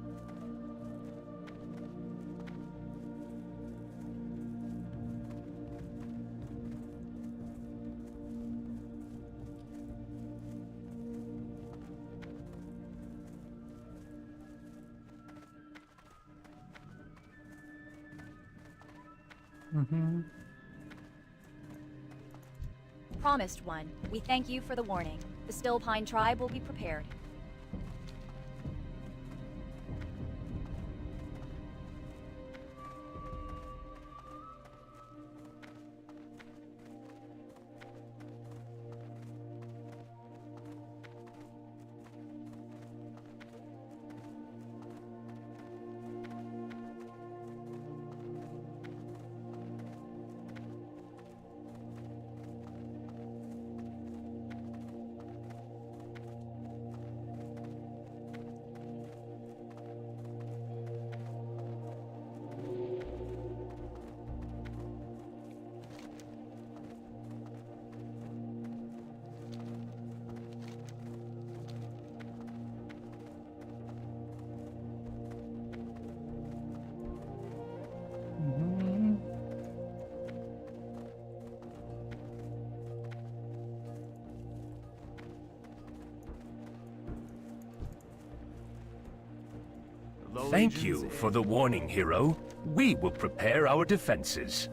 Promised one, we thank you for the warning. The Still Pine tribe will be prepared. Thank you for the warning, hero. We will prepare our defenses.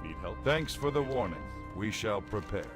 Need help? Thanks for the warning. We shall prepare.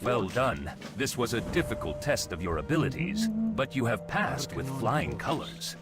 Well done. This was a difficult test of your abilities, but you have passed with flying colors.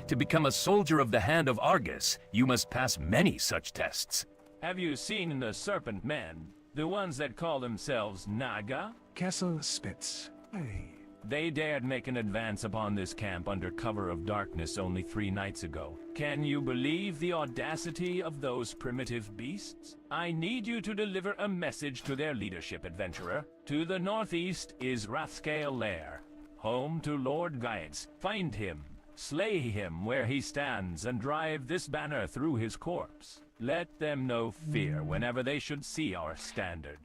To become a soldier of the Hand of Argus, you must pass many such tests. Have you seen the Serpent Men? The ones that call themselves Naga? Kessel Spitz. Hey. They dared make an advance upon this camp under cover of darkness only 3 nights ago. Can you believe the audacity of those primitive beasts? I need you to deliver a message to their leadership, adventurer. To the northeast is Rathscale Lair, home to Lord Gaius. Find him, slay him where he stands, and drive this banner through his corpse. Let them know fear whenever they should see our standard.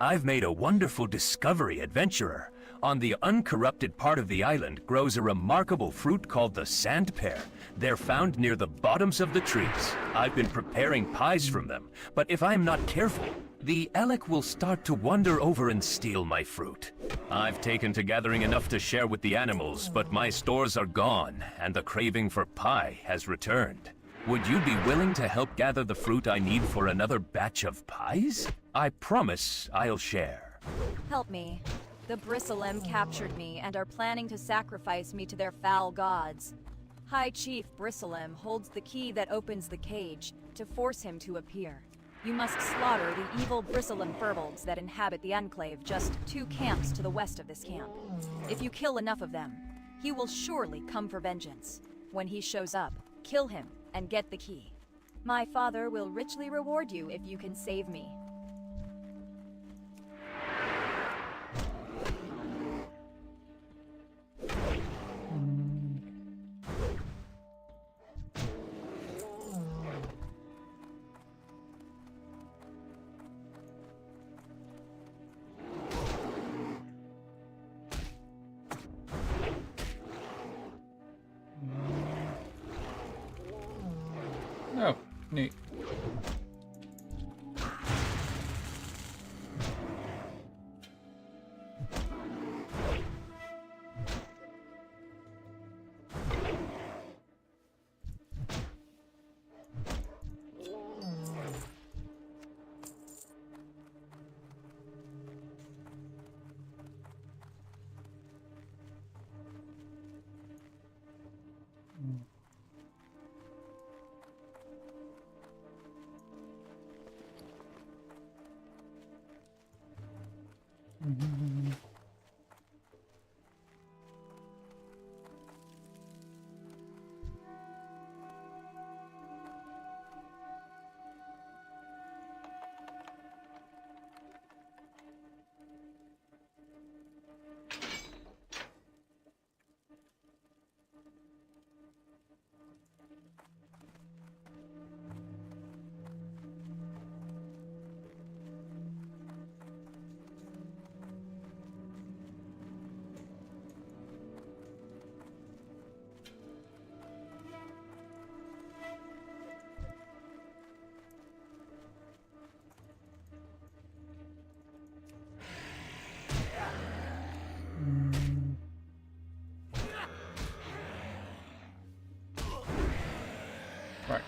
I've made a wonderful discovery, adventurer. On the uncorrupted part of the island grows a remarkable fruit called the sand pear. They're found near the bottoms of the trees. I've been preparing pies from them, but if I'm not careful, the Elec will start to wander over and steal my fruit. I've taken to gathering enough to share with the animals, but my stores are gone, and the craving for pie has returned. Would you be willing to help gather the fruit I need for another batch of pies? I promise I'll share. Help me. The Bristlem captured me and are planning to sacrifice me to their foul gods. High Chief Bristlem holds the key that opens the cage to force him to appear. You must slaughter the evil Bristlem furbolgs that inhabit the Enclave just 2 camps to the west of this camp. If you kill enough of them, he will surely come for vengeance. When he shows up, kill him and get the key. My father will richly reward you if you can save me. Oh, neat. Right.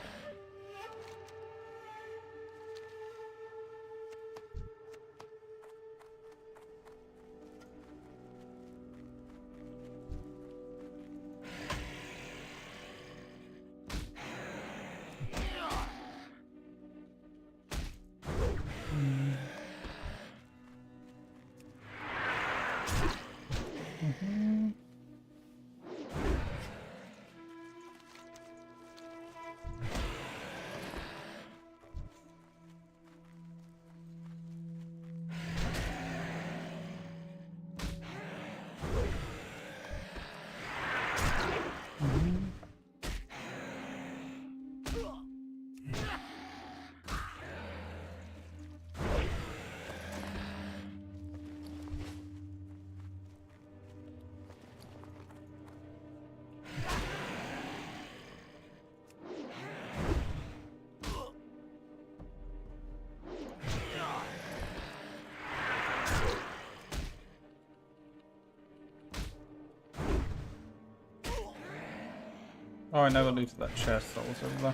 Oh, I never looted that chest that was over there.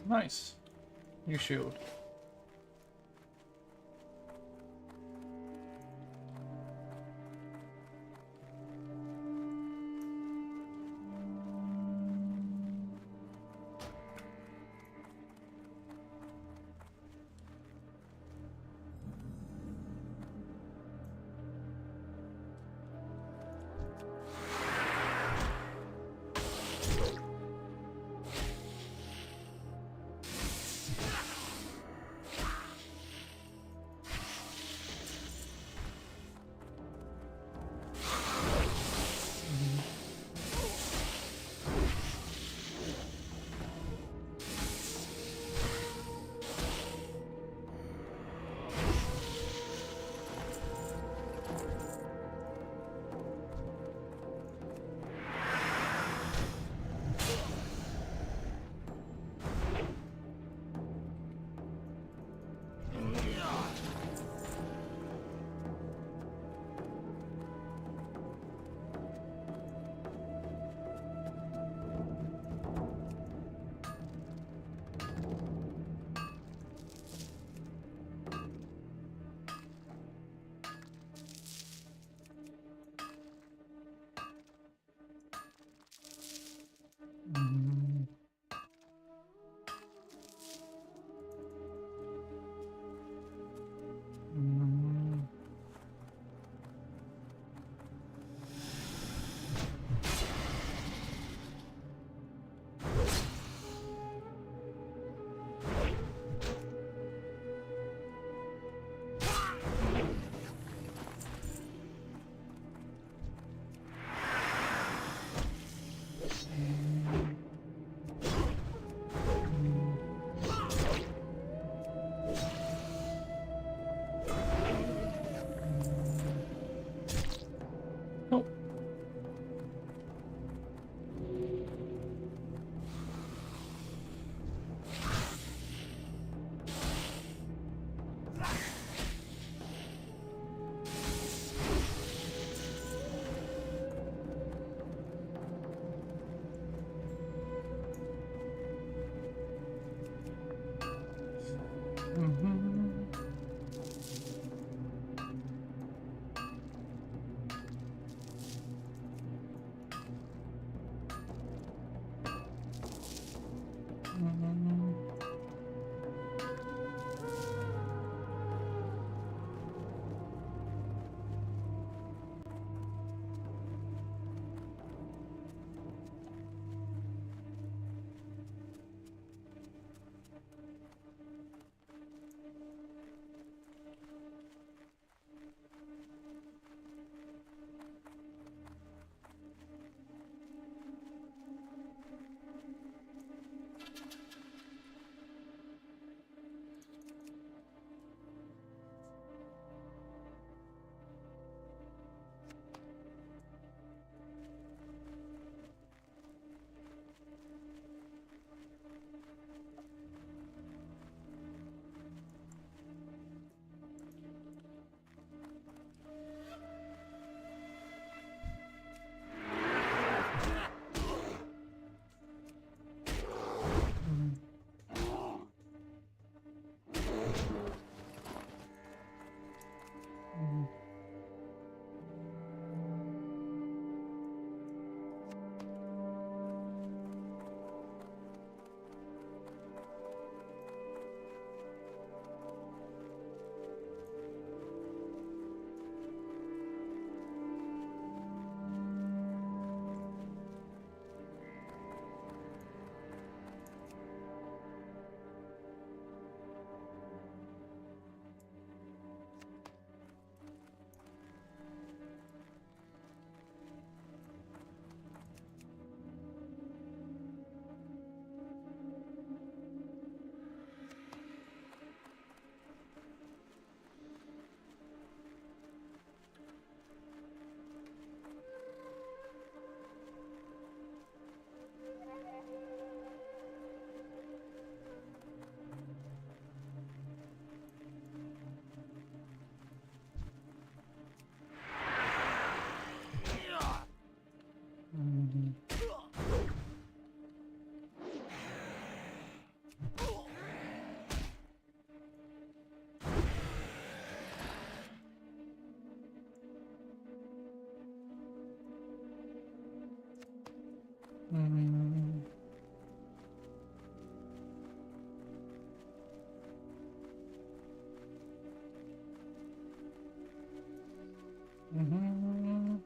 Nice. New shield.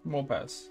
More bears.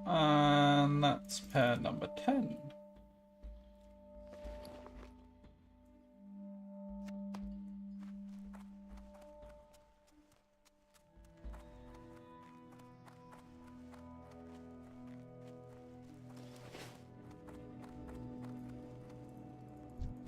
And that's pair number 10.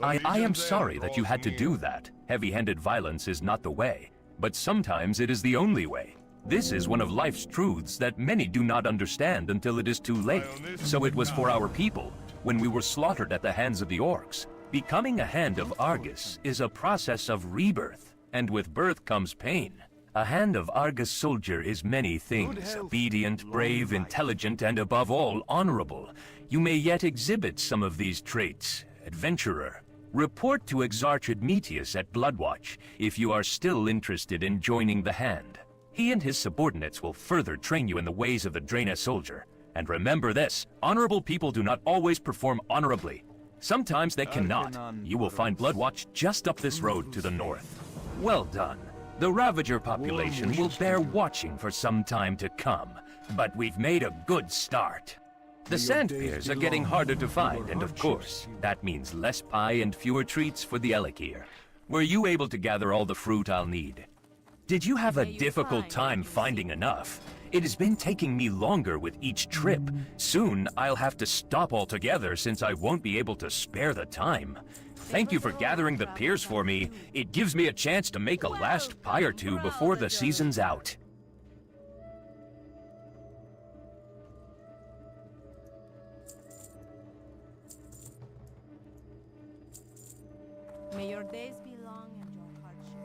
I am sorry that you had to do that. Heavy-handed violence is not the way, but sometimes it is the only way. This is one of life's truths that many do not understand until it is too late. So it was for our people, when we were slaughtered at the hands of the orcs. Becoming a Hand of Argus is a process of rebirth, and with birth comes pain. A Hand of Argus soldier is many things, obedient, brave, intelligent, and above all, honorable. You may yet exhibit some of these traits. Adventurer. Report to Exarch Admetius at Bloodwatch if you are still interested in joining the Hand. He and his subordinates will further train you in the ways of the Draena soldier. And remember this, honorable people do not always perform honorably. Sometimes they cannot. You will find Bloodwatch just up this road to the north. Well done. The Ravager population will bear watching for some time to come, but we've made a good start. The Sandpears are getting harder to find, and of course, that means less pie and fewer treats for the Elekir. Were you able to gather all the fruit I'll need? Did you have a difficult time finding enough? It has been taking me longer with each trip. Soon, I'll have to stop altogether since I won't be able to spare the time. Thank you for gathering the peers for me. It gives me a chance to make a last pie or two before the season's out. May your days be long and your hardships.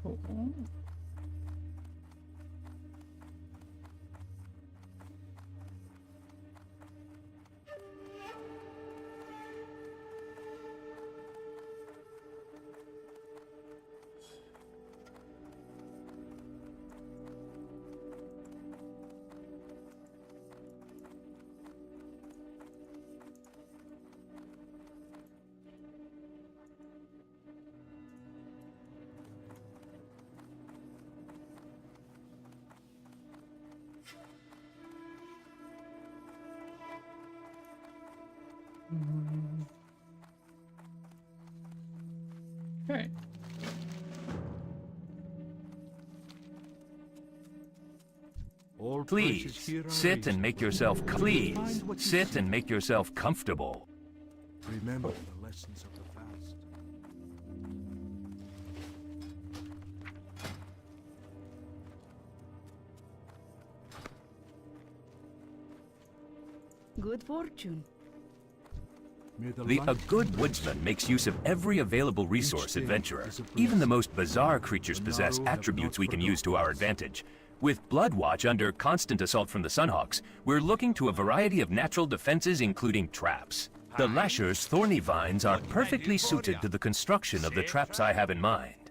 Okay. Please, sit and make yourself comfortable. Remember the lessons of the past. Good fortune. A good woodsman makes use of every available resource, adventurer. Even the most bizarre creatures possess attributes we can use to our advantage. With Bloodwatch under constant assault from the Sunhawks, we're looking to a variety of natural defenses, including traps. The Lasher's thorny vines are perfectly suited to the construction of the traps I have in mind.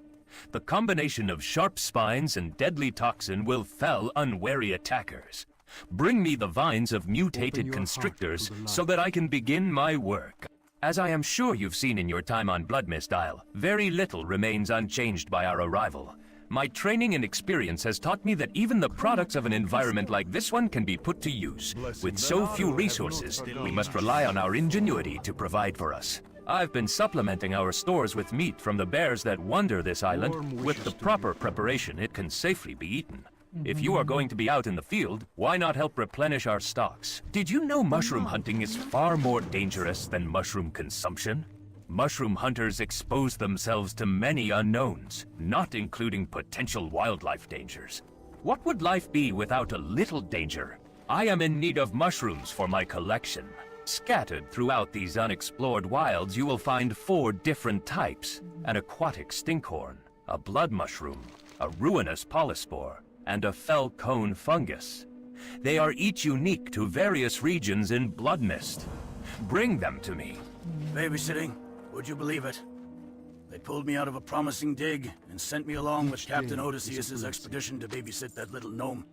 The combination of sharp spines and deadly toxin will fell unwary attackers. Bring me the vines of mutated constrictors so that I can begin my work. As I am sure you've seen in your time on Bloodmist Isle, very little remains unchanged by our arrival. My training and experience has taught me that even the products of an environment like this one can be put to use. With so few resources, we must rely on our ingenuity to provide for us. I've been supplementing our stores with meat from the bears that wander this island. With the proper preparation, it can safely be eaten. If you are going to be out in the field, why not help replenish our stocks? Did you know mushroom hunting is far more dangerous than mushroom consumption? Mushroom hunters expose themselves to many unknowns, not including potential wildlife dangers. What would life be without a little danger? I am in need of mushrooms for my collection. Scattered throughout these unexplored wilds, you will find 4 different types: an aquatic stinkhorn, a blood mushroom, a ruinous polyspore, and a fell cone fungus. They are each unique to various regions in Bloodmist. Bring them to me. Babysitting? Would you believe it? They pulled me out of a promising dig and sent me along with Captain Odysseus's expedition to babysit that little gnome.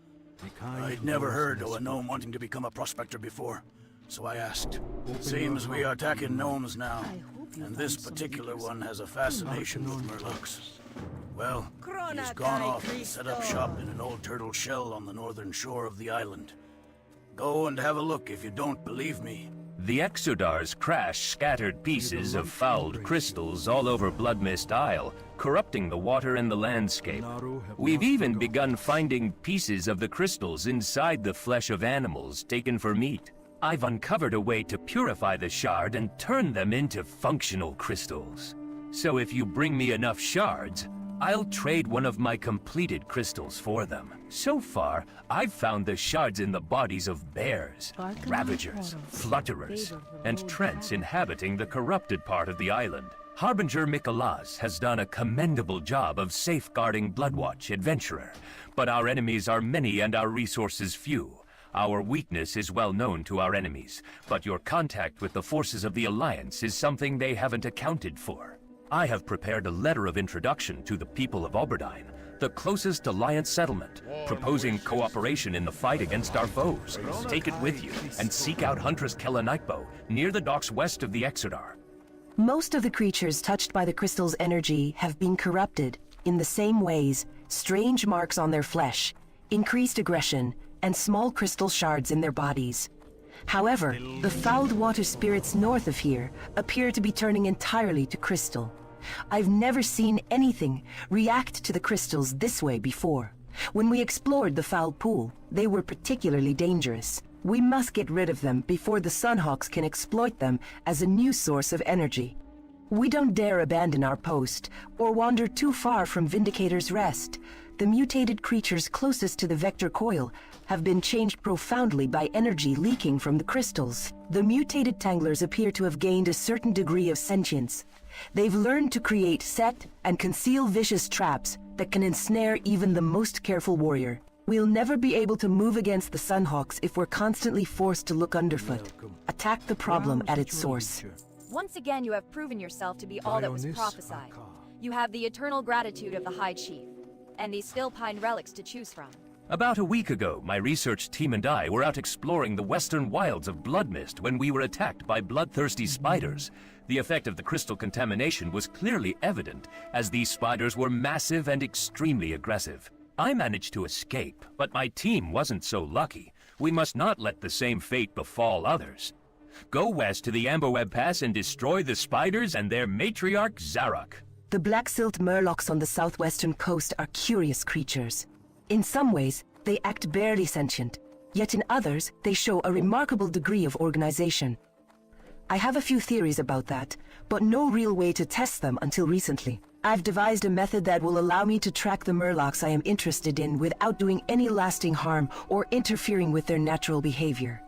I'd never heard of a gnome wanting to become a prospector before, so I asked. Seems we are attacking gnomes now, and this particular one has a fascination with murlocs. Well, he's gone off and set up shop in an old turtle shell on the northern shore of the island. Go and have a look if you don't believe me. The Exodars crash scattered pieces of fouled crystals all over Bloodmist Isle, corrupting the water and the landscape. We've even begun finding pieces of the crystals inside the flesh of animals taken for meat. I've uncovered a way to purify the shard and turn them into functional crystals. So if you bring me enough shards, I'll trade one of my completed crystals for them. So far, I've found the shards in the bodies of bears, ravagers, flutterers, and trents inhabiting the corrupted part of the island. Harbinger Mikolas has done a commendable job of safeguarding Bloodwatch, adventurer, but our enemies are many and our resources few. Our weakness is well known to our enemies, but your contact with the forces of the Alliance is something they haven't accounted for. I have prepared a letter of introduction to the people of Oberdine, the closest Alliance settlement, proposing cooperation in the fight against our foes. Take it with you and seek out Huntress Kella Nightbow near the docks west of the Exodar. Most of the creatures touched by the crystal's energy have been corrupted in the same ways: strange marks on their flesh, increased aggression, and small crystal shards in their bodies. However, the fouled water spirits north of here appear to be turning entirely to crystal. I've never seen anything react to the crystals this way before. When we explored the foul pool, they were particularly dangerous. We must get rid of them before the Sunhawks can exploit them as a new source of energy. We don't dare abandon our post or wander too far from Vindicator's Rest. The mutated creatures closest to the vector coil have been changed profoundly by energy leaking from the crystals. The mutated tanglers appear to have gained a certain degree of sentience. They've learned to create, set, and conceal vicious traps that can ensnare even the most careful warrior. We'll never be able to move against the Sunhawks if we're constantly forced to look underfoot. Attack the problem at its source. Once again, you have proven yourself to be all that was prophesied. You have the eternal gratitude of the High Chief, and these Stillpine relics to choose from. About a week ago, my research team and I were out exploring the western wilds of Bloodmist when we were attacked by bloodthirsty spiders. The effect of the crystal contamination was clearly evident, as these spiders were massive and extremely aggressive. I managed to escape, but my team wasn't so lucky. We must not let the same fate befall others. Go west to the Amberweb Pass and destroy the spiders and their matriarch, Zarok. The black silt murlocs on the southwestern coast are curious creatures. In some ways, they act barely sentient, yet in others, they show a remarkable degree of organization. I have a few theories about that, but no real way to test them until recently. I've devised a method that will allow me to track the murlocs I am interested in without doing any lasting harm or interfering with their natural behavior.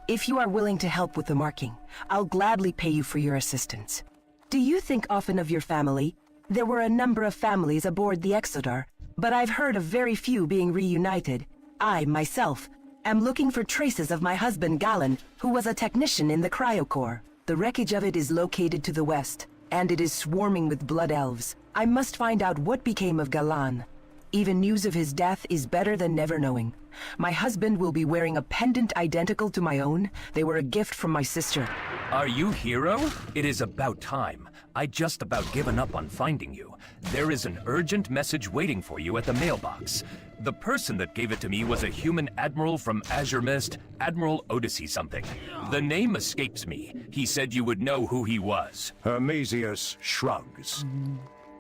If you are willing to help with the marking, I'll gladly pay you for your assistance. Do you think often of your family? There were a number of families aboard the Exodar, but I've heard of very few being reunited. I, myself, am looking for traces of my husband Galen, who was a technician in the cryocore. The wreckage of it is located to the west, and it is swarming with blood elves. I must find out what became of Galan. Even news of his death is better than never knowing. My husband will be wearing a pendant identical to my own. They were a gift from my sister. Are you Hero? It is about time. I just about given up on finding you. There is an urgent message waiting for you at the mailbox. The person that gave it to me was a human admiral from Azure Mist, Admiral Odyssey something. The name escapes me. He said you would know who he was. Hermesius shrugs.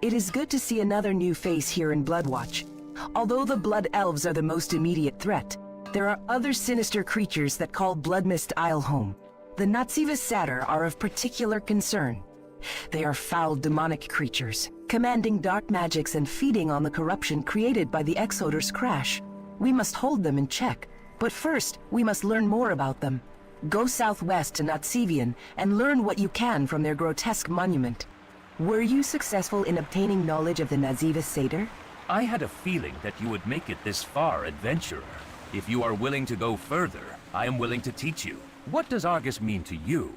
It is good to see another new face here in Bloodwatch. Although the Blood Elves are the most immediate threat, there are other sinister creatures that call Bloodmist Isle home. The Natsivas Satyr are of particular concern. They are foul demonic creatures, commanding dark magics and feeding on the corruption created by the Exodar's crash. We must hold them in check, but first we must learn more about them. Go southwest to Natsivian and learn what you can from their grotesque monument. Were you successful in obtaining knowledge of the Nazivas Satyr? I had a feeling that you would make it this far, adventurer. If you are willing to go further, I am willing to teach you. What does Argus mean to you?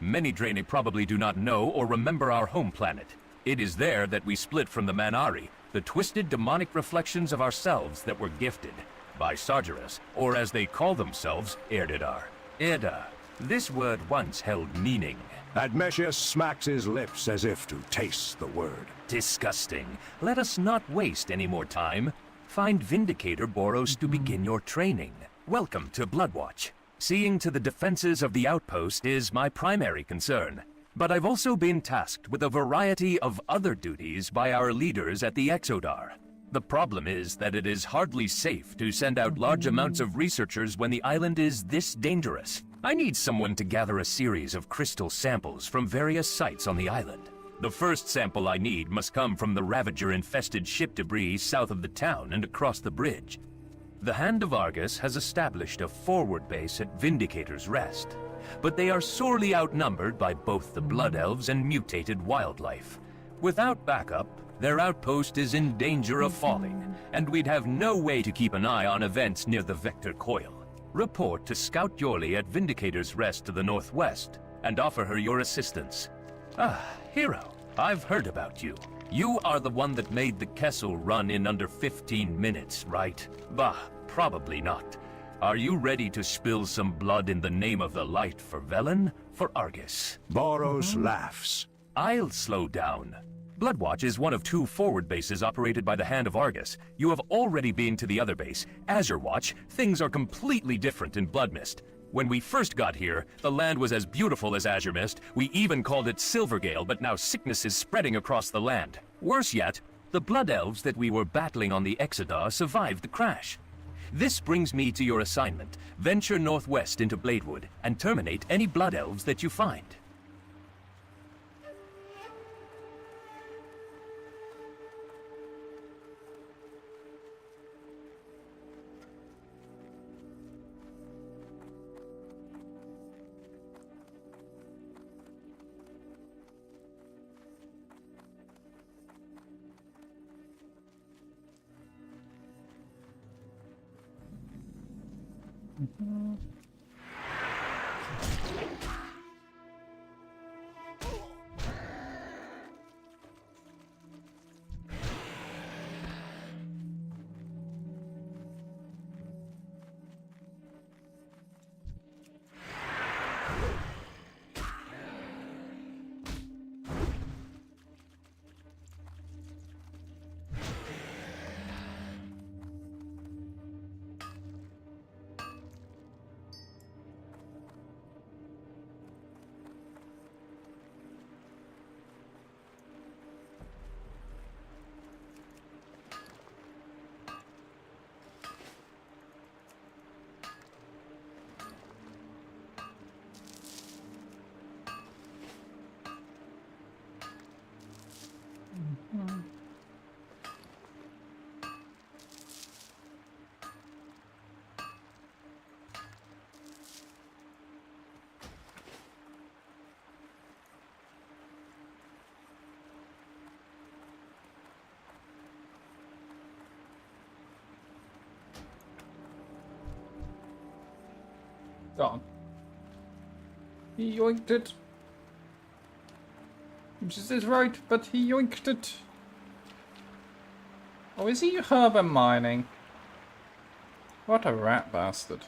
Many Draenei probably do not know or remember our home planet. It is there that we split from the Man'ari, the twisted demonic reflections of ourselves that were gifted by Sargeras, or as they call themselves, Erdidar. Erda. This word once held meaning. Admetius smacks his lips as if to taste the word. Disgusting. Let us not waste any more time. Find Vindicator Boros to begin your training. Welcome to Bloodwatch. Seeing to the defenses of the outpost is my primary concern. But I've also been tasked with a variety of other duties by our leaders at the Exodar. The problem is that it is hardly safe to send out large amounts of researchers when the island is this dangerous. I need someone to gather a series of crystal samples from various sites on the island. The first sample I need must come from the Ravager-infested ship debris south of the town and across the bridge. The Hand of Argus has established a forward base at Vindicator's Rest, but they are sorely outnumbered by both the Blood Elves and mutated wildlife. Without backup, their outpost is in danger of falling, and we'd have no way to keep an eye on events near the Vector Coil. Report to Scout Yorli at Vindicator's Rest to the northwest, and offer her your assistance. Ah, Hero, I've heard about you. You are the one that made the Kessel run in under 15 minutes, right? Bah, probably not. Are you ready to spill some blood in the name of the light for Velen, for Argus? Boros laughs. I'll slow down. Bloodwatch is one of 2 forward bases operated by the Hand of Argus. You have already been to the other base, Azure Watch. Things are completely different in Bloodmist. When we first got here, the land was as beautiful as Azure Mist. We even called it Silvergale, but now sickness is spreading across the land. Worse yet, the Blood Elves that we were battling on the Exodar survived the crash. This brings me to your assignment. Venture northwest into Bladewood and terminate any Blood Elves that you find. Gone. He yoinked it. Which is right, but he yoinked it. Oh, is he herb mining? What a rat bastard.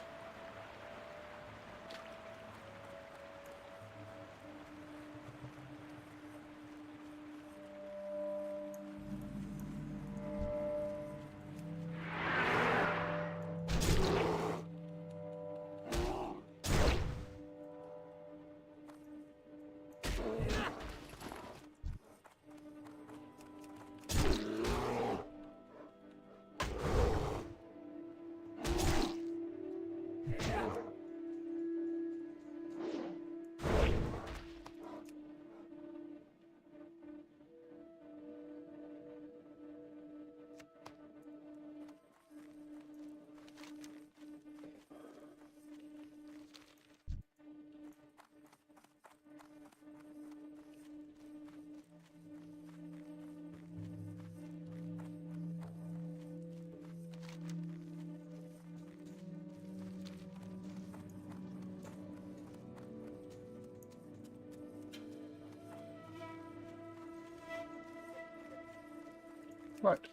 Right,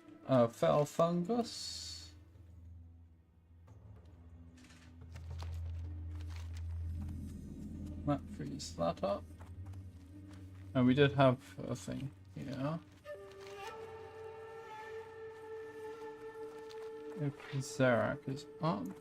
fell fungus. That frees that up. And we did have a thing here. If Zarak is on.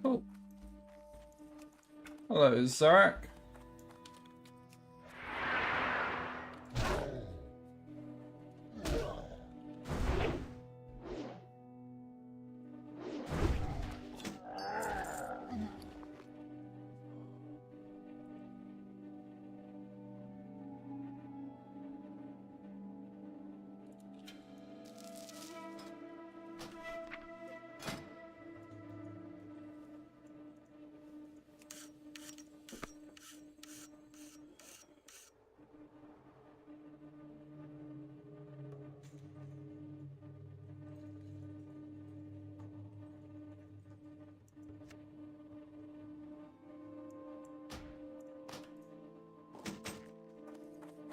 Oh. Hello, Zarek.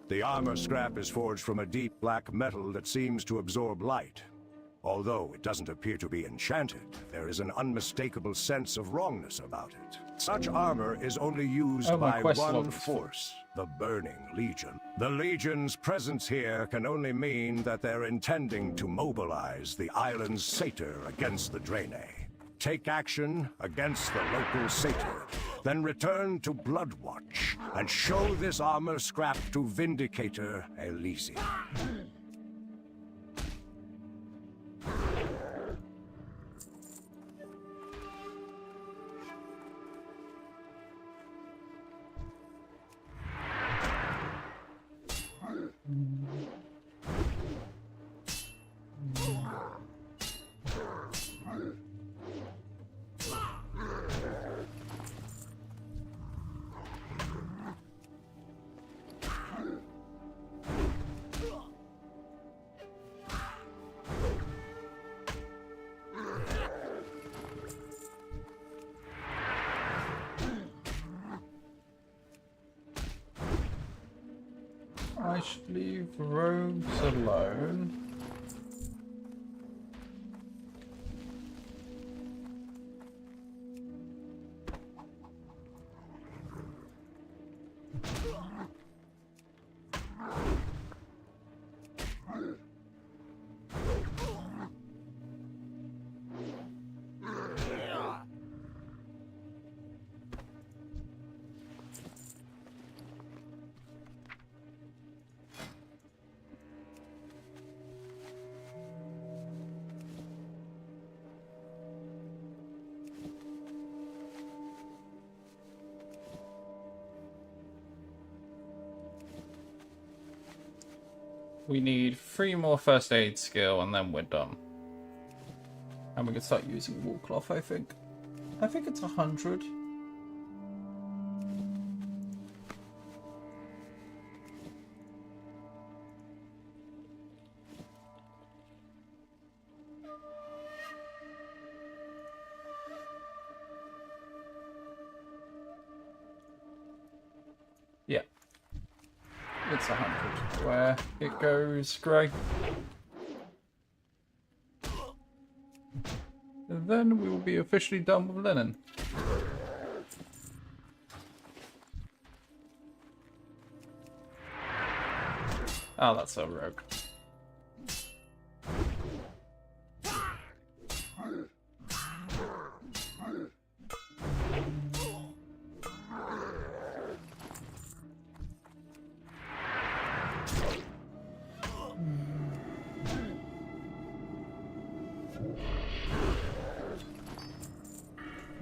The armor scrap is forged from a deep black metal that seems to absorb light. Although it doesn't appear to be enchanted, there is an unmistakable sense of wrongness about it. Such armor is only used by one force, the Burning Legion. The Legion's presence here can only mean that they're intending to mobilize the island's satyr against the Draenei. Take action against the local satyr, then return to Bloodwatch and show this armor scrap to Vindicator Elysium. I should leave rogues alone. We need 3 more first aid skill and then we're done. And we can start using wool cloth, I think. I think it's 100. Yeah. It's 100. Where it goes grey. And then we will be officially done with linen. Oh, that's a rogue.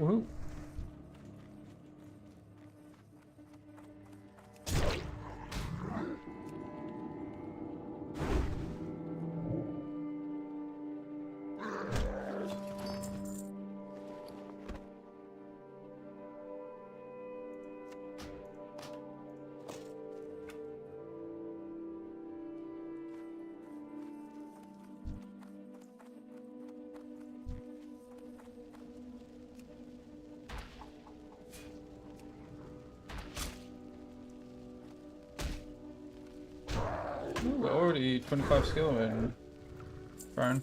Woohoo. Ooh, we're already 25 skill in Baron.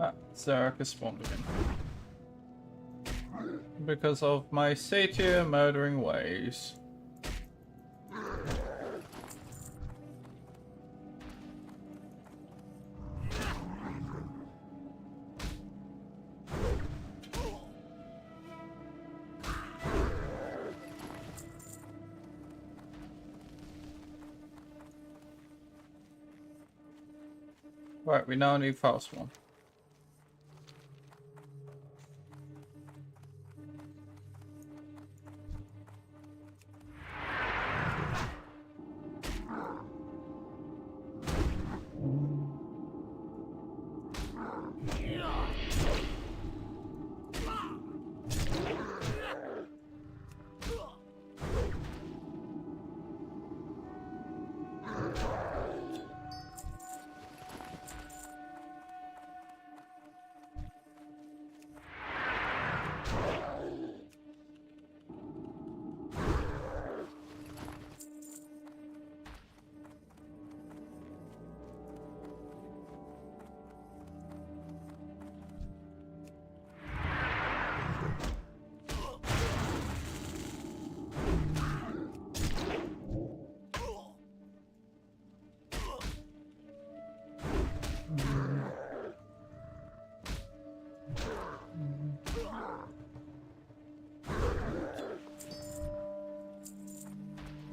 Ah, Zarek has spawned again. Because of my satyr murdering ways. Right, we now need fast one.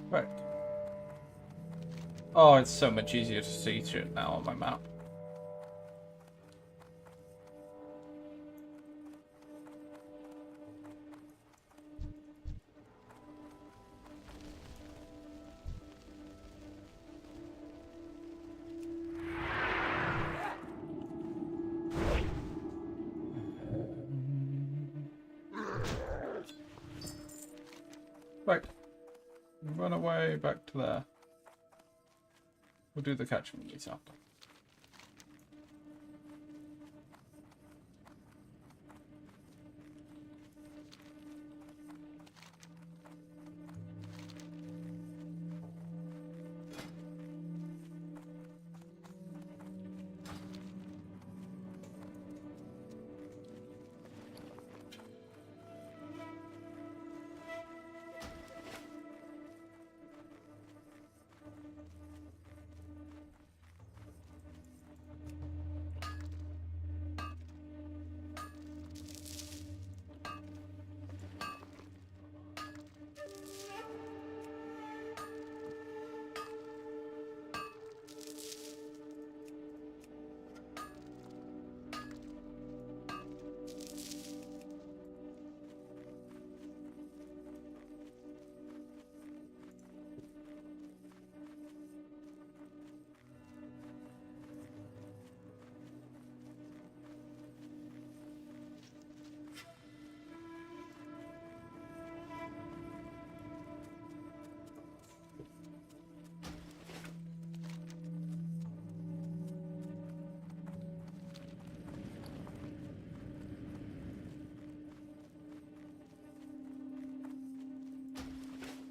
Right. Oh, it's so much easier to see shit now on my map. Right. Run away back to there. We'll do the catchment release after.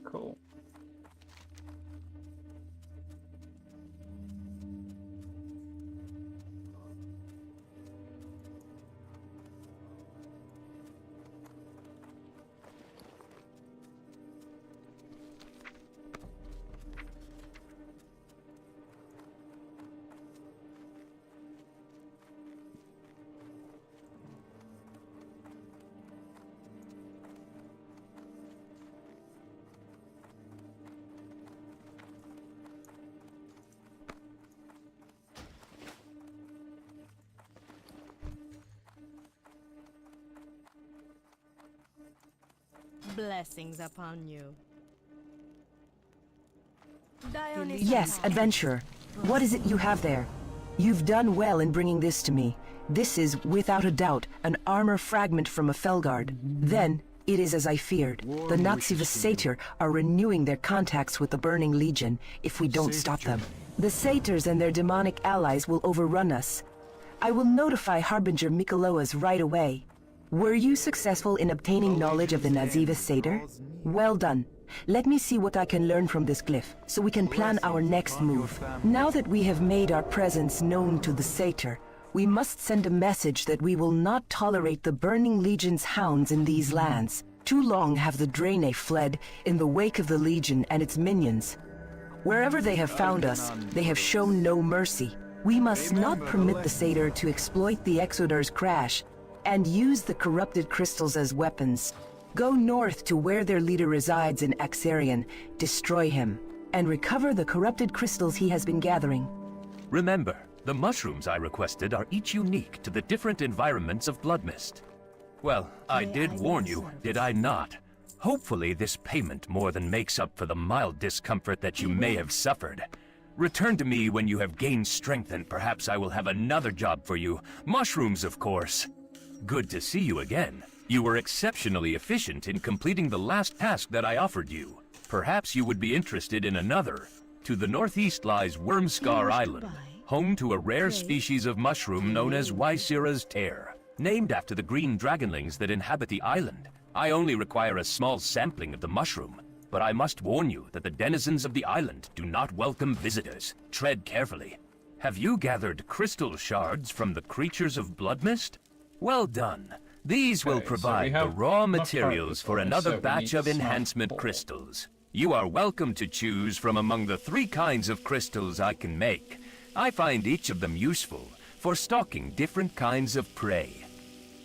Cool. Blessings upon you. Yes, adventurer. What is it you have there? You've done well in bringing this to me. This is, without a doubt, an armor fragment from a Felguard. Then, it is as I feared. The Nazi Satyr are renewing their contacts with the Burning Legion if we don't stop them. The Satyrs and their demonic allies will overrun us. I will notify Harbinger Mikaloas right away. Were you successful in obtaining knowledge of the Naziva Satyr? Well done. Let me see what I can learn from this glyph, so we can plan our next move. Now that we have made our presence known to the Satyr, we must send a message that we will not tolerate the Burning Legion's hounds in these lands. Too long have the Draenei fled in the wake of the Legion and its minions. Wherever they have found us, they have shown no mercy. We must not permit the Satyr to exploit the Exodar's crash and use the corrupted crystals as weapons. Go north to where their leader resides in Axarian, destroy him, and recover the corrupted crystals he has been gathering. Remember, the mushrooms I requested are each unique to the different environments of Bloodmist. Well, I did warn you, did I not? Hopefully this payment more than makes up for the mild discomfort that you may have suffered. Return to me when you have gained strength and perhaps I will have another job for you. Mushrooms, of course. Good to see you again. You were exceptionally efficient in completing the last task that I offered you. Perhaps you would be interested in another. To the northeast lies Wormscar Island, home to a rare species of mushroom known as Ysira's Tear, named after the green dragonlings that inhabit the island. I only require a small sampling of the mushroom, but I must warn you that the denizens of the island do not welcome visitors. Tread carefully. Have you gathered crystal shards from the creatures of Bloodmist? Well done. These will provide the raw materials for another batch of enhancement crystals. You are welcome to choose from among the 3 kinds of crystals I can make. I find each of them useful for stalking different kinds of prey.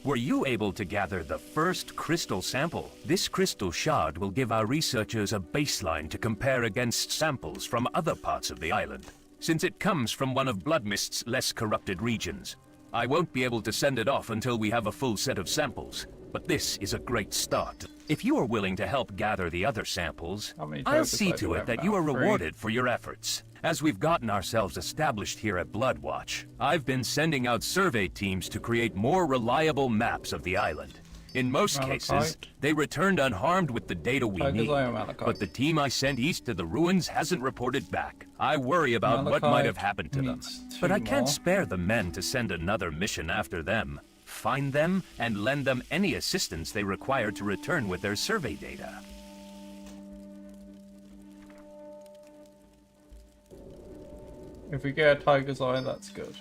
Were you able to gather the first crystal sample? This crystal shard will give our researchers a baseline to compare against samples from other parts of the island, since it comes from one of Bloodmist's less corrupted regions. I won't be able to send it off until we have a full set of samples, but this is a great start. If you are willing to help gather the other samples, I'll see to it that you are rewarded for your efforts. As we've gotten ourselves established here at Bloodwatch, I've been sending out survey teams to create more reliable maps of the island. In most cases, they returned unharmed with the data we need, but the team I sent east to the ruins hasn't reported back. I worry about what might have happened to them, but I can't spare the men to send another mission after them. Find them and lend them any assistance they require to return with their survey data. If we get a tiger's eye, that's good.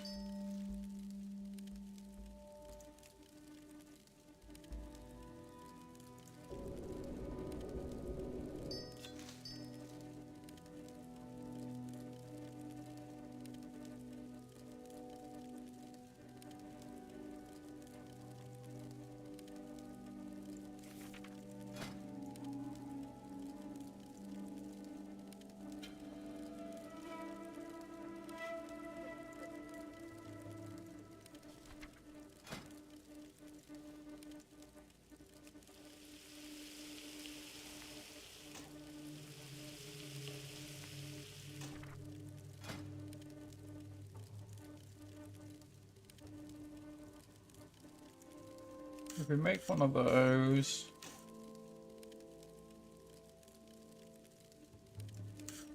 If we make one of those,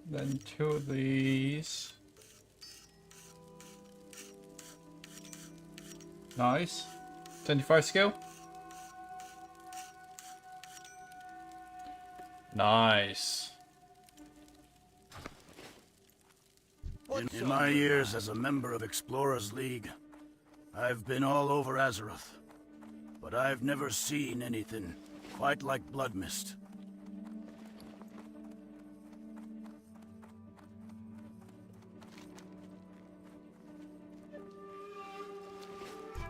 then 2 of these. Nice. 25 skill. Nice. In my years as a member of Explorers League, I've been all over Azeroth. But I've never seen anything quite like Bloodmist.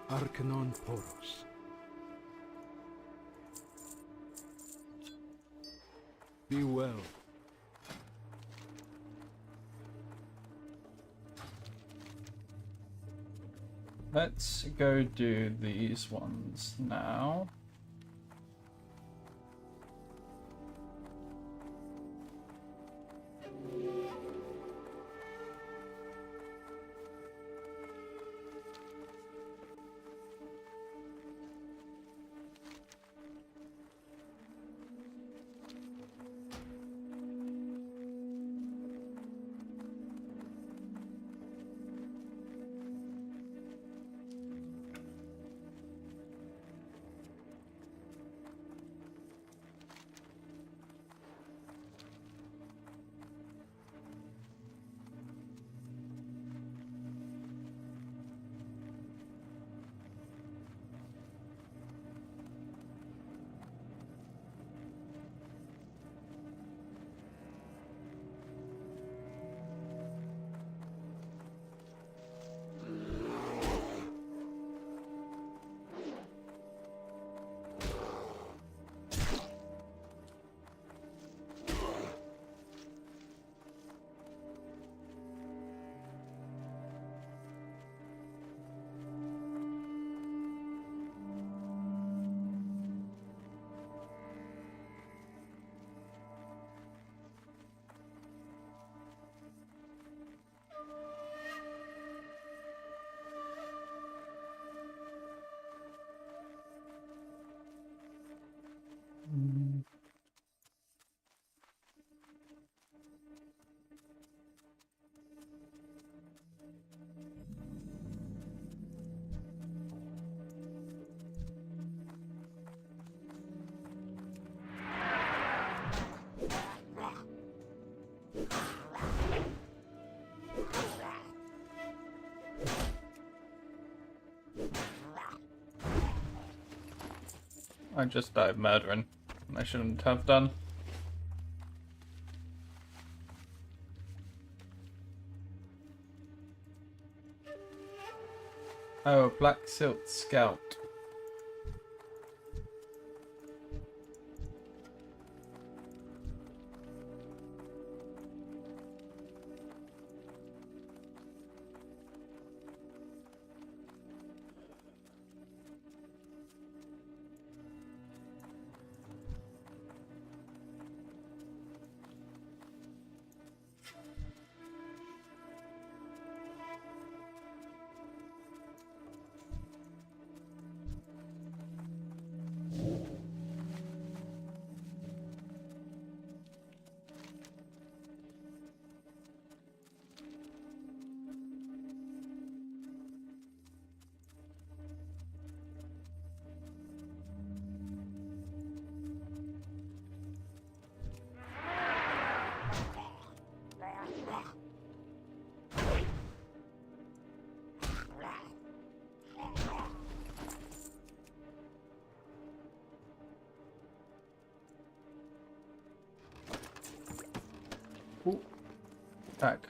Arcanon Poros. Be well. Let's go do these ones now. I just died murdering. I shouldn't have done. Oh, Black Silt Scout. Ooh. Back.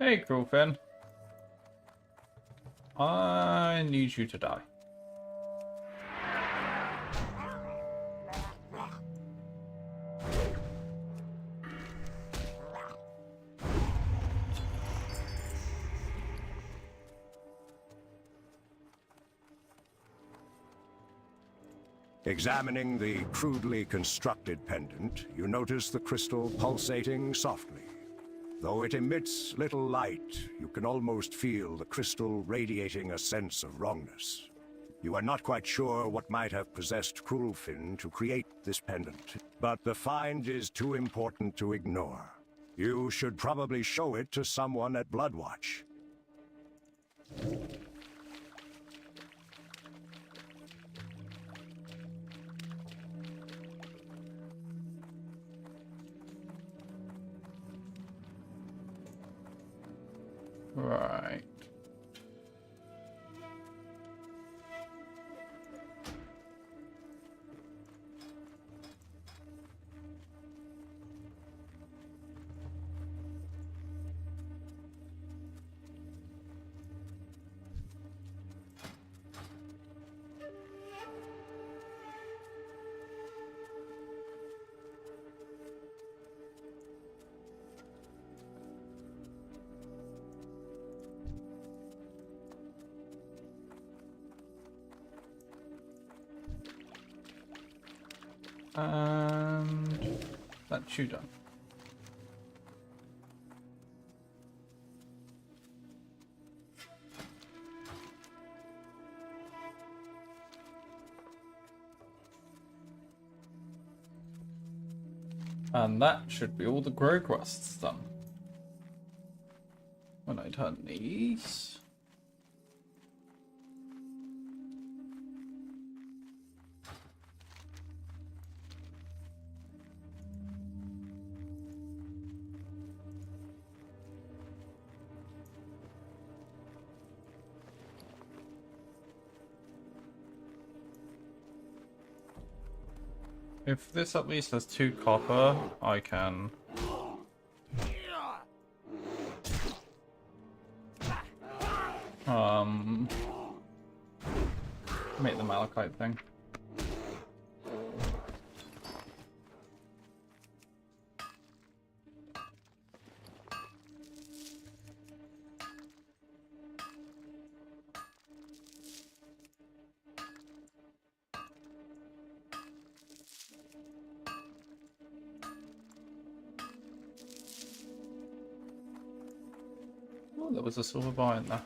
Hey, Crawfin. I need you to die. Examining the crudely constructed pendant, you notice the crystal pulsating softly. Though it emits little light, you can almost feel the crystal radiating a sense of wrongness. You are not quite sure what might have possessed Cruelfin to create this pendant, but the find is too important to ignore. You should probably show it to someone at Bloodwatch. Right. And that's you done. And that should be all the grow quests done. When I turn these... If this at least has 2 copper, I can... make the malachite thing. Oh, there was a silver bar in there.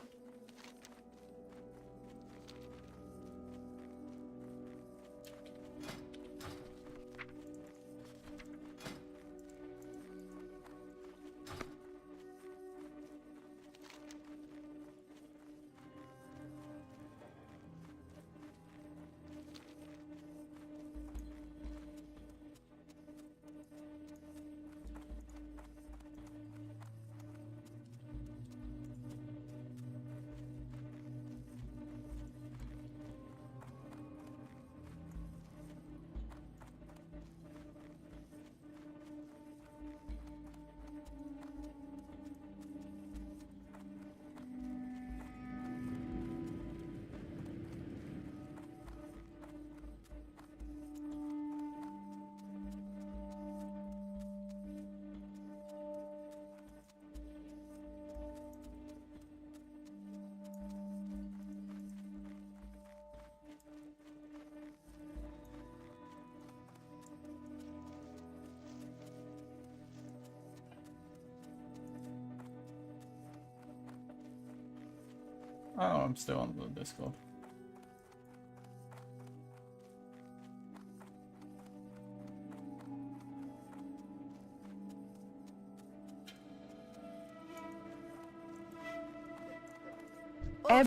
Oh, I'm still on the Discord.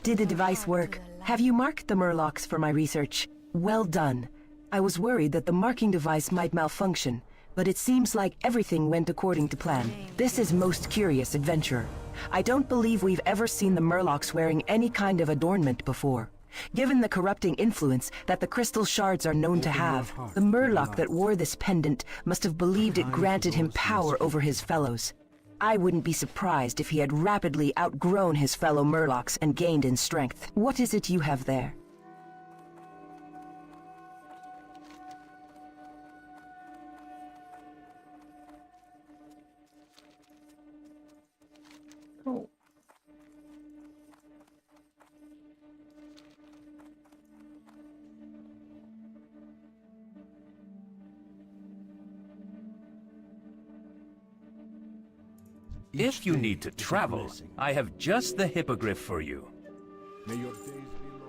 Did the device work? Have you marked the murlocs for my research? Well done. I was worried that the marking device might malfunction, but it seems like everything went according to plan. This is most curious, adventurer. I don't believe we've ever seen the murlocs wearing any kind of adornment before. Given the corrupting influence that the crystal shards are known to have, the murloc that wore this pendant must have believed it granted him power over his fellows. I wouldn't be surprised if he had rapidly outgrown his fellow murlocs and gained in strength. What is it you have there? Cool. If you need to travel, I have just the hippogriff for you. May your days be long.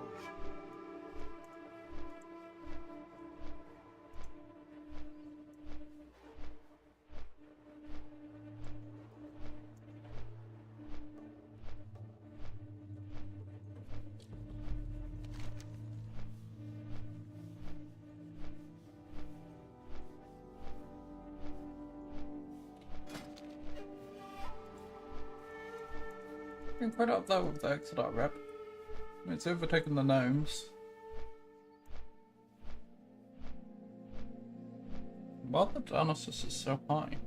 Been quite up there with the Exodar rep. It's overtaken the gnomes. While the Dionysus is so high.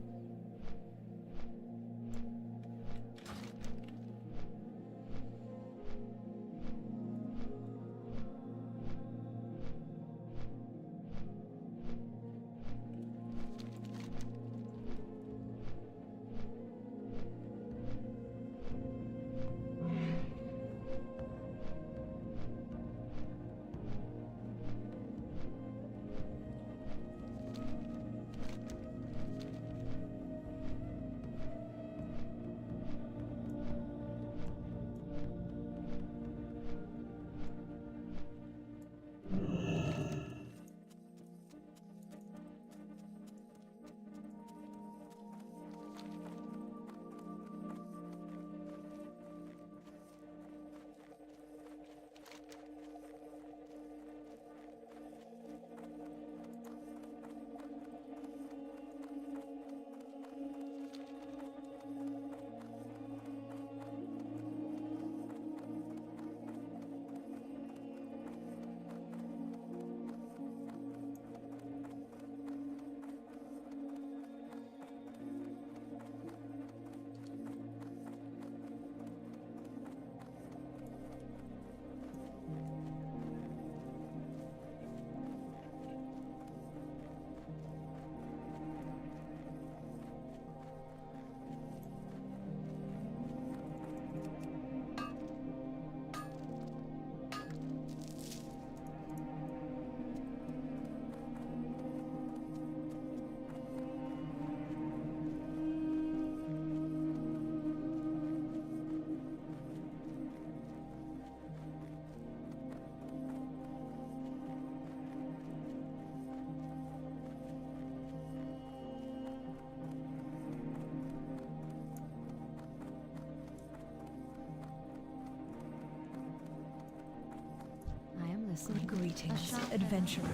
listening. Greetings, adventurer.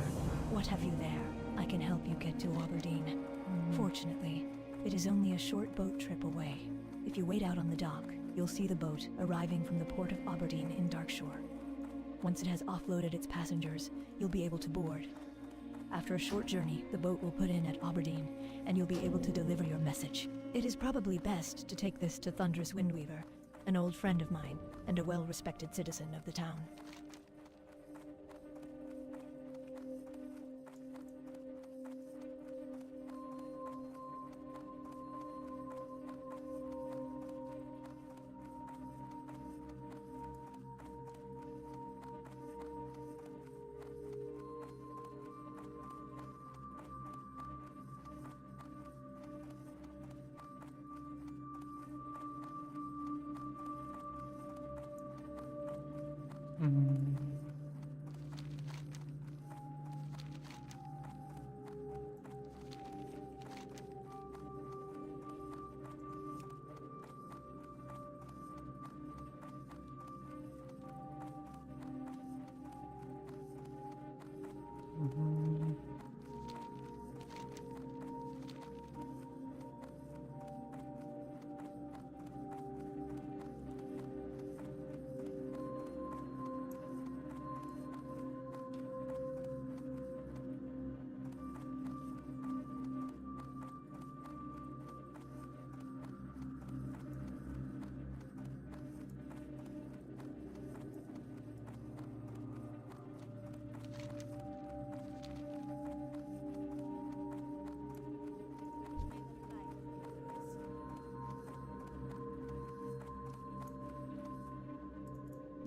What have you there? I can help you get to Aberdeen. Fortunately, it is only a short boat trip away. If you wait out on the dock, you'll see the boat arriving from the port of Aberdeen in Darkshore. Once it has offloaded its passengers, you'll be able to board. After a short journey, the boat will put in at Aberdeen, and you'll be able to deliver your message. It is probably best to take this to Thunderous Windweaver, an old friend of mine, and a well-respected citizen of the town.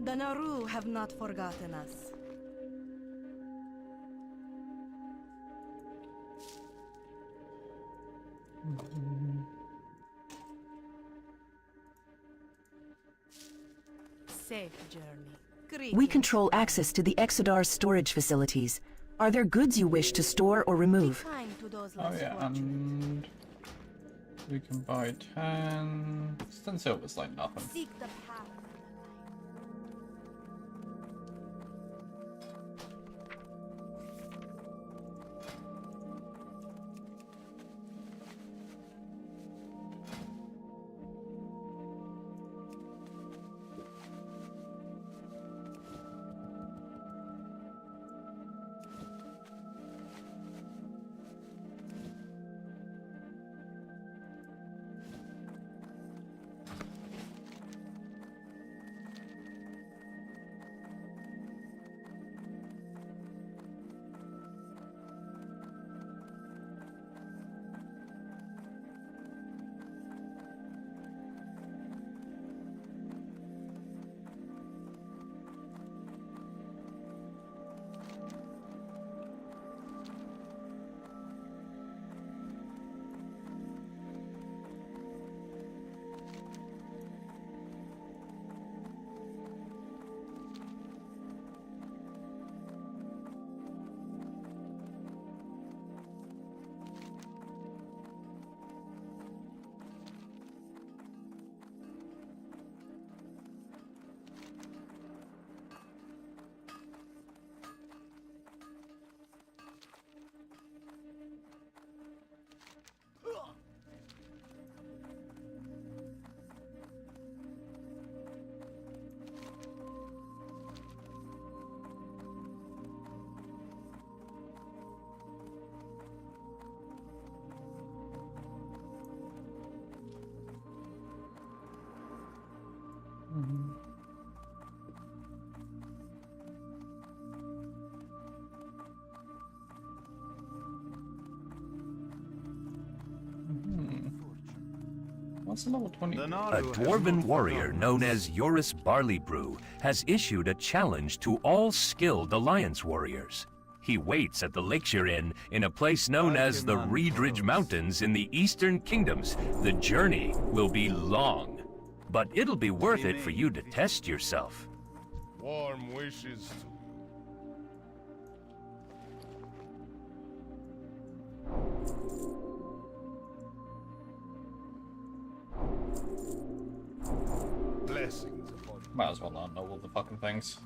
The Naru have not forgotten us. Safe journey. We control access to the Exodar's storage facilities. Are there goods you wish to store or remove? Oh yeah, and we can buy 10. 10 silver's like nothing. Seek the path. What's the level 20? A dwarven warrior known as Joris Barleybrew has issued a challenge to all skilled Alliance warriors. He waits at the Lakeshire Inn in a place known as the Reedridge Mountains in the Eastern Kingdoms. The journey will be long, but it'll be worth it for you to test yourself. Warm wishes to... Blessings upon you. Might as well not know all the fucking things.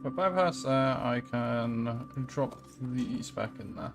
If I bypass there, I can drop these back in there.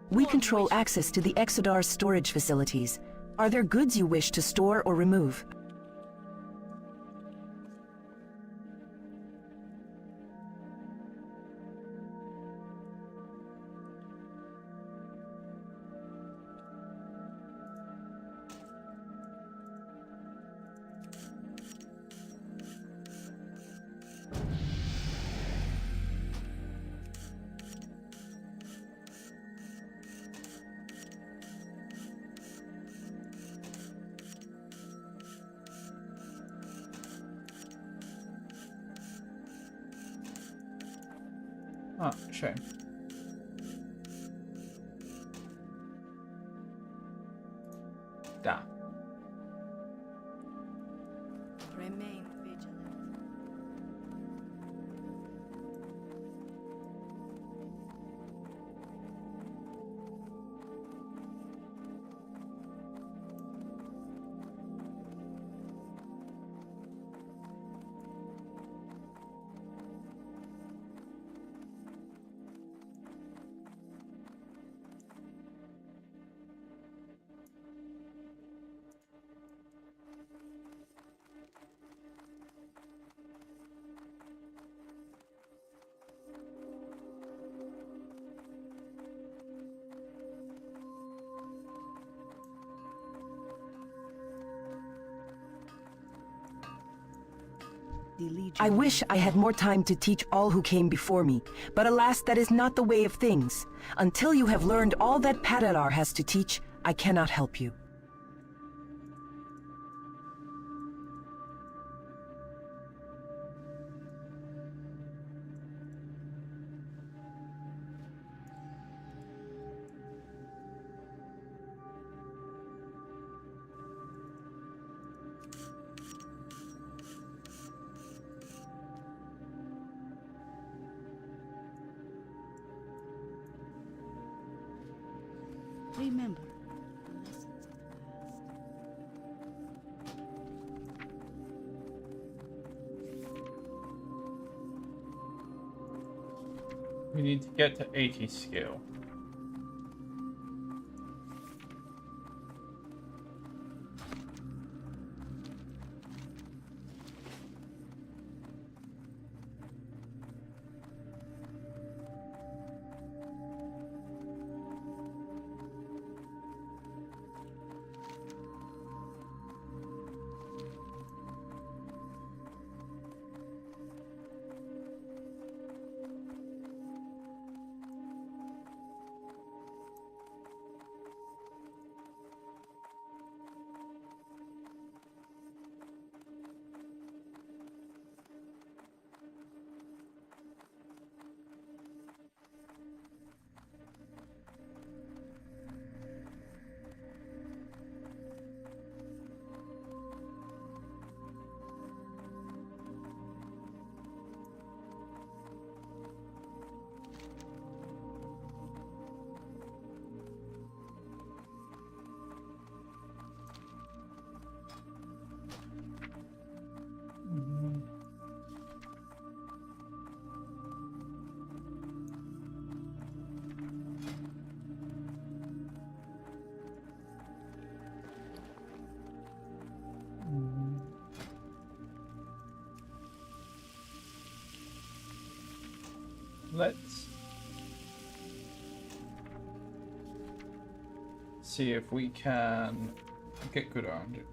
We control access to the Exodar's storage facilities. Are there goods you wish to store or remove? Ah, shame. Da. Remain vigilant. I wish I had more time to teach all who came before me, but alas, that is not the way of things. Until you have learned all that Padalar has to teach, I cannot help you. Remember the lessons of the past. We need to get to 80 skill. Let's see if we can get good around it.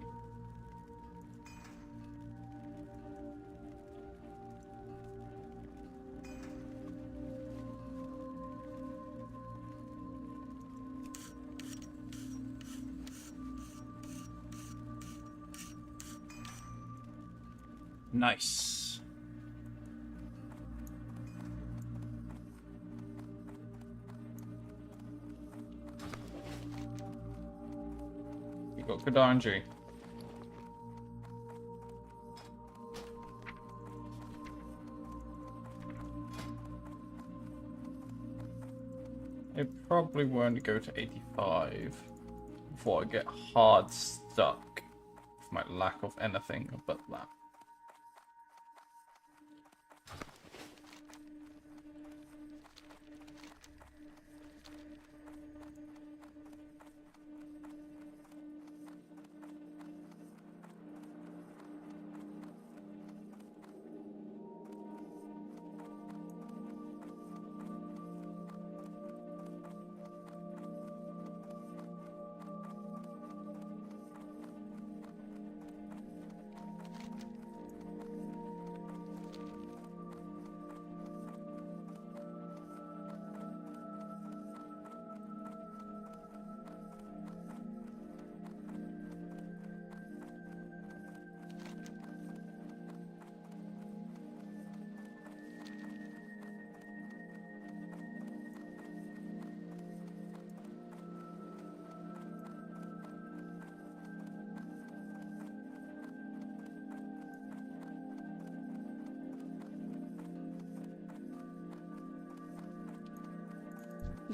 Nice. You got good RNG. It probably won't go to 85 before I get hard stuck with my lack of anything but that.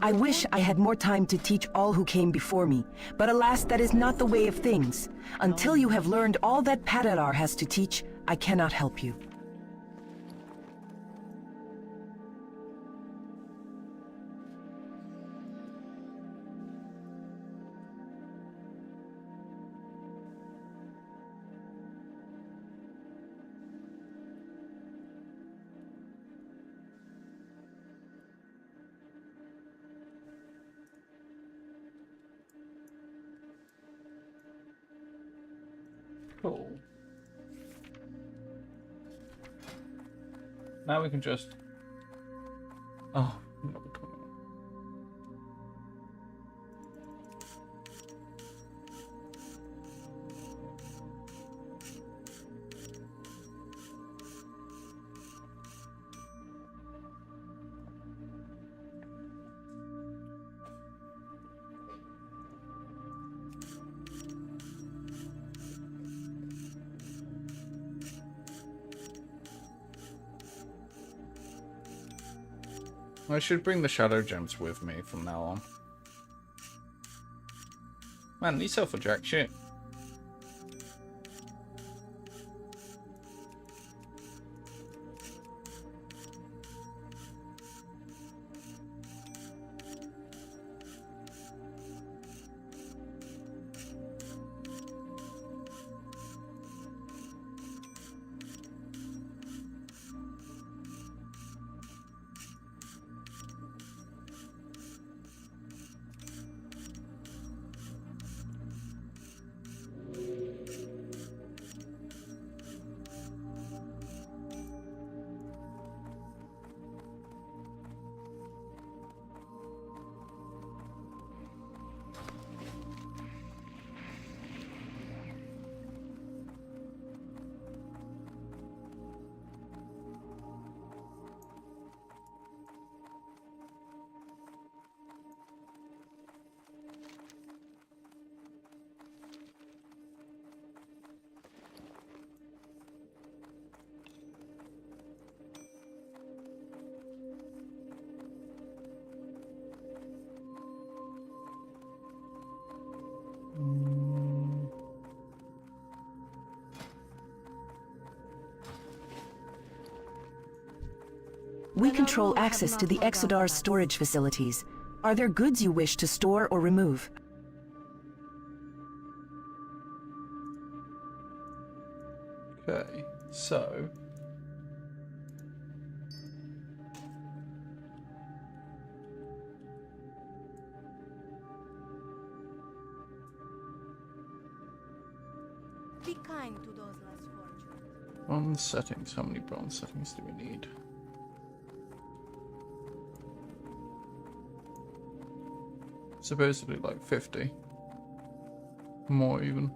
I wish I had more time to teach all who came before me, but alas, that is not the way of things. Until you have learned all that Padalar has to teach, I cannot help you. Cool. Now we can just... Oh, no. I should bring the shadow gems with me from now on. Man, these sell for jack shit. We control access to the Exodar's storage facilities. Are there goods you wish to store or remove? Okay, so... Be kind to those less fortunate. Bronze settings. How many bronze settings do we need? Supposedly like 50. More even.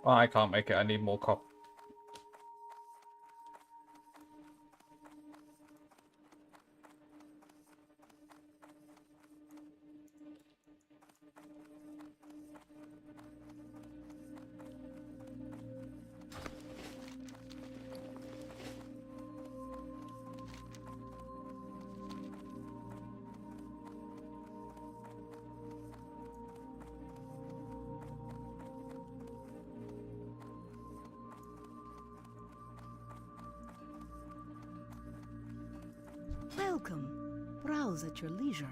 I can't make it. I need more copper. Welcome. Browse at your leisure.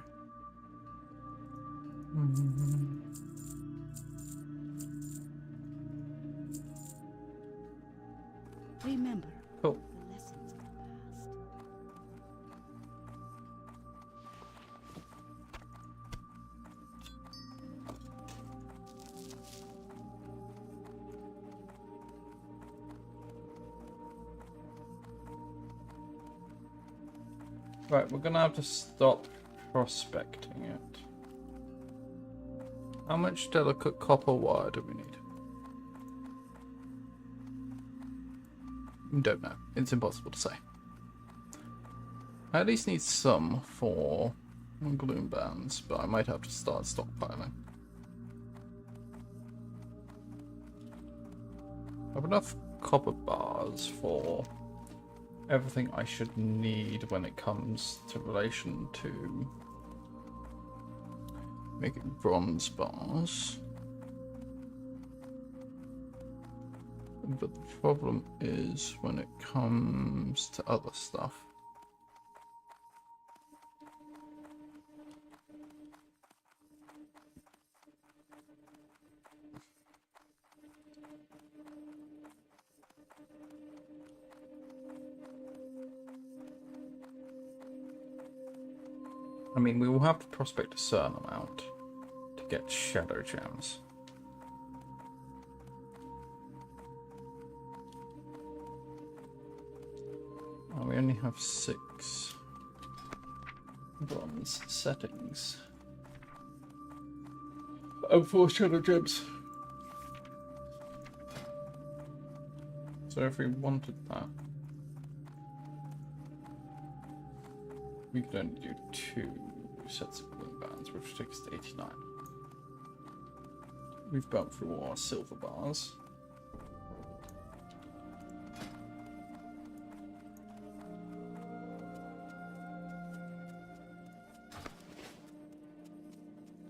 Remember Cool. the lessons of the past. Right, we're gonna have to stop prospecting it. How much delicate copper wire do we need? Don't know. It's impossible to say. I at least need some for gloom bands, but I might have to start stockpiling. I have enough copper bars for everything I should need when it comes to relation to making bronze bars. But the problem is when it comes to other stuff. I mean, we will have to prospect a certain amount to get shadow gems. Oh, we only have 6 bronze settings. And 4 shadow gems. So if we wanted that, we could only do 2 sets of gloom bands, which takes us to 89. We've bumped through all our silver bars.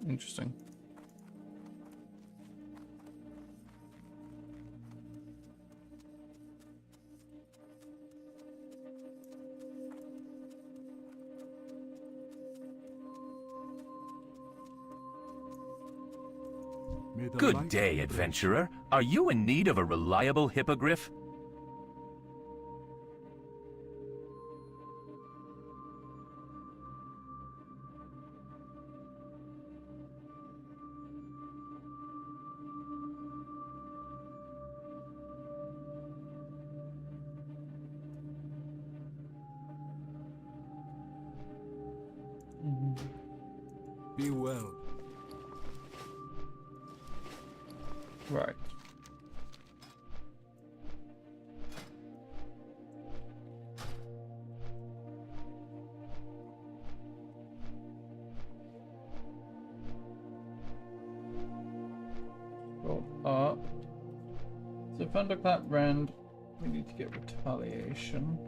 Interesting. Good day, adventurer. Are you in need of a reliable hippogriff? Be well. Right. Go up. So Thunderclap Rend, we need to get retaliation.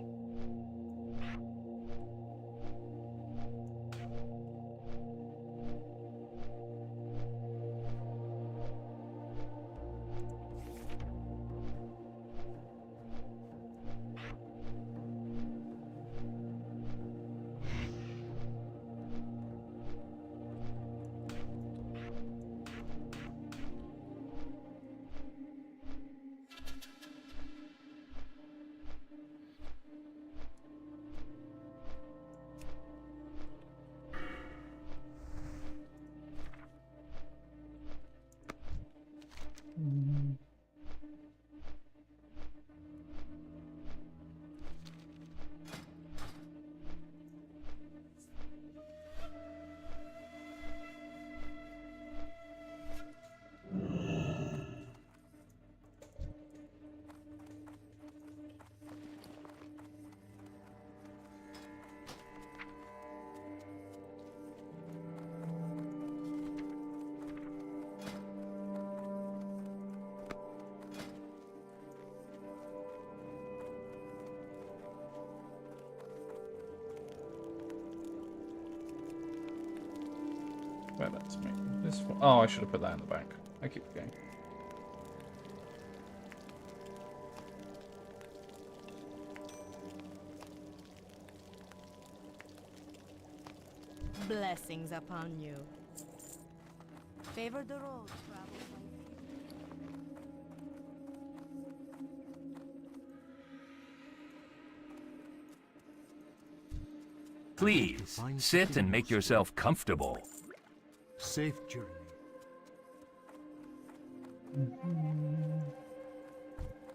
this? Oh, I should have put that in the back. I keep forgetting. Blessings upon you. Favor the road, travel. Please, sit and make yourself comfortable. Safe journey.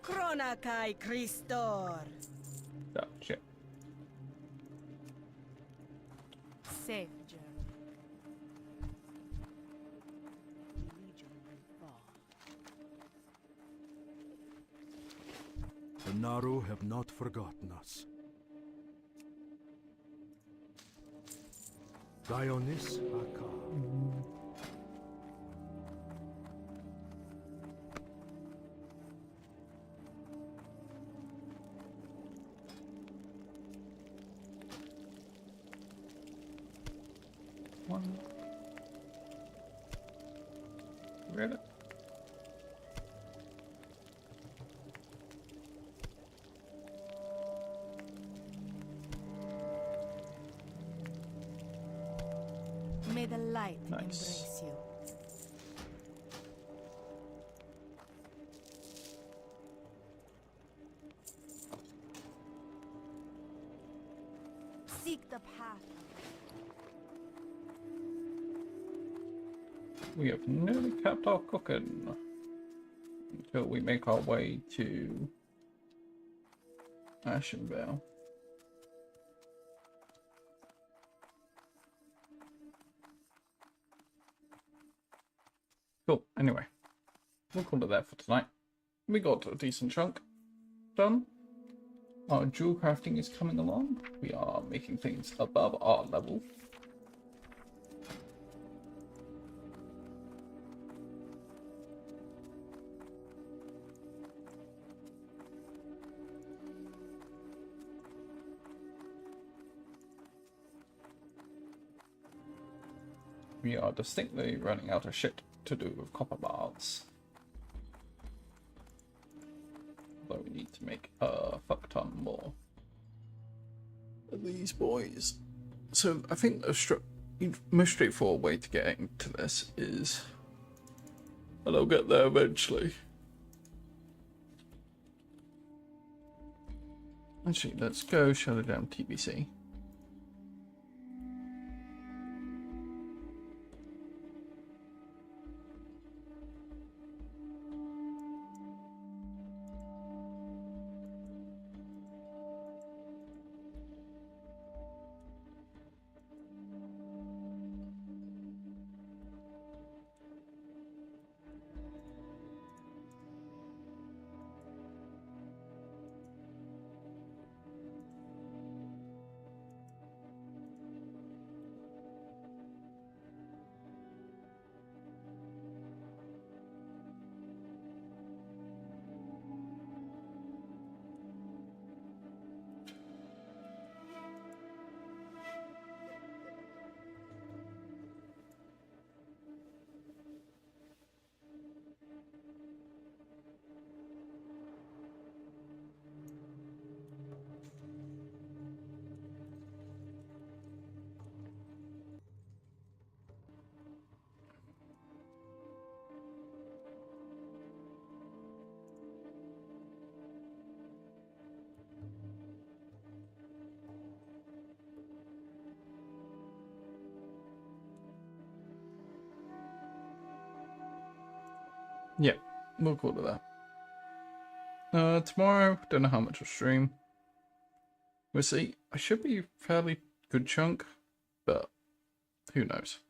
Kronakai Christor. Oh, shit. Safe journey. The Naru have not forgotten us. Dionys Aka. One. Really? May the light Nice. embrace you. Seek the path. We have nearly capped our cooking until we make our way to Ashenvale. Cool. Anyway, we'll call it that for tonight. We got a decent chunk done. Our jewel crafting is coming along. We are making things above our level. We are distinctly running out of shit to do with copper bars. Although we need to make a fuck ton more of these boys. So I think the most straightforward way to getting to this is, and I'll get there eventually. Actually, let's go shut it down TBC. Yeah, we'll call it that. Tomorrow, don't know how much I'll stream. We'll see. I should be fairly good chunk, but who knows.